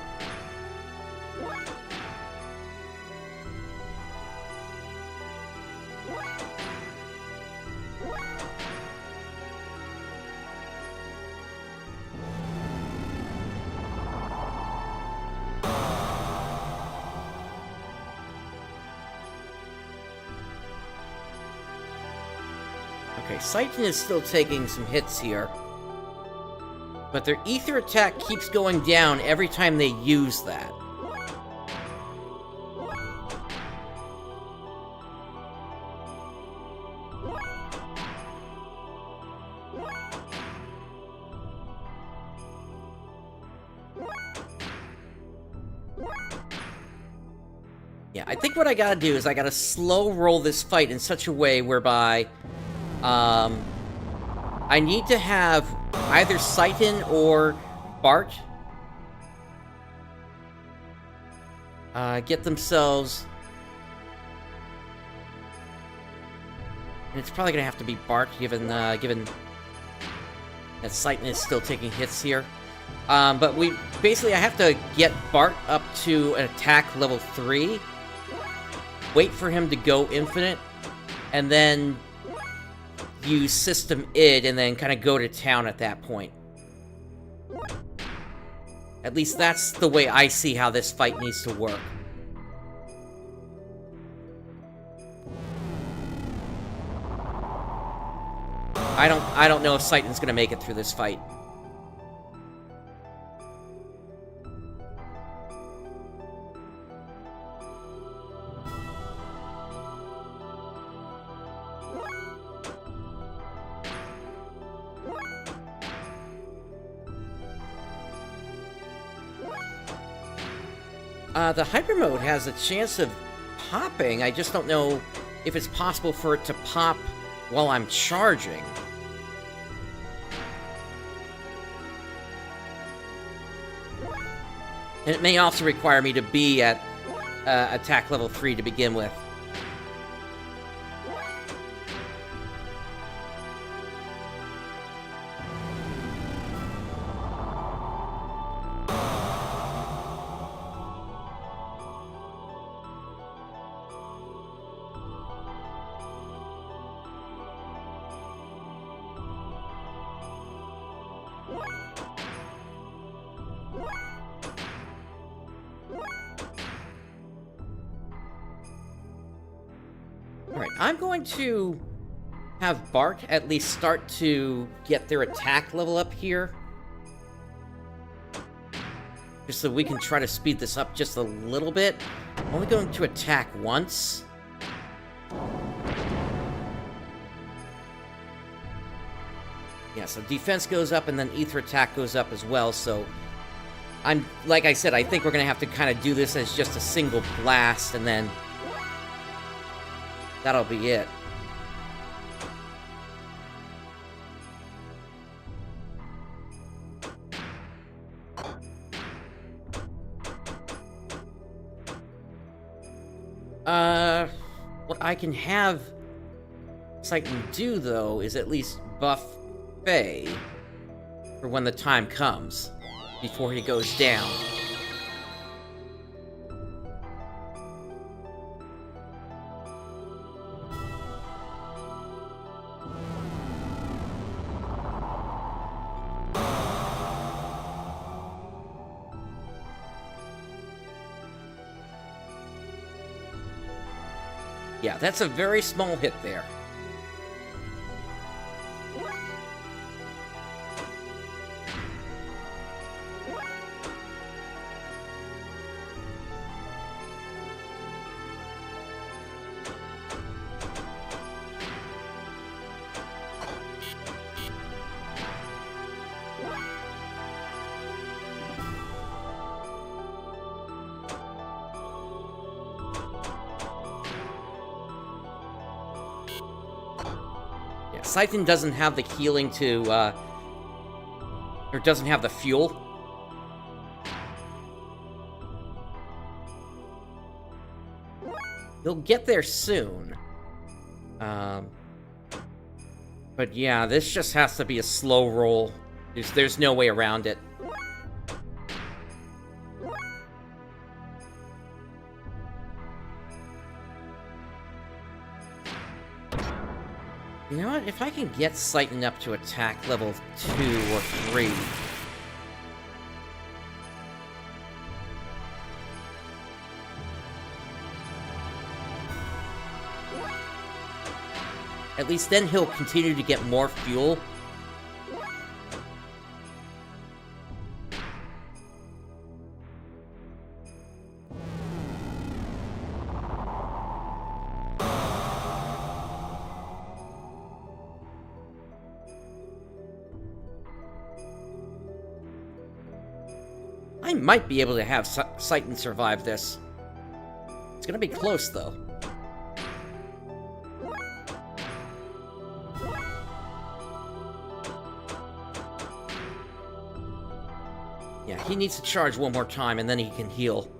Okay, Citan is still taking some hits here. But their ether attack keeps going down every time they use that. Yeah, I think what I gotta do is I gotta slow roll this fight in such a way whereby I need to have either Citan or Bart get themselves... And it's probably gonna have to be Bart, given that Citan is still taking hits here. But I have to get Bart up to an attack level 3, wait for him to go infinite, and then use System ID, and then kind of go to town at that point. At least that's the way I see how this fight needs to work. I don't know if Citan's gonna make it through this fight. The Hyper Mode has a chance of popping. I just don't know if it's possible for it to pop while I'm charging. And it may also require me to be at attack level 3 to begin with. Alright, I'm going to have Bart at least start to get their attack level up here. Just so we can try to speed this up just a little bit. I'm only going to attack once. Yeah, so defense goes up and then ether attack goes up as well, so... like I said, I think we're gonna have to kind of do this as just a single blast, and then... that'll be it. What I can have Citan do, though, is at least buff Fei for when the time comes, before he goes down. Yeah, that's a very small hit there. Citan doesn't have the healing to Or doesn't have the fuel. He'll get there soon. But yeah, this just has to be a slow roll. There's no way around it. You know what? If I can get Citan up to attack level 2 or 3... At least then he'll continue to get more fuel. I might be able to have Citan survive this. It's gonna be close, though. Yeah, he needs to charge one more time, and then he can heal.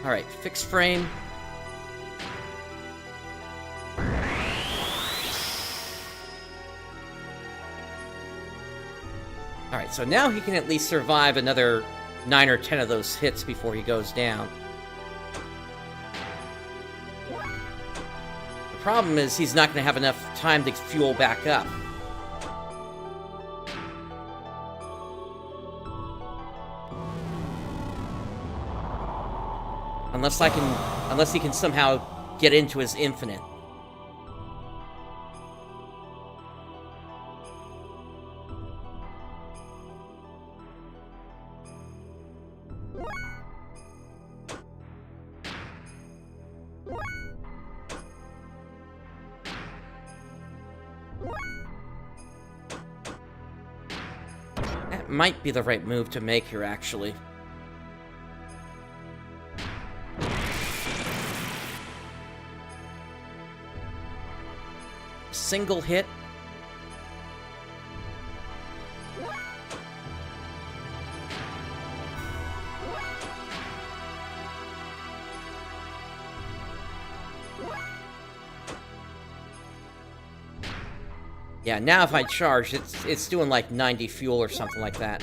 Alright, fixed frame. Alright, so now he can at least survive another 9 or 10 of those hits before he goes down. The problem is he's not going to have enough time to fuel back up. Unless he can somehow get into his infinite. That might be the right move to make here, actually. Single hit. Yeah, now if I charge, it's doing like 90 fuel or something like that.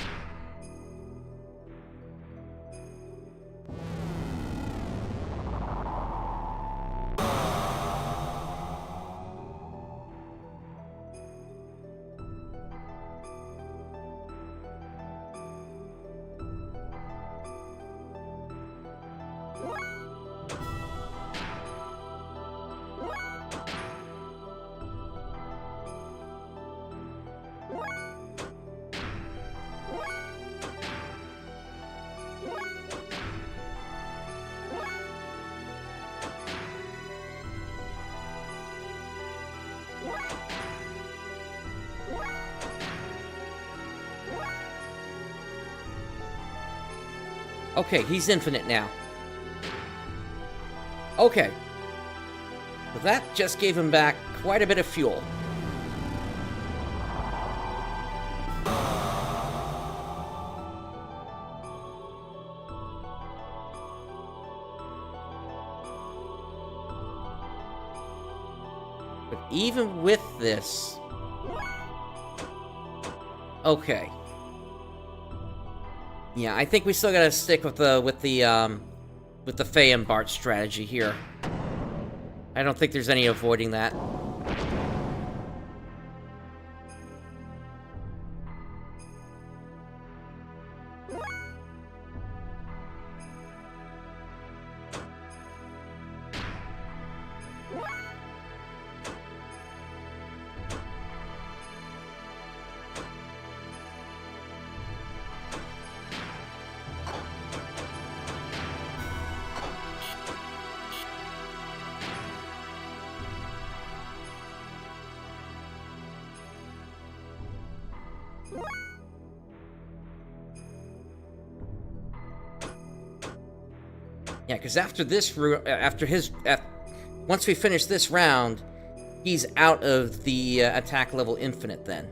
Okay, he's infinite now. Okay. But that just gave him back quite a bit of fuel. But even with this... Okay. Yeah, I think we still gotta stick with the Fei and Bart strategy here. I don't think there's any avoiding that. Yeah, because after this, once we finish this round, he's out of the attack level infinite then.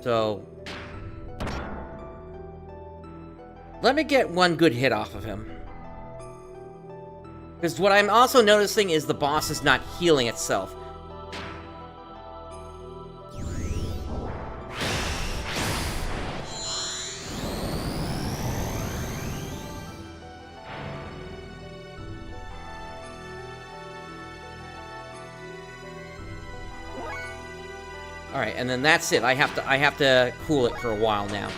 So... let me get one good hit off of him. Because what I'm also noticing is the boss is not healing itself. Alright, and then that's it. I have to cool it for a while now.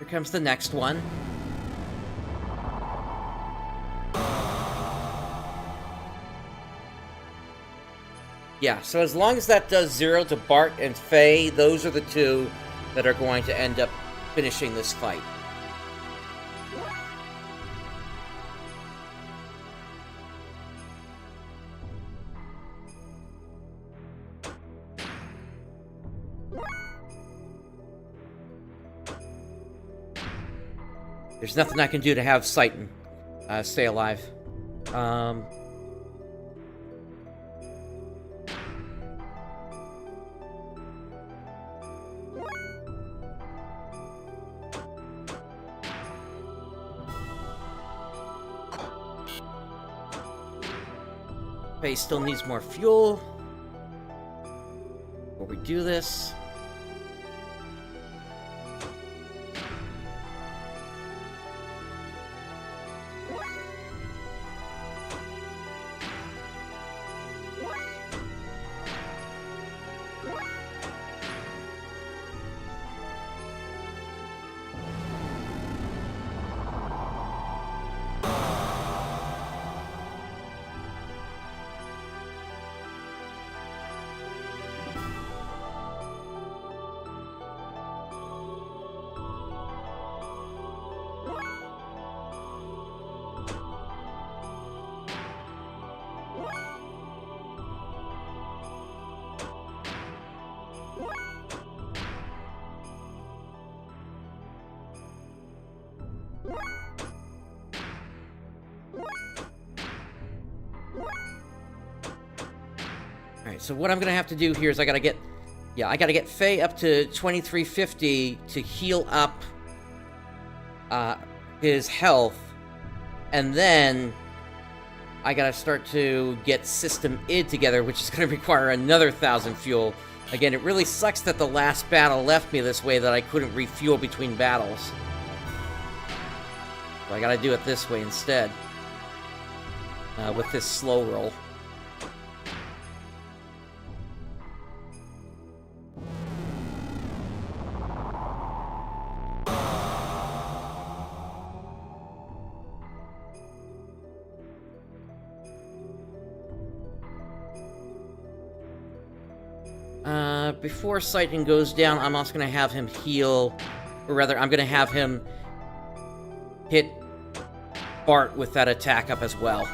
Here comes the next one. Yeah, so as long as that does 0 to Bart and Fei, those are the two that are going to end up finishing this fight. There's nothing I can do to have Citan stay alive. Fei still needs more fuel. Before we do this. Alright, so what I'm gonna have to do here is I gotta get Fei up to 2350 to heal up his health, and then I gotta start to get System ID together, which is gonna require another 1,000 fuel. Again, it really sucks that the last battle left me this way, that I couldn't refuel between battles. So I gotta do it this way instead. With this slow roll. Before Citan goes down, I'm also going to have him heal, or rather, I'm going to have him hit Bart with that attack up as well.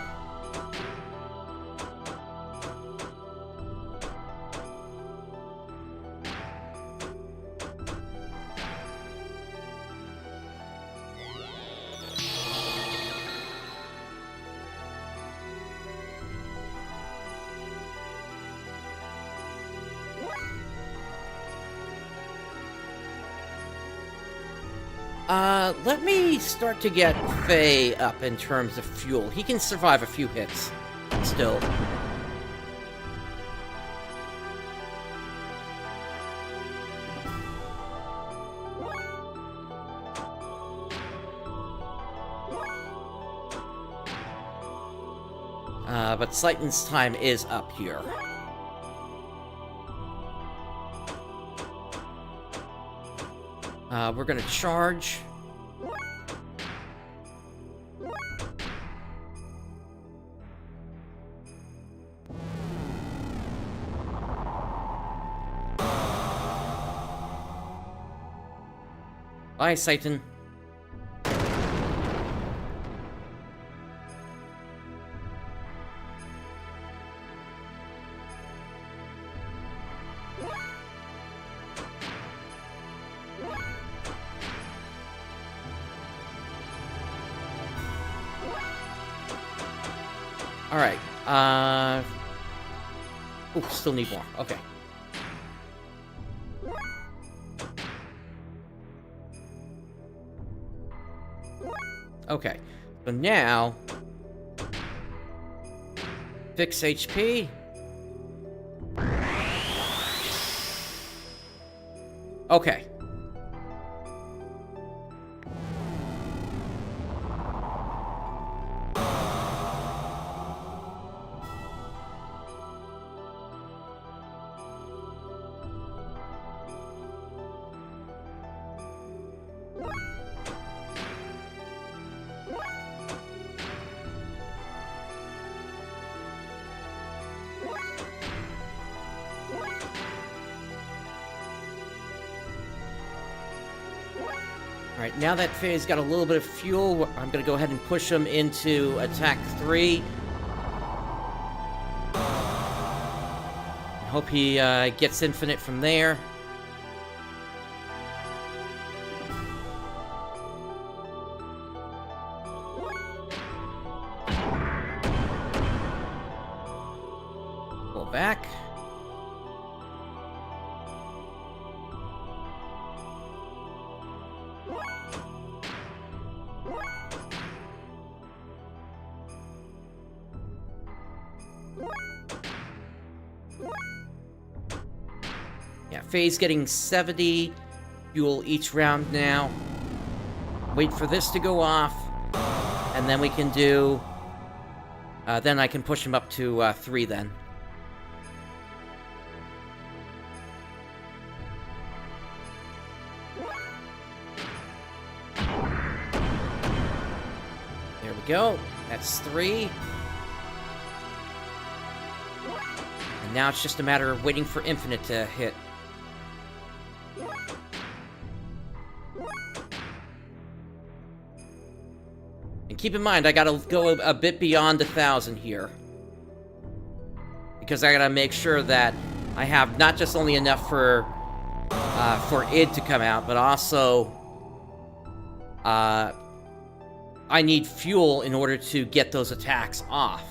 Let me start to get Fei up in terms of fuel. He can survive a few hits, still. But Citan's time is up here. We're gonna charge. Bye, Citan. Alright, ooh, still need more. Okay. Okay, so now... fix HP. Okay. Alright, now that Fei's got a little bit of fuel, I'm gonna go ahead and push him into attack 3. Hope he gets infinite from there. Pull back. Yeah, Fei's getting 70 fuel each round now. Wait for this to go off, and then we can do... then I can push him up to 3 then. There we go. That's 3. And now it's just a matter of waiting for infinite to hit. And keep in mind, I gotta go a bit beyond 1,000 here. Because I gotta make sure that I have not just only enough for id to come out, but also I need fuel in order to get those attacks off.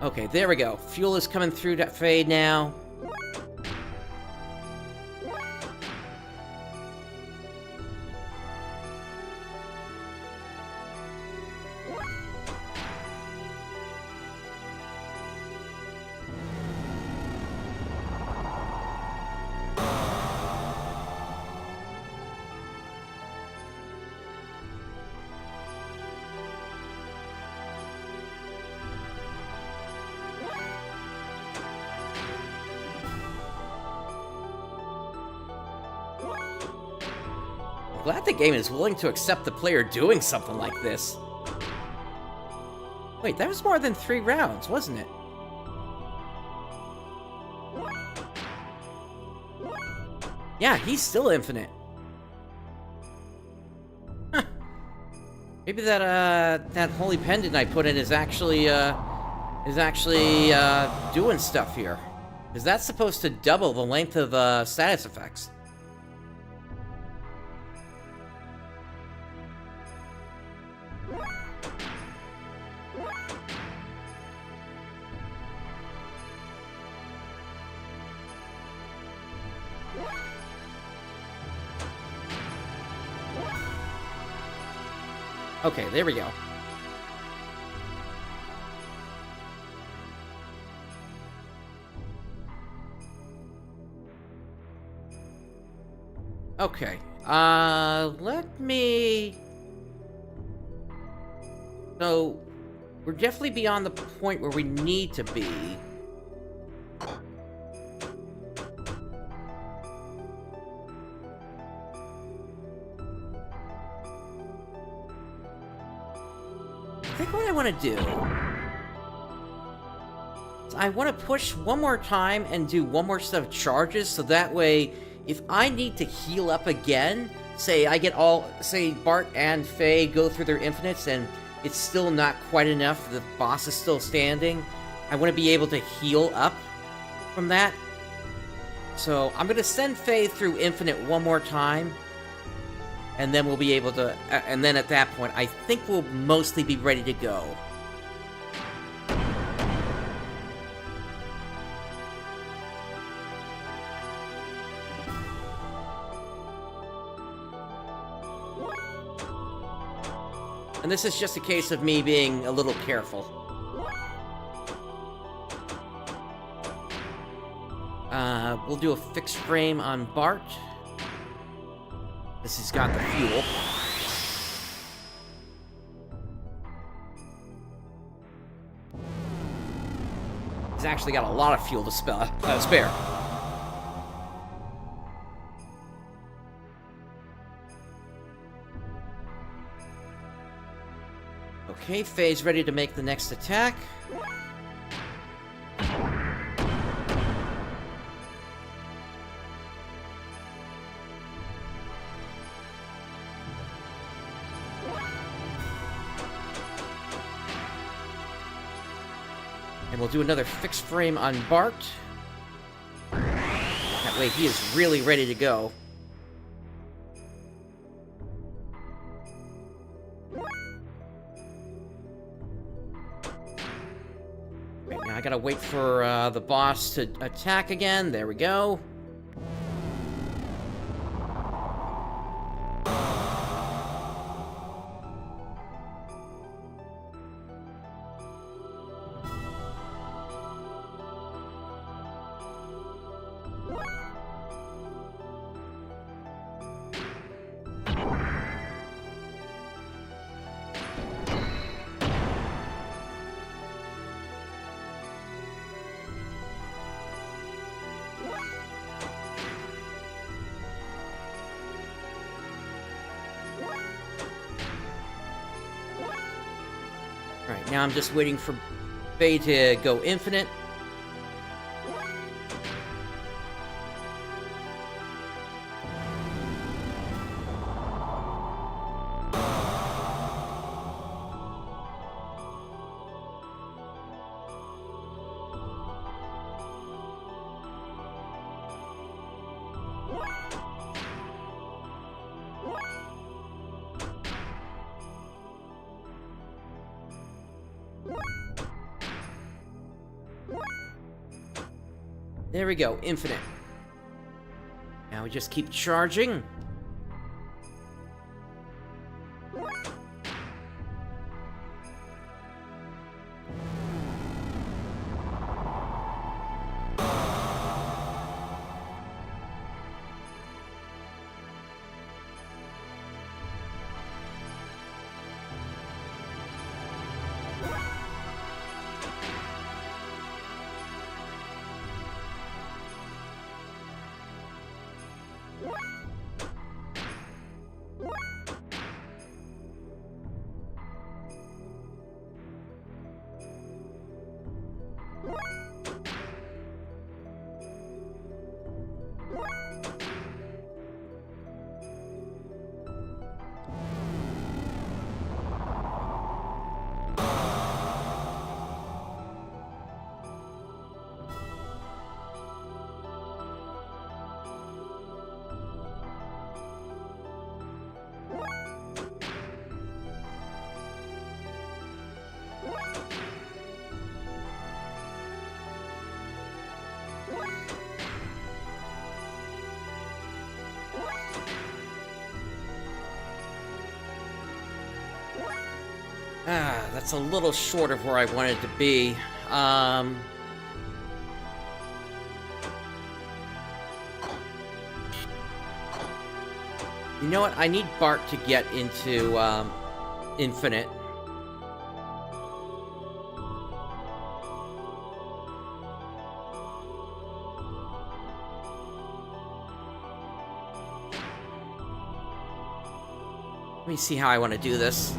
Okay, there we go. Fuel is coming through that Fei now. Glad the game is willing to accept the player doing something like this. Wait, that was more than 3 rounds, wasn't it? Yeah, he's still infinite. Huh. Maybe that holy pendant I put in is actually doing stuff here. Because that's supposed to double the length of status effects. Okay, there we go. Okay, Let me... So, we're definitely beyond the point where we need to be. I think what I want to do... I want to push one more time and do one more set of charges, so that way, if I need to heal up again, say Bart and Fei go through their infinites and it's still not quite enough, the boss is still standing, I want to be able to heal up from that. So I'm going to send Fei through infinite one more time, and then we'll be able to, and then at that point, I think we'll mostly be ready to go. And this is just a case of me being a little careful. We'll do a fixed frame on Bart. This has got the fuel. He's actually got a lot of fuel to spare. Okay, Fei's ready to make the next attack. And we'll do another fixed frame on Bart. That way he is really ready to go. I gotta wait for the boss to attack again. There we go. Alright, now I'm just waiting for Fei to go infinite. There we go, infinite. Now we just keep charging. That's a little short of where I wanted to be. You know what? I need Bart to get into, Infinite. Let me see how I want to do this.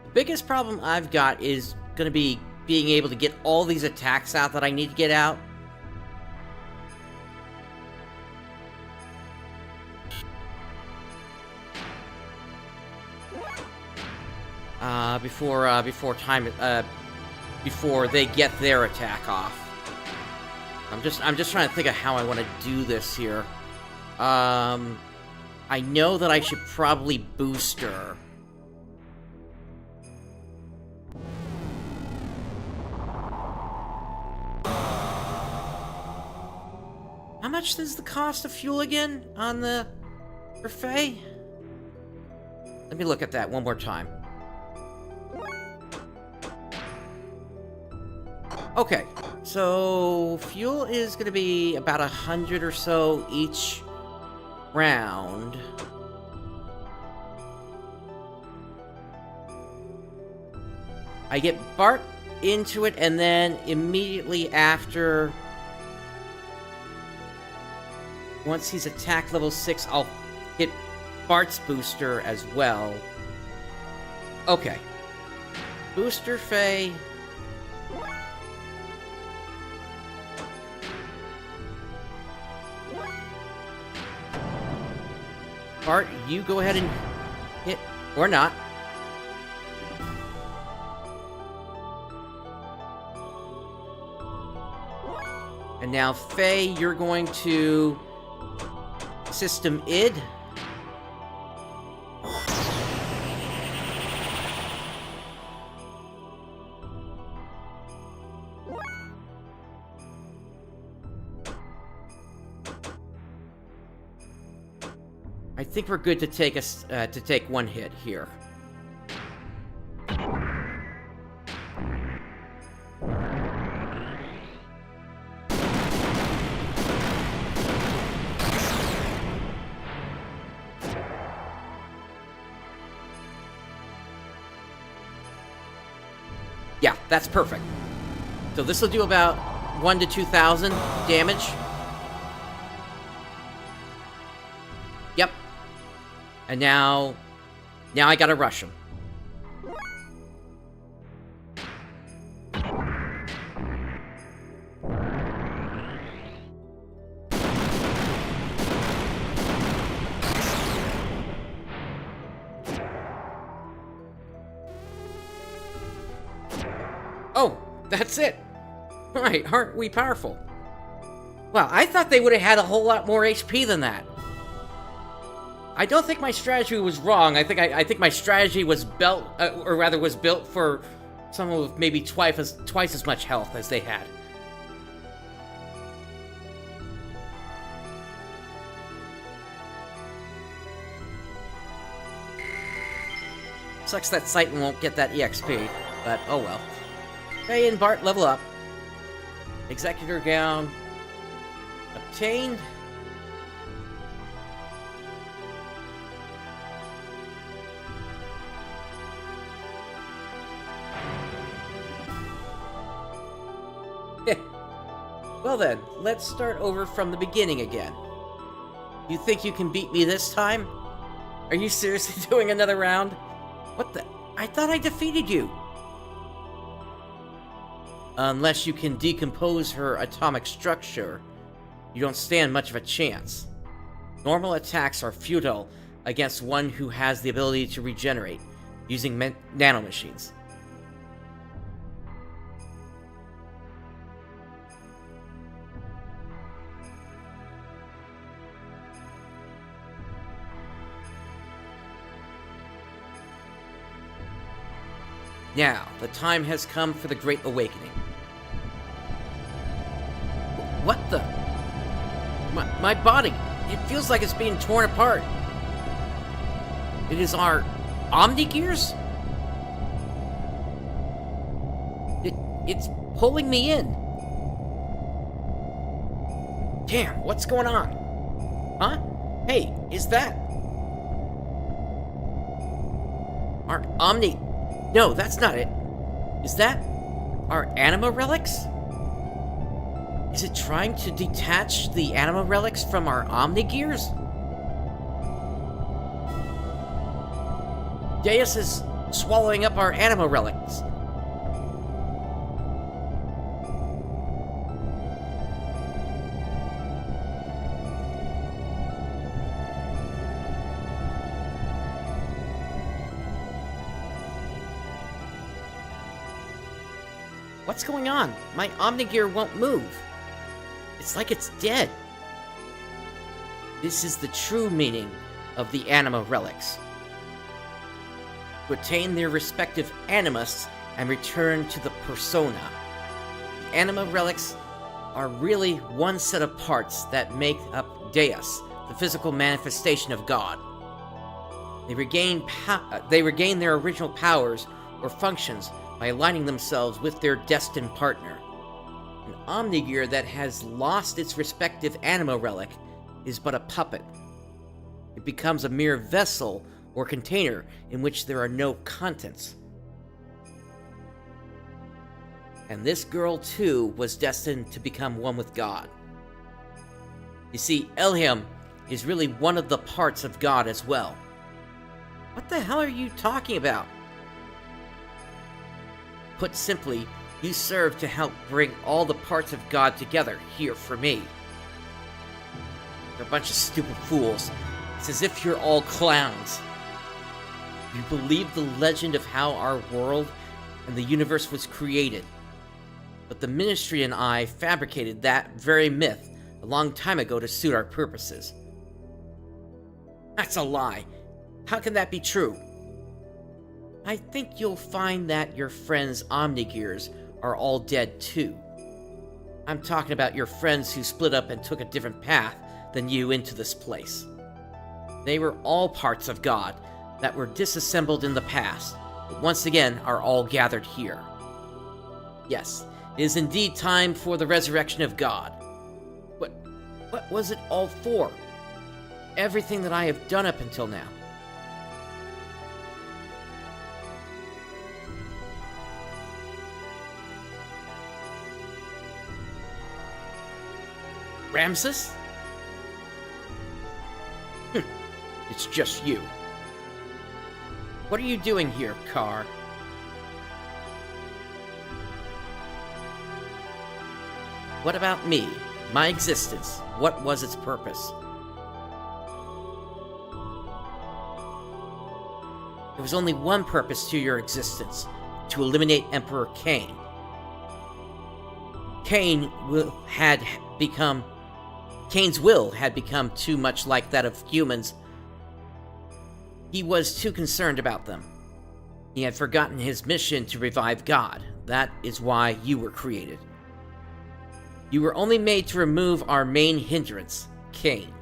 The biggest problem I've got is going to be being able to get all these attacks out that I need to get out. Before they get their attack off. I'm just trying to think of how I want to do this here. I know that I should probably boost her. How much is the cost of fuel again on the for Fei? Let me look at that one more time. Okay, so fuel is going to be about 100 or so each round. I get Bart into it, and then immediately after, once he's attack level 6, I'll hit Bart's booster as well. Okay. Booster Fei. Bart, you go ahead and hit, or not. And now, Fei, you're going to System ID. I think we're good to take one hit here. Yeah, that's perfect. So this will do about 1 to 2,000 damage. Yep. And now I gotta rush him. Oh, that's it. Right, aren't we powerful? Well, I thought they would have had a whole lot more HP than that. I don't think my strategy was wrong. I think my strategy was built for someone with maybe twice as much health as they had. Sucks that Citan won't get that EXP, but oh well. Fei and Bart level up. Executor gown obtained. Well then, let's start over from the beginning again. You think you can beat me this time? Are you seriously doing another round? What the? I thought I defeated you! Unless you can decompose her atomic structure, you don't stand much of a chance. Normal attacks are futile against one who has the ability to regenerate, using nanomachines. Now, the time has come for the Great Awakening. What the? My body, it feels like it's being torn apart. It is our Omnigears? It's pulling me in. Damn, what's going on? Huh? Hey, is that... our Omni... No, that's not it. Is that... our anima relics? Is it trying to detach the anima relics from our Omnigears? Deus is swallowing up our anima relics. What's going on? My Omnigear won't move. It's like it's dead. This is the true meaning of the anima relics. To attain their respective animus and return to the persona. The anima relics are really one set of parts that make up Deus, the physical manifestation of God. They regain their original powers or functions by aligning themselves with their destined partner. An Omnigear that has lost its respective anima relic is but a puppet. It becomes a mere vessel or container in which there are no contents. And this girl too was destined to become one with God. You see, Elham is really one of the parts of God as well. What the hell are you talking about? Put simply, you serve to help bring all the parts of God together here for me. You're a bunch of stupid fools. It's as if you're all clowns. You believe the legend of how our world and the universe was created. But the Ministry and I fabricated that very myth a long time ago to suit our purposes. That's a lie. How can that be true? I think you'll find that your friends' Omnigears are all dead too. I'm talking about your friends who split up and took a different path than you into this place. They were all parts of God that were disassembled in the past, but once again are all gathered here. Yes, it is indeed time for the resurrection of God. What was it all for? Everything that I have done up until now. Ramsus? It's just you. What are you doing here, Carr? What about me? My existence? What was its purpose? There was only one purpose to your existence: to eliminate Emperor Cain. Cain's will had become too much like that of humans. He was too concerned about them. He had forgotten his mission to revive God. That is why you were created. You were only made to remove our main hindrance, Cain.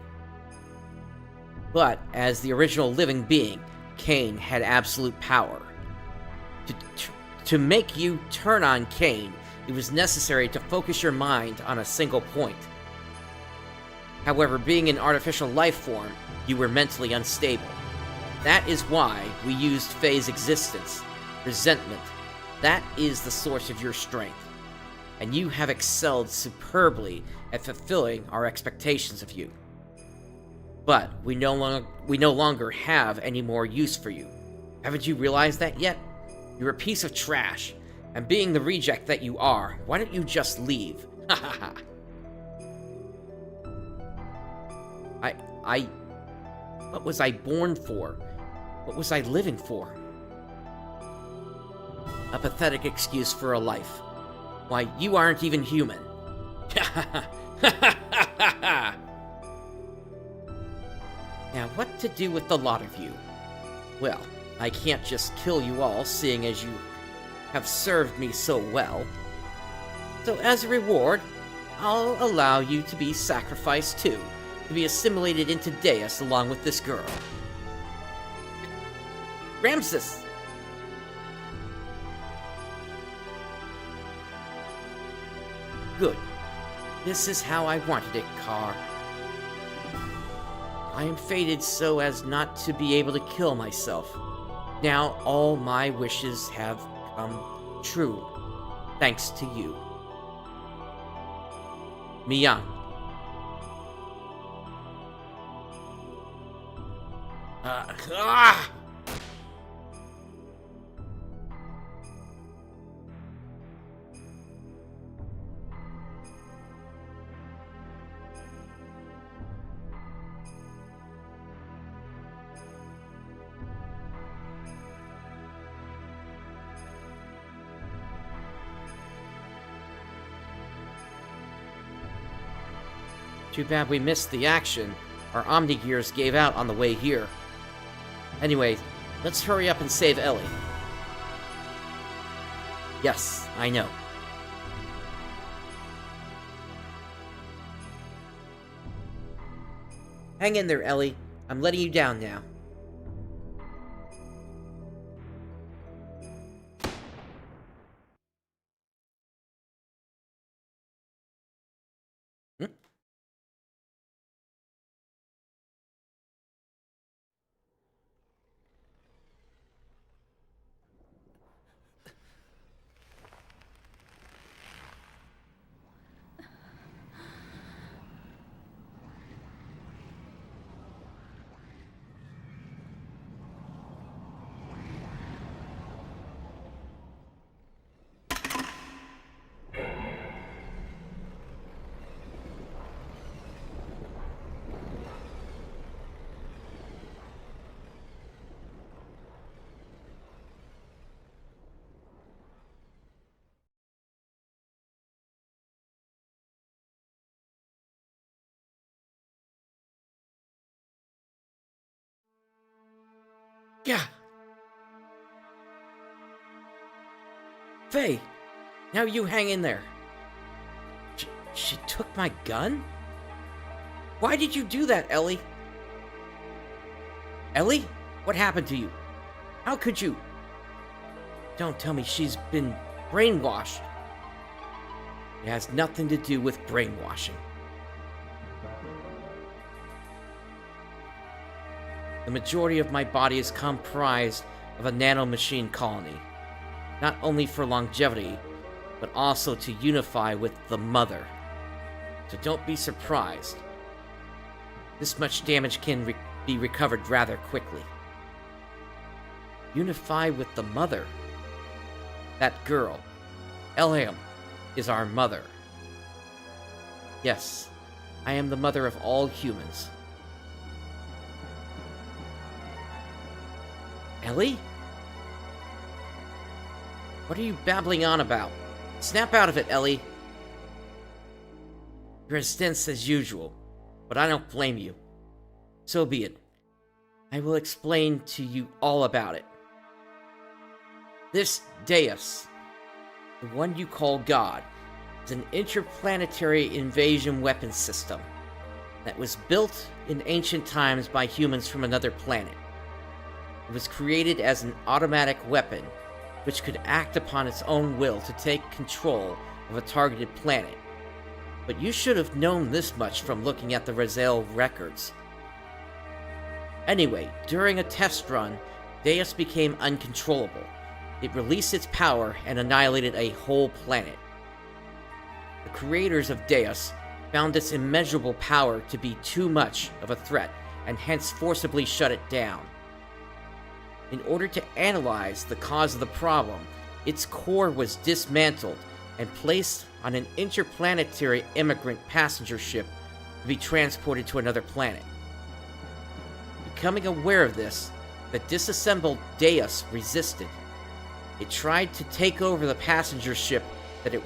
But as the original living being, Cain had absolute power. To make you turn on Cain, it was necessary to focus your mind on a single point. However, being an artificial life form, you were mentally unstable. That is why we used Fei's existence, resentment. That is the source of your strength. And you have excelled superbly at fulfilling our expectations of you. But we no longer have any more use for you. Haven't you realized that yet? You're a piece of trash. And being the reject that you are, why don't you just leave? Ha ha ha. What was I born for? What was I living for? A pathetic excuse for a life. Why, you aren't even human. Now, what to do with the lot of you? Well, I can't just kill you all, seeing as you have served me so well. So as a reward, I'll allow you to be sacrificed too, to be assimilated into Deus along with this girl. Ramsus! Good. This is how I wanted it, Car. I am fated so as not to be able to kill myself. Now all my wishes have come true, thanks to you. Mian. Ah! Too bad we missed the action. Our Omnigears gave out on the way here. Anyway, let's hurry up and save Elly. Yes, I know. Hang in there, Elly. I'm letting you down now. Yeah. Fei, now you hang in there. She took my gun? Why did you do that, Elly? Elly? What happened to you? How could you? Don't tell me she's been brainwashed. It has nothing to do with brainwashing. The majority of my body is comprised of a nanomachine colony, not only for longevity, but also to unify with the Mother. So don't be surprised. This much damage can be recovered rather quickly. Unify with the Mother? That girl, Elham, is our mother. Yes, I am the mother of all humans. Elly? What are you babbling on about? Snap out of it, Elly. You're as dense as usual, but I don't blame you. So be it. I will explain to you all about it. This Deus, the one you call God, is an interplanetary invasion weapon system that was built in ancient times by humans from another planet. It was created as an automatic weapon, which could act upon its own will to take control of a targeted planet. But you should have known this much from looking at the Razel records. Anyway, during a test run, Deus became uncontrollable. It released its power and annihilated a whole planet. The creators of Deus found its immeasurable power to be too much of a threat, and hence forcibly shut it down. In order to analyze the cause of the problem, its core was dismantled and placed on an interplanetary immigrant passenger ship to be transported to another planet. Becoming aware of this, the disassembled Deus resisted. It tried to take over the passenger ship that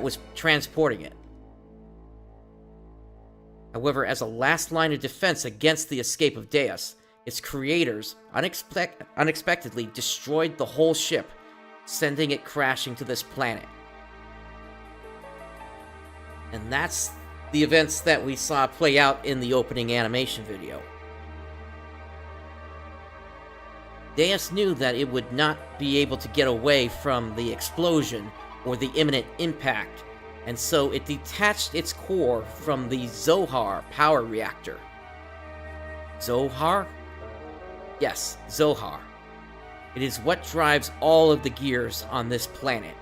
was transporting it. However, as a last line of defense against the escape of Deus, its creators unexpectedly destroyed the whole ship, sending it crashing to this planet. And that's the events that we saw play out in the opening animation video. Deus knew that it would not be able to get away from the explosion or the imminent impact, and so it detached its core from the Zohar power reactor. Zohar? Yes, Zohar. It is what drives all of the gears on this planet.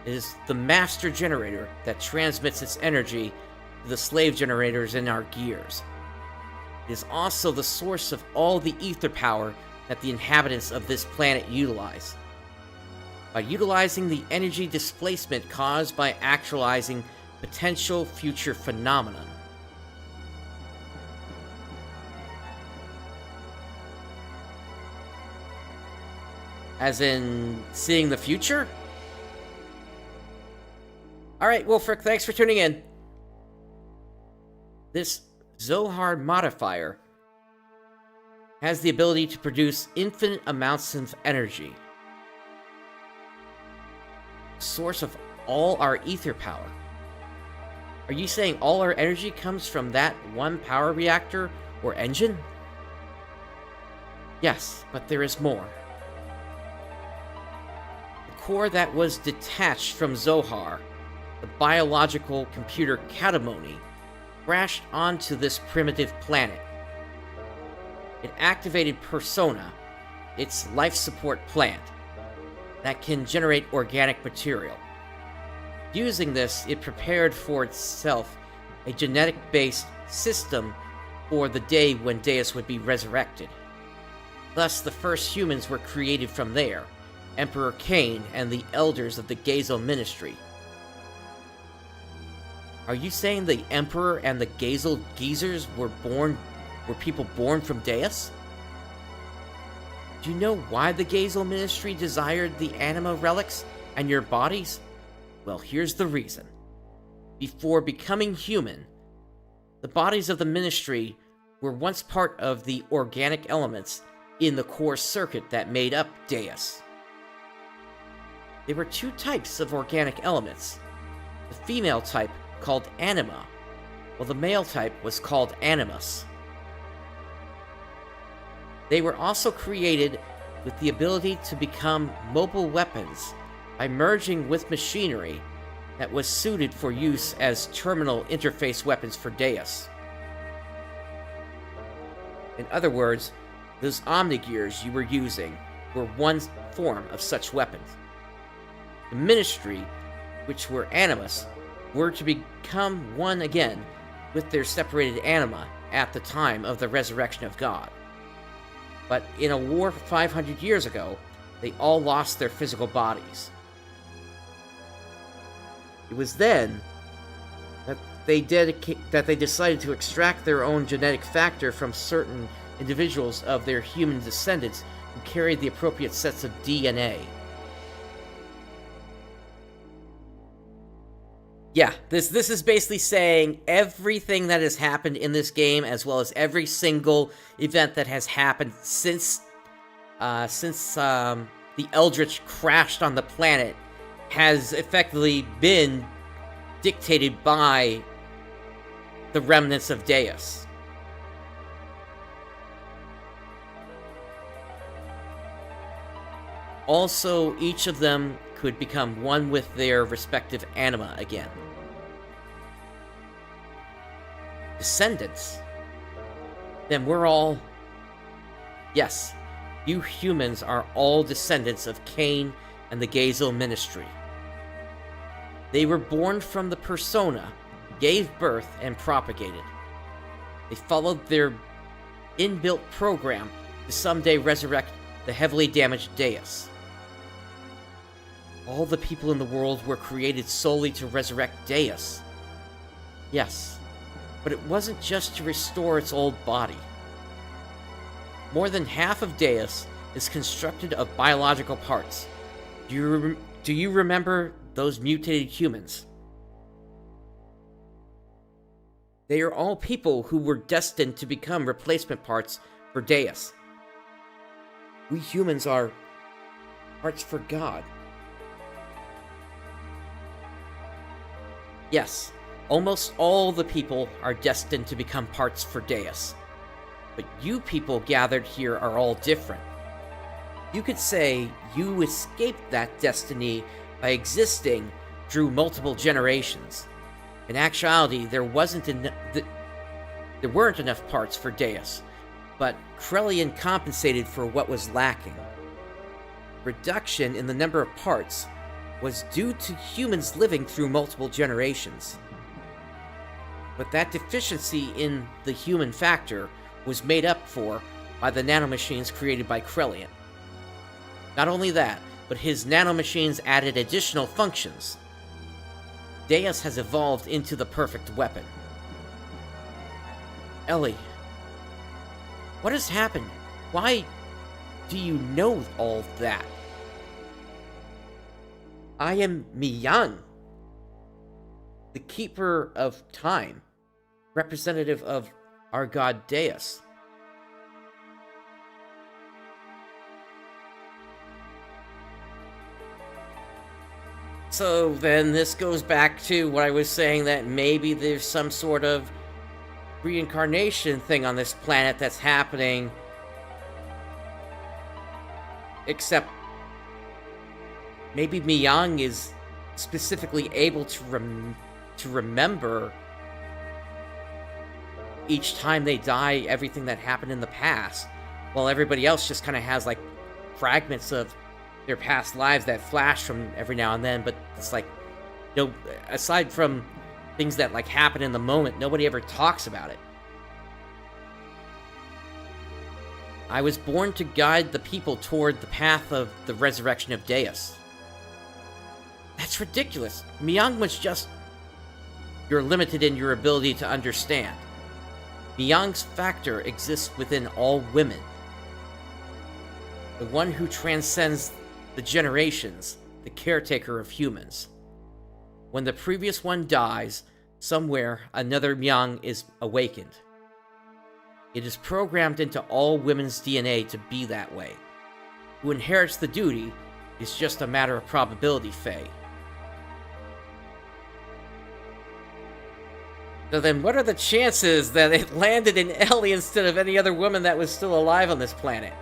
It is the master generator that transmits its energy to the slave generators in our gears. It is also the source of all the ether power that the inhabitants of this planet utilize. By utilizing the energy displacement caused by actualizing potential future phenomenon. As in, seeing the future? Alright, Wolfric, thanks for tuning in. This Zohar modifier has the ability to produce infinite amounts of energy. Source of all our ether power. Are you saying all our energy comes from that one power reactor or engine? Yes, but there is more. The core that was detached from Zohar, the biological computer Katamoni, crashed onto this primitive planet. It activated Persona, its life support plant, that can generate organic material. Using this, it prepared for itself a genetic-based system for the day when Deus would be resurrected. Thus, the first humans were created from there, Emperor Cain and the elders of the Gazel Ministry. Are you saying the Emperor and the Gazel Geezers were people born from Deus? Do you know why the Gazel Ministry desired the anima relics and your bodies? Well, here's the reason. Before becoming human, the bodies of the Ministry were once part of the organic elements in the core circuit that made up Deus. There were two types of organic elements. The female type, called anima, while the male type was called animus. They were also created with the ability to become mobile weapons by merging with machinery that was suited for use as terminal interface weapons for Deus. In other words, those Omnigears you were using were one form of such weapons. The Ministry, which were animus, were to become one again with their separated anima at the time of the resurrection of God. But in a war 500 years ago, they all lost their physical bodies. It was then that they decided to extract their own genetic factor from certain individuals of their human descendants who carried the appropriate sets of DNA. Yeah, this is basically saying everything that has happened in this game, as well as every single event that has happened since the Eldritch crashed on the planet, has effectively been dictated by the remnants of Deus. Also, each of them could become one with their respective anima again. Descendants? Then we're all... Yes, you humans are all descendants of Cain and the Gazel Ministry. They were born from the Persona, gave birth, and propagated. They followed their inbuilt program to someday resurrect the heavily damaged Deus. All the people in the world were created solely to resurrect Deus. Yes, but it wasn't just to restore its old body. More than half of Deus is constructed of biological parts. Do you remember those mutated humans? They are all people who were destined to become replacement parts for Deus. We humans are parts for God. Yes, almost all the people are destined to become parts for Deus. But you people gathered here are all different. You could say you escaped that destiny by existing through multiple generations. In actuality, there weren't enough parts for Deus, but Krellian compensated for what was lacking. Reduction in the number of parts was due to humans living through multiple generations. But that deficiency in the human factor was made up for by the nanomachines created by Krellian. Not only that, but his nanomachines added additional functions. Deus has evolved into the perfect weapon. Elly, what has happened? Why do you know all that? I am Miyang, the keeper of time, representative of our god Deus. So then this goes back to what I was saying, that maybe there's some sort of reincarnation thing on this planet that's happening. Except maybe Miyang is specifically able to remember each time they die everything that happened in the past, while everybody else just kind of has like fragments of their past lives that flash from every now and then. But it's like, no, aside from things that like happen in the moment, nobody ever talks about it. I was born to guide the people toward the path of the resurrection of Deus. That's ridiculous. Miyang was just... You're limited in your ability to understand. Miyang's factor exists within all women. The one who transcends the generations, the caretaker of humans. When the previous one dies, somewhere another Miyang is awakened. It is programmed into all women's DNA to be that way. Who inherits the duty is just a matter of probability, Fei. So then what are the chances that it landed in Elly instead of any other woman that was still alive on this planet?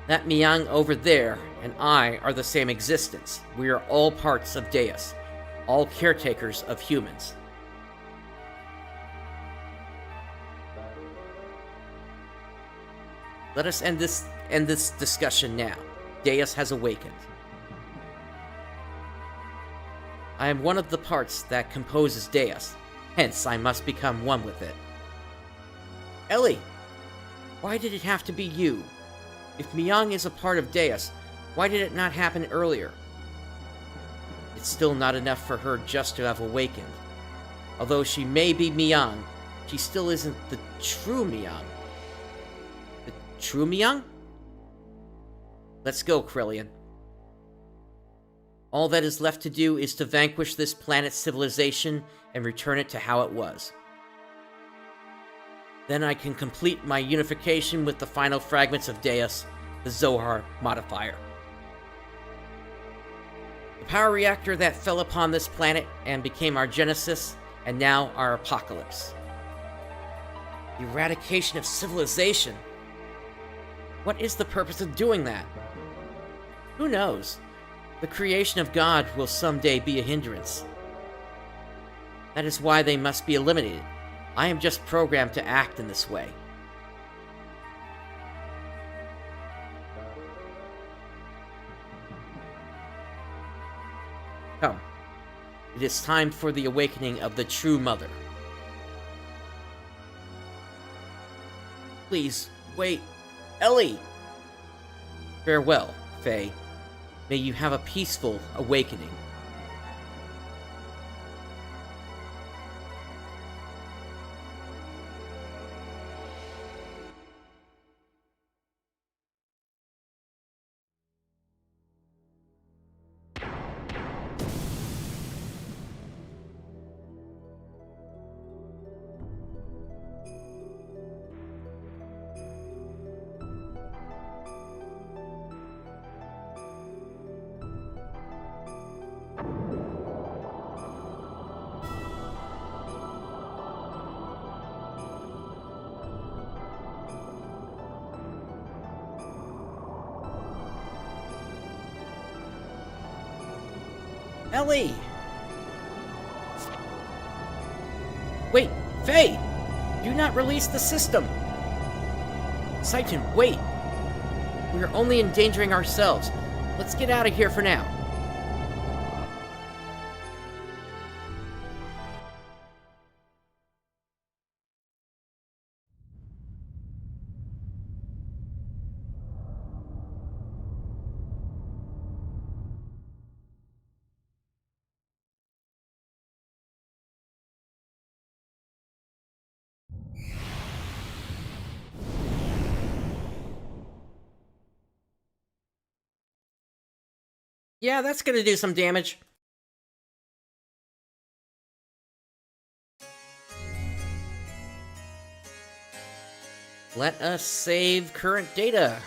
That Miyang over there and I are the same existence. We are all parts of Deus, all caretakers of humans. Let us end this discussion now. Deus has awakened. I am one of the parts that composes Deus, hence I must become one with it. Elly, why did it have to be you? If Miyang is a part of Deus, why did it not happen earlier? It's still not enough for her just to have awakened. Although she may be Miyang, she still isn't the true Miyang. The true Miyang? Let's go, Krellian. All that is left to do is to vanquish this planet's civilization and return it to how it was. Then I can complete my unification with the final fragments of Deus, the Zohar modifier. The power reactor that fell upon this planet and became our genesis, and now our apocalypse. The eradication of civilization. What is the purpose of doing that? Who knows? The creation of God will someday be a hindrance. That is why they must be eliminated. I am just programmed to act in this way. Come. It is time for the awakening of the true mother. Please, wait. Elly! Farewell, Fei. May you have a peaceful awakening. Elly! Wait, Fei! Do not release the system! Citan, wait! We are only endangering ourselves. Let's get out of here for now. Yeah, that's gonna do some damage. Let us save current data.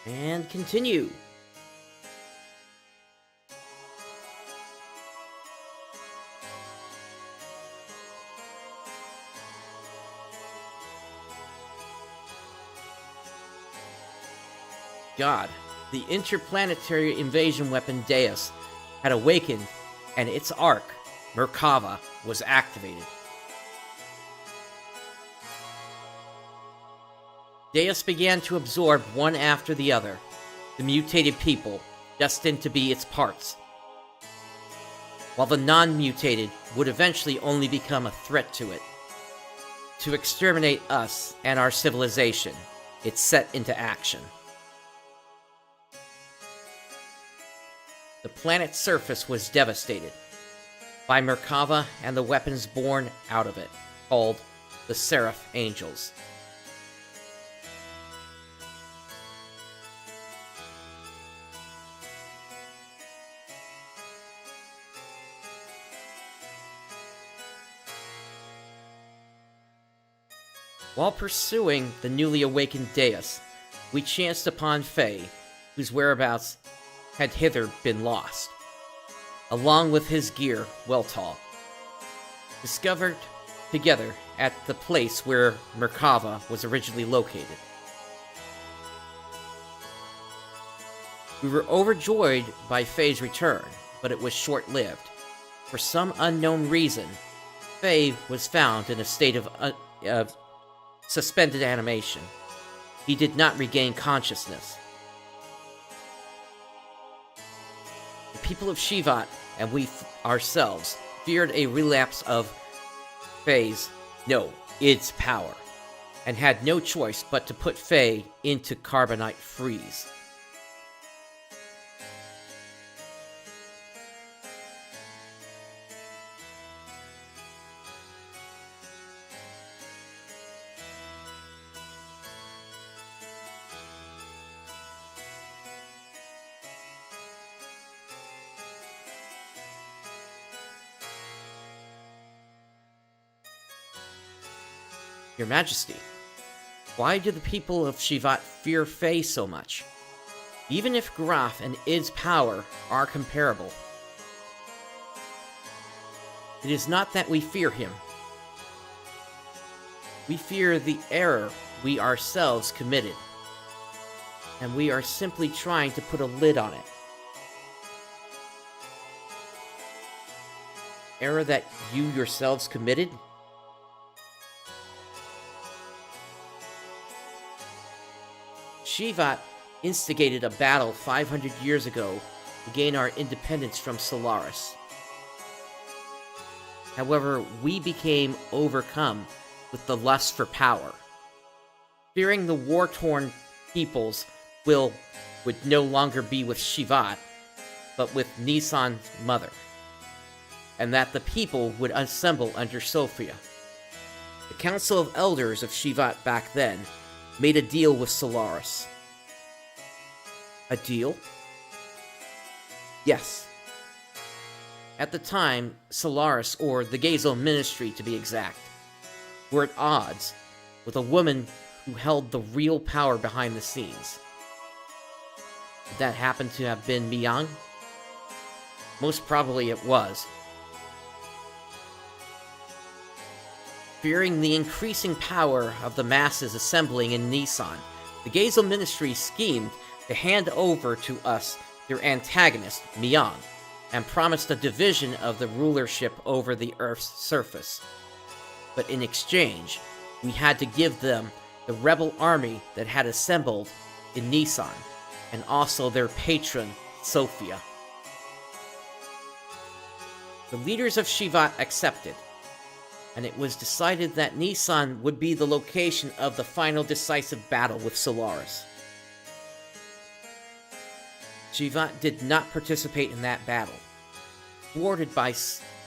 And continue. God, the interplanetary invasion weapon Deus had awakened, and its arc, Merkava, was activated. Deus began to absorb one after the other, the mutated people, destined to be its parts, while the non-mutated would eventually only become a threat to it. To exterminate us and our civilization, it set into action. The planet's surface was devastated by Merkava and the weapons born out of it, called the Seraph Angels. While pursuing the newly awakened Deus, we chanced upon Fei, whose whereabouts had hither been lost, along with his gear, Weltall, discovered together at the place where Merkava was originally located. We were overjoyed by Fei's return, but it was short-lived. For some unknown reason, Fei was found in a state of suspended animation. He did not regain consciousness. The people of Shivat, and we ourselves, feared a relapse of its power, and had no choice but to put Fei into carbonite freeze. Your Majesty, why do the people of Shivat fear Fei so much? Even if Graf and Id's power are comparable. It is not that we fear him. We fear the error we ourselves committed, and we are simply trying to put a lid on it. Error that you yourselves committed? Shivat instigated a battle 500 years ago to gain our independence from Solaris. However, we became overcome with the lust for power, fearing the war-torn peoples would no longer be with Shivat, but with Nissan's mother, and that the people would assemble under Sophia. The Council of Elders of Shivat back then made a deal with Solaris. A deal? Yes. At the time, Solaris, or the Gazel Ministry to be exact, were at odds with a woman who held the real power behind the scenes. Did that happen to have been Miang? Most probably it was. Fearing the increasing power of the masses assembling in Nissan, the Gazel Ministry schemed to hand over to us their antagonist, Miang, and promised a division of the rulership over the Earth's surface. But in exchange, we had to give them the rebel army that had assembled in Nissan, and also their patron, Sophia. The leaders of Shivat accepted, and it was decided that Nissan would be the location of the final decisive battle with Solaris. Shivat did not participate in that battle. Thwarted by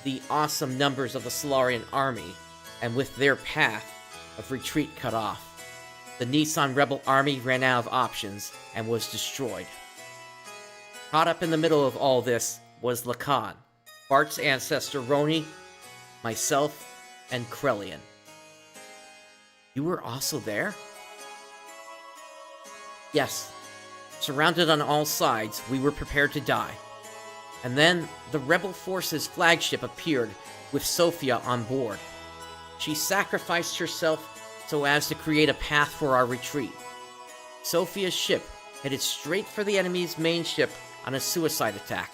the awesome numbers of the Solarian army, and with their path of retreat cut off, the Nissan rebel army ran out of options and was destroyed. Caught up in the middle of all this was Lacan, Bart's ancestor Roni, myself, and Krelian. You were also there? Yes. Surrounded on all sides, we were prepared to die. And then, the rebel forces' flagship appeared with Sophia on board. She sacrificed herself so as to create a path for our retreat. Sophia's ship headed straight for the enemy's main ship on a suicide attack.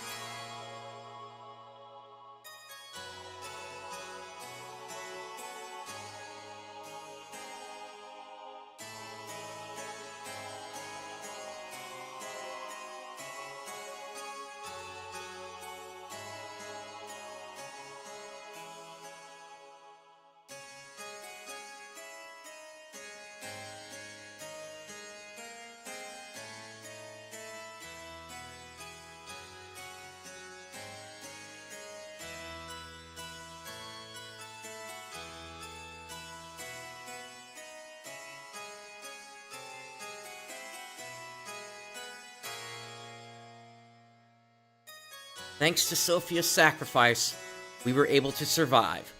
Thanks to Sophia's sacrifice, we were able to survive.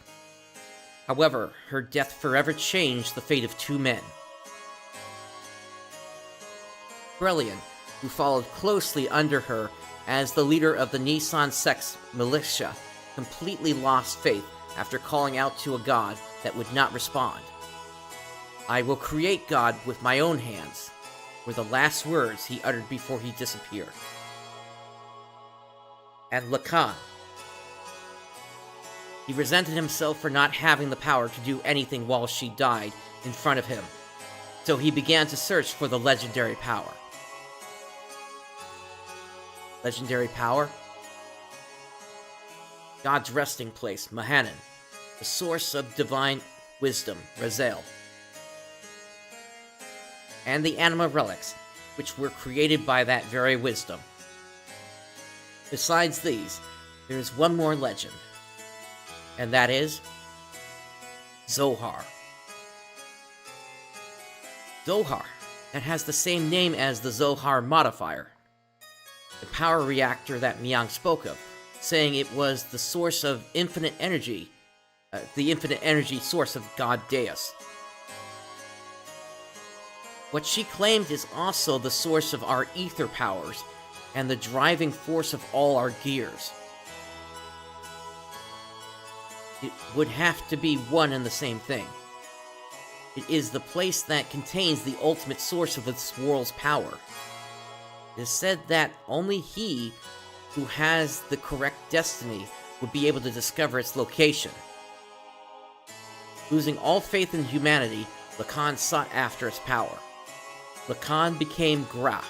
However, her death forever changed the fate of two men. Krelian, who followed closely under her as the leader of the Nissan Sex militia, completely lost faith after calling out to a god that would not respond. "I will create God with my own hands," were the last words he uttered before he disappeared. And Lacan. He resented himself for not having the power to do anything while she died in front of him, so he began to search for the legendary power. Legendary power? God's resting place, Mahanan, the source of divine wisdom, Razel, and the anima relics, which were created by that very wisdom. Besides these, there is one more legend, and that is Zohar. Zohar, that has the same name as the Zohar modifier, the power reactor that Miang spoke of, saying it was the source of infinite energy, the infinite energy source of God Deus. What she claimed is also the source of our ether powers, and the driving force of all our gears. It would have to be one and the same thing. It is the place that contains the ultimate source of this world's power. It is said that only he who has the correct destiny would be able to discover its location. Losing all faith in humanity, Lacan sought after its power. Lacan became Graf,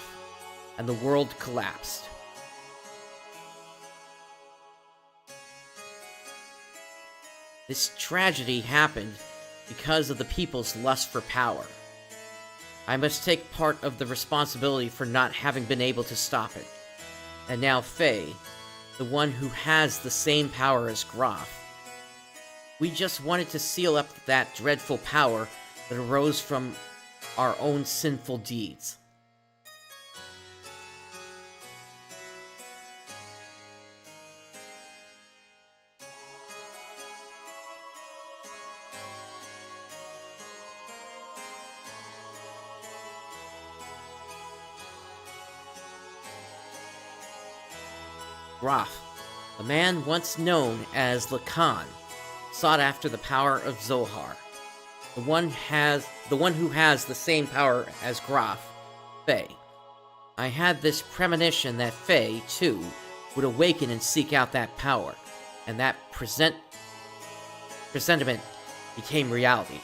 and the world collapsed. This tragedy happened because of the people's lust for power. I must take part of the responsibility for not having been able to stop it. And now Fei, the one who has the same power as Graf, we just wanted to seal up that dreadful power that arose from our own sinful deeds. Graf, the man once known as Lacan, sought after the power of Zohar. The one who has the same power as Graf, Fei. I had this premonition that Fei, too, would awaken and seek out that power, and that presentiment became reality.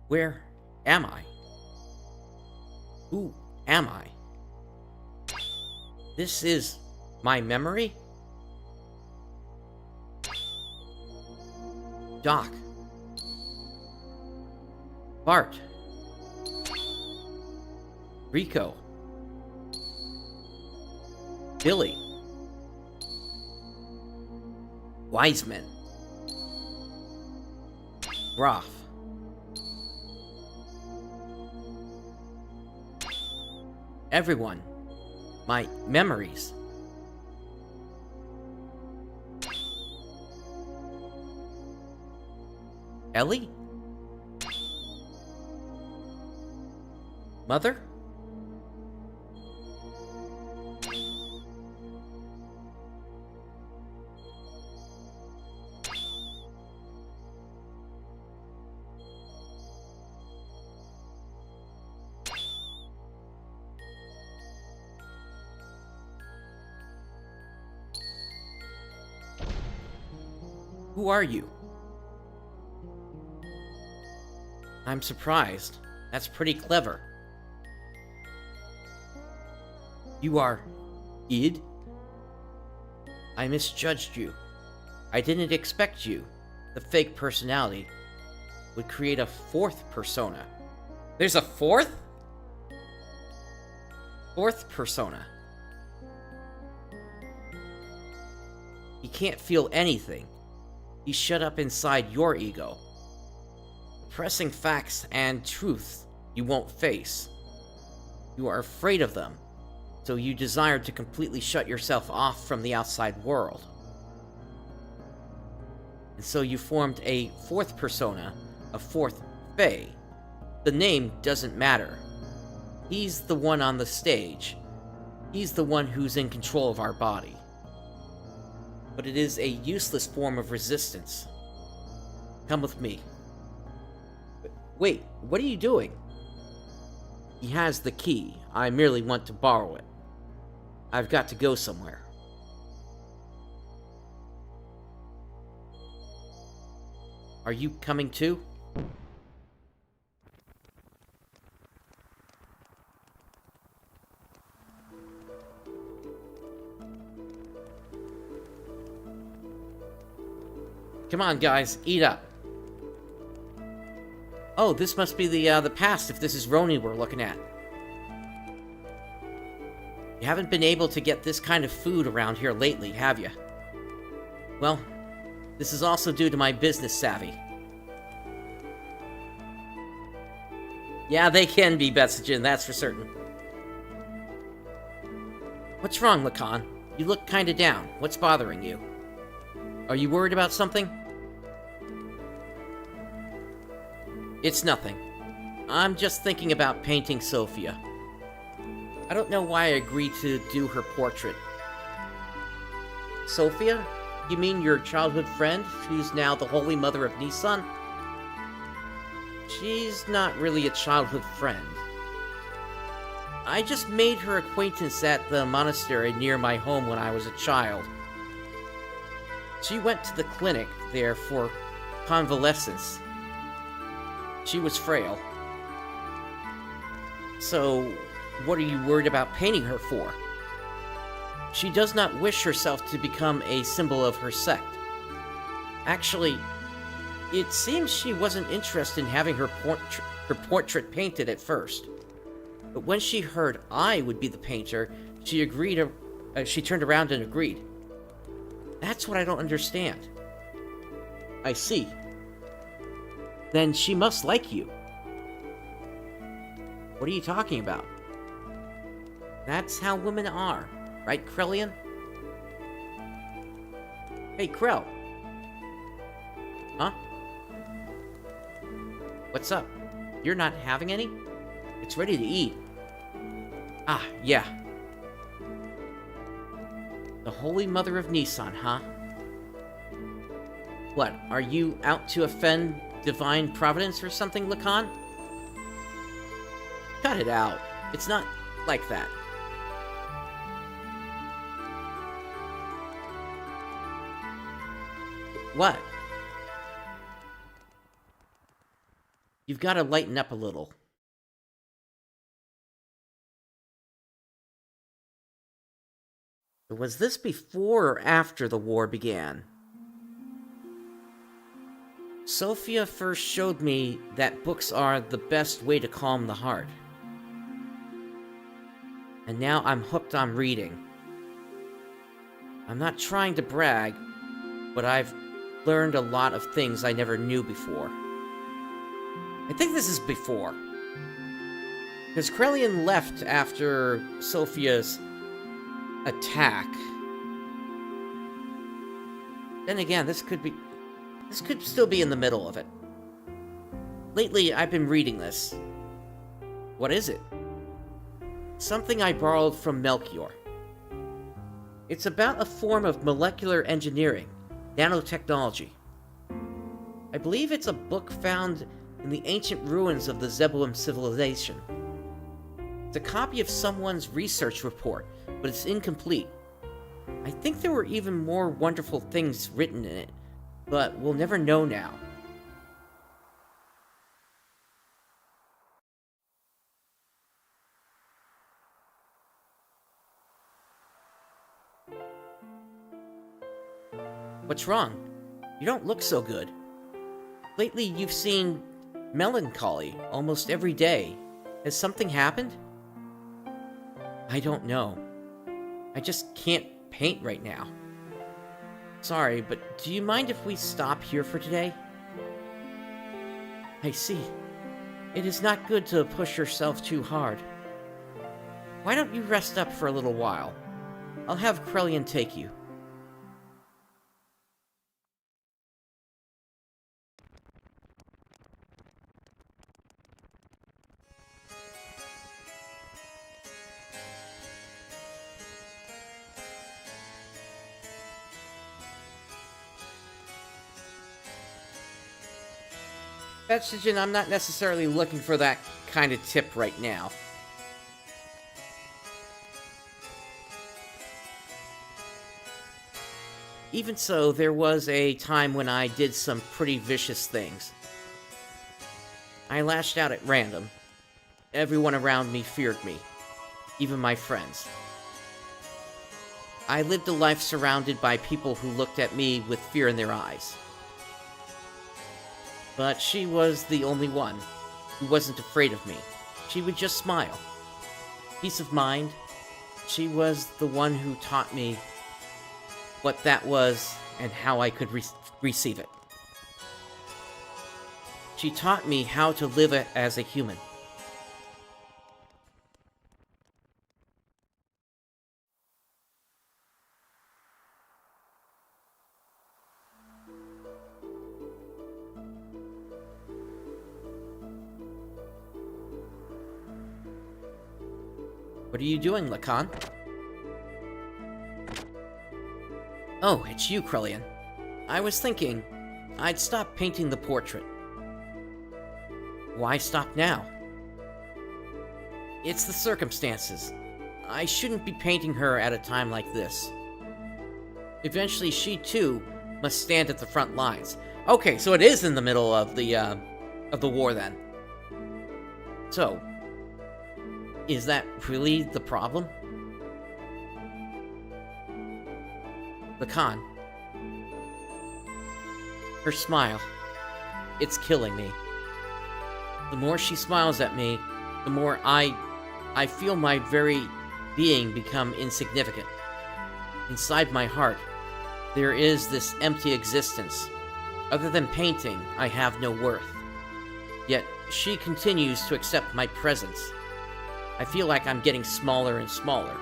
Where am I? Who am I? This is my memory? Doc. Bart. Rico. Billy. Wiseman. Graf. Everyone. My memories. Elly? Mother? Who are you? I'm surprised. That's pretty clever. You are id? I misjudged you. I didn't expect you, the fake personality, would create a fourth persona. There's a fourth? Fourth persona. He can't feel anything. He's shut up inside your ego. Pressing facts and truths you won't face. You are afraid of them, so you desire to completely shut yourself off from the outside world. And so you formed a fourth persona, a fourth Fei. The name doesn't matter. He's the one on the stage. He's the one who's in control of our body. But it is a useless form of resistance. Come with me. Wait, what are you doing? He has the key. I merely want to borrow it. I've got to go somewhere. Are you coming too? Come on, guys, eat up. Oh, this must be the past if this is Roni we're looking at. You haven't been able to get this kind of food around here lately, have you? Well, this is also due to my business savvy. Yeah, they can be Betsujin, that's for certain. What's wrong, Lacan? You look kinda down. What's bothering you? Are you worried about something? It's nothing. I'm just thinking about painting Sophia. I don't know why I agreed to do her portrait. Sophia? You mean your childhood friend, who's now the Holy Mother of Nissan? She's not really a childhood friend. I just made her acquaintance at the monastery near my home when I was a child. She went to the clinic there for convalescence. She was frail. So, what are you worried about painting her for? She does not wish herself to become a symbol of her sect. Actually, it seems she wasn't interested in having her portrait painted at first. But when she heard I would be the painter, she turned around and agreed. That's what I don't understand. I see. Then she must like you. What are you talking about? That's how women are, right, Krellian? Hey, Krell. Huh? What's up? You're not having any? It's ready to eat. Ah, yeah. The Holy Mother of Nissan, huh? What, are you out to offend Divine Providence or something, Lacan? Cut it out. It's not like that. What? You've got to lighten up a little. Was this before or after the war began? Sophia first showed me that books are the best way to calm the heart. And now I'm hooked on reading. I'm not trying to brag, but I've learned a lot of things I never knew before. I think this is before. Because Krellian left after Sophia's attack. Then again, this could still be in the middle of it. Lately, I've been reading this. What is it? Something I borrowed from Melchior. It's about a form of molecular engineering, nanotechnology. I believe it's a book found in the ancient ruins of the Zebulun civilization. It's a copy of someone's research report, but it's incomplete. I think there were even more wonderful things written in it, but we'll never know now. What's wrong? You don't look so good. Lately, you've seen melancholy almost every day. Has something happened? I don't know. I just can't paint right now. Sorry, but do you mind if we stop here for today? I see. It is not good to push yourself too hard. Why don't you rest up for a little while? I'll have Krellian take you. Oxygen, I'm not necessarily looking for that kind of tip right now. Even so, there was a time when I did some pretty vicious things. I lashed out at random. Everyone around me feared me, even my friends. I lived a life surrounded by people who looked at me with fear in their eyes. But she was the only one who wasn't afraid of me. She would just smile. Peace of mind. She was the one who taught me what that was and how I could receive it. She taught me how to live as a human. What are you doing, Lacan? Oh, it's you, Krellian. I was thinking I'd stop painting the portrait. Why stop now? It's the circumstances. I shouldn't be painting her at a time like this. Eventually, she too must stand at the front lines. Okay, so it is in the middle of the war then. So, is that really the problem? The Khan. Her smile. It's killing me. The more she smiles at me, the more I feel my very being become insignificant. Inside my heart, there is this empty existence. Other than painting, I have no worth. Yet, she continues to accept my presence. I feel like I'm getting smaller and smaller.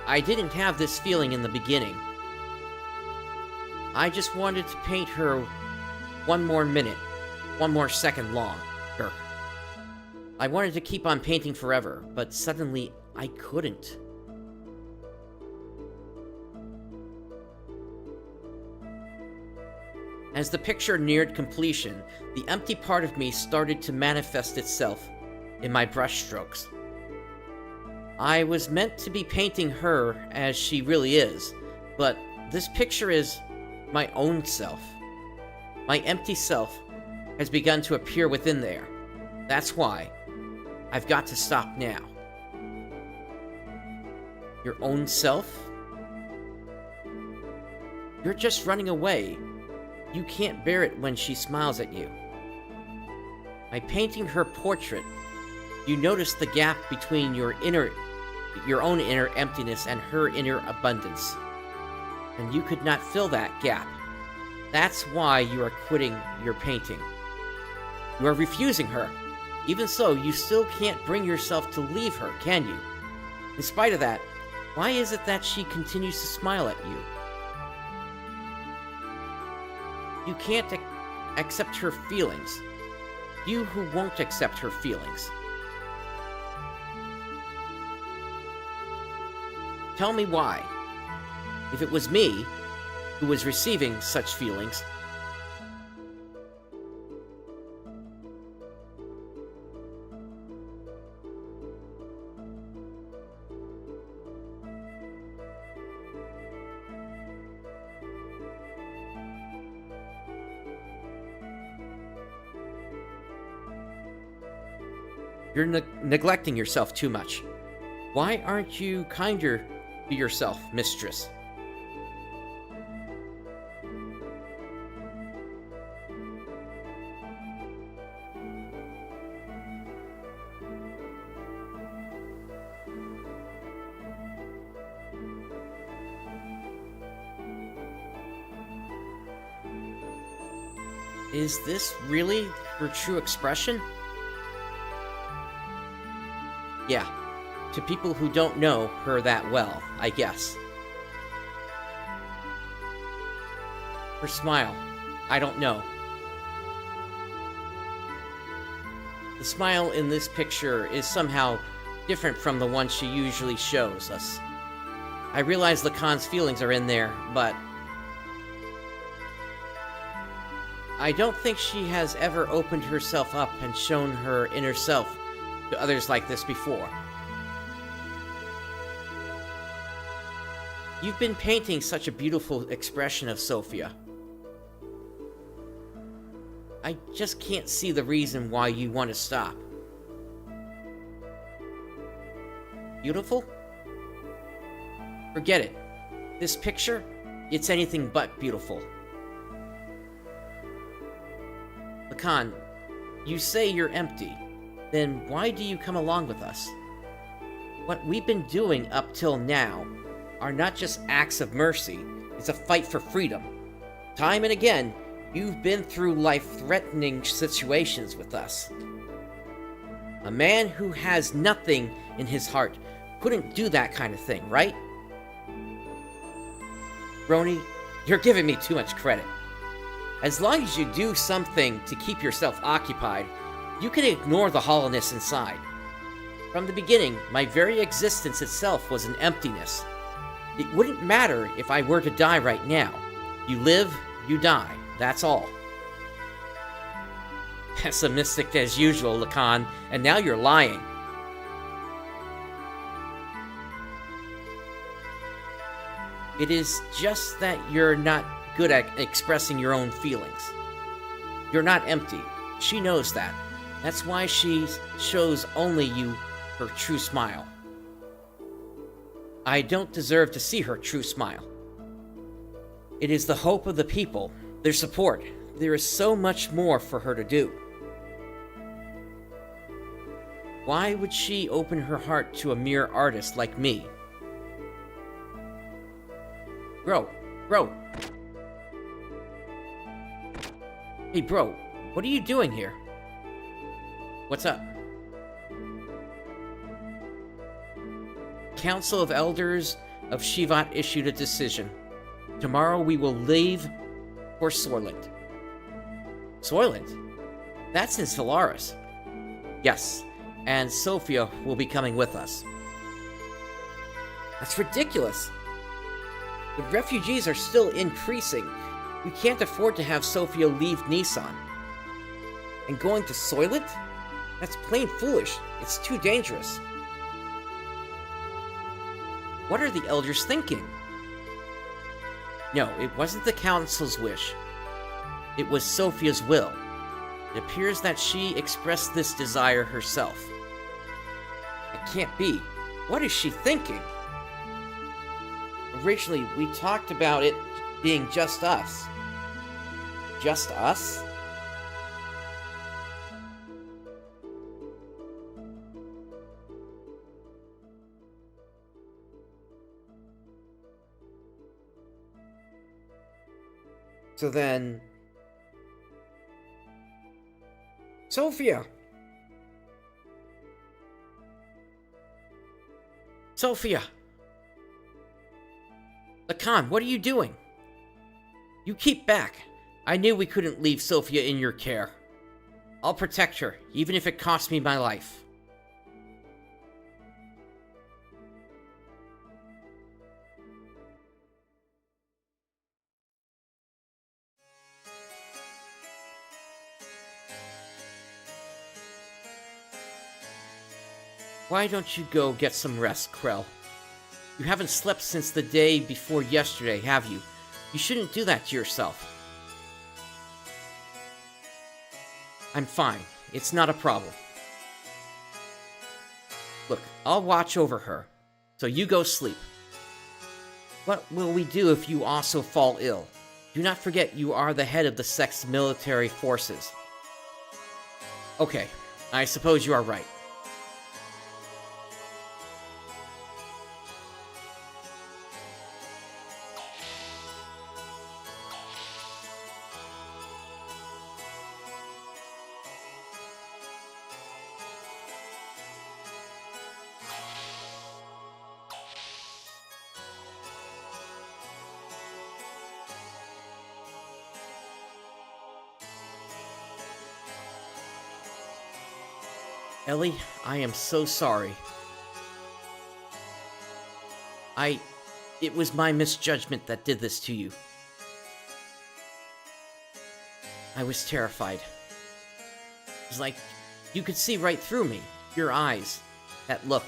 I didn't have this feeling in the beginning. I just wanted to paint her one more minute, one more second longer. I wanted to keep on painting forever, but suddenly I couldn't. As the picture neared completion, the empty part of me started to manifest itself in my brushstrokes. I was meant to be painting her as she really is, but this picture is my own self. My empty self has begun to appear within there. That's why I've got to stop now. Your own self? You're just running away. You can't bear it when she smiles at you. By painting her portrait, you notice the gap between your own inner emptiness and her inner abundance. And you could not fill that gap. That's why you are quitting your painting. You are refusing her. Even so, you still can't bring yourself to leave her, can you? In spite of that, why is it that she continues to smile at you? You can't accept her feelings. You who won't accept her feelings. Tell me why. If it was me who was receiving such feelings, you're neglecting yourself too much. Why aren't you kinder to yourself, mistress? Is this really her true expression? Yeah, to people who don't know her that well, I guess. Her smile, I don't know. The smile in this picture is somehow different from the one she usually shows us. I realize Lacan's feelings are in there, but I don't think she has ever opened herself up and shown her inner self to others like this before. You've been painting such a beautiful expression of Sophia. I just can't see the reason why you want to stop. Beautiful? Forget it. This picture, it's anything but beautiful. Lacan, you say you're empty. Then why do you come along with us? What we've been doing up till now are not just acts of mercy, it's a fight for freedom. Time and again, you've been through life-threatening situations with us. A man who has nothing in his heart couldn't do that kind of thing, right? Brony, you're giving me too much credit. As long as you do something to keep yourself occupied, you can ignore the hollowness inside. From the beginning, my very existence itself was an emptiness. It wouldn't matter if I were to die right now. You live, you die, that's all. Pessimistic as usual, Lacan, and now you're lying. It is just that you're not good at expressing your own feelings. You're not empty. She knows that. That's why she shows only you her true smile. I don't deserve to see her true smile. It is the hope of the people, their support. There is so much more for her to do. Why would she open her heart to a mere artist like me? Bro. Hey, bro, what are you doing here? What's up? Council of Elders of Shivat issued a decision. Tomorrow we will leave for Soylent. Soylent? That's in Solaris. Yes, and Sophia will be coming with us. That's ridiculous. The refugees are still increasing. We can't afford to have Sophia leave Nissan. And going to Soylent? That's plain foolish. It's too dangerous. What are the elders thinking? No, it wasn't the council's wish. It was Sophia's will. It appears that she expressed this desire herself. It can't be. What is she thinking? Originally, we talked about it being just us. Just us? So then... Sophia! Sophia! Lacan, what are you doing? You keep back. I knew we couldn't leave Sophia in your care. I'll protect her, even if it costs me my life. Why don't you go get some rest, Krell? You haven't slept since the day before yesterday, have you? You shouldn't do that to yourself. I'm fine. It's not a problem. Look, I'll watch over her, so you go sleep. What will we do if you also fall ill? Do not forget you are the head of the sect's military forces. Okay, I suppose you are right. Elly, I am so sorry. It was my misjudgment that did this to you. I was terrified. It was like you could see right through me. Your eyes. That look.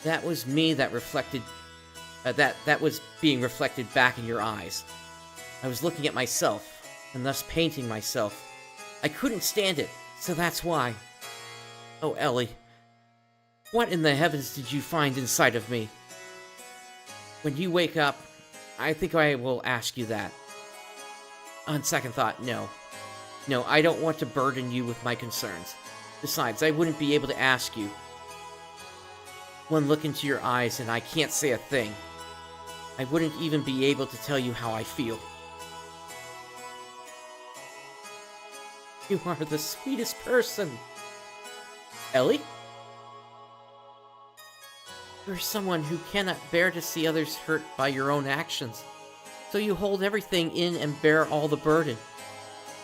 That was me that reflected... that was being reflected back in your eyes. I was looking at myself, and thus painting myself. I couldn't stand it, so that's why. Oh, Elly, what in the heavens did you find inside of me? When you wake up, I think I will ask you that. On second thought, no. No, I don't want to burden you with my concerns. Besides, I wouldn't be able to ask you. One look into your eyes and I can't say a thing. I wouldn't even be able to tell you how I feel. You are the sweetest person. Elly? You're someone who cannot bear to see others hurt by your own actions, so you hold everything in and bear all the burden.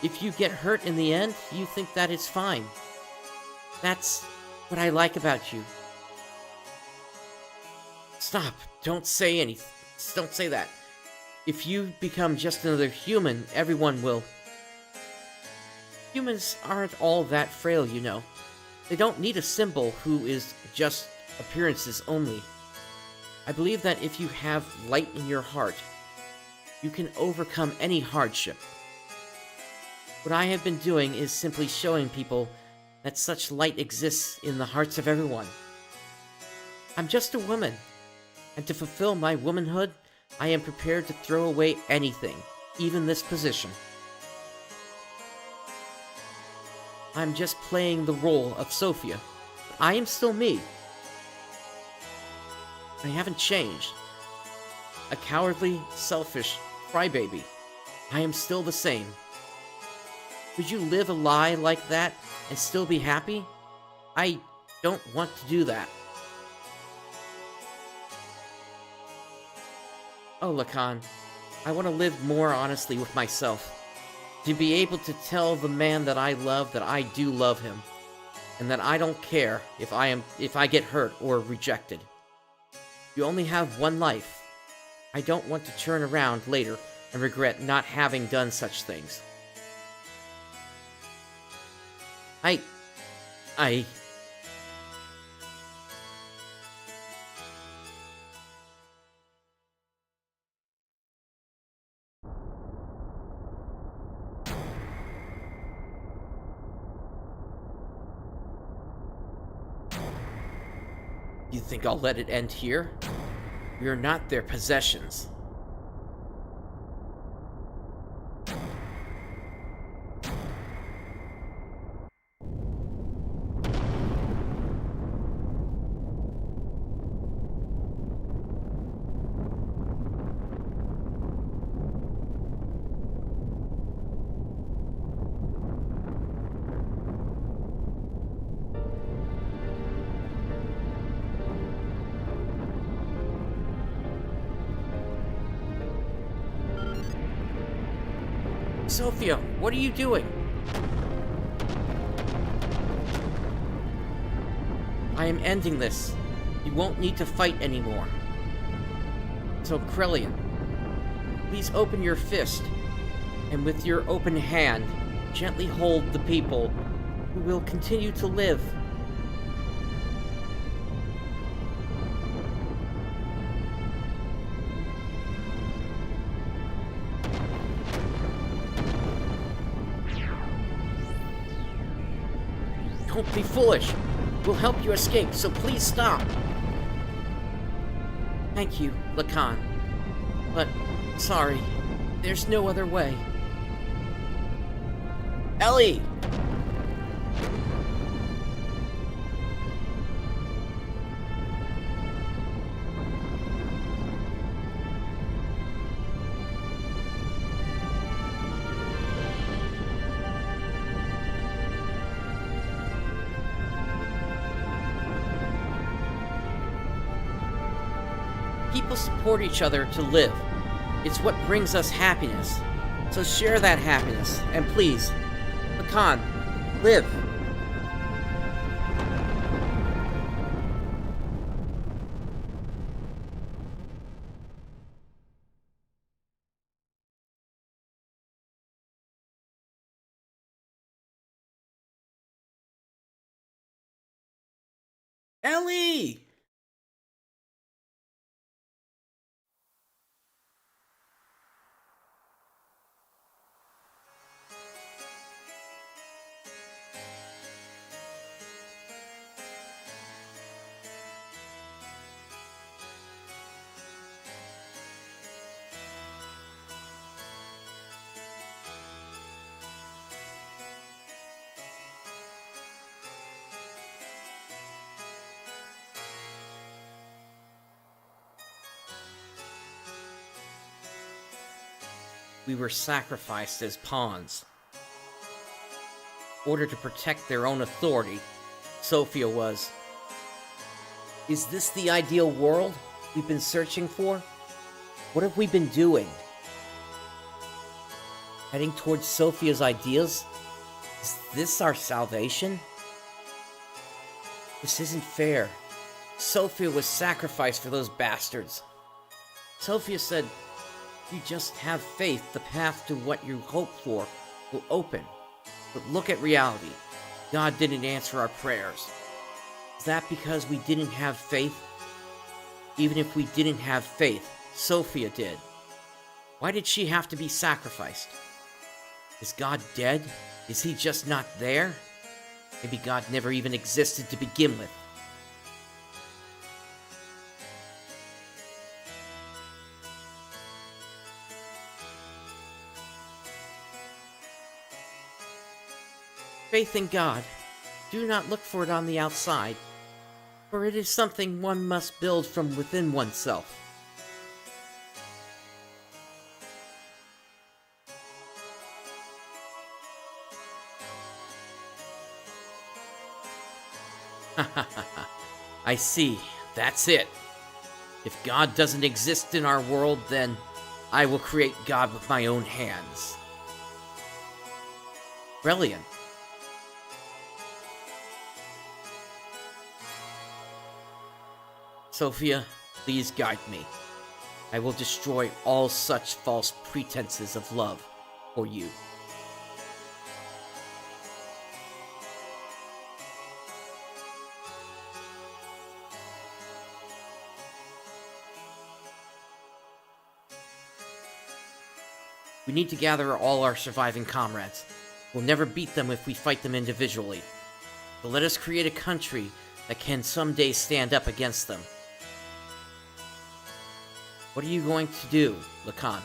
If you get hurt in the end, you think that is fine. That's what I like about you. Stop. Don't say anything. Don't say that. If you become just another human, everyone will... Humans aren't all that frail, you know. They don't need a symbol who is just appearances only. I believe that if you have light in your heart, you can overcome any hardship. What I have been doing is simply showing people that such light exists in the hearts of everyone. I'm just a woman, and to fulfill my womanhood, I am prepared to throw away anything, even this position. I'm just playing the role of Sophia. I am still me. I haven't changed. A cowardly, selfish crybaby. I am still the same. Would you live a lie like that and still be happy? I don't want to do that. Oh, Lacan, I want to live more honestly with myself. To be able to tell the man that I love that I do love him, and that I don't care if I get hurt or rejected. You only have one life. I don't want to turn around later and regret not having done such things. I... You think I'll let it end here? We are not their possessions. Sophia, what are you doing? I am ending this. You won't need to fight anymore. So, Krellian, please open your fist, and with your open hand, gently hold the people who will continue to live. Don't be foolish. We'll help you escape, so please stop. Thank you, Lacan. But, sorry, there's no other way. Elly! People support each other to live. It's what brings us happiness. So share that happiness, and please, Lacan, live. Elly! We were sacrificed as pawns. In order to protect their own authority, Sophia was. Is this the ideal world we've been searching for? What have we been doing? Heading towards Sophia's ideas? Is this our salvation? This isn't fair. Sophia was sacrificed for those bastards. Sophia said, you just have faith the path to what you hope for will open. But look at reality. God didn't answer our prayers. Is that because we didn't have faith? Even if we didn't have faith, Sophia did. Why did she have to be sacrificed? Is God dead? Is he just not there? Maybe God never even existed to begin with. Faith in God. Do not look for it on the outside, for it is something one must build from within oneself. I see. That's it. If God doesn't exist in our world, then I will create God with my own hands. Brilliant. Sophia, please guide me. I will destroy all such false pretenses of love for you. We need to gather all our surviving comrades. We'll never beat them if we fight them individually. But let us create a country that can someday stand up against them. What are you going to do, Lacan?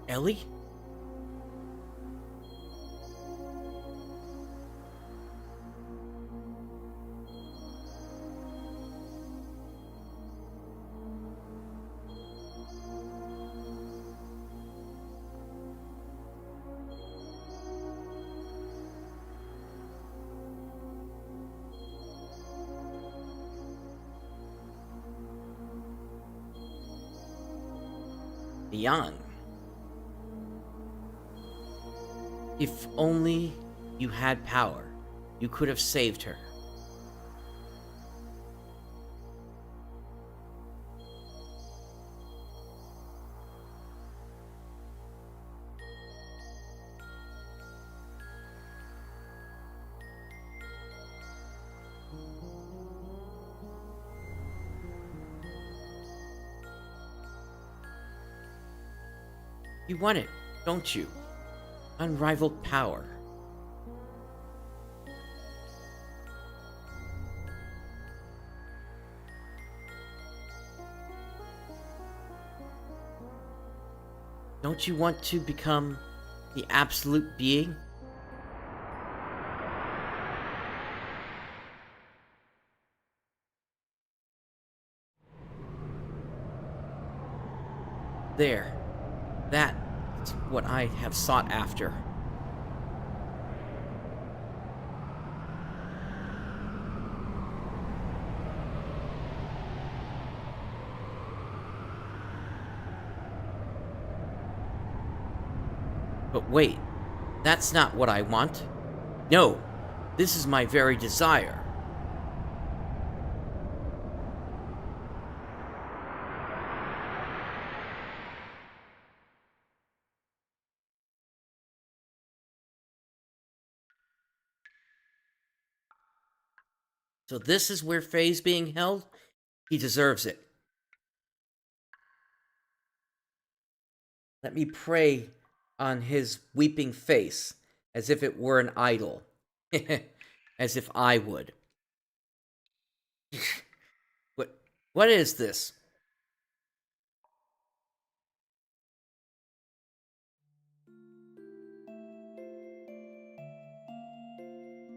Elly? Young. If only you had power, you could have saved her. You want it, don't you? Unrivaled power. Don't you want to become the absolute being? There. That's what I have sought after. But wait, that's not what I want. No, this is my very desire. So this is where Fei's being held? He deserves it. Let me pray on his weeping face, as if it were an idol. As if I would. What is this?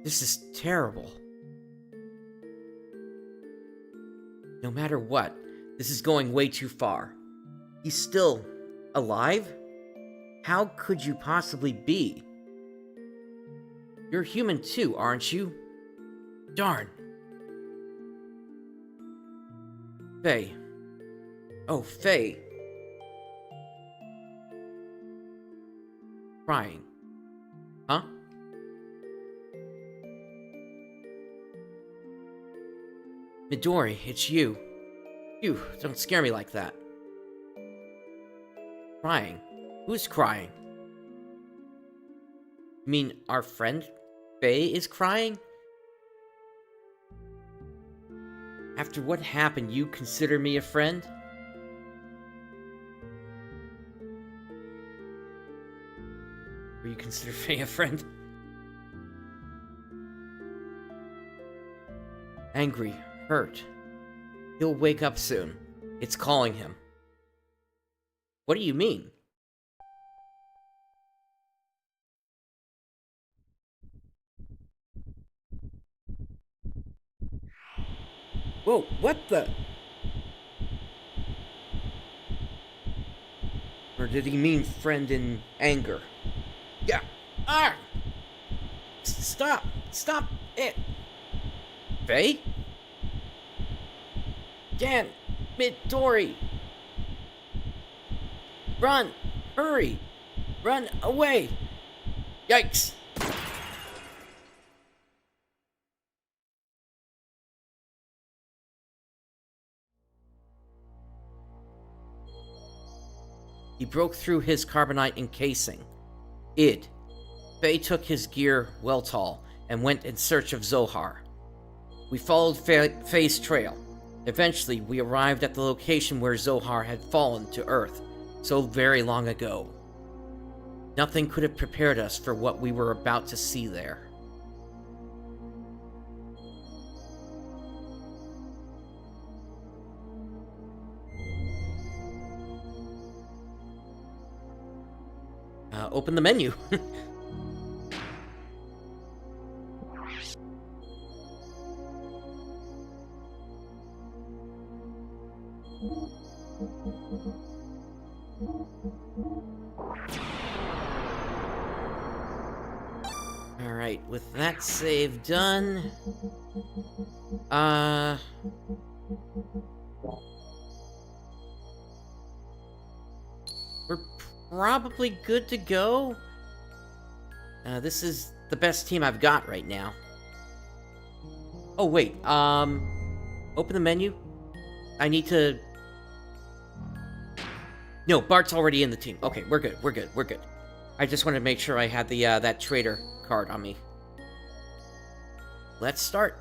This is terrible. No matter what, this is going way too far. He's still alive? How could you possibly be? You're human too, aren't you? Darn. Fei. Oh, Fei. Crying. Huh? Midori, it's you. Phew, don't scare me like that. Crying? Who's crying? You mean our friend Fei is crying? After what happened, you consider me a friend? Or you consider Fei a friend? Angry, hurt. He'll wake up soon. It's calling him. What do you mean? Whoa, what the? Or did he mean friend in anger? Yeah. Ah! Stop! Stop it! Fei? Gan! Midori! Run! Hurry! Run away! Yikes! He broke through his carbonite encasing. Fei took his gear well tall and went in search of Zohar. We followed Fei's trail. Eventually, we arrived at the location where Zohar had fallen to Earth so very long ago. Nothing could have prepared us for what we were about to see there. Open the menu. Alright, with that save done... We're probably good to go. This is the best team I've got right now. Oh, wait, open the menu. I need to... No, Bart's already in the team. Okay, we're good, we're good, we're good. I just wanted to make sure I had the, that trader card on me. Let's start.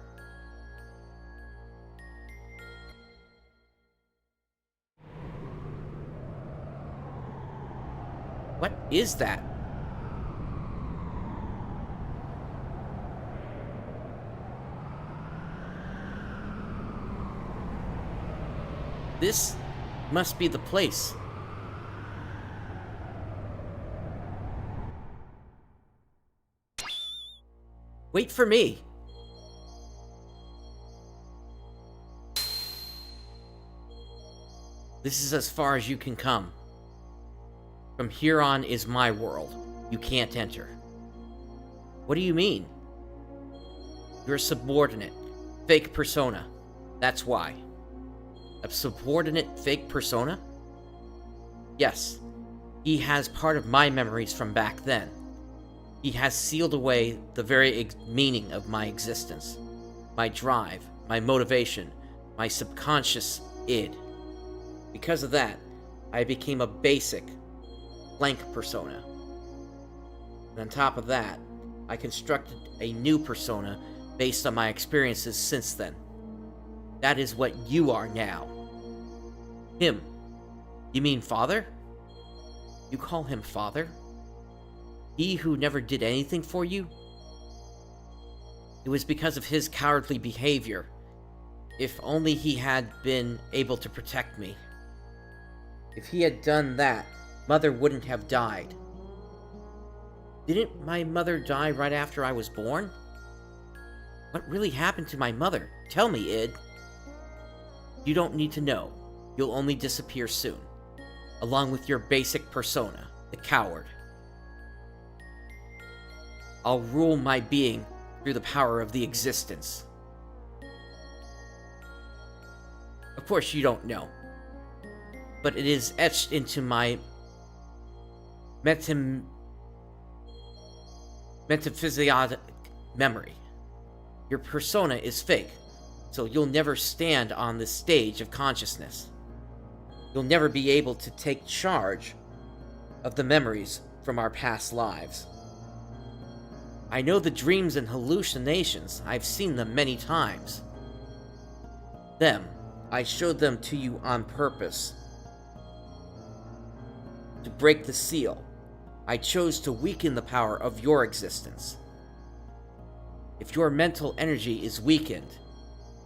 What is that? This must be the place. Wait for me. This is as far as you can come. From here on is my world. You can't enter. What do you mean? You're a subordinate. Fake persona. That's why. A subordinate fake persona? Yes. He has part of my memories from back then. He has sealed away the very meaning of my existence. My drive, my motivation, my subconscious id. Because of that, I became a basic, blank persona. And on top of that, I constructed a new persona based on my experiences since then. That is what you are now. Him. You mean father? You call him father? He who never did anything for you? It was because of his cowardly behavior. If only he had been able to protect me. If he had done that, Mother wouldn't have died. Didn't my mother die right after I was born? What really happened to my mother? Tell me, Id. You don't need to know. You'll only disappear soon. Along with your basic persona, the coward. I'll rule my being through the power of the existence. Of course you don't know. But it is etched into my metaphysiologic memory. Your persona is fake, so you'll never stand on this stage of consciousness. You'll never be able to take charge of the memories from our past lives. I know the dreams and hallucinations. I've seen them many times. I showed them to you on purpose. To break the seal, I chose to weaken the power of your existence. If your mental energy is weakened,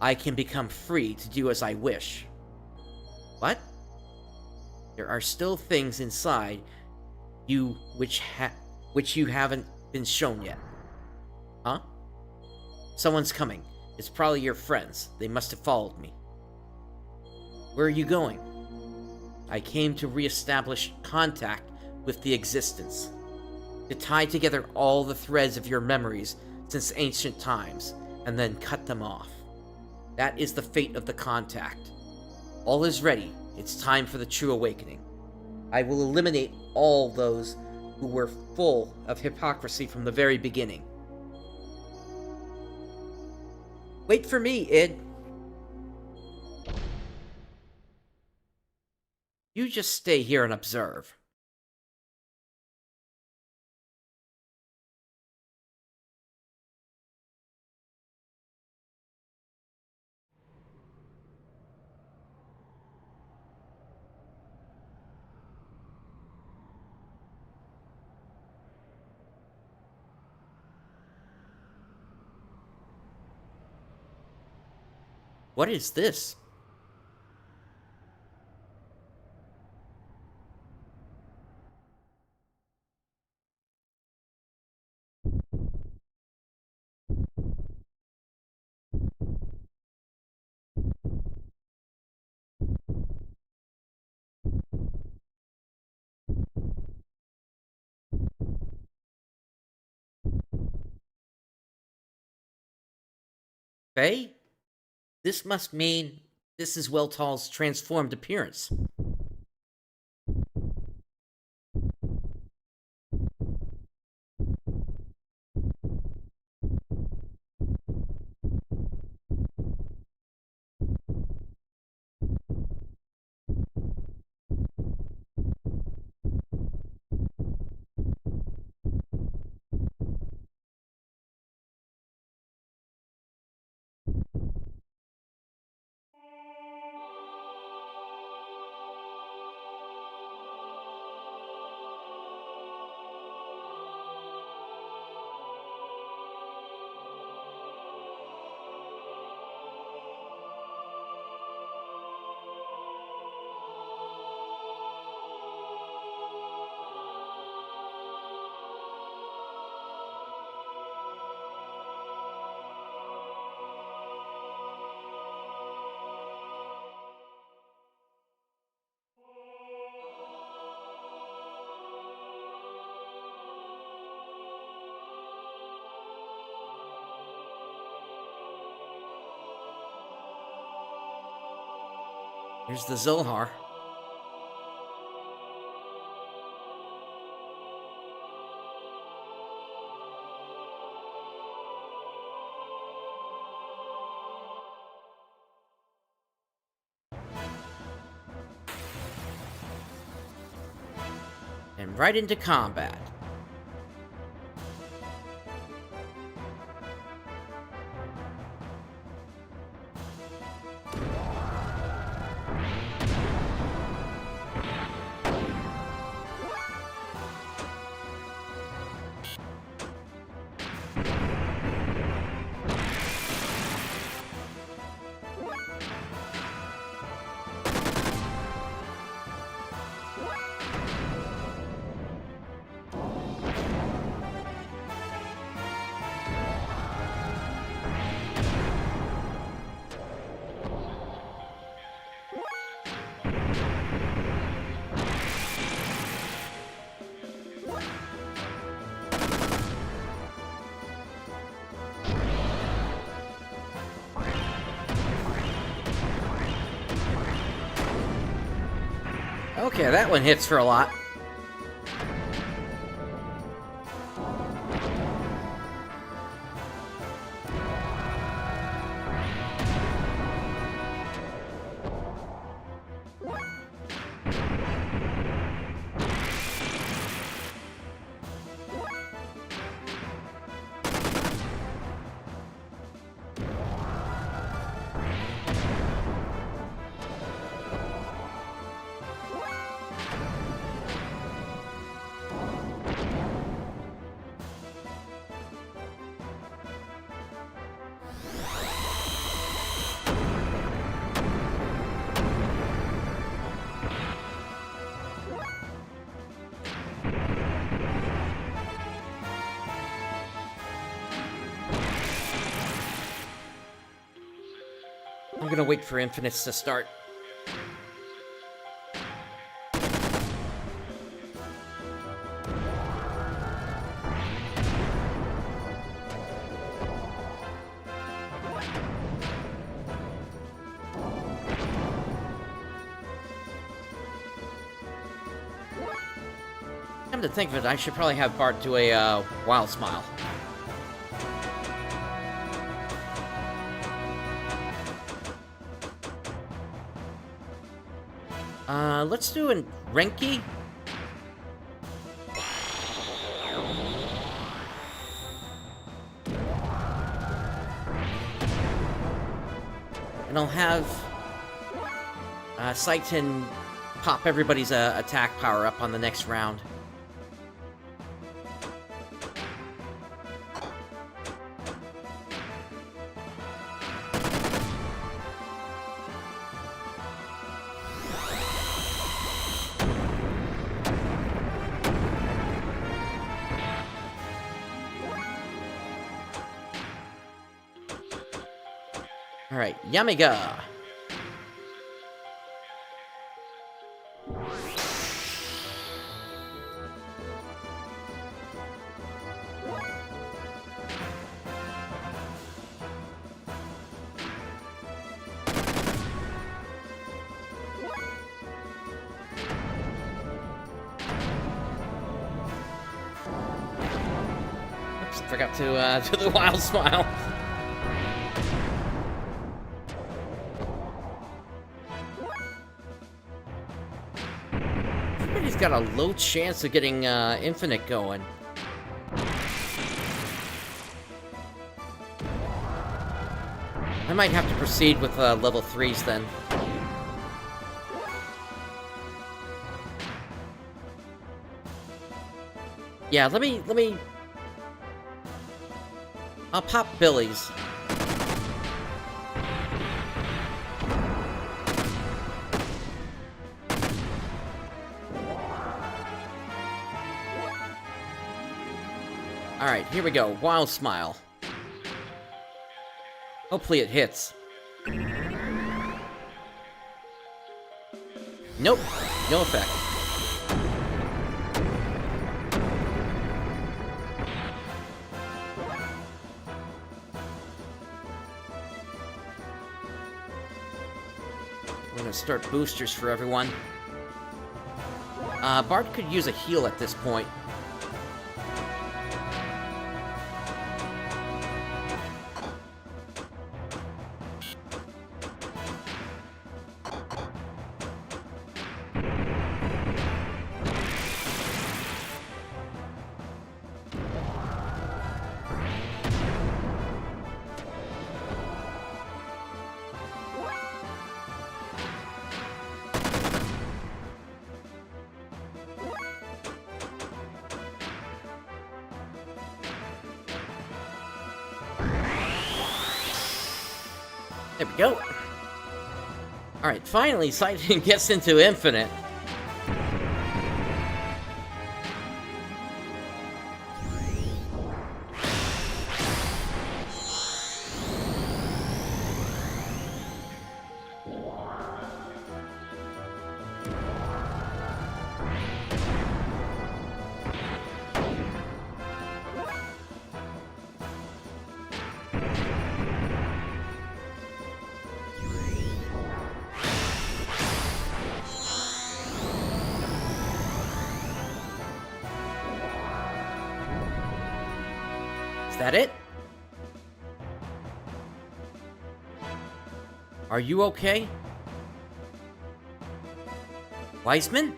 I can become free to do as I wish. What? There are still things inside you which you haven't been shown yet. Huh? Someone's coming. It's probably your friends. They must have followed me. Where are you going? I came to re-establish contact with the existence. To tie together all the threads of your memories since ancient times, and then cut them off. That is the fate of the contact. All is ready. It's time for the true awakening. I will eliminate all those who were full of hypocrisy from the very beginning. Wait for me, Id. You just stay here and observe. What is this? Fei? This must mean this is Weltal's transformed appearance. Here's the Zohar. And right into combat. Okay, that one hits for a lot. I'm gonna wait for Infinites to start. Come to think of it, I should probably have Bart do a wild smile. Let's do a Renki. And I'll have Citan pop everybody's attack power up on the next round. Alright, Yamiga! Oops, forgot to do the wild smile. He's got a low chance of getting Infinite going. I might have to proceed with level 3s then. Yeah, let me... I'll pop Billy's. Alright, here we go. Wild Smile. Hopefully it hits. Nope. No effect. We're gonna start boosters for everyone. Bart could use a heal at this point. There we go. Alright, finally Citan gets into Infinite. Is that it? Are you okay? Weisman?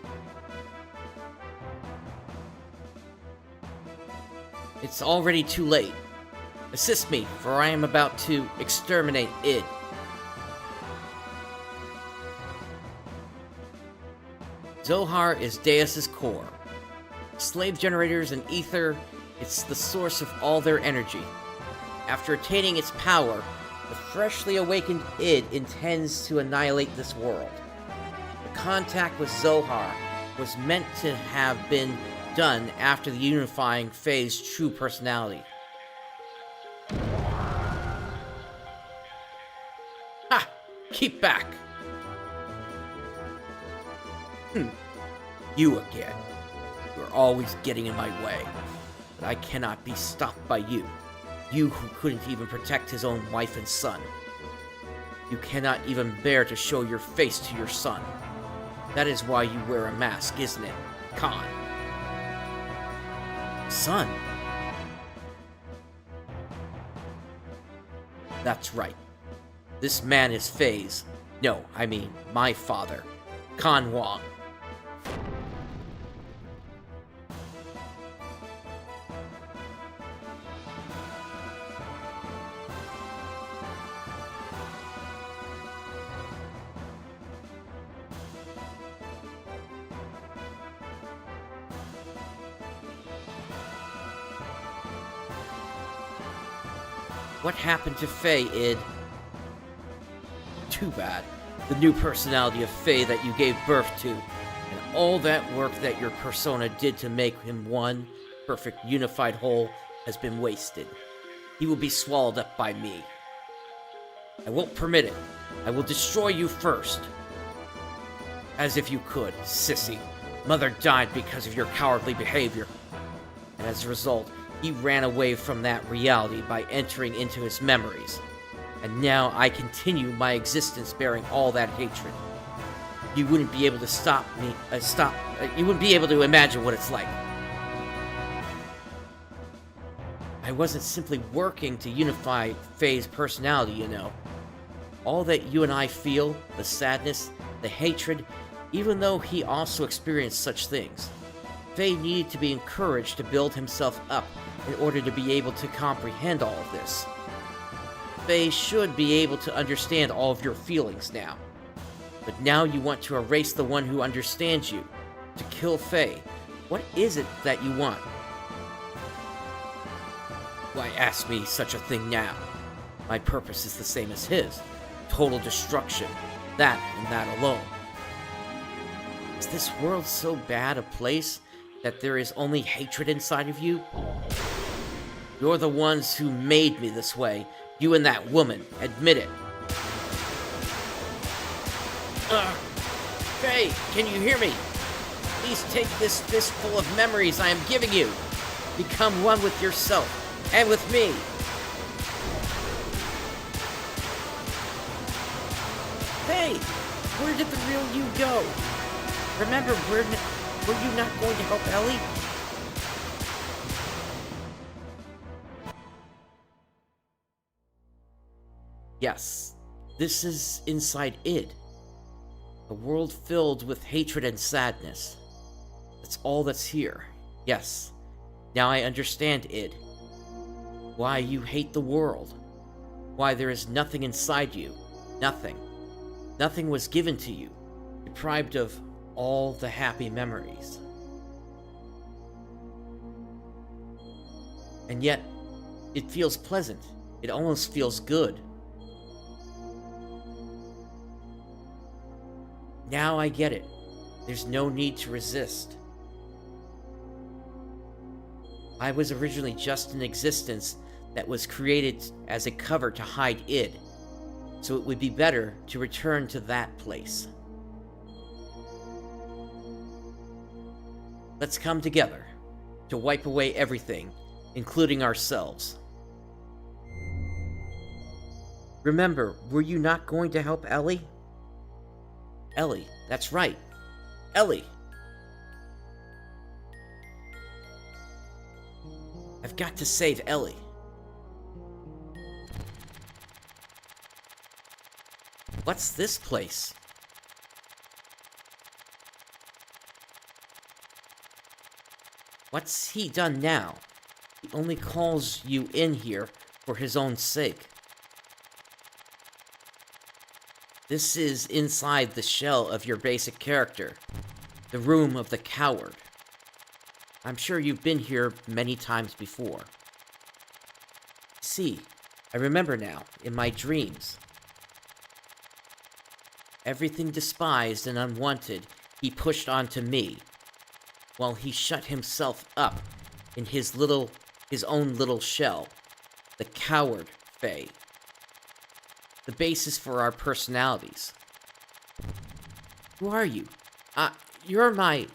It's already too late. Assist me, for I am about to exterminate id. Zohar is Deus's core. Slave generators and ether, it's the source of all their energy. After attaining its power, the freshly awakened id intends to annihilate this world. The contact with Zohar was meant to have been done after the unifying Fei's true personality. Ha! Keep back! You again. You're always getting in my way. But I cannot be stopped by you. You who couldn't even protect his own wife and son. You cannot even bear to show your face to your son. That is why you wear a mask, isn't it, Khan? Son? That's right. This man is Fei's. No, I mean, my father, Khan Wang. What happened to Fei, id? Too bad. The new personality of Fei that you gave birth to, and all that work that your persona did to make him one perfect unified whole has been wasted. He will be swallowed up by me. I won't permit it. I will destroy you first. As if you could, sissy. Mother died because of your cowardly behavior. And as a result, he ran away from that reality by entering into his memories. And now I continue my existence bearing all that hatred. You wouldn't be able to stop me, you wouldn't be able to imagine what it's like. I wasn't simply working to unify Fei's personality, you know. All that you and I feel, the sadness, the hatred, even though he also experienced such things. Fei needed to be encouraged to build himself up in order to be able to comprehend all of this. Fei should be able to understand all of your feelings now. But now you want to erase the one who understands you, to kill Fei. What is it that you want? Why ask me such a thing now? My purpose is the same as his. Total destruction. That and that alone. Is this world so bad a place that there is only hatred inside of you? You're the ones who made me this way. You and that woman. Admit it. Fei, can you hear me? Please take this fistful of memories I am giving you. Become one with yourself and with me. Hey, where did the real you go? Remember, were you not going to help Elly? Yes, this is inside id. A world filled with hatred and sadness. That's all that's here. Yes, now I understand id. Why you hate the world. Why there is nothing inside you. Nothing. Nothing was given to you. Deprived of all the happy memories. And yet, it feels pleasant. It almost feels good. Now I get it. There's no need to resist. I was originally just an existence that was created as a cover to hide id, so it would be better to return to that place. Let's come together to wipe away everything, including ourselves. Remember, were you not going to help Elly? Elly, that's right. Elly! I've got to save Elly. What's this place? What's he done now? He only calls you in here for his own sake. This is inside the shell of your basic character, the room of the coward. I'm sure you've been here many times before. See, I remember now, in my dreams. Everything despised and unwanted he pushed onto me, while he shut himself up in his own little shell, the coward Fei. The basis for our personalities. Who are you? You're my...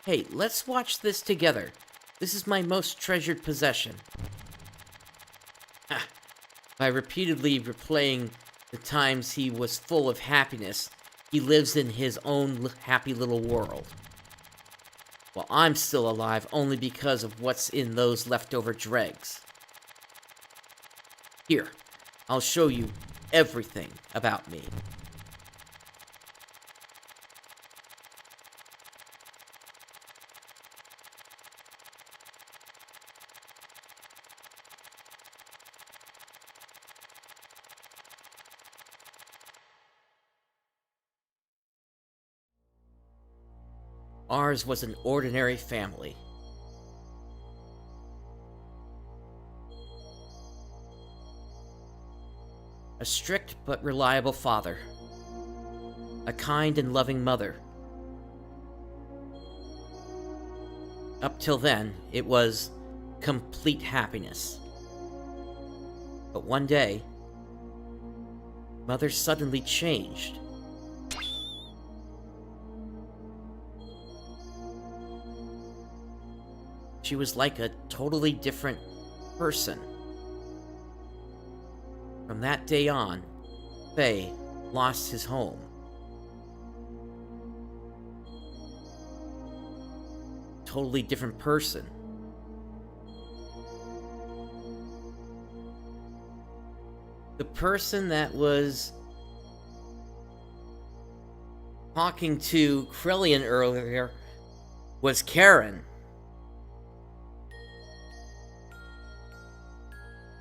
Hey, let's watch this together. This is my most treasured possession. By repeatedly replaying the times he was full of happiness, he lives in his own happy little world. While I'm still alive only because of what's in those leftover dregs. Here, I'll show you everything about me. Ours was an ordinary family. A strict but reliable father. A kind and loving mother. Up till then, it was complete happiness. But one day, Mother suddenly changed. She was like a totally different person. From that day on, Fei lost his home. Totally different person. The person that was talking to Krillian earlier was Karen.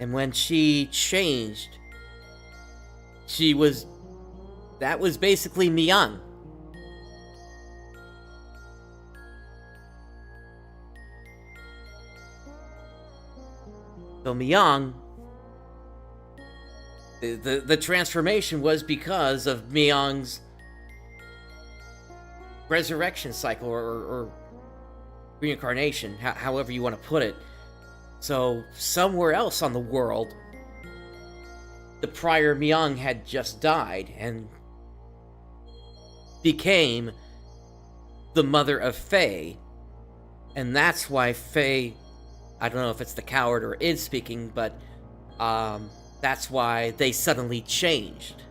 And when she changed, that was basically Myung. So Myung, the transformation was because of Myung's resurrection cycle or reincarnation, however you want to put it. So, somewhere else on the world, the prior Myung had just died and became the mother of Fei. And that's why Fei, I don't know if it's the coward or is speaking, but that's why they suddenly changed.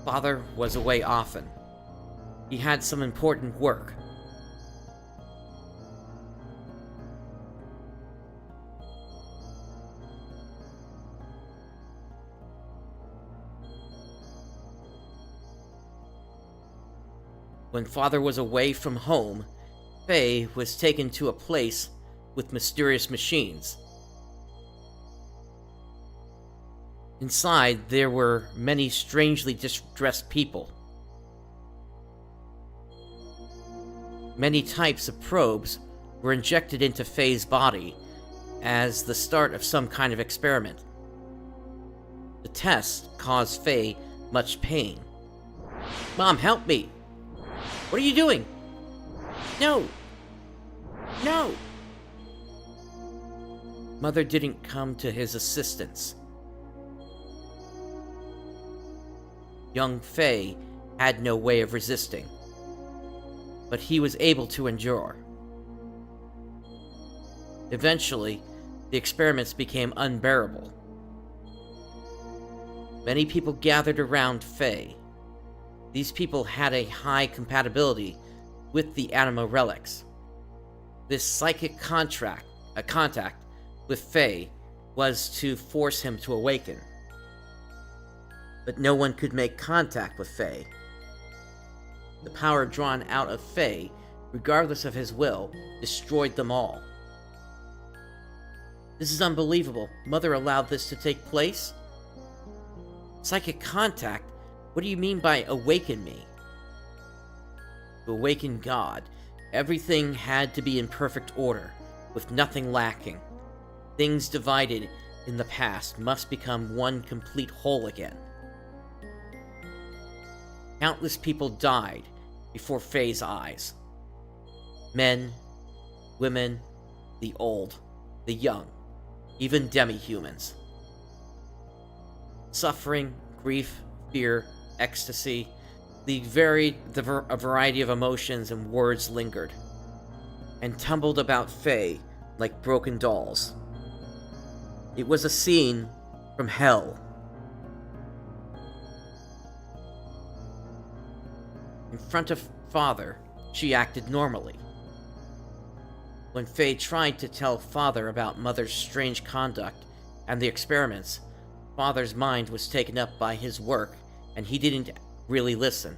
Father was away often. He had some important work. When Father was away from home, Fei was taken to a place with mysterious machines. Inside, there were many strangely distressed people. Many types of probes were injected into Fei's body as the start of some kind of experiment. The tests caused Fei much pain. Mom, help me! What are you doing? No! No! Mother didn't come to his assistance. Young Fei had no way of resisting. But he was able to endure. Eventually, the experiments became unbearable. Many people gathered around Fei. These people had a high compatibility with the anima relics. This psychic contact with Fei was to force him to awaken. But no one could make contact with Fei. The power drawn out of Fei, regardless of his will, destroyed them all. This is unbelievable. Mother allowed this to take place? Psychic contact? What do you mean by awaken me? To awaken God, everything had to be in perfect order, with nothing lacking. Things divided in the past must become one complete whole again. Countless people died before Fei's eyes. Men, women, the old, the young, even demi-humans. Suffering, grief, fear, ecstasy, a variety of emotions and words lingered, and tumbled about Fei like broken dolls. It was a scene from hell. In front of Father, she acted normally. When Fei tried to tell Father about Mother's strange conduct and the experiments, Father's mind was taken up by his work, and he didn't really listen.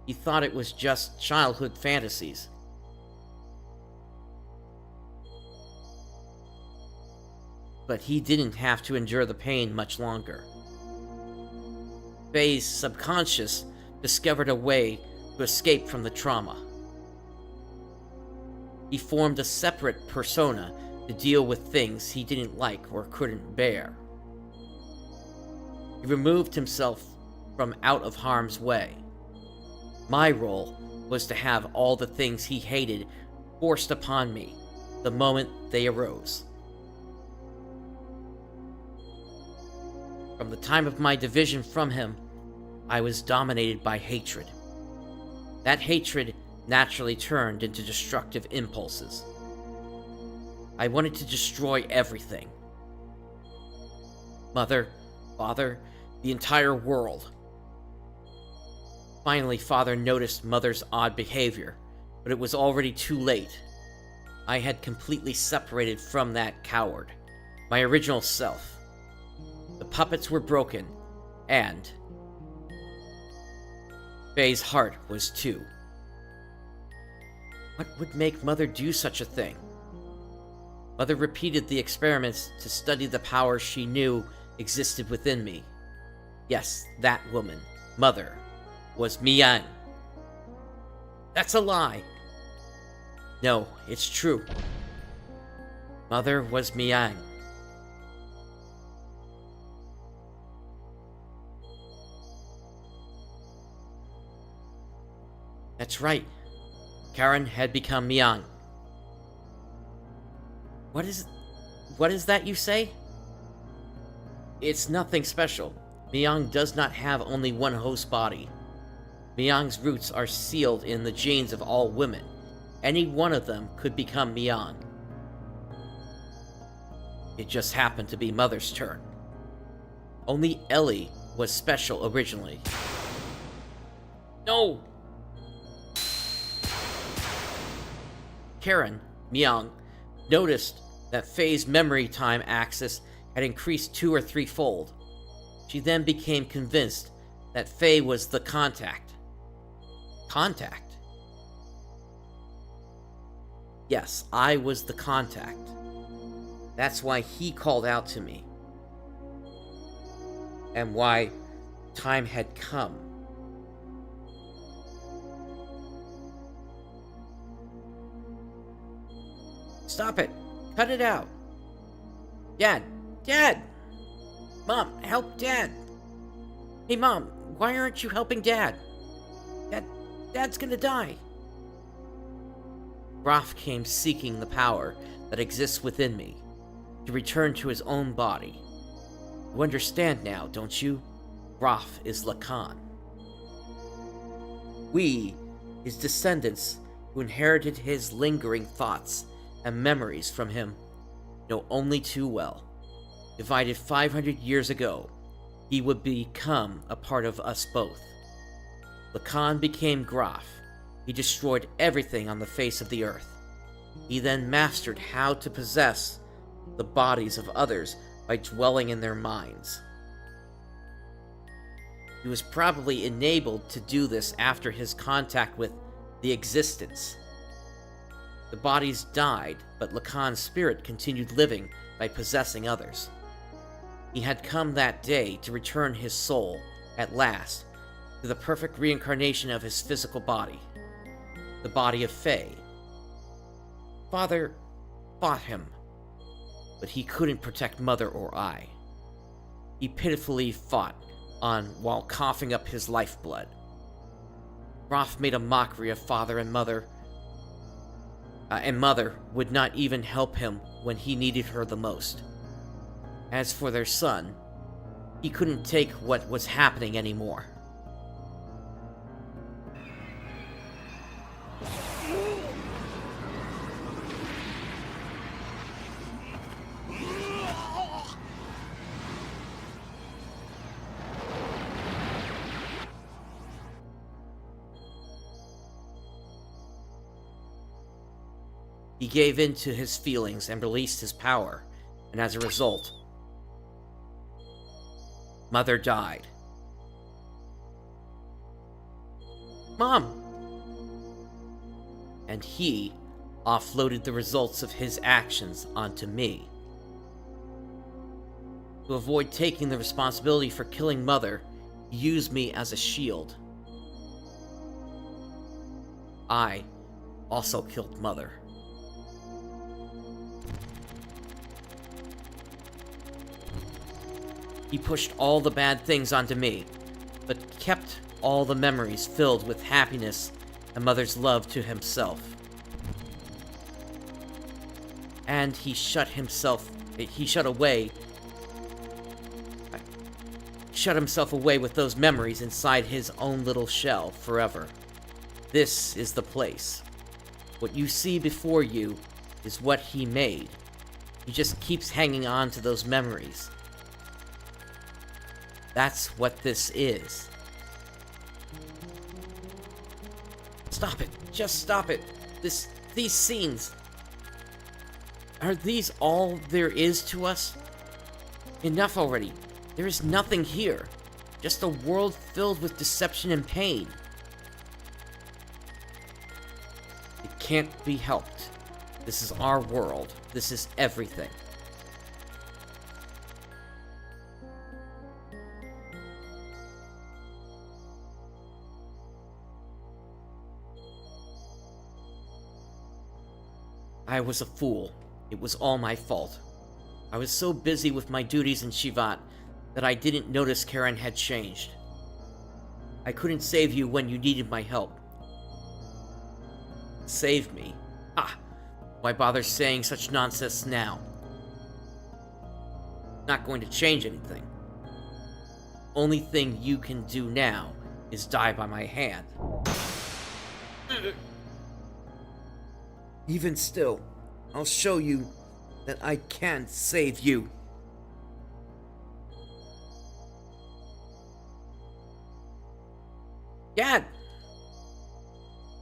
He thought it was just childhood fantasies. But he didn't have to endure the pain much longer. Fei's subconscious discovered a way to escape from the trauma. He formed a separate persona to deal with things he didn't like or couldn't bear. He removed himself from out of harm's way. My role was to have all the things he hated forced upon me the moment they arose. From the time of my division from him, I was dominated by hatred. That hatred naturally turned into destructive impulses. I wanted to destroy everything. Mother, Father, the entire world. Finally, Father noticed Mother's odd behavior, but it was already too late. I had completely separated from that coward, my original self. The puppets were broken, and Fei's heart was too. What would make Mother do such a thing? Mother repeated the experiments to study the power she knew existed within me. Yes, that woman, Mother, was Miang. That's a lie. No, it's true. Mother was Miang. That's right. Karen had become Miang. What is that you say? It's nothing special. Miang does not have only one host body. Miang's roots are sealed in the genes of all women. Any one of them could become Miang. It just happened to be Mother's turn. Only Elly was special originally. No! Karen, Miang, noticed that Fei's memory time axis had increased 2 or 3-fold. She then became convinced that Fei was the contact. Contact? Yes, I was the contact. That's why he called out to me. And why time had come. Stop it! Cut it out! Dad! Dad! Mom, help Dad! Hey Mom, why aren't you helping Dad? Dad's gonna die! Graf came seeking the power that exists within me, to return to his own body. You understand now, don't you? Graf is Lacan. We, his descendants, who inherited his lingering thoughts and memories from him, know only too well. Divided 500 years ago, he would become a part of us both. Lacan became Graf. He destroyed everything on the face of the earth. He then mastered how to possess the bodies of others by dwelling in their minds. He was probably enabled to do this after his contact with the Existence. The bodies died, but Lacan's spirit continued living by possessing others. He had come that day to return his soul, at last, to the perfect reincarnation of his physical body, the body of Fei. Father fought him, but he couldn't protect Mother or I. He pitifully fought on while coughing up his lifeblood. Roth made a mockery of Father and Mother, and Mother would not even help him when he needed her the most. As for their son, he couldn't take what was happening anymore. He gave in to his feelings and released his power, and as a result, Mother died. Mom! And he offloaded the results of his actions onto me. To avoid taking the responsibility for killing Mother, he used me as a shield. I also killed Mother. He pushed all the bad things onto me, but kept all the memories filled with happiness and Mother's love to himself. And he shut himself away with those memories inside his own little shell forever. This is the place. What you see before you is what he made. He just keeps hanging on to those memories. That's what this is. Stop it. Just stop it. These scenes. Are these all there is to us? Enough already. There is nothing here. Just a world filled with deception and pain. It can't be helped. This is our world. This is everything. I was a fool. It was all my fault. I was so busy with my duties in Shivat that I didn't notice Karen had changed. I couldn't save you when you needed my help. Save me? Ah! Why bother saying such nonsense now? Not going to change anything. Only thing you can do now is die by my hand. Even still, I'll show you that I can save you. Dad!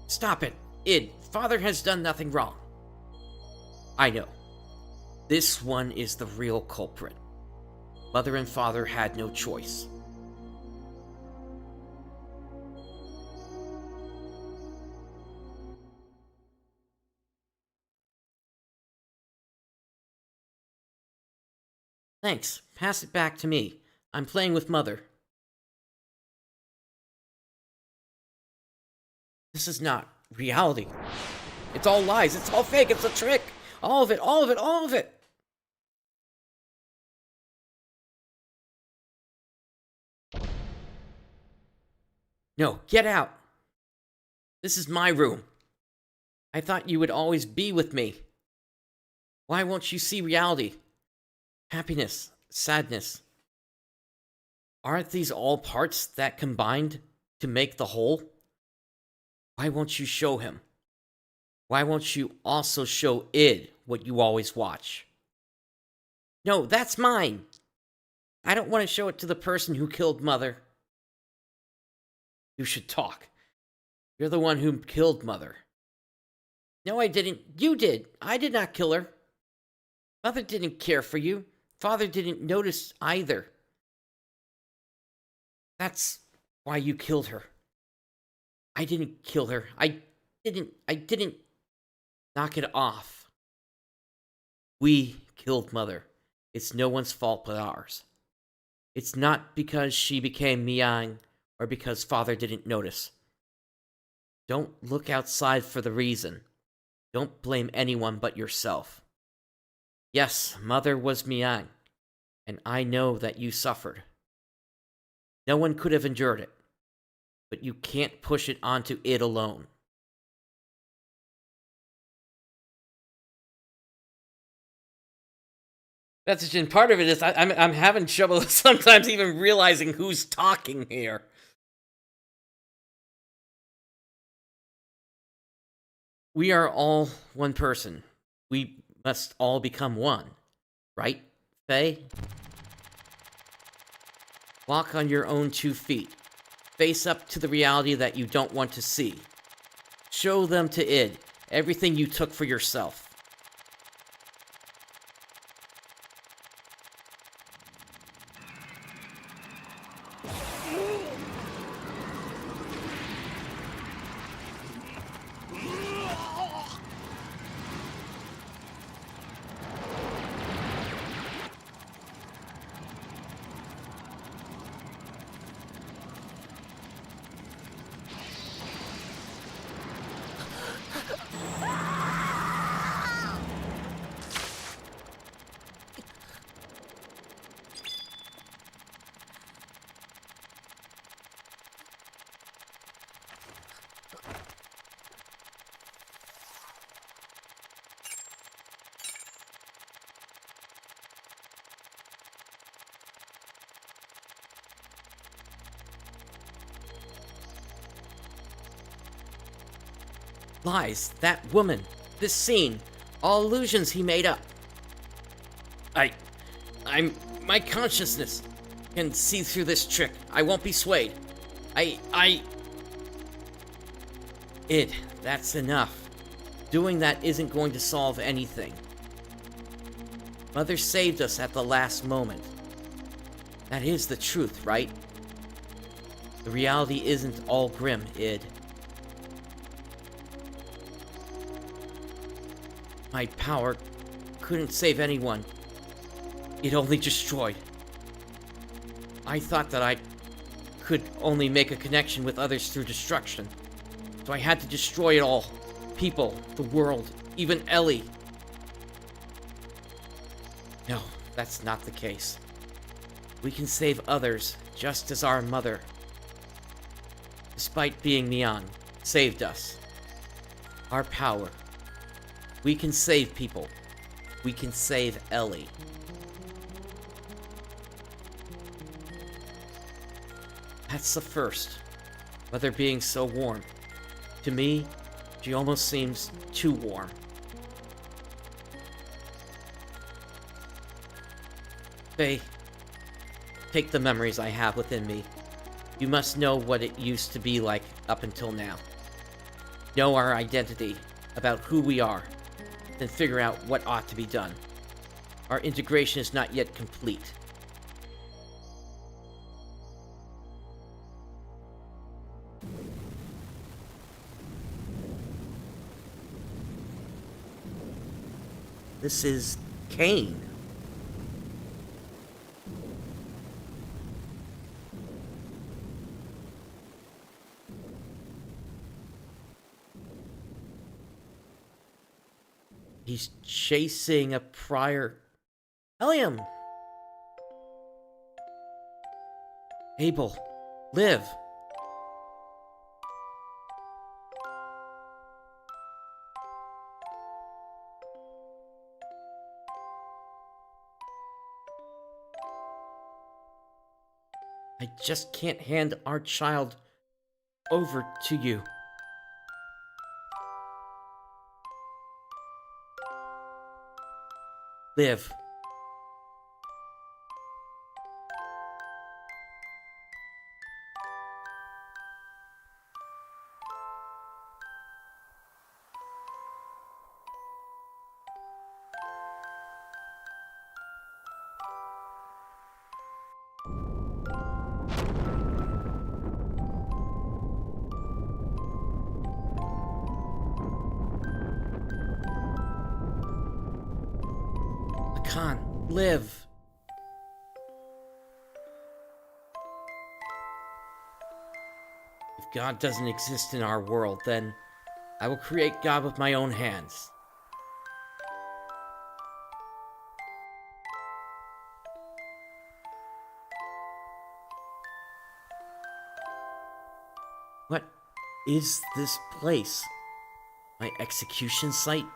Stop it. Father has done nothing wrong. I know. This one is the real culprit. Mother and Father had no choice. Thanks. Pass it back to me. I'm playing with Mother. This is not reality. It's all lies. It's all fake. It's a trick. All of it. All of it. All of it. No, get out. This is my room. I thought you would always be with me. Why won't you see reality? Happiness, sadness. Aren't these all parts that combined to make the whole? Why won't you show him? Why won't you also show Id what you always watch? No, that's mine. I don't want to show it to the person who killed Mother. You should talk. You're the one who killed Mother. No, I didn't. You did. I did not kill her. Mother didn't care for you. Father didn't notice either. That's why you killed her. I didn't kill her. I didn't knock it off. We killed Mother. It's no one's fault but ours. It's not because she became Miang or because Father didn't notice. Don't look outside for the reason. Don't blame anyone but yourself. Yes, Mother was Miang, and I know that you suffered. No one could have endured it, but you can't push it onto it alone. That's just part of it is I'm having trouble sometimes even realizing who's talking here. We are all one person. We must all become one, right, Fei? Walk on your own 2 feet. Face up to the reality that you don't want to see. Show them to id everything you took for yourself. Lies, that woman, this scene, all illusions he made up. My consciousness can see through this trick. I won't be swayed. That's enough. Doing that isn't going to solve anything. Mother saved us at the last moment. That is the truth, right? The reality isn't all grim, id. My power couldn't save anyone. It only destroyed. I thought that I could only make a connection with others through destruction. So I had to destroy it all. People, the world, even Elly. No, that's not the case. We can save others just as our mother, despite being Miang, saved us. Our power. We can save people. We can save Elly. That's the first. Mother being so warm. To me, she almost seems too warm. Fei, take the memories I have within me. You must know what it used to be like up until now. Know our identity, about who we are, then figure out what ought to be done. Our integration is not yet complete. This is Cain. He's chasing a prior... Helium! Abel, live! I just can't hand our child over to you. Live. Shakhan, live! If God doesn't exist in our world, then I will create God with my own hands. What is this place? My execution site?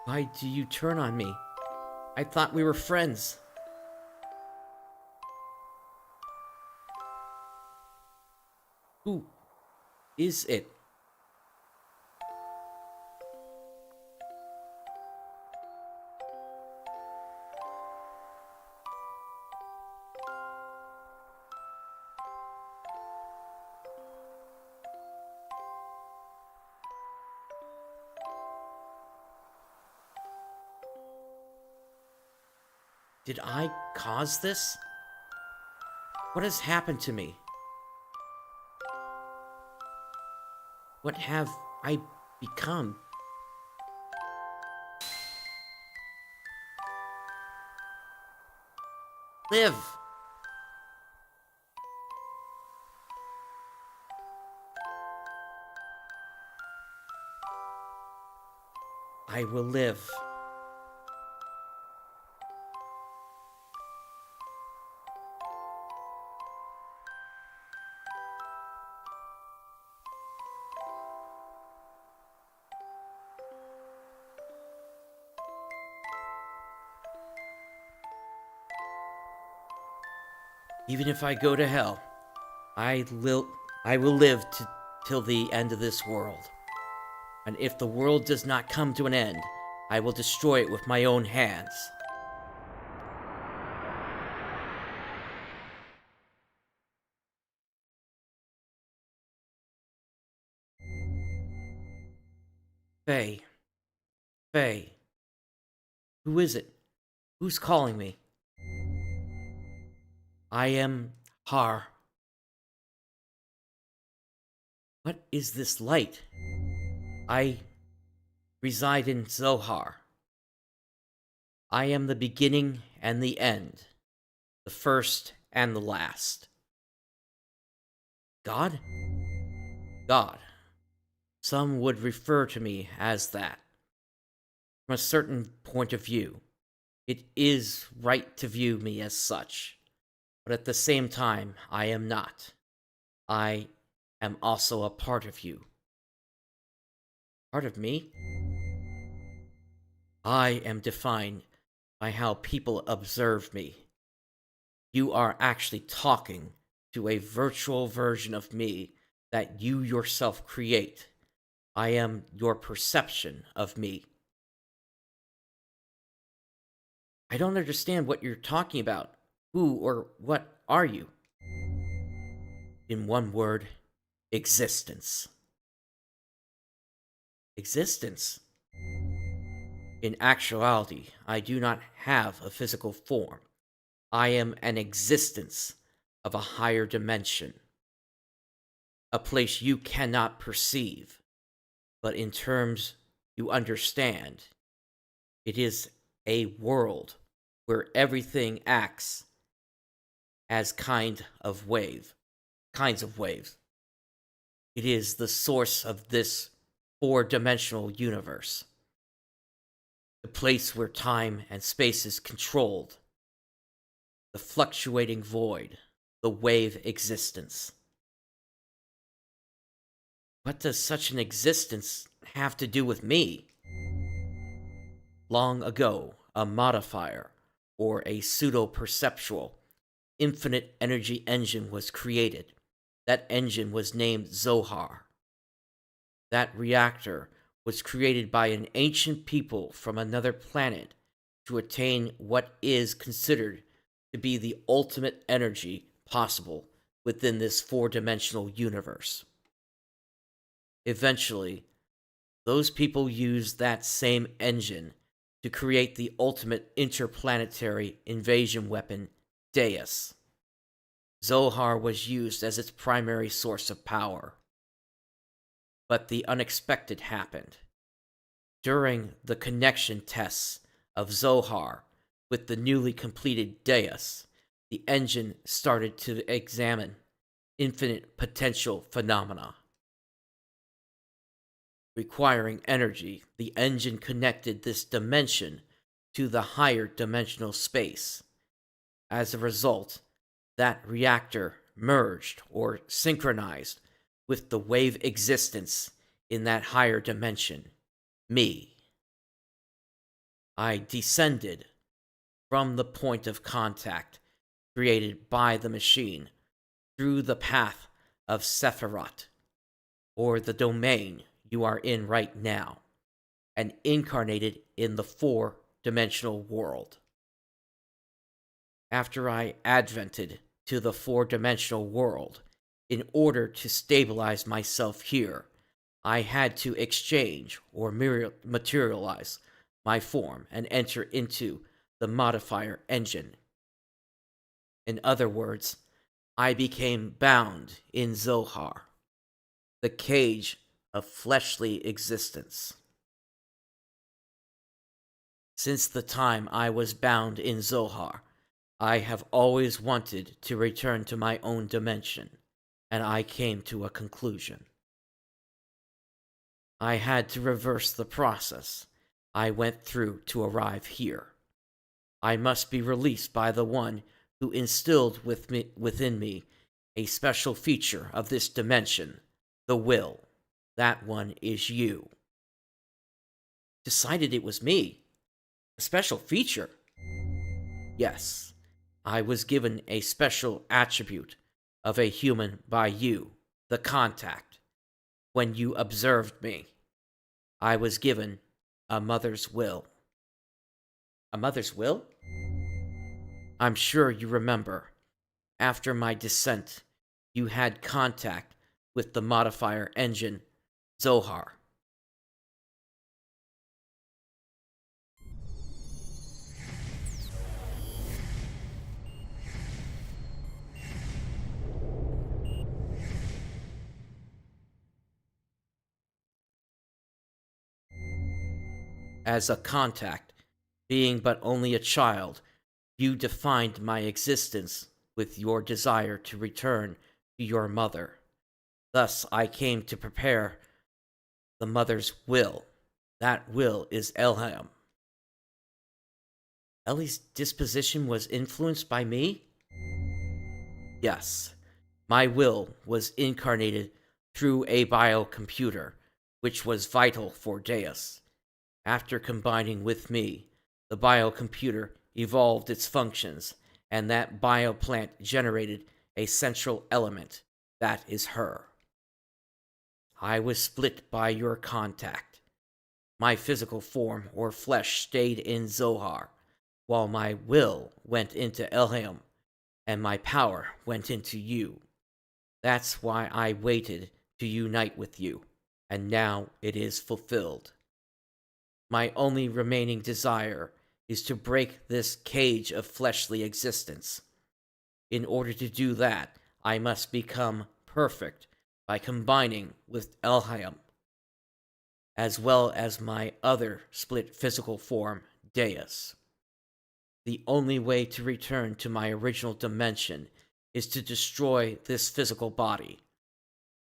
Why do you turn on me? I thought we were friends. Who is it? Did I cause this? What has happened to me? What have I become? Live! I will live. Even if I go to hell, I will live till the end of this world. And if the world does not come to an end, I will destroy it with my own hands. Fei. Fei. Who is it? Who's calling me? I am Har. What is this light? I reside in Zohar. I am the beginning and the end, the first and the last. God? God. Some would refer to me as that. From a certain point of view, it is right to view me as such. But at the same time, I am not. I am also a part of you. Part of me? I am defined by how people observe me. You are actually talking to a virtual version of me that you yourself create. I am your perception of me. I don't understand what you're talking about. Who or what are you? In one word, existence. Existence. In actuality, I do not have a physical form. I am an existence of a higher dimension. A place you cannot perceive, but in terms you understand. It is a world where everything acts as kinds of waves. It is the source of this four-dimensional universe. The place where time and space is controlled. The fluctuating void, the wave existence. What does such an existence have to do with me? Long ago, a modifier, or a pseudo-perceptual, infinite energy engine was created. That engine was named Zohar. That reactor was created by an ancient people from another planet to attain what is considered to be the ultimate energy possible within this four-dimensional universe. Eventually, those people used that same engine to create the ultimate interplanetary invasion weapon, Deus. Zohar was used as its primary source of power. But the unexpected happened. During the connection tests of Zohar with the newly completed Deus, the engine started to examine infinite potential phenomena. Requiring energy, the engine connected this dimension to the higher dimensional space. As a result, that reactor merged or synchronized with the wave existence in that higher dimension, me. I descended from the point of contact created by the machine through the path of Sephiroth, or the domain you are in right now, and incarnated in the four-dimensional world. After I advented to the four-dimensional world, in order to stabilize myself here, I had to exchange or materialize my form and enter into the modifier engine. In other words, I became bound in Zohar, the cage of fleshly existence. Since the time I was bound in Zohar, I have always wanted to return to my own dimension, and I came to a conclusion. I had to reverse the process I went through to arrive here. I must be released by the one who instilled within me a special feature of this dimension, the will. That one is you. Decided it was me. A special feature? Yes, I was given a special attribute of a human by you, the contact. When you observed me, I was given a mother's will. A mother's will? I'm sure you remember. After my descent, you had contact with the modifier engine, Zohar. As a contact, being but only a child, you defined my existence with your desire to return to your mother. Thus, I came to prepare the mother's will. That will is Elham. Ellie's disposition was influenced by me? Yes. My will was incarnated through a biocomputer, which was vital for Deus. After combining with me, the biocomputer evolved its functions, and that bioplant generated a central element. That is her. I was split by your contact. My physical form or flesh stayed in Zohar, while my will went into Elham, and my power went into you. That's why I waited to unite with you, and now it is fulfilled. My only remaining desire is to break this cage of fleshly existence. In order to do that, I must become perfect by combining with Elham, as well as my other split physical form, Deus. The only way to return to my original dimension is to destroy this physical body.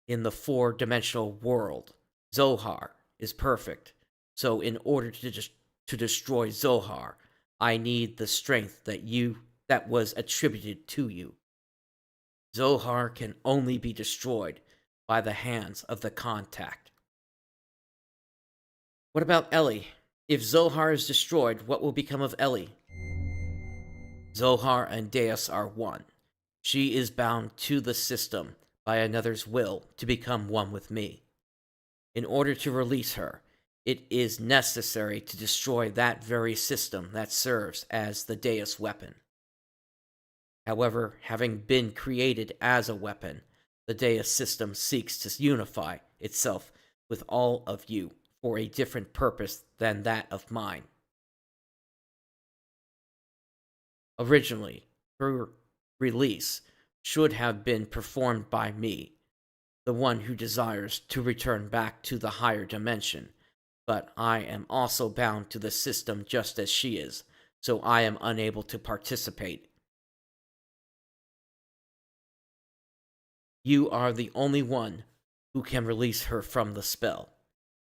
In the four-dimensional world, Zohar is perfect, so in order to destroy Zohar, I need the strength that was attributed to you. Zohar can only be destroyed by the hands of the contact. What about Elly? If Zohar is destroyed, what will become of Elly? Zohar and Deus are one. She is bound to the system by another's will to become one with me. In order to release her, it is necessary to destroy that very system that serves as the Deus weapon. However, having been created as a weapon, the Deus system seeks to unify itself with all of you for a different purpose than that of mine. Originally, her release should have been performed by me, the one who desires to return back to the higher dimension, but I am also bound to the system just as she is, so I am unable to participate. You are the only one who can release her from the spell.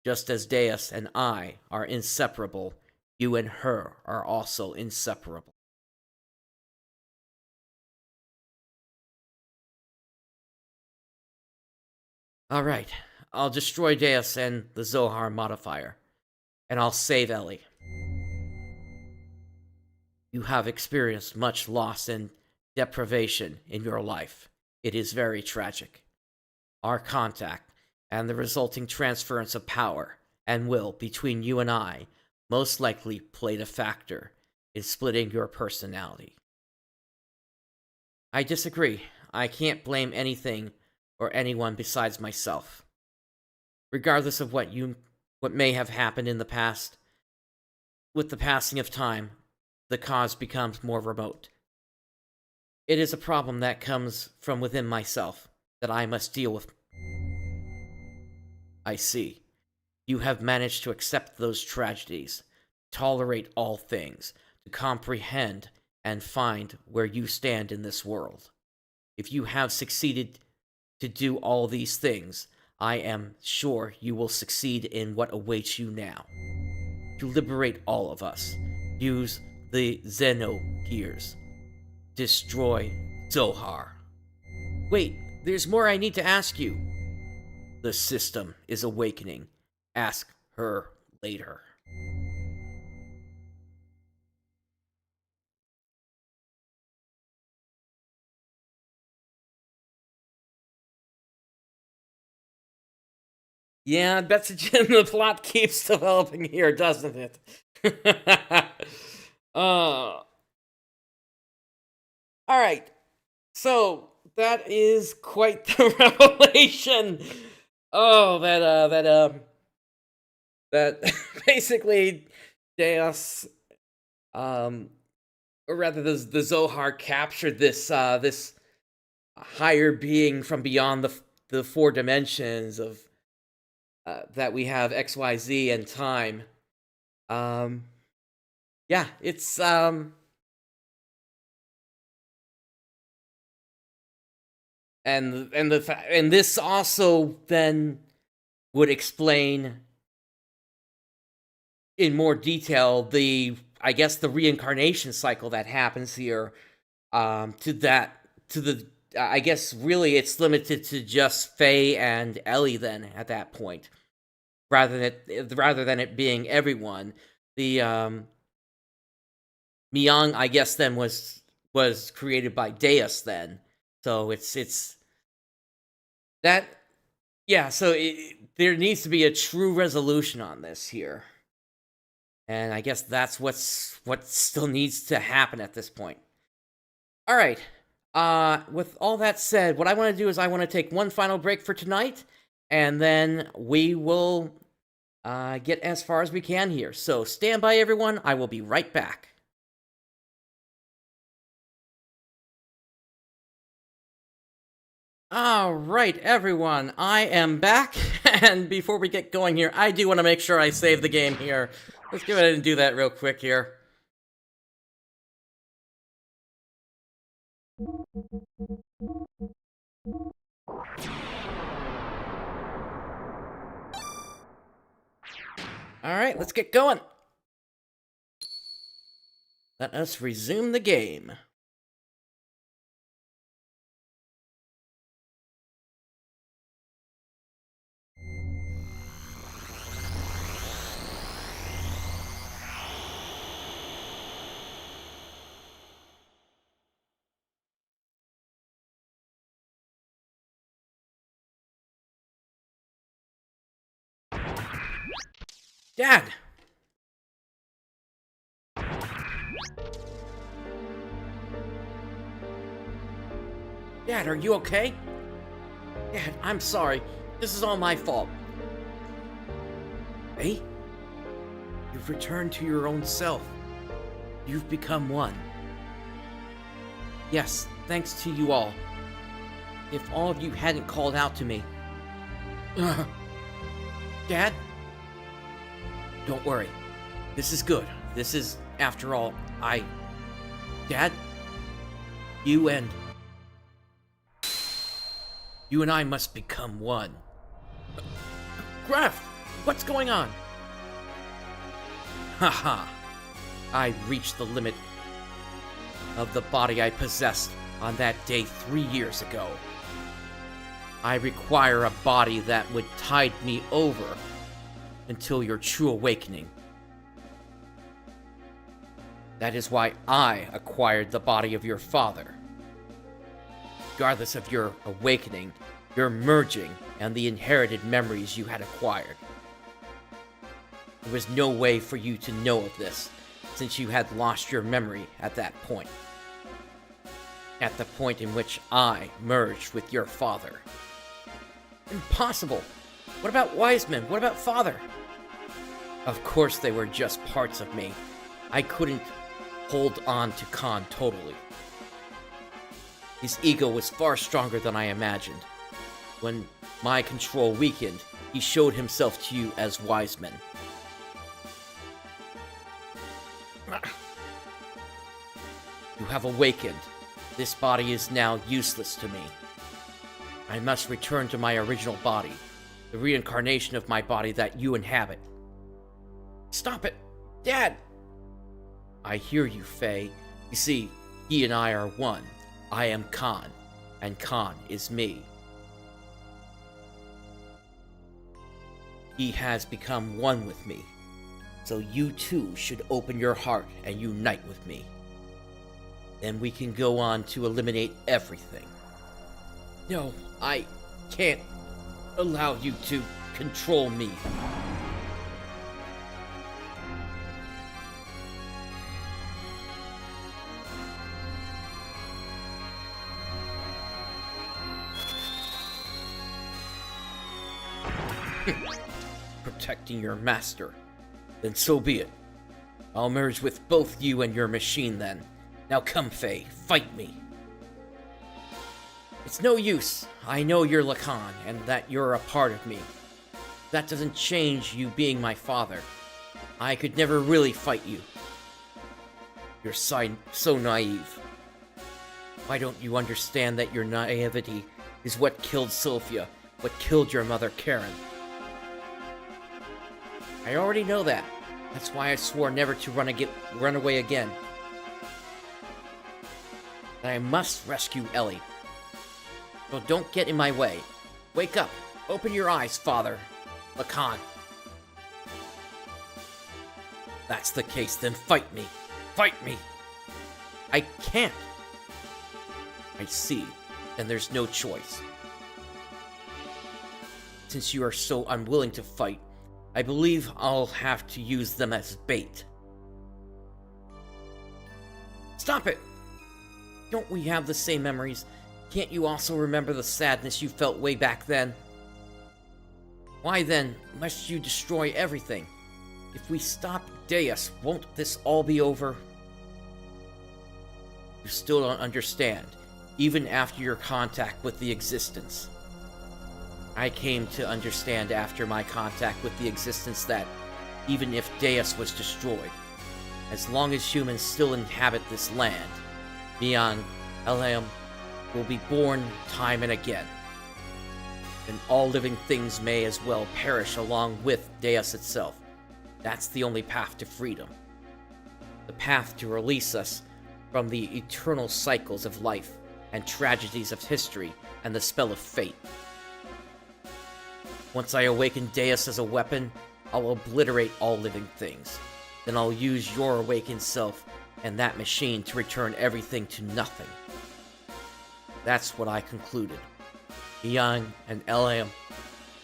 Just as Deus and I are inseparable, you and her are also inseparable. Alright, I'll destroy Deus and the Zohar modifier, and I'll save Elly. You have experienced much loss and deprivation in your life. It is very tragic. Our contact, and the resulting transference of power and will between you and I, most likely played a factor in splitting your personality. I disagree. I can't blame anything or anyone besides myself. Regardless of what may have happened in the past, with the passing of time, the cause becomes more remote. It is a problem that comes from within myself that I must deal with. I see. You have managed to accept those tragedies, tolerate all things, to comprehend and find where you stand in this world. If you have succeeded to do all these things, I am sure you will succeed in what awaits you now. To liberate all of us, use the Xenogears. Destroy Zohar. Wait, there's more I need to ask you. The system is awakening. Ask her later. Yeah, that's the plot keeps developing here, doesn't it? Alright. So, that is quite the revelation. Oh, that basically Deus, or rather the Zohar captured this higher being from beyond the four dimensions of that we have XYZ and time. Yeah, it's and this also then would explain in more detail the reincarnation cycle that happens here. I guess really it's limited to just Fei and Elly then at that point, rather than it being everyone. The Myung, I guess, then was created by Deus then, so it's that, yeah. So there needs to be a true resolution on this here, and I guess that's what still needs to happen at this point. All right. With all that said, what I want to do is I want to take one final break for tonight, and then we will get as far as we can here. So stand by, everyone. I will be right back. All right, everyone. I am back, and before we get going here, I do want to make sure I save the game here. Let's go ahead and do that real quick here. Alright, let's get going. Let us resume the game. Dad! Dad, are you okay? Dad, I'm sorry. This is all my fault. Hey? You've returned to your own self. You've become one. Yes, thanks to you all. If all of you hadn't called out to me... Dad? Don't worry. This is good. This is, after all, Dad? You and I must become one. Graf, what's going on? Haha. I reached the limit of the body I possessed on that day 3 years ago. I require a body that would tide me over until your true awakening. That is why I acquired the body of your father. Regardless of your awakening, your merging, and the inherited memories you had acquired. There was no way for you to know of this, since you had lost your memory at that point. At the point in which I merged with your father. Impossible! What about Wiseman? What about Father? Of course they were just parts of me. I couldn't hold on to Khan totally. His ego was far stronger than I imagined. When my control weakened, he showed himself to you as Wiseman. You have awakened. This body is now useless to me. I must return to my original body, the reincarnation of my body that you inhabit. Stop it! Dad! I hear you, Fei. You see, he and I are one. I am Khan, and Khan is me. He has become one with me, so you too should open your heart and unite with me. Then we can go on to eliminate everything. No, I can't allow you to control me. Protecting your master. Then so be it. I'll merge with both you and your machine then. Now come, Fei, fight me. It's no use. I know you're Lacan, and that you're a part of me. That doesn't change you being my father. I could never really fight you. You're so naive. Why don't you understand that your naivety is what killed Sophia, what killed your mother, Karen? I already know that. That's why I swore never to run away again. That I must rescue Elly. So don't get in my way. Wake up. Open your eyes, Father. Lacan. That's the case, then fight me. Fight me. I can't. I see. Then there's no choice. Since you are so unwilling to fight, I believe I'll have to use them as bait. Stop it! Don't we have the same memories? Can't you also remember the sadness you felt way back then? Why then must you destroy everything? If we stop Deus, won't this all be over? You still don't understand, even after your contact with the Existence. I came to understand after my contact with the Existence that, even if Deus was destroyed, as long as humans still inhabit this land, Beyond Elam will be born time and again. And all living things may as well perish along with Deus itself. That's the only path to freedom. The path to release us from the eternal cycles of life and tragedies of history and the spell of fate. Once I awaken Deus as a weapon, I'll obliterate all living things. Then I'll use your awakened self and that machine to return everything to nothing. That's what I concluded. Yang and Elam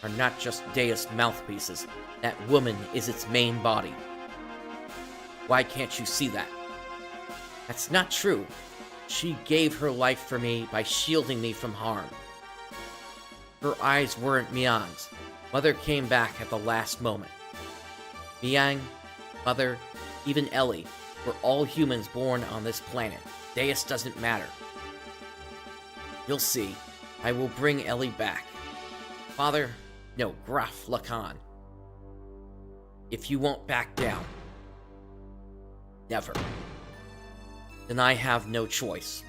are not just Deus mouthpieces. That woman is its main body. Why can't you see that? That's not true. She gave her life for me by shielding me from harm. Her eyes weren't Miang's. Mother came back at the last moment. Miang, Mother, even Elly were all humans born on this planet. Deus doesn't matter. You'll see. I will bring Elly back. Father, no, Graf Lacan. If you won't back down, never, then I have no choice.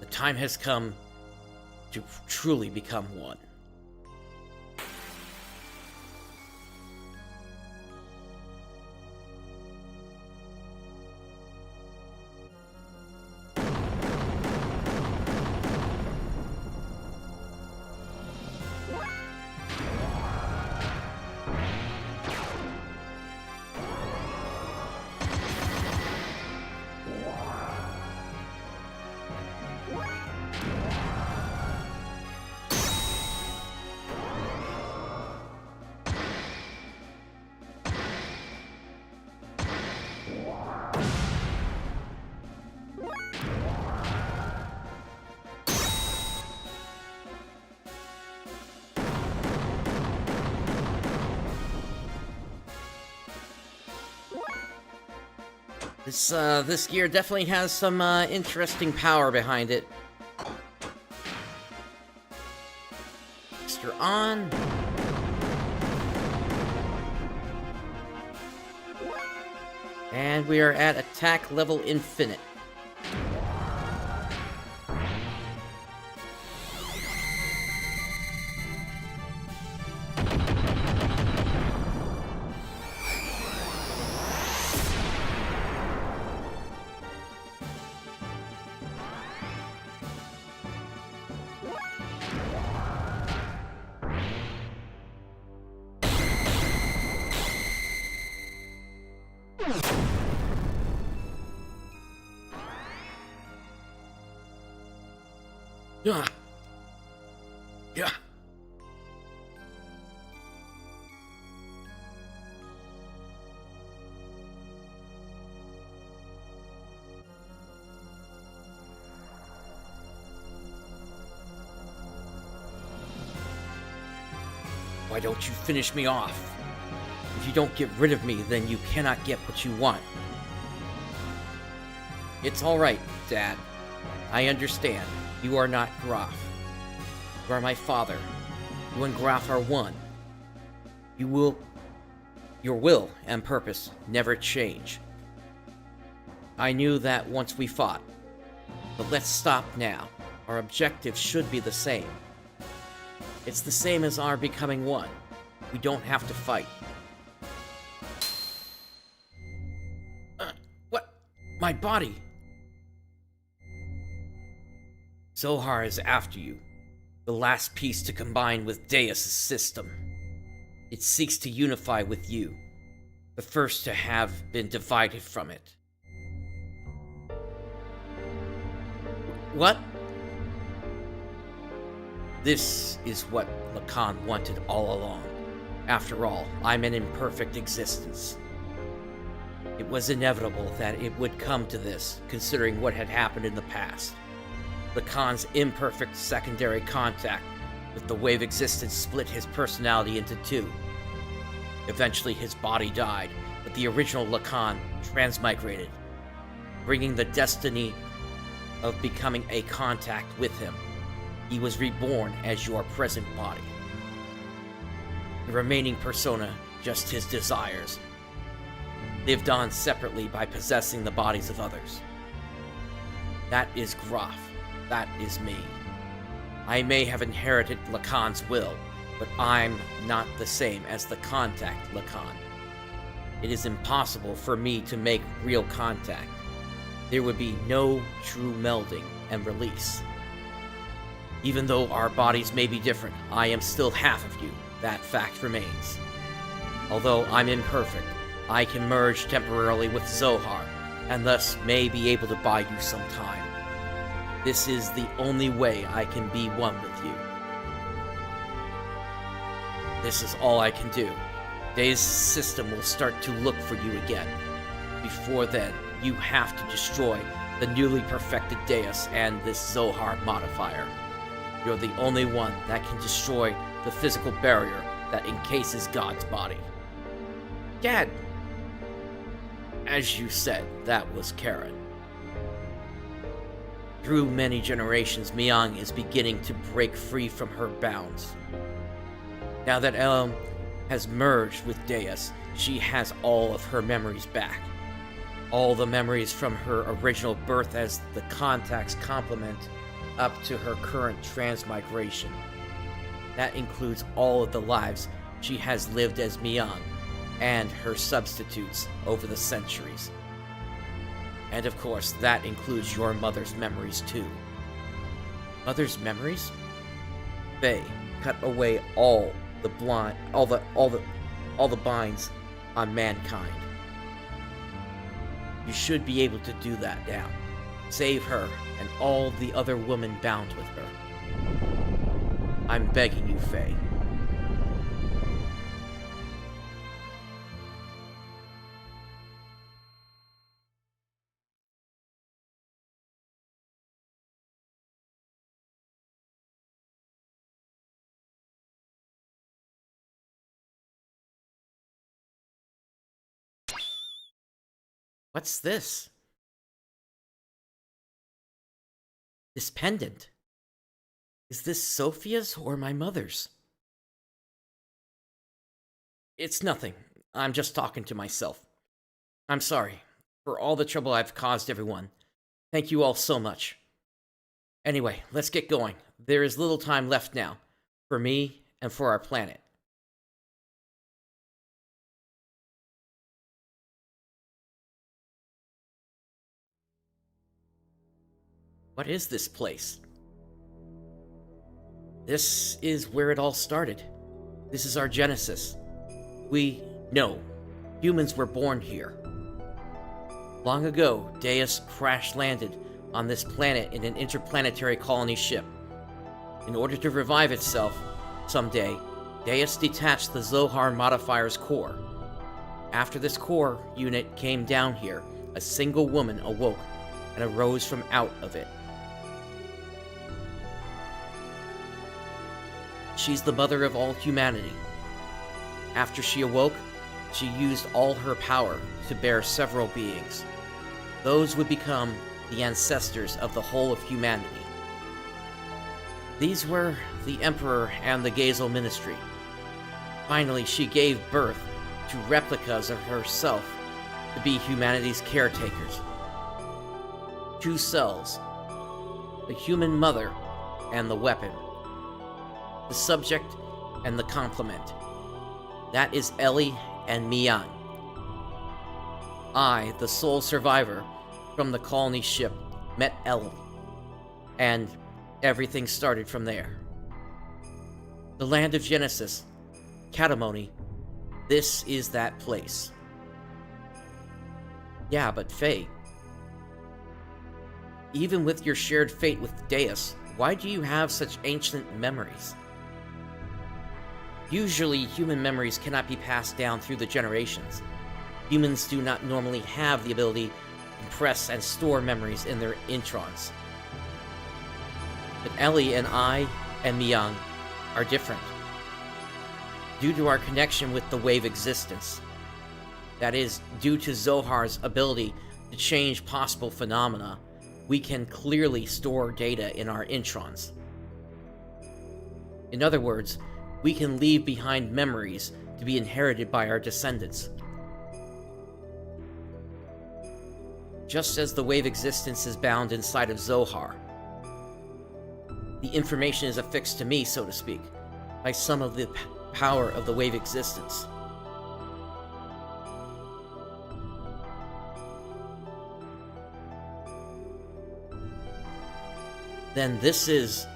The time has come to truly become one. This gear definitely has some interesting power behind it. You're on. And we are at attack level infinite. Yeah. Yeah. Why don't you finish me off? If you don't get rid of me, then you cannot get what you want. It's all right, Dad. I understand. You are not Graf. You are my father. You and Graf are one. Your will and purpose never change. I knew that once we fought. But let's stop now. Our objectives should be the same. It's the same as our becoming one. We don't have to fight. What? My body! Zohar is after you, the last piece to combine with Deus' system. It seeks to unify with you, the first to have been divided from it. What? This is what Lacan wanted all along. After all, I'm an imperfect existence. It was inevitable that it would come to this, considering what had happened in the past. Lacan's imperfect secondary contact with the wave existence split his personality into two. Eventually his body died, but the original Lacan transmigrated, bringing the destiny of becoming a contact with him. He was reborn as your present body. The remaining persona, just his desires, lived on separately by possessing the bodies of others. That is Graf. That is me. I may have inherited Lacan's will, but I'm not the same as the contact Lacan. It is impossible for me to make real contact. There would be no true melding and release. Even though our bodies may be different, I am still half of you. That fact remains. Although I'm imperfect, I can merge temporarily with Zohar, and thus may be able to buy you some time. This is the only way I can be one with you. This is all I can do. Deus' system will start to look for you again. Before then, you have to destroy the newly perfected Deus and this Zohar modifier. You're the only one that can destroy the physical barrier that encases God's body. Dad! As you said, that was Karen. Through many generations, Miang is beginning to break free from her bounds. Now that Elm has merged with Deus, she has all of her memories back. All the memories from her original birth as the Contact's complement up to her current transmigration. That includes all of the lives she has lived as Miang and her substitutes over the centuries. And of course, that includes your mother's memories too. Mother's memories? Fei, cut away all the binds on mankind. You should be able to do that now. Save her and all the other women bound with her. I'm begging you, Fei. What's this? This pendant. Is this Sophia's or my mother's? It's nothing. I'm just talking to myself. I'm sorry for all the trouble I've caused everyone. Thank you all so much. Anyway, let's get going. There is little time left now, for me and for our planet. What is this place? This is where it all started. This is our genesis. Humans were born here. Long ago, Deus crash-landed on this planet in an interplanetary colony ship. In order to revive itself, someday, Deus detached the Zohar modifier's core. After this core unit came down here, a single woman awoke and arose from out of it. She's the mother of all humanity. After she awoke, she used all her power to bear several beings. Those would become the ancestors of the whole of humanity. These were the Emperor and the Gazel Ministry. Finally, she gave birth to replicas of herself to be humanity's caretakers. Two cells, the human mother and the weapon, the subject and the complement. That is Elly and Miang. I, the sole survivor from the colony ship, met Elly, and everything started from there. The land of Genesis, Katamoni, this is that place. Yeah, but Fei, even with your shared fate with Deus, why do you have such ancient memories? Usually, human memories cannot be passed down through the generations. Humans do not normally have the ability to compress and store memories in their introns. But Elly and I and Miang are different. Due to our connection with the wave existence, that is, due to Zohar's ability to change possible phenomena, we can clearly store data in our introns. In other words, we can leave behind memories to be inherited by our descendants. Just as the wave existence is bound inside of Zohar, the information is affixed to me, so to speak, by some of the power of the wave existence. Then this is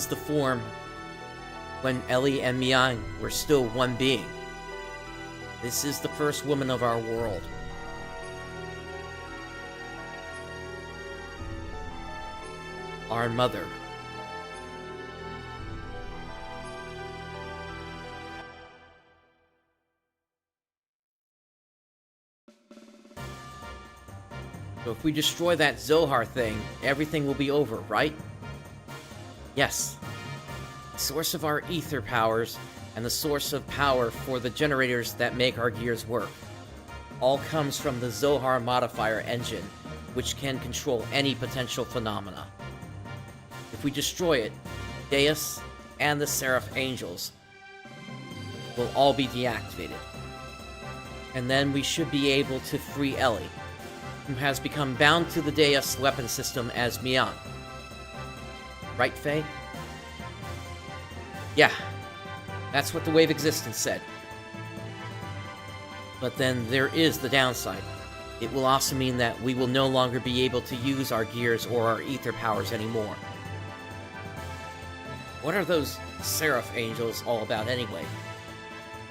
the form when Elly and Miang were still one being. This is the first woman of our world. Our mother. So if we destroy that Zohar thing, everything will be over, right? Yes. The source of our ether powers and the source of power for the generators that make our gears work all comes from the Zohar modifier engine which can control any potential phenomena. If we destroy it, Deus and the Seraph Angels will all be deactivated. And then we should be able to free Elly, who has become bound to the Deus weapon system as Mian. Right, Fei? Yeah, that's what the Wave Existence said. But then there is the downside. It will also mean that we will no longer be able to use our gears or our ether powers anymore. What are those Seraph Angels all about anyway?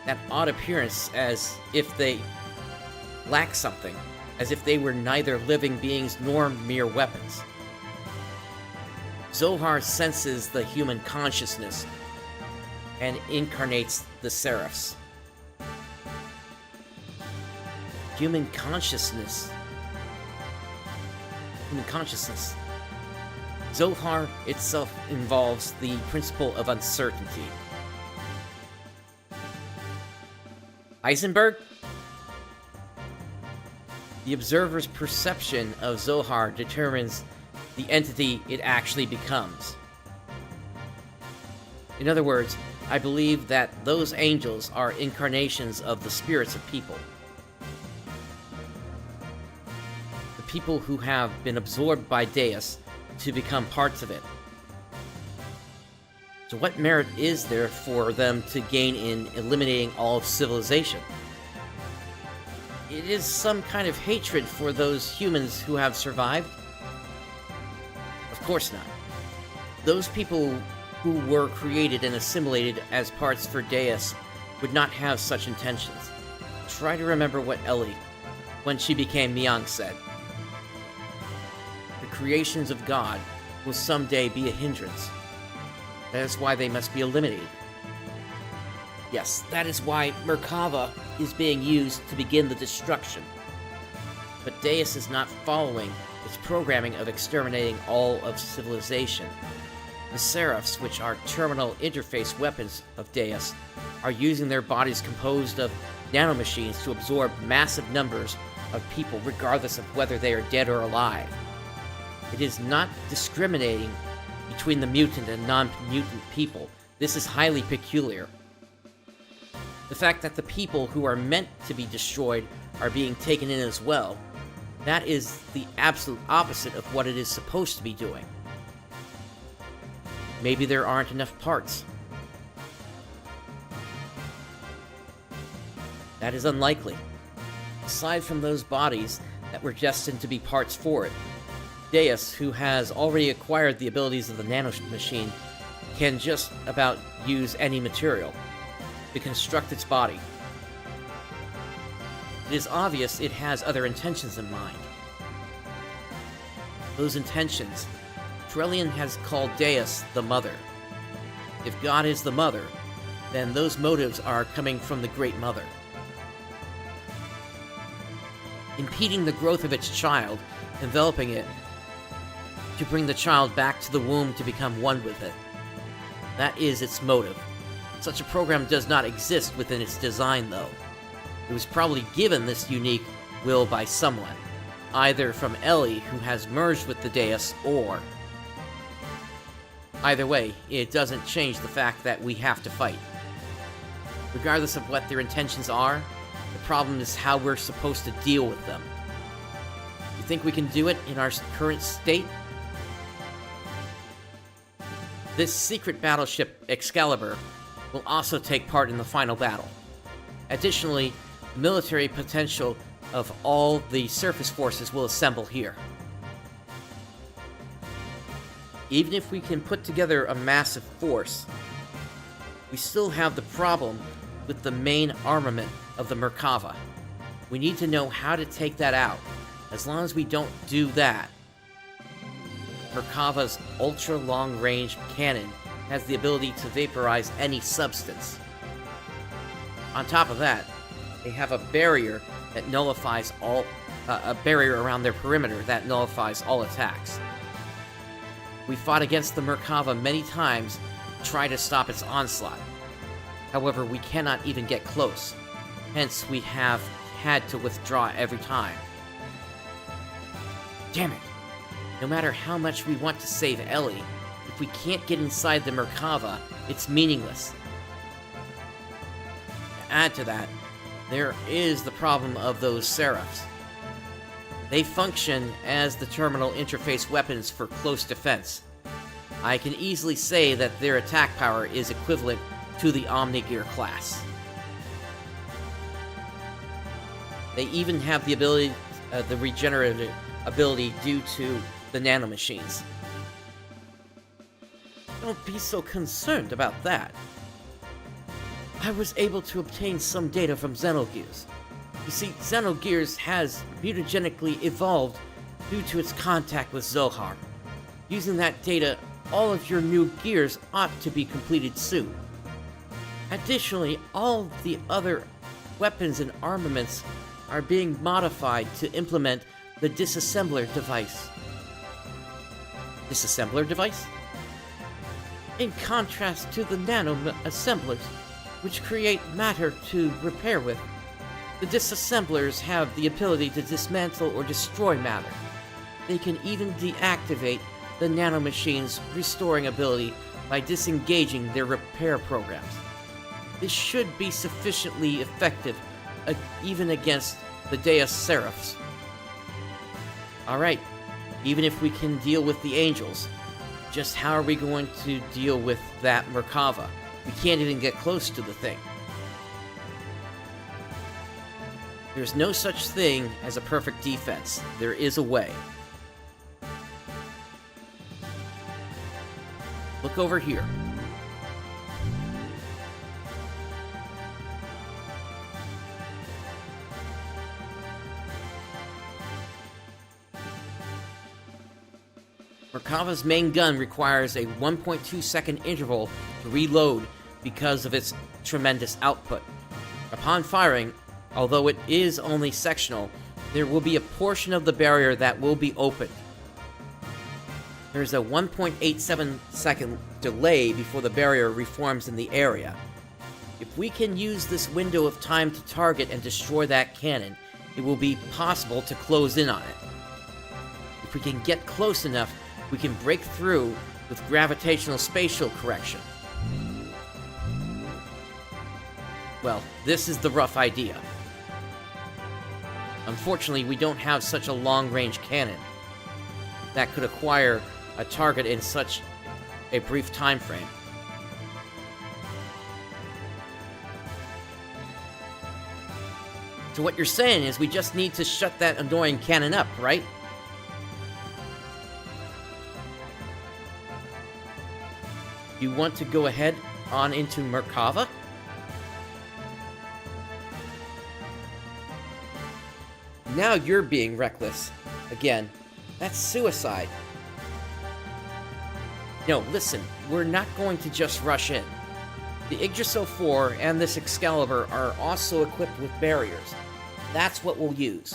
That odd appearance as if they lack something, as if they were neither living beings nor mere weapons. Zohar senses the human consciousness and incarnates the Seraphs. Human consciousness. Zohar itself involves the principle of uncertainty. Heisenberg? The observer's perception of Zohar determines the entity it actually becomes. In other words, I believe that those angels are incarnations of the spirits of people. The people who have been absorbed by Deus to become parts of it. So what merit is there for them to gain in eliminating all of civilization? It is some kind of hatred for those humans who have survived? Of course not. Those people who were created and assimilated as parts for Deus would not have such intentions. Try to remember what Elly, when she became Mian, said. The creations of God will someday be a hindrance. That is why they must be eliminated. Yes, that is why Merkava is being used to begin the destruction. But Deus is not following its programming of exterminating all of civilization. The Seraphs, which are terminal interface weapons of Deus, are using their bodies composed of nanomachines to absorb massive numbers of people regardless of whether they are dead or alive. It is not discriminating between the mutant and non-mutant people. This is highly peculiar. The fact that the people who are meant to be destroyed are being taken in as well, that is the absolute opposite of what it is supposed to be doing. Maybe there aren't enough parts. That is unlikely. Aside from those bodies that were destined to be parts for it, Deus, who has already acquired the abilities of the nanomachine, can just about use any material to construct its body. It is obvious it has other intentions in mind. Those intentions, Trellian has called Deus the Mother. If God is the Mother, then those motives are coming from the Great Mother. Impeding the growth of its child, enveloping it, to bring the child back to the womb to become one with it. That is its motive. Such a program does not exist within its design, though. It was probably given this unique will by someone, either from Elly, who has merged with the Deus, or... Either way, it doesn't change the fact that we have to fight. Regardless of what their intentions are, the problem is how we're supposed to deal with them. You think we can do it in our current state? This secret battleship, Excalibur, will also take part in the final battle. Additionally, the military potential of all the surface forces will assemble here. Even if we can put together a massive force, we still have the problem with the main armament of the Merkava. We need to know how to take that out. As long as we don't do that, Merkava's ultra-long-range cannon has the ability to vaporize any substance. On top of that, they have a barrier that nullifies all... a barrier around their perimeter that nullifies all attacks. We fought against the Merkava many times to try to stop its onslaught. However, we cannot even get close. Hence, we have had to withdraw every time. Damn it. No matter how much we want to save Elly, if we can't get inside the Merkava, it's meaningless. To add to that, there is the problem of those Seraphs. They function as the terminal interface weapons for close defense. I can easily say that their attack power is equivalent to the Omnigear class. They even have the ability, the regenerative ability due to the nanomachines. Don't be so concerned about that. I was able to obtain some data from Xenogears. You see, Xenogears has mutagenically evolved due to its contact with Zohar. Using that data, all of your new gears ought to be completed soon. Additionally, all the other weapons and armaments are being modified to implement the disassembler device. Disassembler device? In contrast to the nano-assemblers, which create matter to repair with, the disassemblers have the ability to dismantle or destroy matter. They can even deactivate the nanomachines' restoring ability by disengaging their repair programs. This should be sufficiently effective even against the Deus Seraphs. Alright, even if we can deal with the angels, just how are we going to deal with that Merkava? We can't even get close to the thing. There's no such thing as a perfect defense. There is a way. Look over here. Merkava's main gun requires a 1.2 second interval to reload because of its tremendous output. Upon firing, although it is only sectional, there will be a portion of the barrier that will be opened. There's a 1.87 second delay before the barrier reforms in the area. If we can use this window of time to target and destroy that cannon, it will be possible to close in on it. If we can get close enough, we can break through with gravitational spatial correction. Well, this is the rough idea. Unfortunately, we don't have such a long-range cannon that could acquire a target in such a brief time frame. So what you're saying is we just need to shut that annoying cannon up, right? You want to go ahead on into Merkava? Now you're being reckless. Again, that's suicide. No, listen, we're not going to just rush in. The Yggdrasil 4 and this Excalibur are also equipped with barriers. That's what we'll use.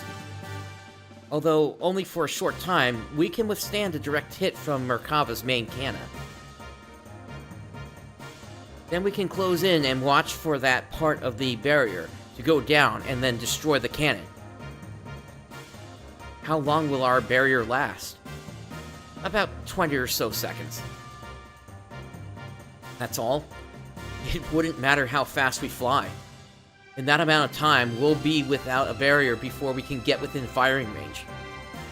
Although only for a short time, we can withstand a direct hit from Merkava's main cannon. Then we can close in and watch for that part of the barrier to go down and then destroy the cannon. How long will our barrier last? About 20 or so seconds. That's all. It wouldn't matter how fast we fly. In that amount of time, we'll be without a barrier before we can get within firing range.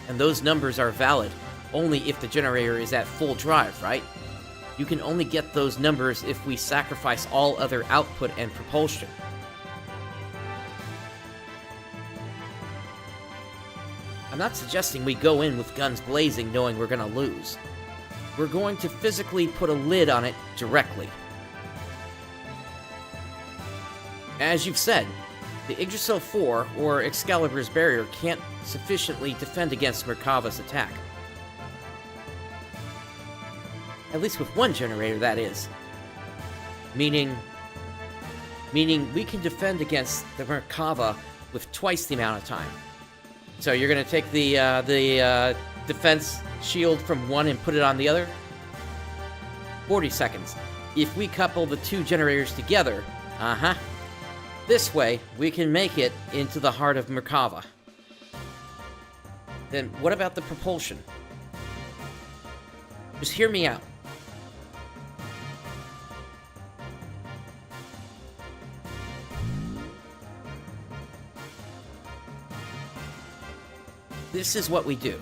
And those numbers are valid only if the generator is at full drive, right? You can only get those numbers if we sacrifice all other output and propulsion. I'm not suggesting we go in with guns blazing knowing we're gonna lose. We're going to physically put a lid on it directly. As you've said, the Yggdrasil 4 or Excalibur's barrier can't sufficiently defend against Merkava's attack. At least with one generator, that is. Meaning we can defend against the Merkava with twice the amount of time. So you're going to take the defense shield from one and put it on the other? 40 seconds. If we couple the two generators together, this way, we can make it into the heart of Merkava. Then what about the propulsion? Just hear me out. This is what we do.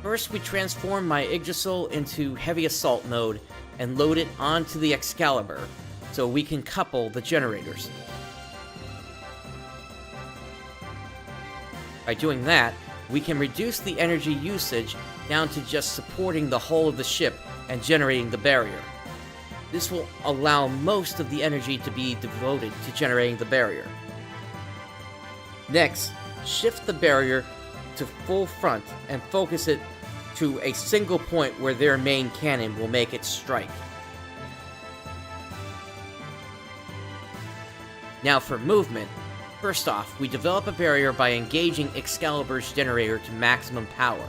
First, we transform my Yggdrasil into heavy assault mode and load it onto the Excalibur so we can couple the generators. By doing that, we can reduce the energy usage down to just supporting the hull of the ship and generating the barrier. This will allow most of the energy to be devoted to generating the barrier. Next, shift the barrier to full front and focus it to a single point where their main cannon will make its strike. Now for movement, first off, we develop a barrier by engaging Excalibur's generator to maximum power.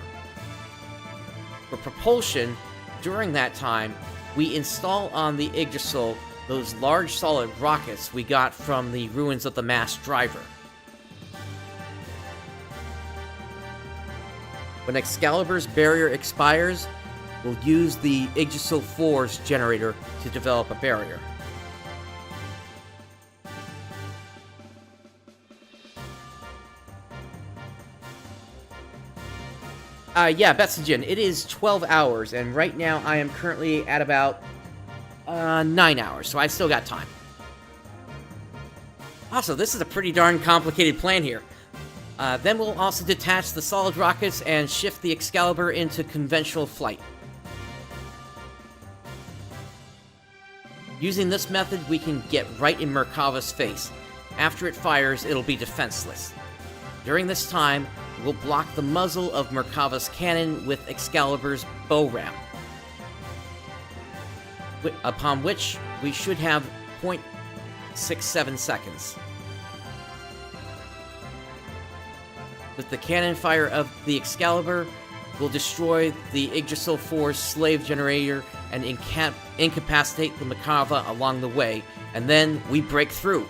For propulsion, during that time, we install on the Yggdrasil those large solid rockets we got from the ruins of the mass driver. When Excalibur's barrier expires, we'll use the Yggdrasil 4's generator to develop a barrier. Yeah, Betsujin, it is 12 hours, and right now I am currently at about 9 hours, so I still got time. Also, this is a pretty darn complicated plan here. Then we'll also detach the solid rockets and shift the Excalibur into conventional flight. Using this method, we can get right in Merkava's face. After it fires, it'll be defenseless. During this time, we'll block the muzzle of Merkava's cannon with Excalibur's bow ram, upon which we should have 0.67 seconds. With the cannon fire of the Excalibur, we'll destroy the Yggdrasil 4's slave generator and incapacitate the Merkava along the way, and then we break through.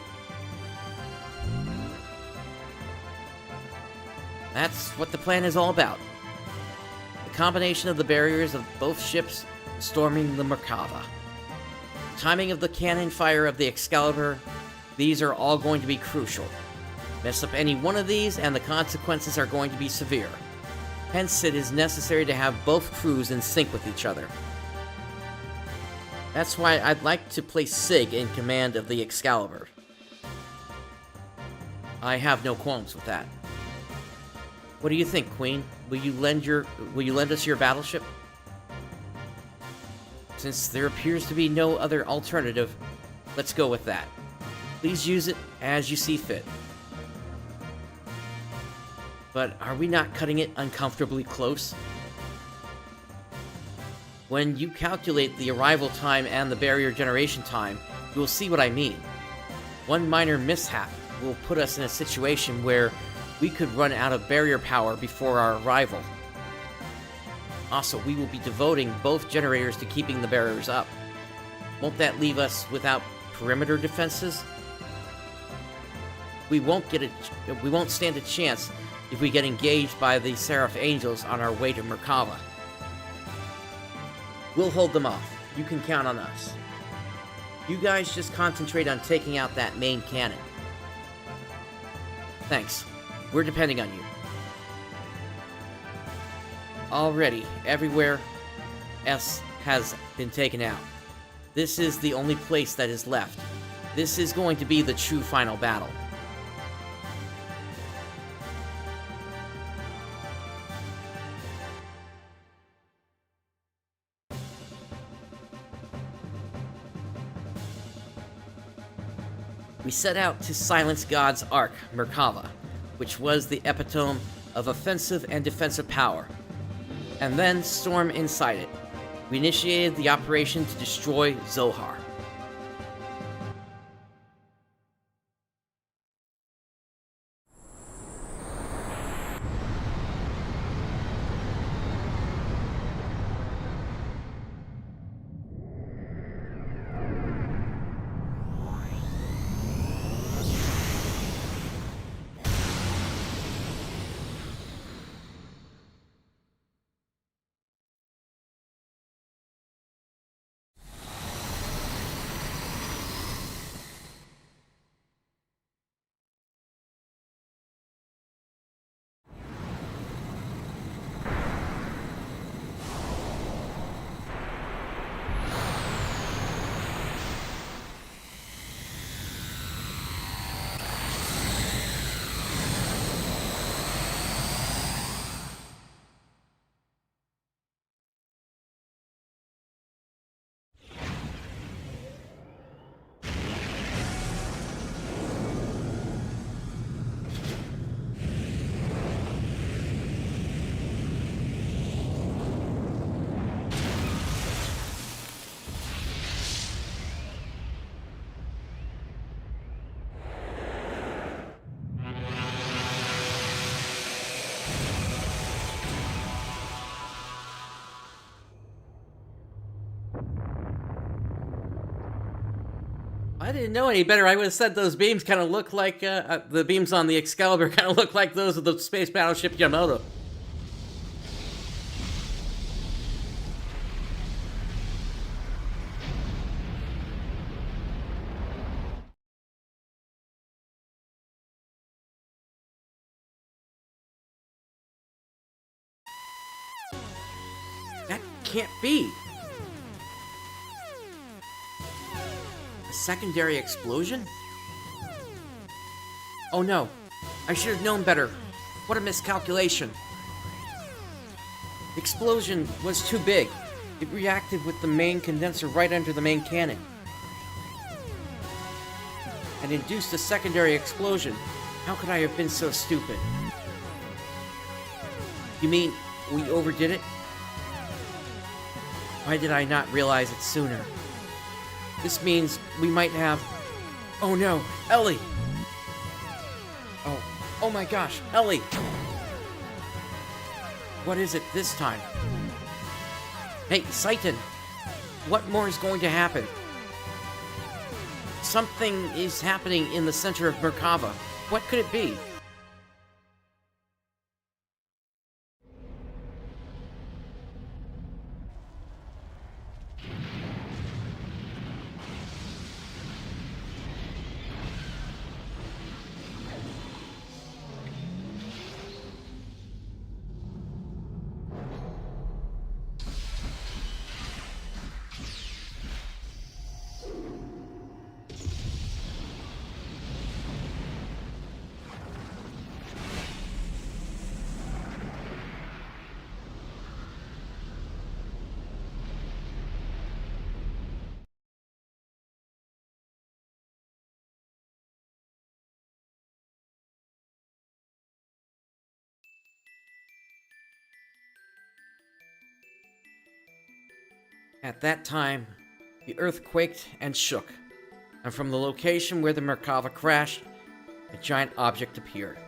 That's what the plan is all about. The combination of the barriers of both ships storming the Merkava. Timing of the cannon fire of the Excalibur, these are all going to be crucial. Mess up any one of these and the consequences are going to be severe. Hence, it is necessary to have both crews in sync with each other. That's why I'd like to place Sig in command of the Excalibur. I have no qualms with that. What do you think, Queen? Will you lend us your battleship? Since there appears to be no other alternative, let's go with that. Please use it as you see fit. But are we not cutting it uncomfortably close? When you calculate the arrival time and the barrier generation time, you will see what I mean. One minor mishap will put us in a situation where we could run out of barrier power before our arrival. Also, we will be devoting both generators to keeping the barriers up. Won't that leave us without perimeter defenses? We won't stand a chance if we get engaged by the Seraph Angels on our way to Merkava. We'll hold them off. You can count on us. You guys just concentrate on taking out that main cannon. Thanks. We're depending on you. Already, everywhere else has been taken out. This is the only place that is left. This is going to be the true final battle. We set out to silence God's Ark, Merkava, which was the epitome of offensive and defensive power, and then storm inside it. We initiated the operation to destroy Zohar. I didn't know any better. I would have said those beams kind of look like, the beams on the Excalibur kind of look like those of the space battleship Yamato. That can't be. A secondary explosion? Oh no, I should have known better. What a miscalculation. The explosion was too big. It reacted with the main condenser right under the main cannon and induced a secondary explosion. How could I have been so stupid? You mean we overdid it? Why did I not realize it sooner? This means we might have... Oh no, Elly! Oh my gosh, Elly! What is it this time? Hey, Citan! What more is going to happen? Something is happening in the center of Merkava. What could it be? At that time, the earth quaked and shook, and from the location where the Merkava crashed, a giant object appeared.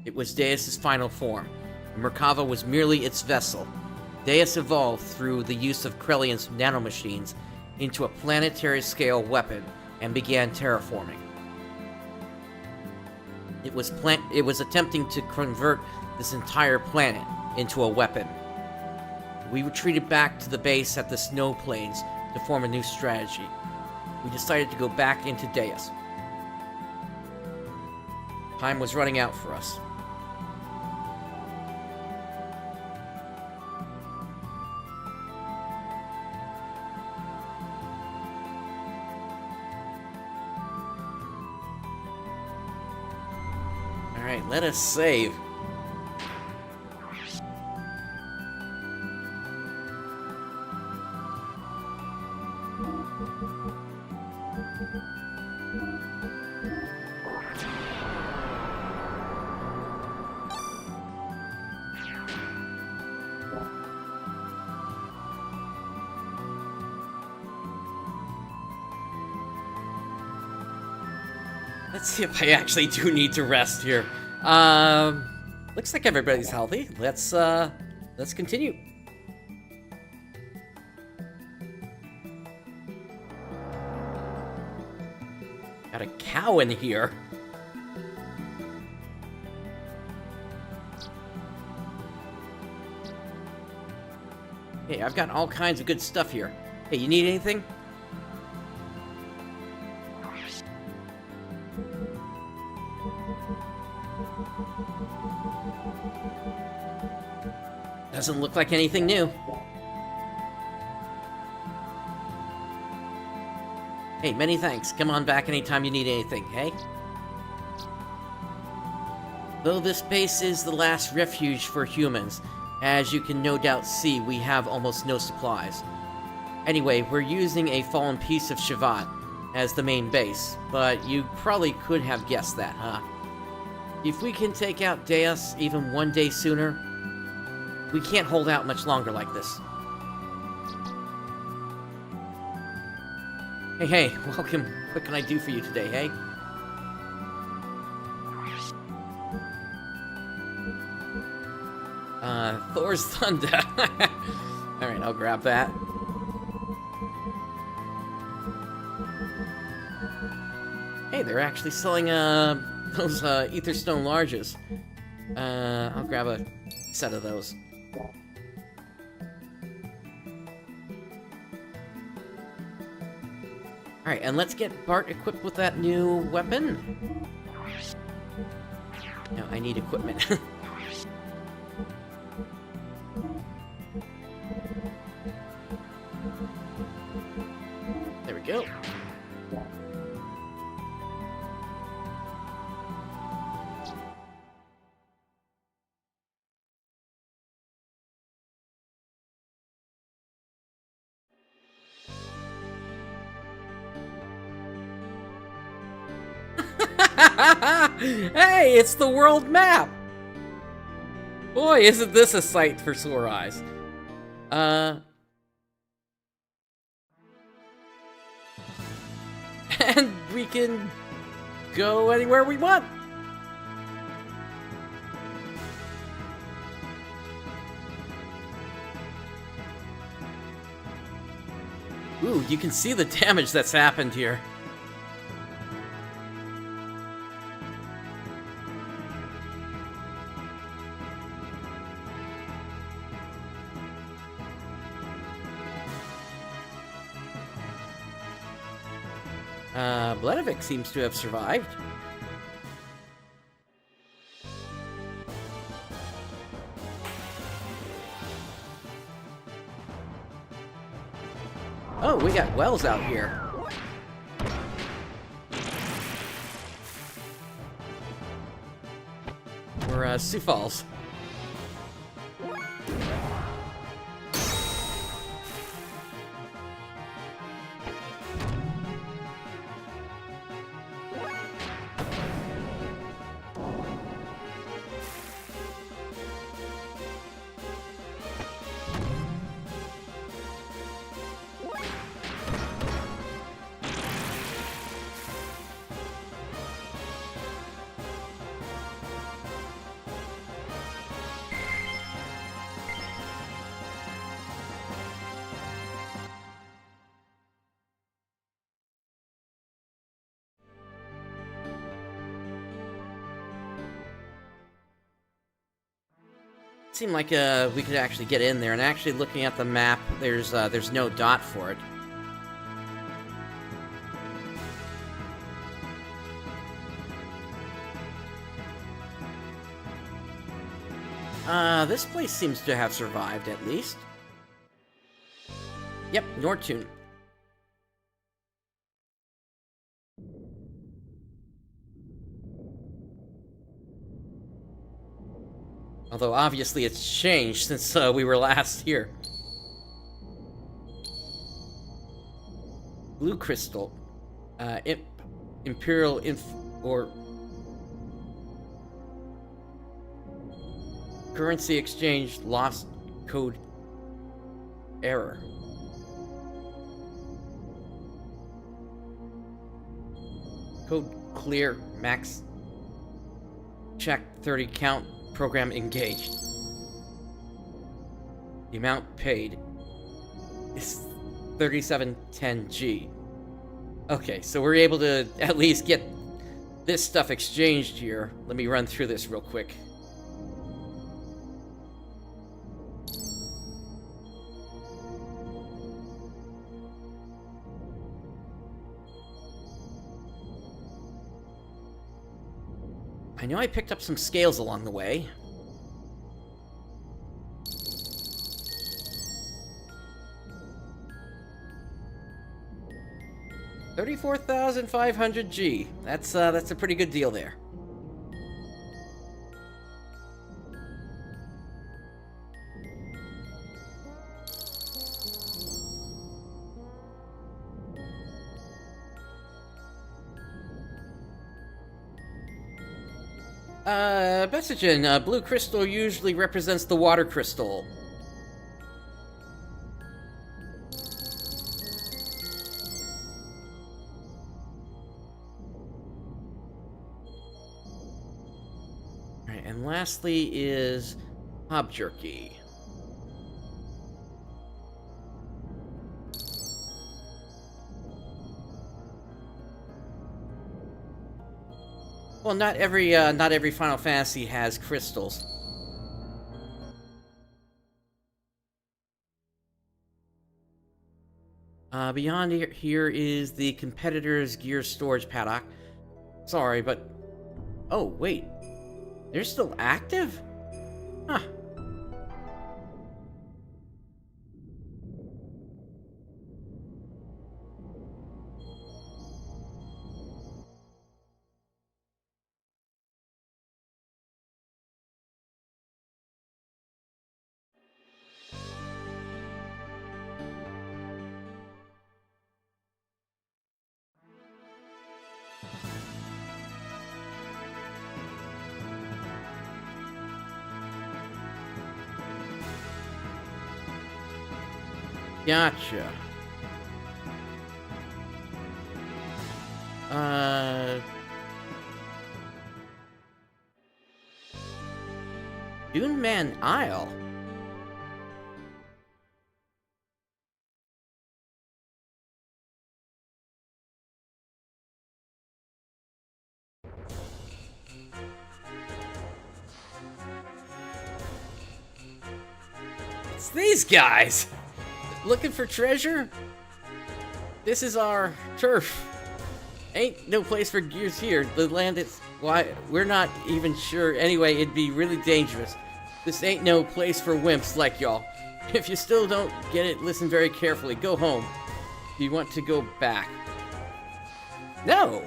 It was Deus's final form. The Merkava was merely its vessel. Deus evolved through the use of Krellian's nanomachines into a planetary-scale weapon and began terraforming. It was attempting to convert this entire planet into a weapon. We retreated back to the base at the snow plains to form a new strategy. We decided to go back into Deus. Time was running out for us. Alright, let us save. Let's see if I actually do need to rest here. Looks like everybody's healthy. Let's continue. Got a cow in here. Hey, I've got all kinds of good stuff here. Hey, you need anything? Doesn't look like anything new. Hey, many thanks. Come on back anytime you need anything, hey? Though this base is the last refuge for humans, as you can no doubt see, we have almost no supplies. Anyway, we're using a fallen piece of Shivat as the main base, but you probably could have guessed that, huh? If we can take out Deus even one day sooner, we can't hold out much longer like this. Hey, welcome. What can I do for you today, hey? Thor's Thunder. Alright, I'll grab that. Hey, they're actually selling those Etherstone Larges. I'll grab a set of those. Alright, and let's get Bart equipped with that new weapon. No, I need equipment. There we go. Hey, it's the world map! Boy, isn't this a sight for sore eyes. And we can go anywhere we want. Ooh, you can see the damage that's happened here. Bledovic seems to have survived. Oh, we got wells out here. Or, Sioux Falls. Seemed like we could actually get in there, and actually looking at the map, there's no dot for it. This place seems to have survived, at least. Yep, Nortune. Although, obviously, it's changed since we were last here. Blue Crystal. Imperial or... Currency exchange lost code error. Code clear, max check 30 count. Program engaged. The amount paid is 3710G. Okay, so we're able to at least get this stuff exchanged here. Let me run through this real quick. I know I picked up some scales along the way. $34,500G. That's a pretty good deal there. Bessagen, blue crystal usually represents the water crystal. Alright, and lastly is Hob Jerky. Well, not every Final Fantasy has crystals. Beyond here is the competitor's gear storage paddock. Sorry, but... Oh, wait. They're still active? Huh. Gotcha. Dune Man Isle? It's these guys! Looking for treasure? This is our turf. Ain't no place for gears here. The land is... Why, we're not even sure. Anyway, it'd be really dangerous. This ain't no place for wimps like y'all. If you still don't get it, listen very carefully. Go home. Do you want to go back? No!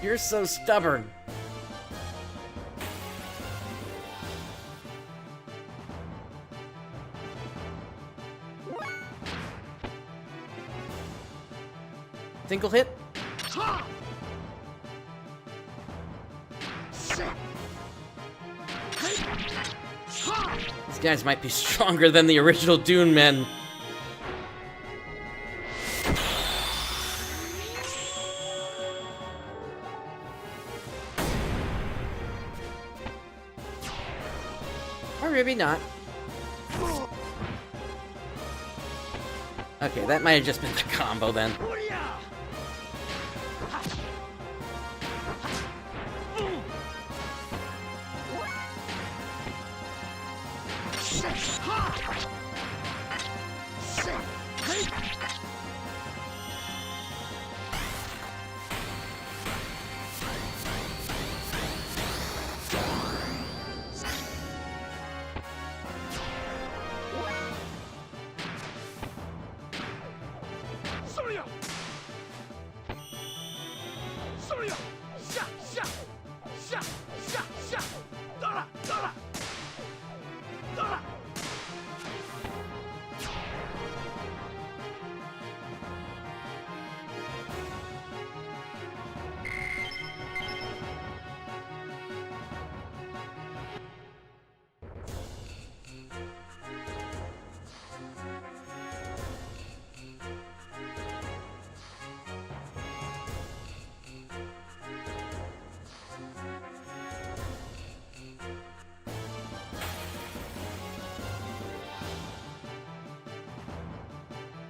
You're so stubborn. Single hit? These guys might be stronger than the original Dune men. Or maybe not. Okay, that might have just been the combo then.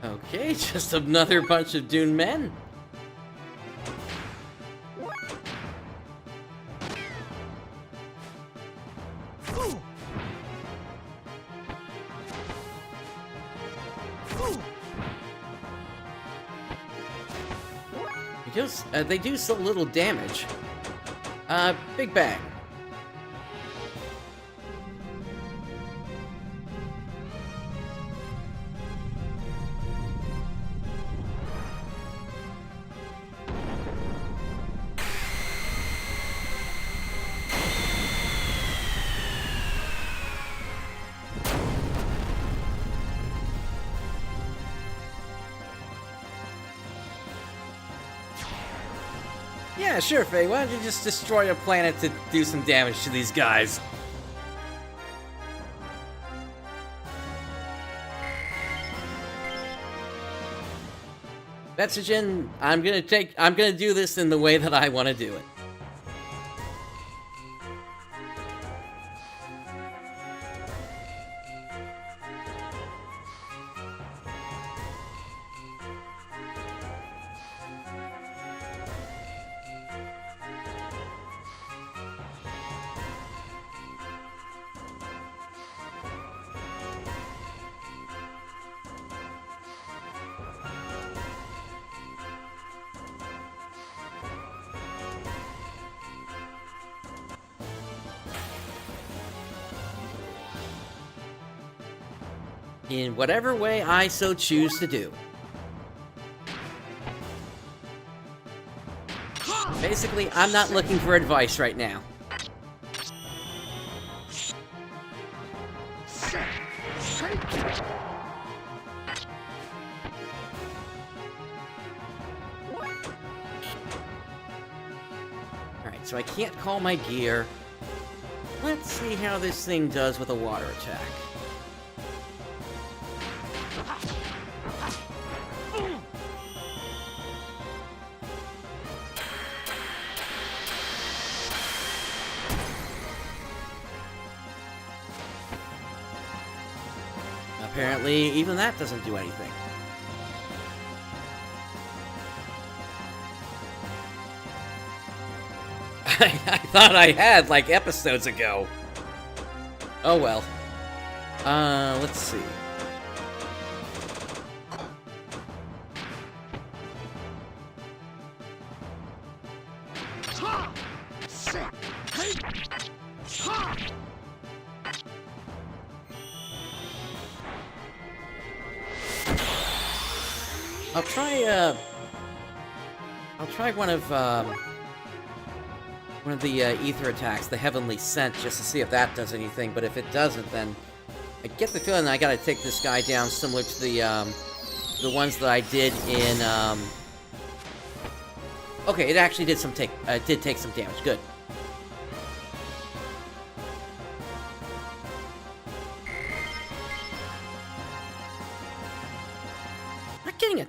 Okay, just another bunch of Dune men. They do so little damage. Big Bang. Yeah, sure, Fei. Why don't you just destroy a planet to do some damage to these guys? Messaging, I'm gonna do this in the way that I want to do it. in whatever way I so choose to do. Basically, I'm not looking for advice right now. Alright, so I can't call my gear. Let's see how this thing does with a water attack. Apparently, even that doesn't do anything. I thought I had, like, episodes ago. Oh well. Let's see. I'll try one of the ether attacks, the Heavenly Scent, just to see if that does anything, but if it doesn't, then I get the feeling I gotta take this guy down similar to the ones that I did in, okay, it actually did take some damage, good. Not getting a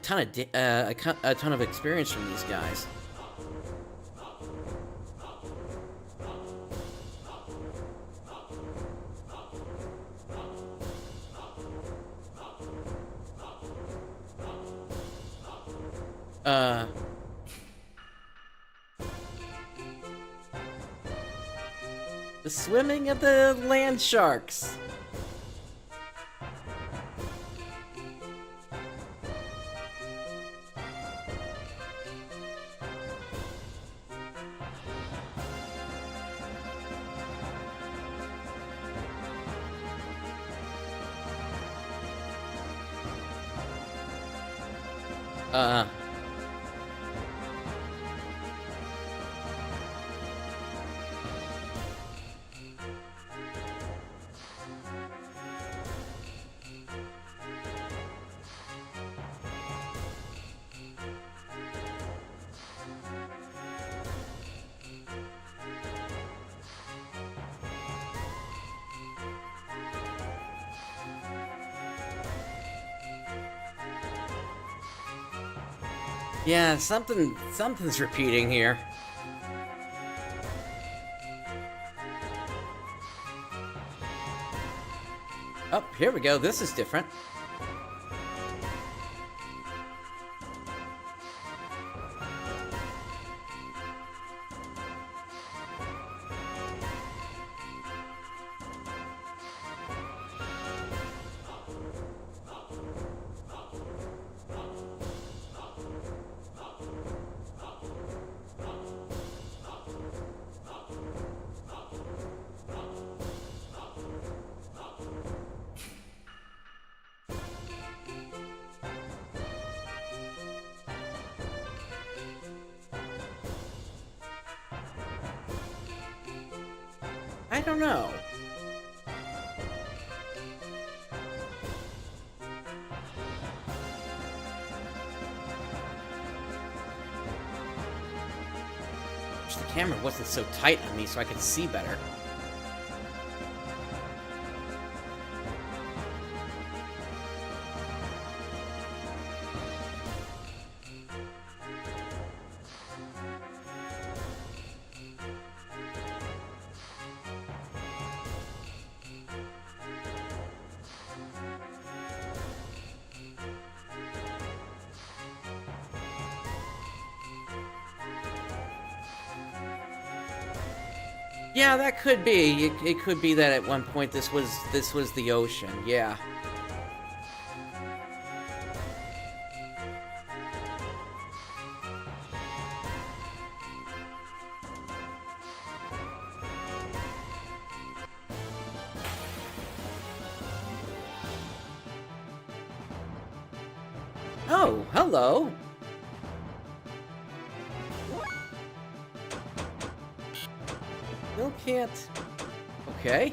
ton of experience from these guys. The swimming of the land sharks. Yeah, something's repeating here. Oh, here we go. This is different. I don't know. Wish the camera wasn't so tight on me so I could see better. Yeah, that could be. It could be that at one point this was the ocean. Yeah. Oh, hello. Still can't... Okay.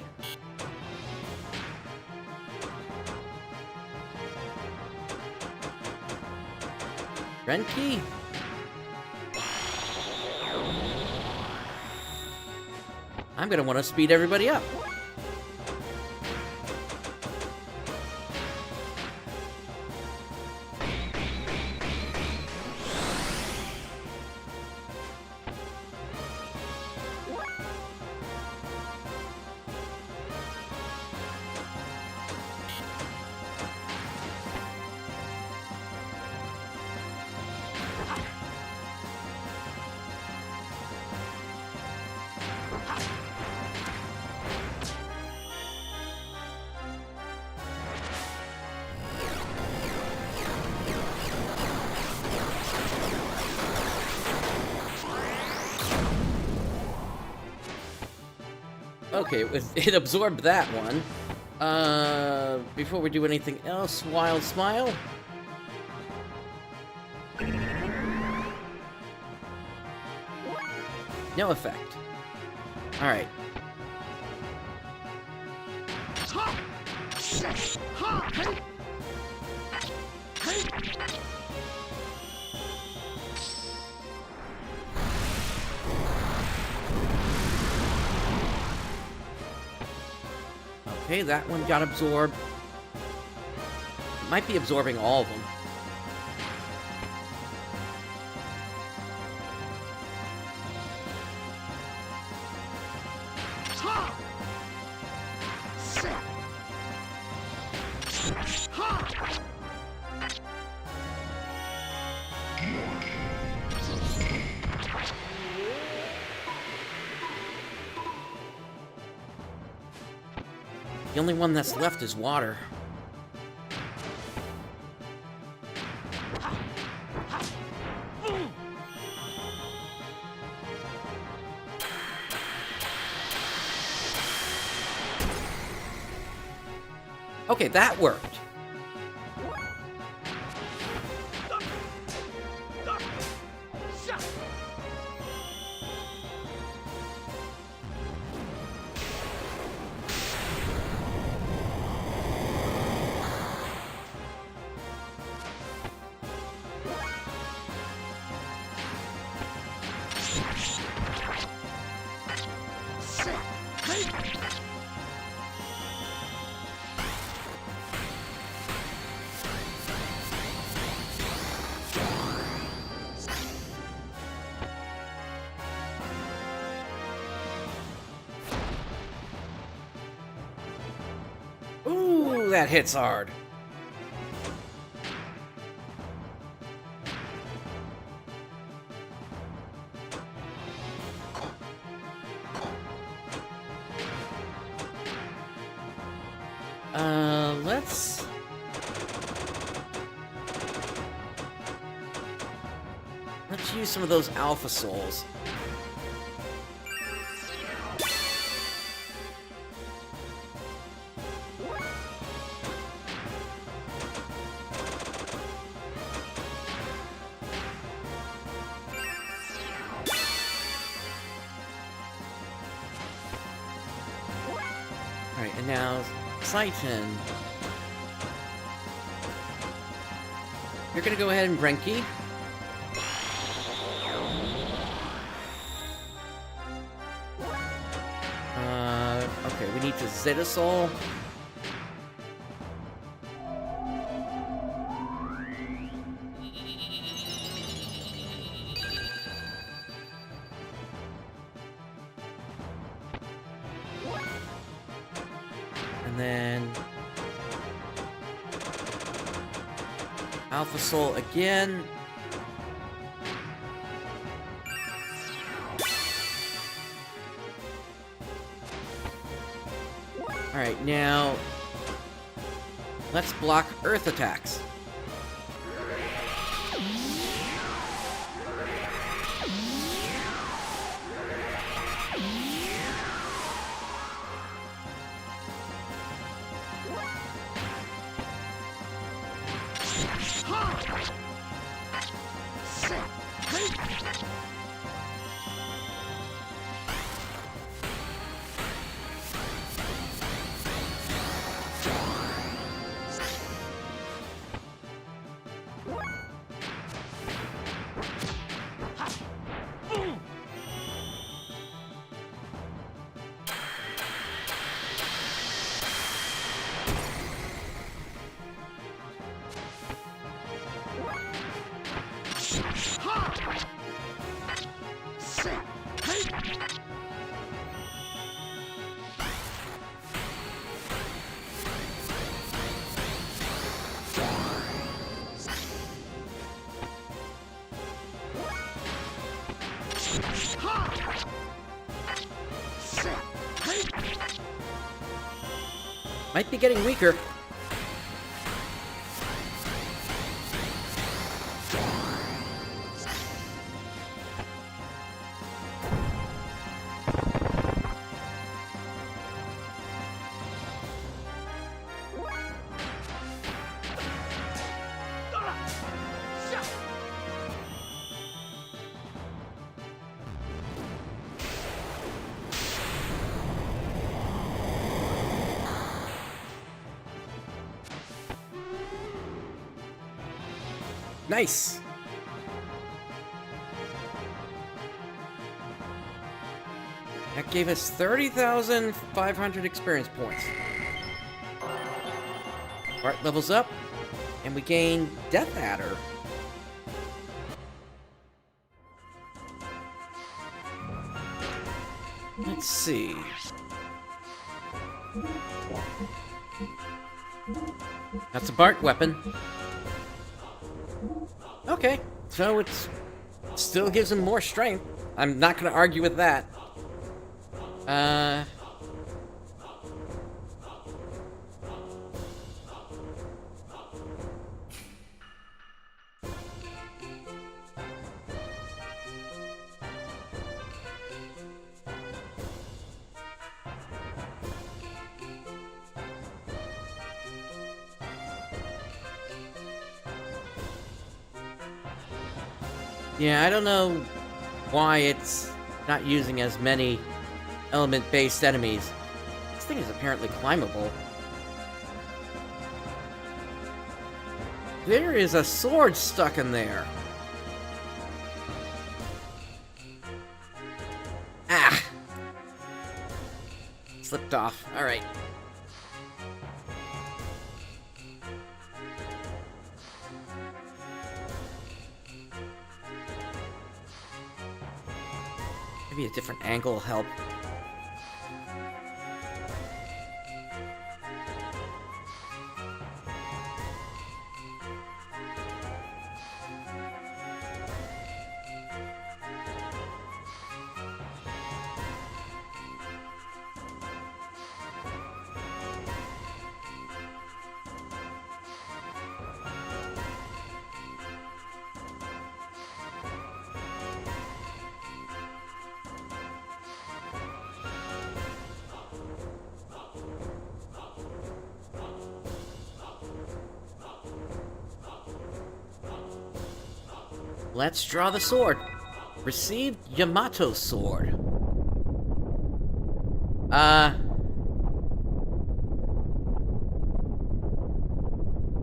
Renki? I'm gonna want to speed everybody up. Okay, it absorbed that one. Before we do anything else, Wild Smile. No effect. Alright. Okay, that one got absorbed. It might be absorbing all of them. The only one that's left is water. Okay, that worked. Ooh, that hits hard. Let's use some of those Alpha Souls. Alright, and now Citan. You're gonna go ahead and Renki. Okay, we need to Zeta Soul. And then Alpha Soul again. Alright, now let's block Earth attacks. Might be getting weaker. Nice! That gave us 30,500 experience points. Bart levels up, and we gain Death Adder. Let's see. That's a Bart weapon. Okay, so it still gives him more strength. I'm not going to argue with that. Yeah, I don't know why it's not using as many element-based enemies. This thing is apparently climbable. There is a sword stuck in there. Ah! Slipped off. Alright. Maybe a different angle will help. Let's draw the sword. Received Yamato sword.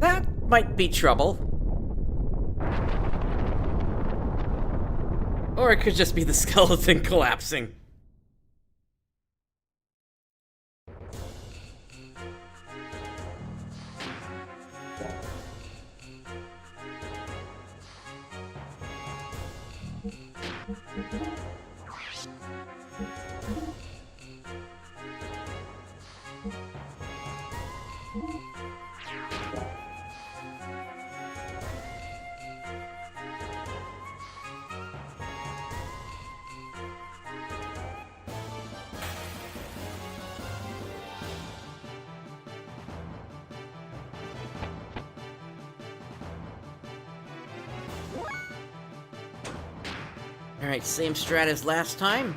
That might be trouble. Or it could just be the skeleton collapsing. Alright, same strat as last time.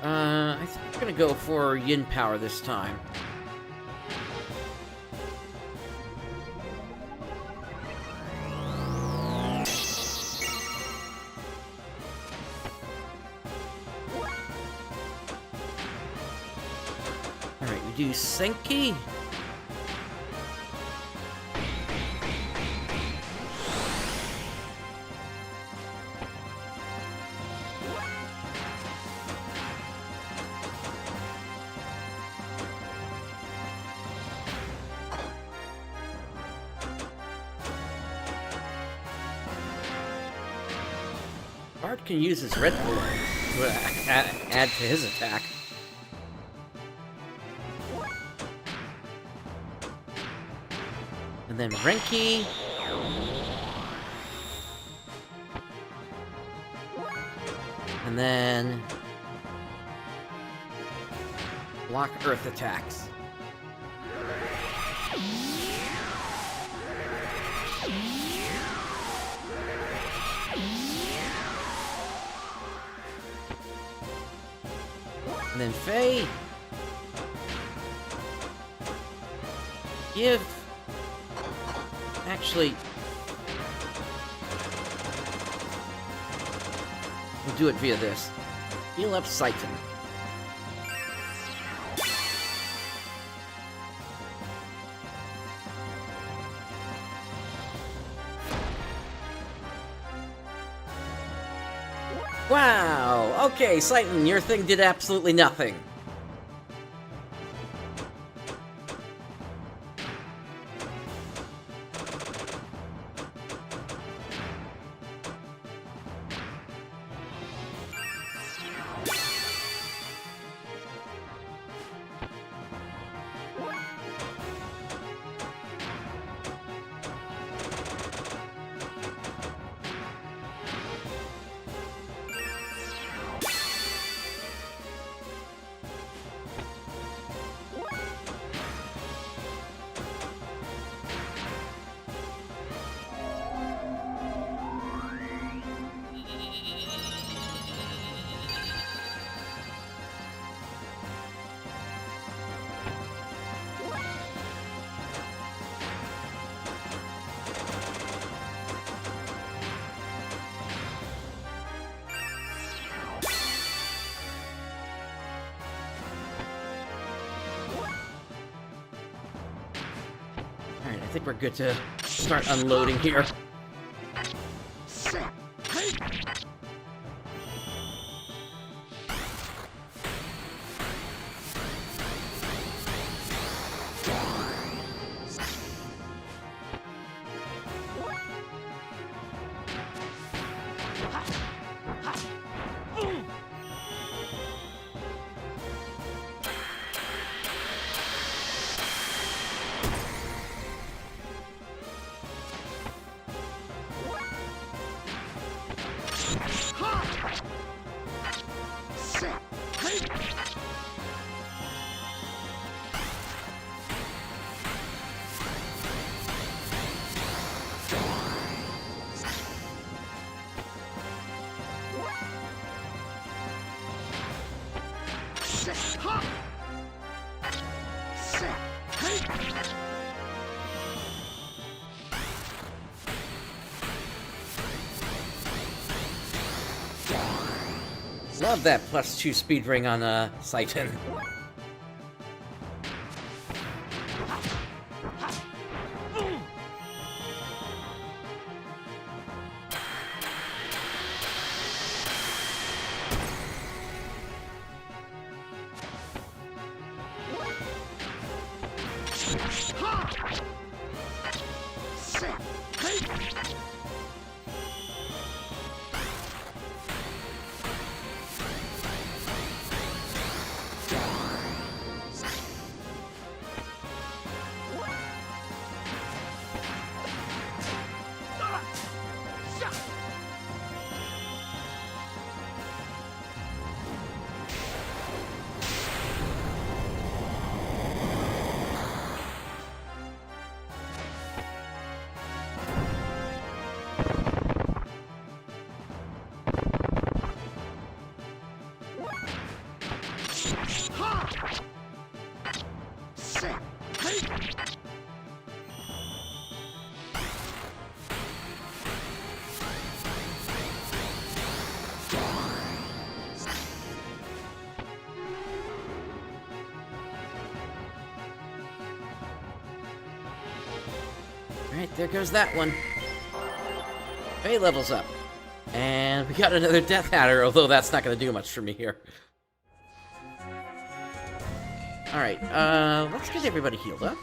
I think we're gonna go for yin power this time. Alright, we do Senki. Bart can use his red balloon to add to his attack. And then Renki. And then block earth attacks. And then Fei. Actually, we'll do it via this. Heal up Citan. Wow! Okay, Citan, your thing did absolutely nothing. Alright, I think we're good to start unloading here. Love that +2 speed ring on Citan. Alright, there goes that one. Fei levels up. And we got another Death Adder, although that's not going to do much for me here. Alright, let's get everybody healed up.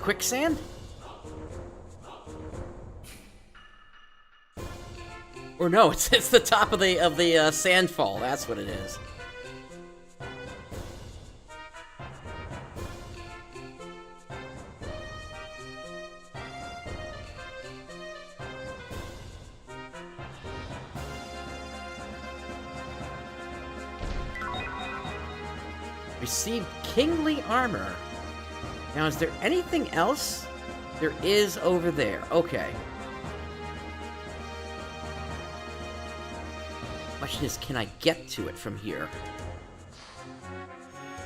Quicksand? Or no, it's the top of the sandfall. That's what it is. Received kingly armor. Now, is there anything else? There is over there. Okay. Question is, can I get to it from here?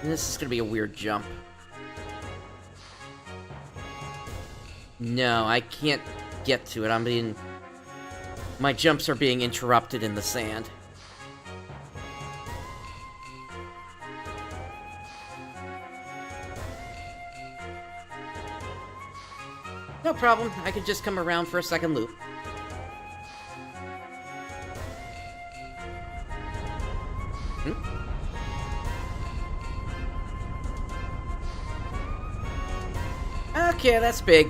And this is gonna be a weird jump. No, I can't get to it. My jumps are being interrupted in the sand. No problem, I could just come around for a second loop. Okay, that's big.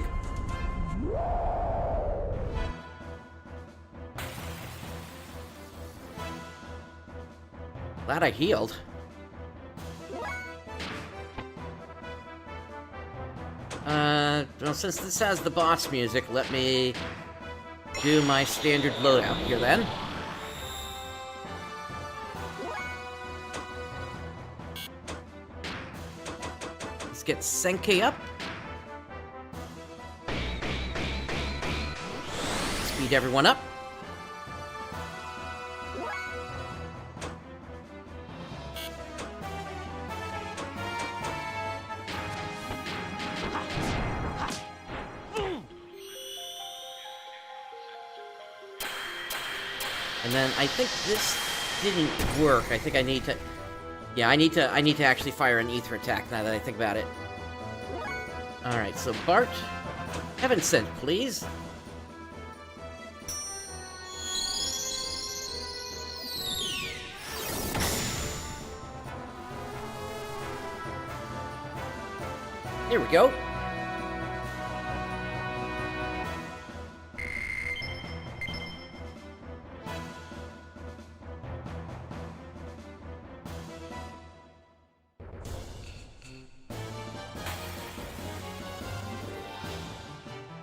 Glad I healed. Well, since this has the boss music, let me do my standard loadout here then. Let's get Senke up. Speed everyone up. And then I think this didn't work. I think I need to... Yeah, I need to actually fire an ether attack now that I think about it. Alright, so Bart, heaven sent, please. Here we go.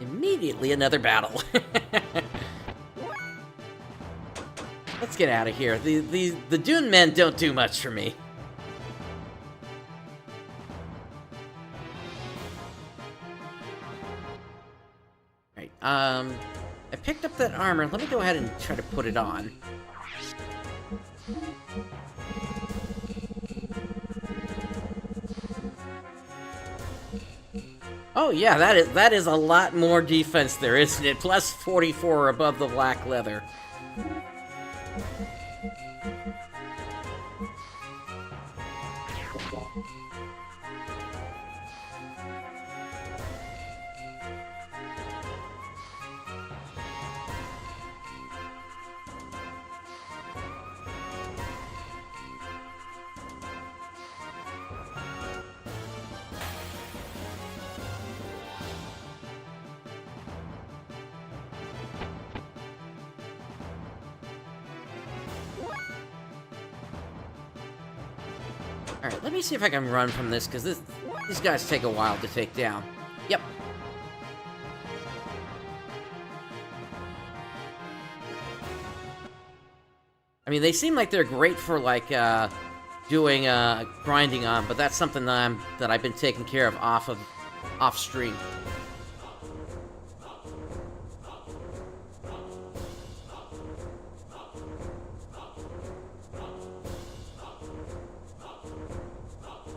Immediately another battle. Let's get out of here. The Dune men don't do much for me. Right. I picked up that armor. Let me go ahead and try to put it on. Oh yeah, that is a lot more defense there, isn't it? Plus 44 above the black leather. Alright, let me see if I can run from this, because these guys take a while to take down. Yep. I mean, they seem like they're great for, like, doing, grinding on, but that's something that I've been taking care of off stream.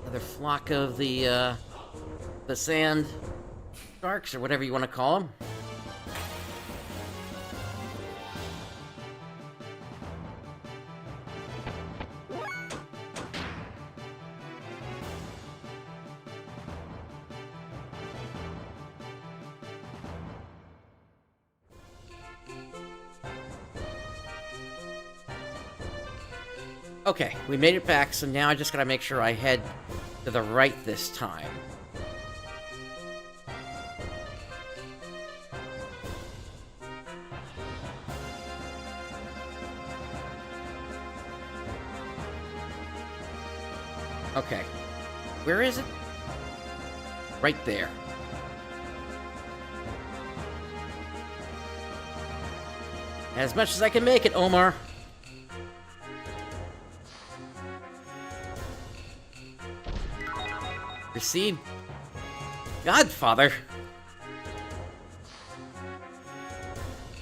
Another flock of the sand sharks, or whatever you want to call them. Okay, we made it back, so now I just gotta make sure I head to the right this time. Okay. Where is it? Right there. As much as I can make it, Omar. Receive Godfather.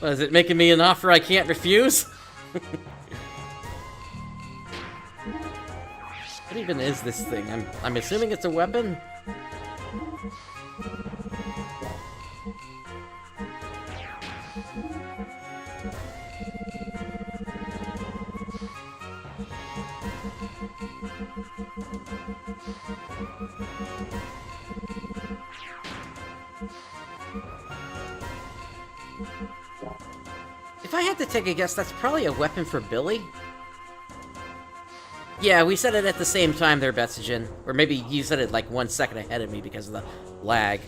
What, is it making me an offer I can't refuse? What even is this thing? I'm assuming it's a weapon? If I had to take a guess, that's probably a weapon for Billy? Yeah, we said it at the same time there, Betsagen. Or maybe you said it like 1 second ahead of me because of the lag.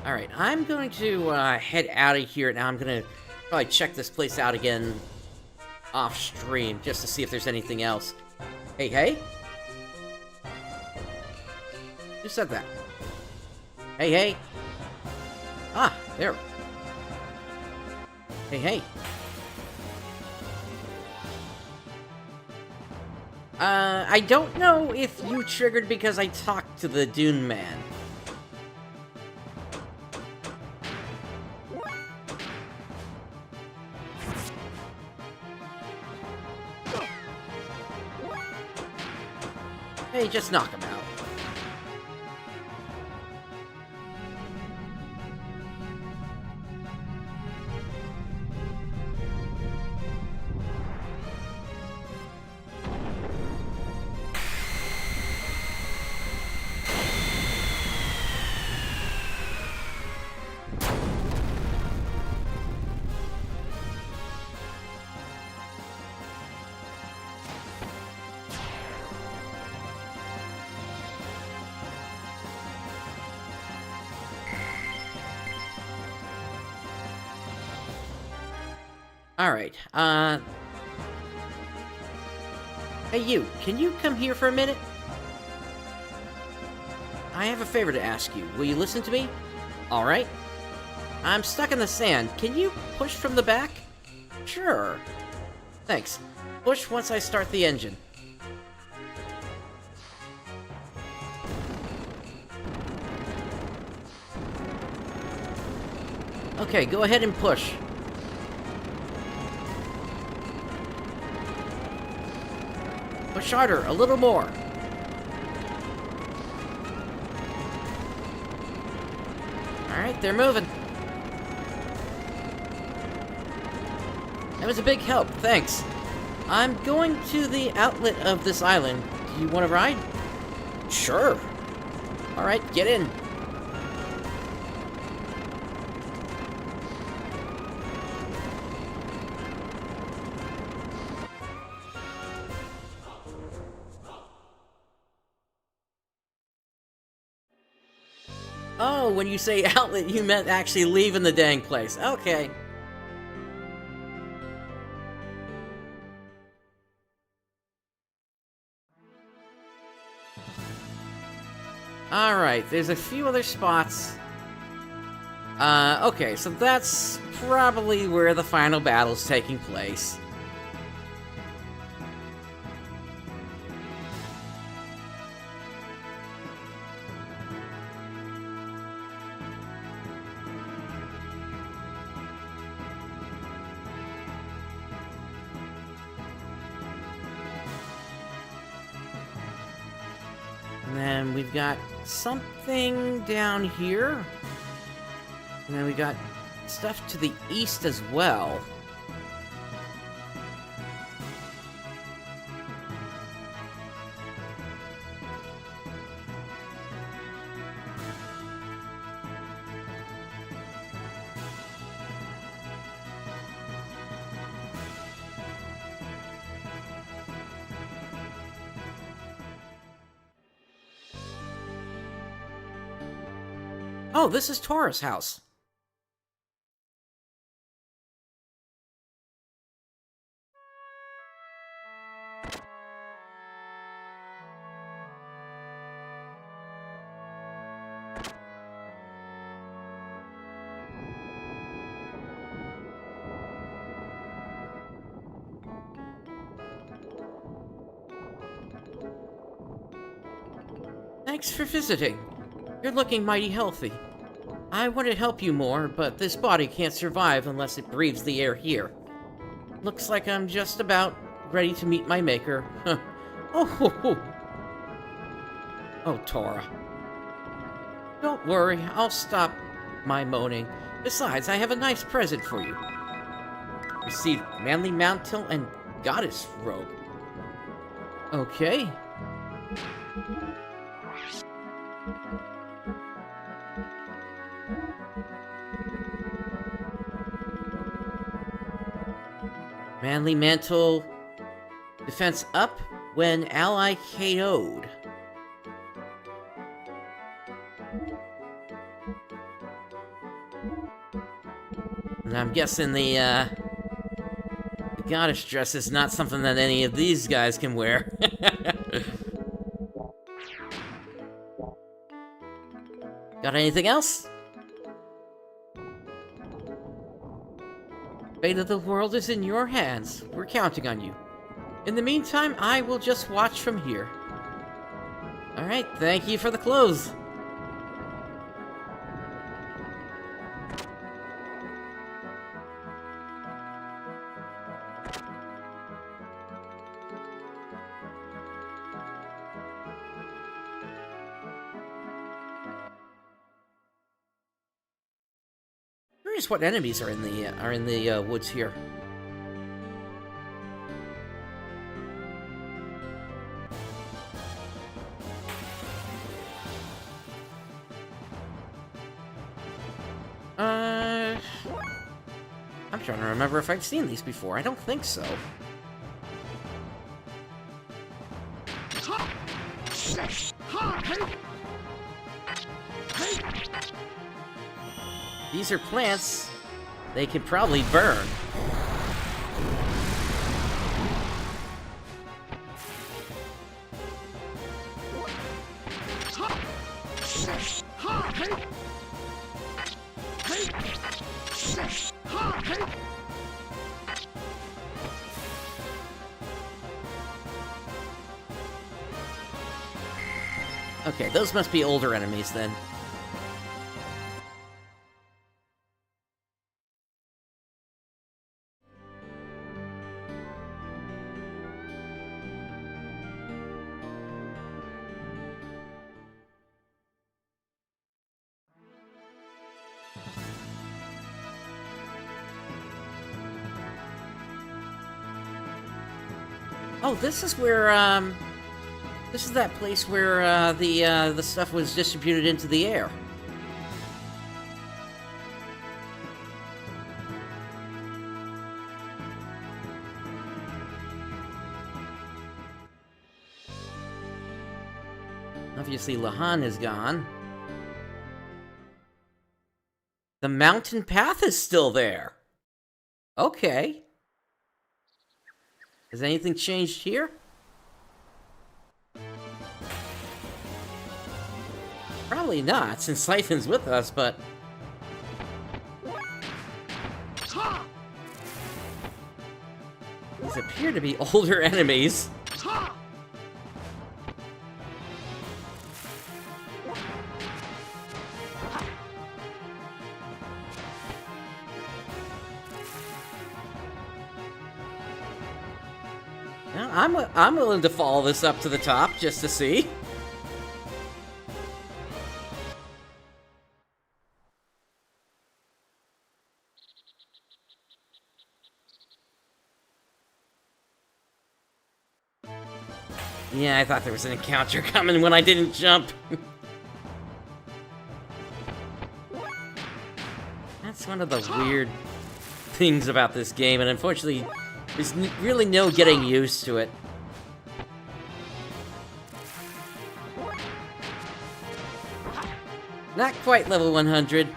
Alright, I'm going to head out of here now. I'm going to probably check this place out again off stream just to see if there's anything else. Hey, hey? Who said that? Hey, hey? Ah, there. Hey, hey. I don't know if you triggered because I talked to the Dune Man. Hey, just knock him out. Alright, hey you, can you come here for a minute? I have a favor to ask you. Will you listen to me? Alright. I'm stuck in the sand. Can you push from the back? Sure. Thanks. Push once I start the engine. Okay, go ahead and push. Push harder, a little more. Alright, they're moving. That was a big help, thanks. I'm going to the outlet of this island. Do you want to ride? Sure. Alright, get in. Oh, when you say outlet, you meant actually leaving the dang place. Okay. Alright, there's a few other spots. Okay, so that's probably where the final battle's taking place. And then we've got something down here. And then we got stuff to the east as well. Oh, this is Taurus' house. Thanks for visiting. You're looking mighty healthy. I want to help you more, but this body can't survive unless it breathes the air here. Looks like I'm just about ready to meet my maker. Oh, Tora. Don't worry, I'll stop my moaning. Besides, I have a nice present for you. Receive manly mantle and goddess robe. Okay. Manly mantle, defense up when ally KO'd. And I'm guessing the goddess dress is not something that any of these guys can wear. Got anything else? Fate of the world is in your hands. We're counting on you. In the meantime, I will just watch from here. Alright, thank you for the clothes. Curious what enemies are in the woods here. I'm trying to remember if I've seen these before. I don't think so. These are plants. They could probably burn. Okay, those must be older enemies then. Oh, this is where, This is that place where the stuff was distributed into the air. Obviously, Lahan is gone. The mountain path is still there. Okay. Has anything changed here? Probably not, since Citan's with us, but... These appear to be older enemies. I'm willing to follow this up to the top, just to see. Yeah, I thought there was an encounter coming when I didn't jump. That's one of the weird things about this game, and unfortunately, there's really no getting used to it. Not quite level 100.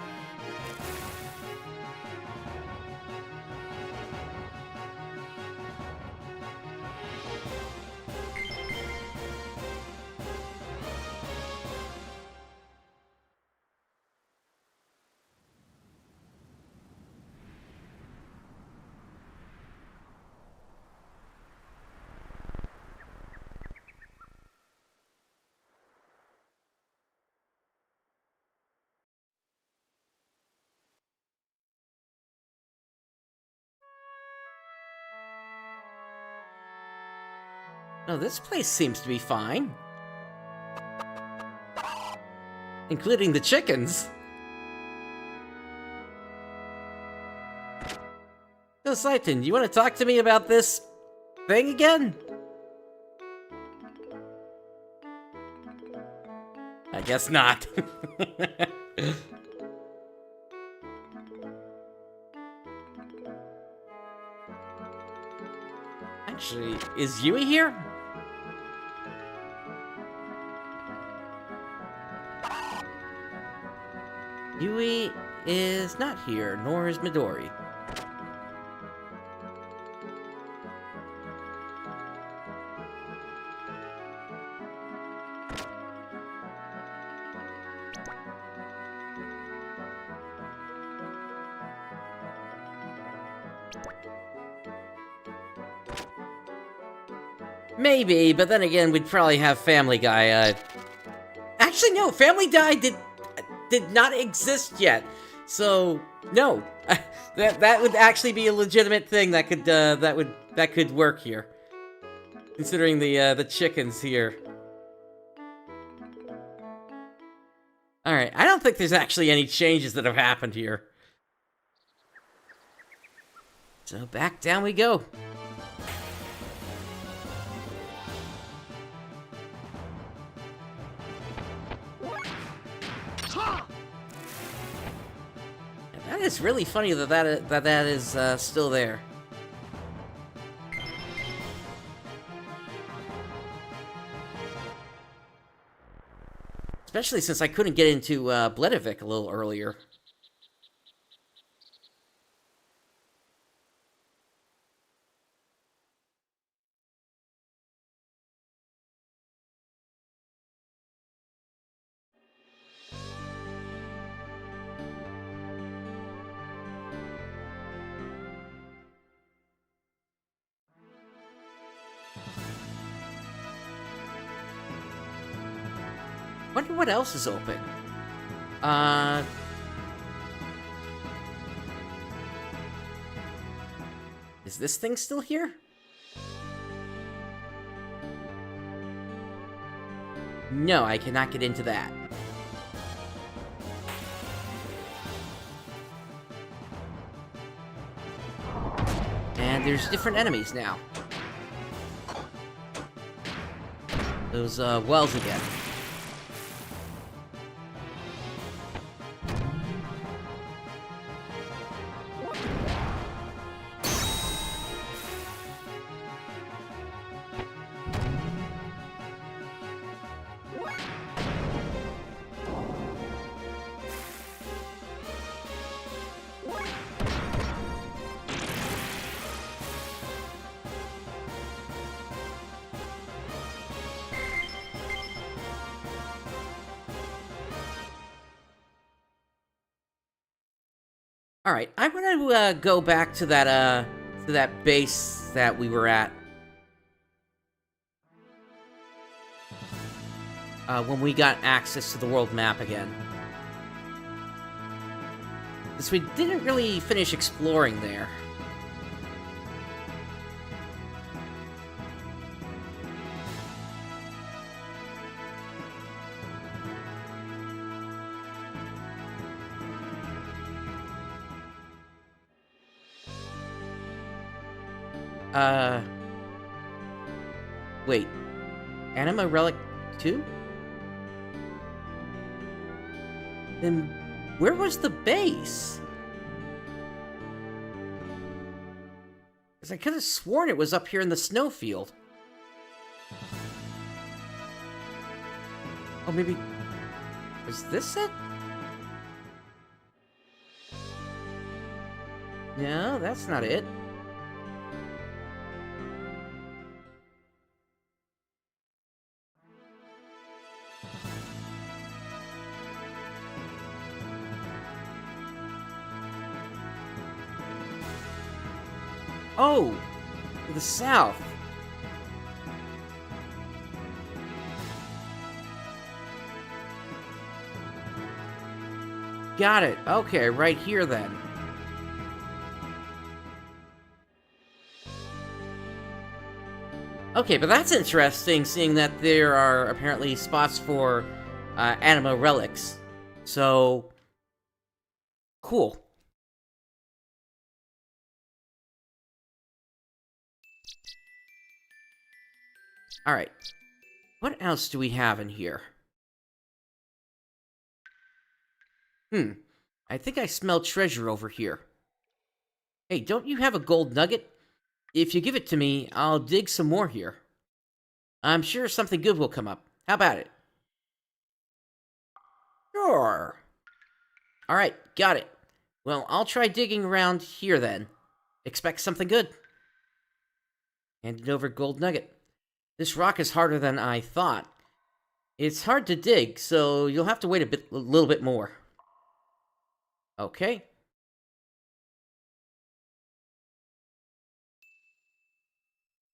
Oh, this place seems to be fine. Including the chickens. So, Citan, you want to talk to me about this thing again? I guess not. Actually, is Yui here? Yui is not here, nor is Midori. Maybe, but then again, we'd probably have Family Guy, Actually, no, Family Guy did not exist yet. So, no. that would actually be a legitimate thing that could work here. Considering the chickens here. Alright, I don't think there's actually any changes that have happened here. So, back down we go. It's really funny that is still there. Especially since I couldn't get into Bledevik a little earlier. Wonder what else is open. Is this thing still here? No, I cannot get into that. And there's different enemies now. those wells again. All right, I want to go back to that base that we were at when we got access to the world map again. Because we didn't really finish exploring there. Wait. Anima Relic 2? Then where was the base? Because I could have sworn it was up here in the snowfield. Oh, maybe... Was this it? No, that's not it. Oh, to the south. Got it. Okay, right here then. Okay, but that's interesting, seeing that there are apparently spots for anima relics. So, cool. Alright. What else do we have in here? I think I smell treasure over here. Hey, don't you have a gold nugget? If you give it to me, I'll dig some more here. I'm sure something good will come up. How about it? Sure. Alright, got it. Well, I'll try digging around here then. Expect something good. Handed over gold nugget. This rock is harder than I thought. It's hard to dig, so you'll have to wait a little bit more. Okay.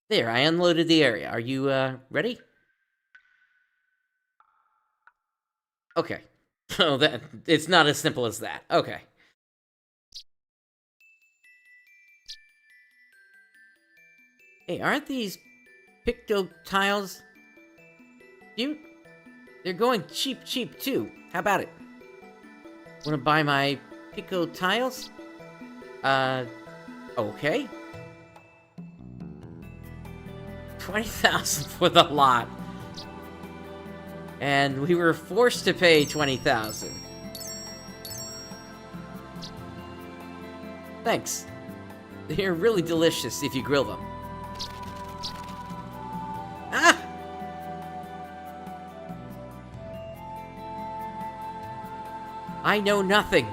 There, I unloaded the area. Are you, ready? Okay. Oh, it's not as simple as that. Okay. Hey, aren't these picto tiles cute? They're going cheap too. How about it? Wanna buy my pico tiles? Okay. 20,000 for the lot. And we were forced to pay 20,000. Thanks. They're really delicious if you grill them. Ah! I know nothing.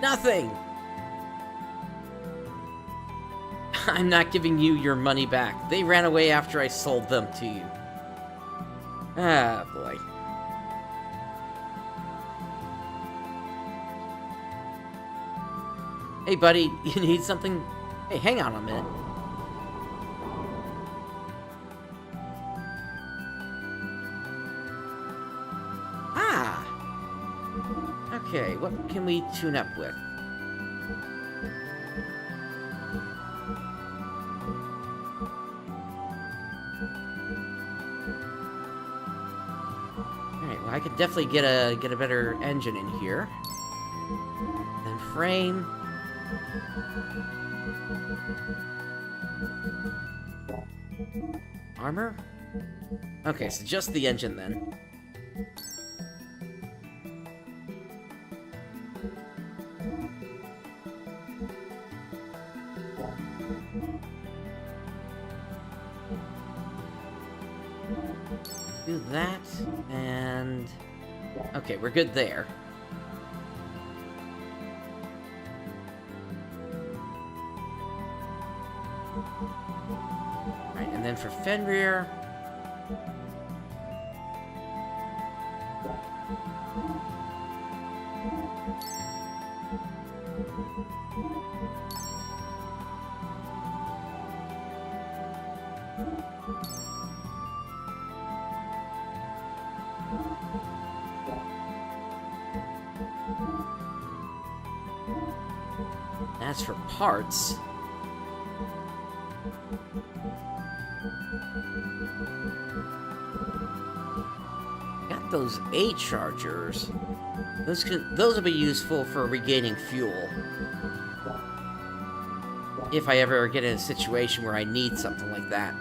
Nothing! I'm not giving you your money back. They ran away after I sold them to you. Ah, boy. Hey, buddy, you need something? Hey, hang on a minute. Ah! Okay, what can we tune up with? Alright, well, I could definitely get a better engine in here. Then frame. Armor? Okay, so just the engine then. Do that, and... Okay, we're good there. Alright, and then for Fenrir... As for parts... Got those A chargers. Those will be useful for regaining fuel. If I ever get in a situation where I need something like that.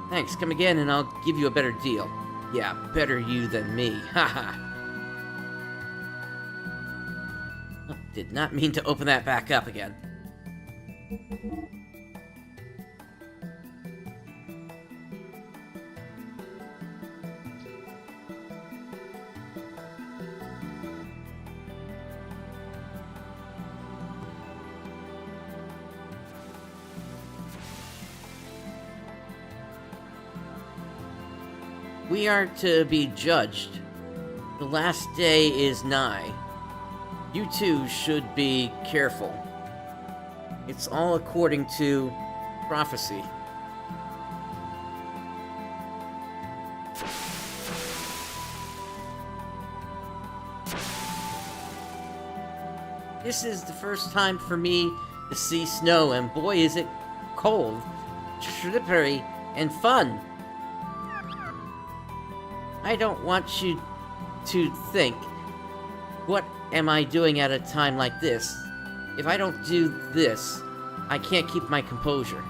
Thanks, come again and I'll give you a better deal. Yeah, better you than me, haha. Did not mean to open that back up again. We are to be judged. The last day is nigh. You two should be careful. It's all according to prophecy. This is the first time for me to see snow, and boy is it cold, slippery, and fun. I don't want you to think, what am I doing at a time like this? If I don't do this, I can't keep my composure.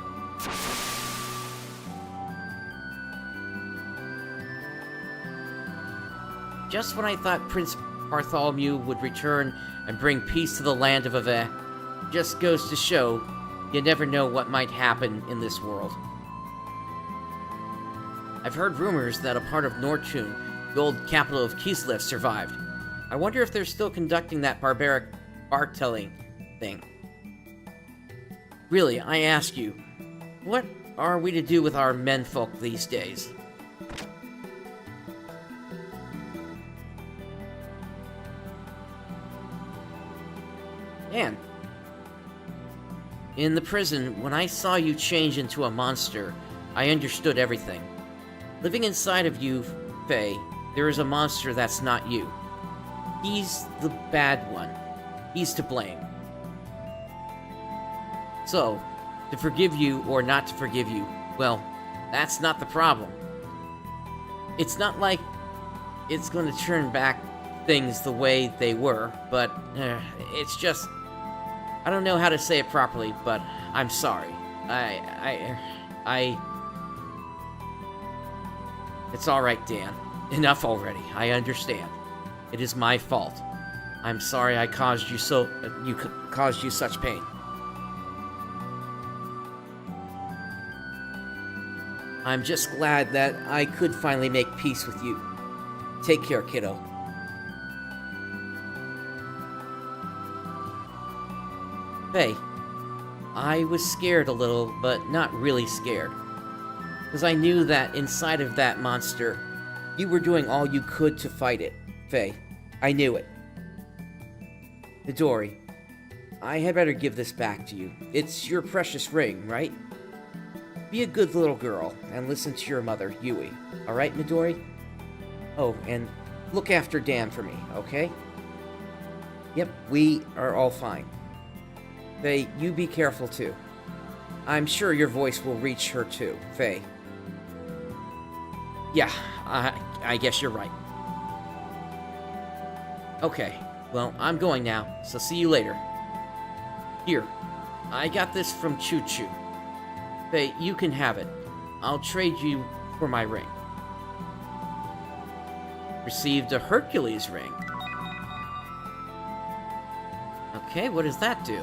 Just when I thought Prince Bartholomew would return and bring peace to the land of Ave, just goes to show, you never know what might happen in this world. I've heard rumors that a part of Nortune, the old capital of Kislev, survived. I wonder if they're still conducting that barbaric Bart-telling thing. Really, I ask you, what are we to do with our menfolk these days? And in the prison, when I saw you change into a monster, I understood everything. Living inside of you, Fei, there is a monster that's not you. He's the bad one. He's to blame. So, to forgive you or not to forgive you, well, that's not the problem. It's not like it's going to turn back things the way they were, but it's just... I don't know how to say it properly, but I'm sorry. It's alright, Dan. Enough already. I understand. It is my fault. I'm sorry I caused you caused you such pain. I'm just glad that I could finally make peace with you. Take care, kiddo. Fei, I was scared a little, but not really scared. Because I knew that inside of that monster, you were doing all you could to fight it, Fei. I knew it. Midori, I had better give this back to you. It's your precious ring, right? Be a good little girl, and listen to your mother, Yui. Alright, Midori? Oh, and look after Dan for me, okay? Yep, we are all fine. Fei, you be careful too. I'm sure your voice will reach her too, Fei. Yeah, I guess you're right. Okay, well, I'm going now, so see you later. Here, I got this from Chu-Chu. Fei, you can have it. I'll trade you for my ring. Received a Hercules ring. Okay, what does that do?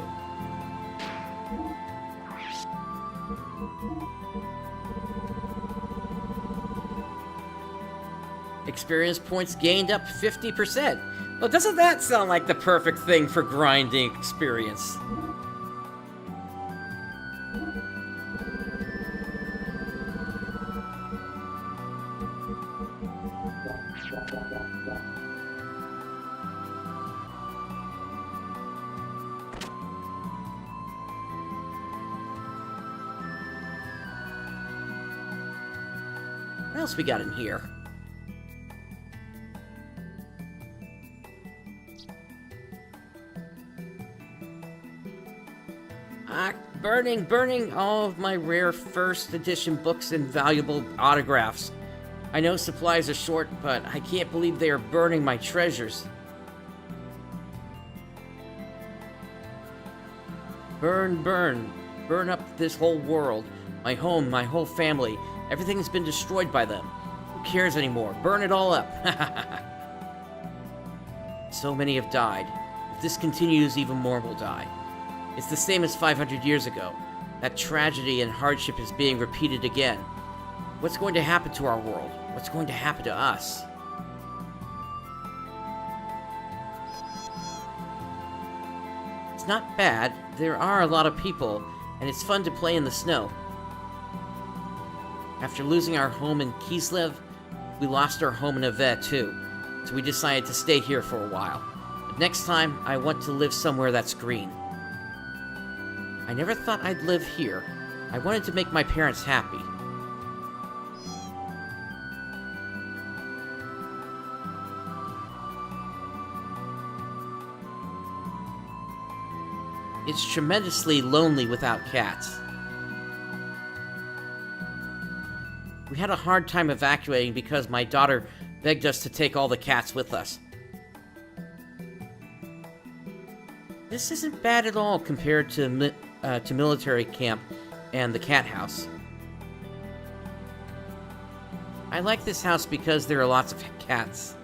Experience points gained up 50%. Well, doesn't that sound like the perfect thing for grinding experience? What else we got in here? Burning all of my rare first edition books and valuable autographs. I know supplies are short, but I can't believe they are burning my treasures. Burn up this whole world. My home, my whole family. Everything's been destroyed by them. Who cares anymore? Burn it all up. So many have died. If this continues, even more will die. It's the same as 500 years ago. That tragedy and hardship is being repeated again. What's going to happen to our world? What's going to happen to us? It's not bad. There are a lot of people, and it's fun to play in the snow. After losing our home in Kislev, we lost our home in Ave too, so we decided to stay here for a while. But next time, I want to live somewhere that's green. I never thought I'd live here. I wanted to make my parents happy. It's tremendously lonely without cats. We had a hard time evacuating because my daughter begged us to take all the cats with us. This isn't bad at all compared to military camp and the cat house. I like this house because there are lots of cats.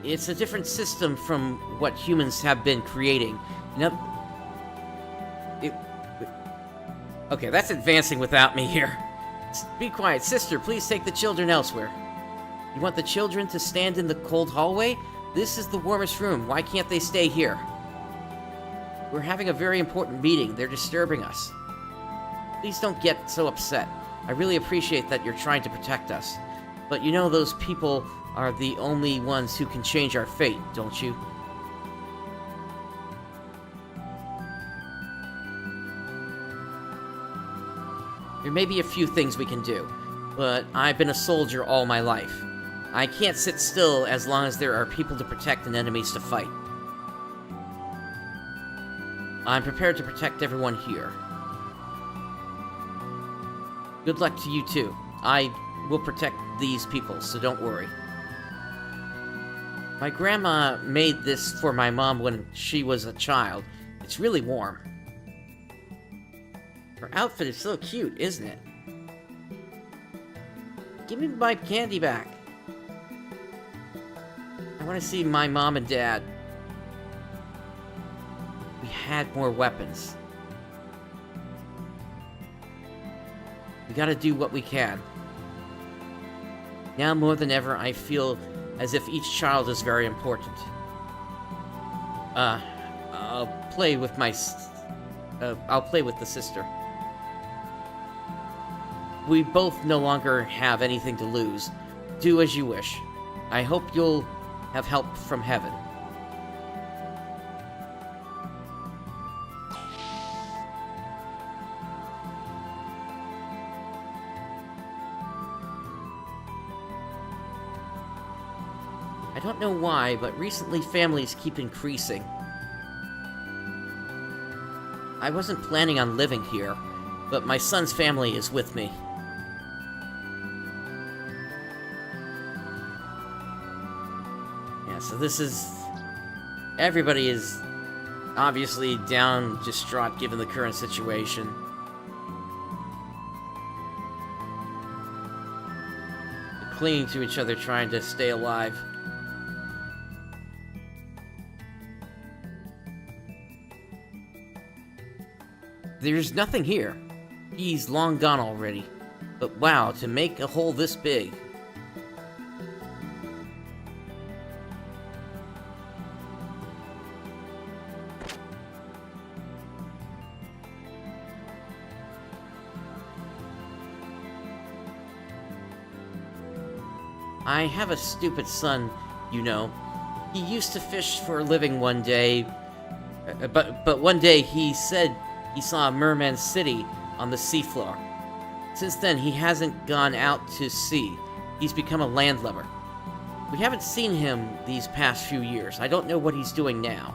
It's a different system from what humans have been creating. Okay, that's advancing without me here. Be quiet, sister. Please take the children elsewhere. You want the children to stand in the cold hallway? This is the warmest room. Why can't they stay here? We're having a very important meeting. They're disturbing us. Please don't get so upset. I really appreciate that you're trying to protect us. But you know those people are the only ones who can change our fate, don't you? There may be a few things we can do, but I've been a soldier all my life. I can't sit still as long as there are people to protect and enemies to fight. I'm prepared to protect everyone here. Good luck to you too. I will protect these people, so don't worry. My grandma made this for my mom when she was a child. It's really warm. Her outfit is so cute, isn't it? Give me my candy back. I want to see my mom and dad. We had more weapons. We gotta do what we can. Now more than ever, I feel as if each child is very important. I'll play with the sister. We both no longer have anything to lose. Do as you wish. I hope you'll have help from heaven. I don't know why, but recently families keep increasing. I wasn't planning on living here, but my son's family is with me. So this is... Everybody is obviously down, distraught, given the current situation. They're clinging to each other, trying to stay alive. There's nothing here. He's long gone already. But wow, to make a hole this big. I have a stupid son, you know. He used to fish for a living one day, but one day he said he saw a merman city on the seafloor. Since then, he hasn't gone out to sea. He's become a landlubber. We haven't seen him these past few years. I don't know what he's doing now.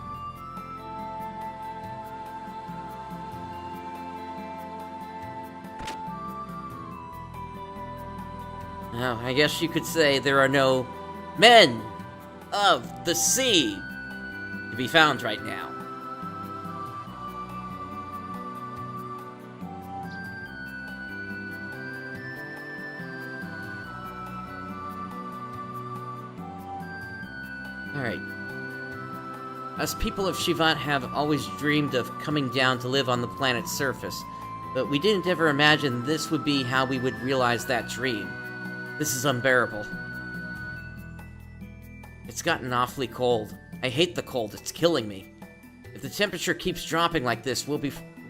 Well, I guess you could say there are no men of the sea to be found right now. Alright. Us people of Shivat have always dreamed of coming down to live on the planet's surface, but we didn't ever imagine this would be how we would realize that dream. This is unbearable. It's gotten awfully cold. I hate the cold, it's killing me. If the temperature keeps dropping like this, we'll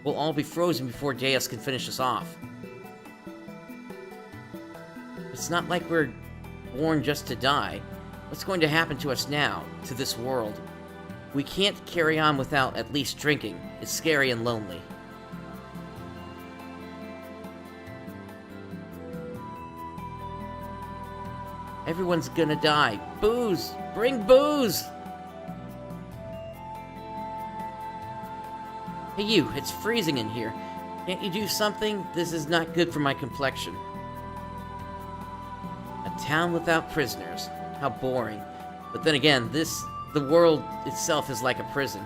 all be frozen before Deus can finish us off. It's not like we're born just to die. What's going to happen to us now, to this world? We can't carry on without at least drinking. It's scary and lonely. Everyone's gonna die. Booze! Bring booze! Hey you, it's freezing in here. Can't you do something? This is not good for my complexion. A town without prisoners. How boring. But then again, the world itself is like a prison.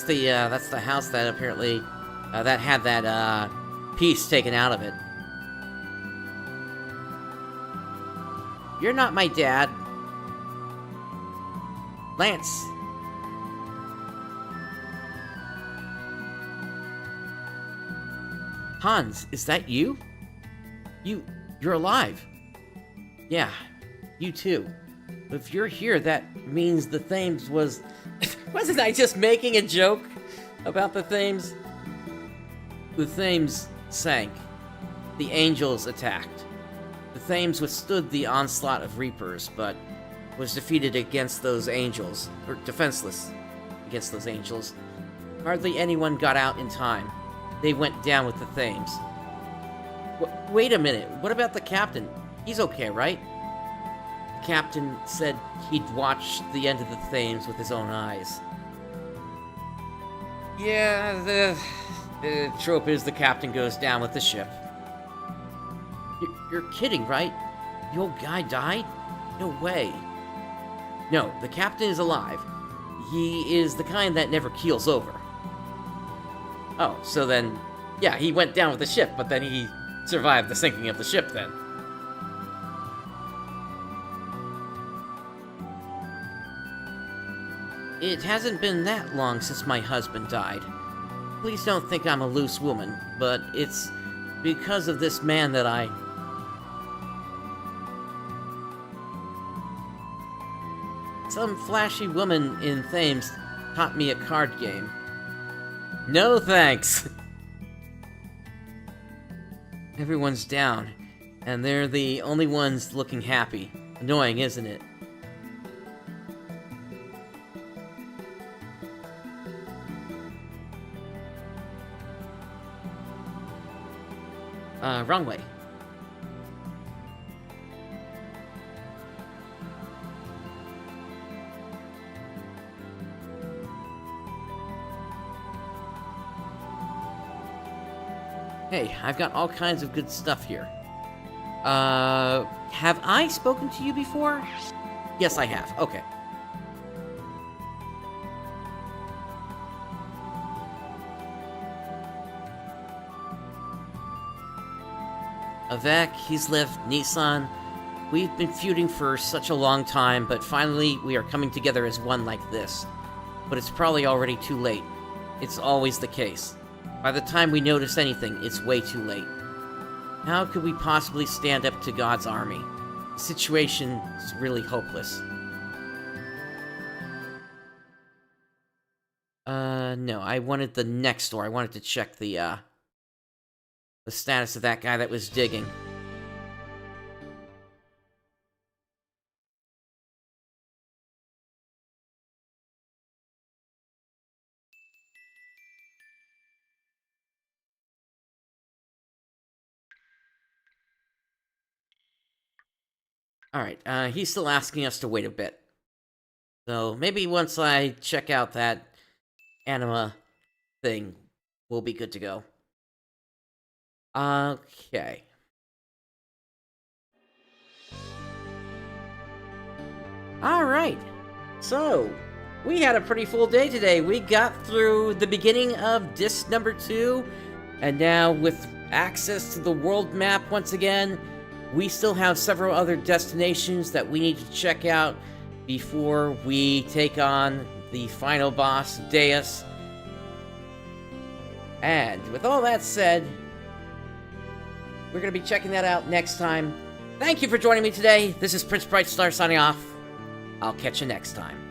Yeah, that's the house that apparently that had that piece taken out of it. You're not my dad. Lance. Hans, is that you? You're alive. Yeah, you too. If you're here, that means the Thames was... Wasn't I just making a joke about the Thames? The Thames sank. The angels attacked. The Thames withstood the onslaught of Reapers, but was defeated against those angels, or defenseless against those angels. Hardly anyone got out in time. They went down with the Thames. Wait a minute, what about the captain? He's okay, right? The captain said he'd watched the end of the Thames with his own eyes. Yeah, the trope is the captain goes down with the ship. You're kidding, right? The old guy died? No way. No, the captain is alive. He is the kind that never keels over. Oh, so then... Yeah, he went down with the ship, but then he survived the sinking of the ship then. It hasn't been that long since my husband died. Please don't think I'm a loose woman, but it's because of this man that I... Some flashy woman in Thames taught me a card game. No thanks! Everyone's down, and they're the only ones looking happy. Annoying, isn't it? Wrong way. Hey, I've got all kinds of good stuff here. Have I spoken to you before? Yes, I have. Okay. Avec, Kislev, Nissan, we've been feuding for such a long time, but finally we are coming together as one like this. But it's probably already too late. It's always the case. By the time we notice anything, it's way too late. How could we possibly stand up to God's army? The situation is really hopeless. No, I wanted the next door. I wanted to check the status of that guy that was digging. Alright, he's still asking us to wait a bit. So, maybe once I check out that anima thing, we'll be good to go. Okay. Alright, so, we had a pretty full day today. We got through the beginning of disc number 2, and now with access to the world map once again, we still have several other destinations that we need to check out before we take on the final boss, Deus. And with all that said, we're going to be checking that out next time. Thank you for joining me today. This is PrinceBrightstar signing off. I'll catch you next time.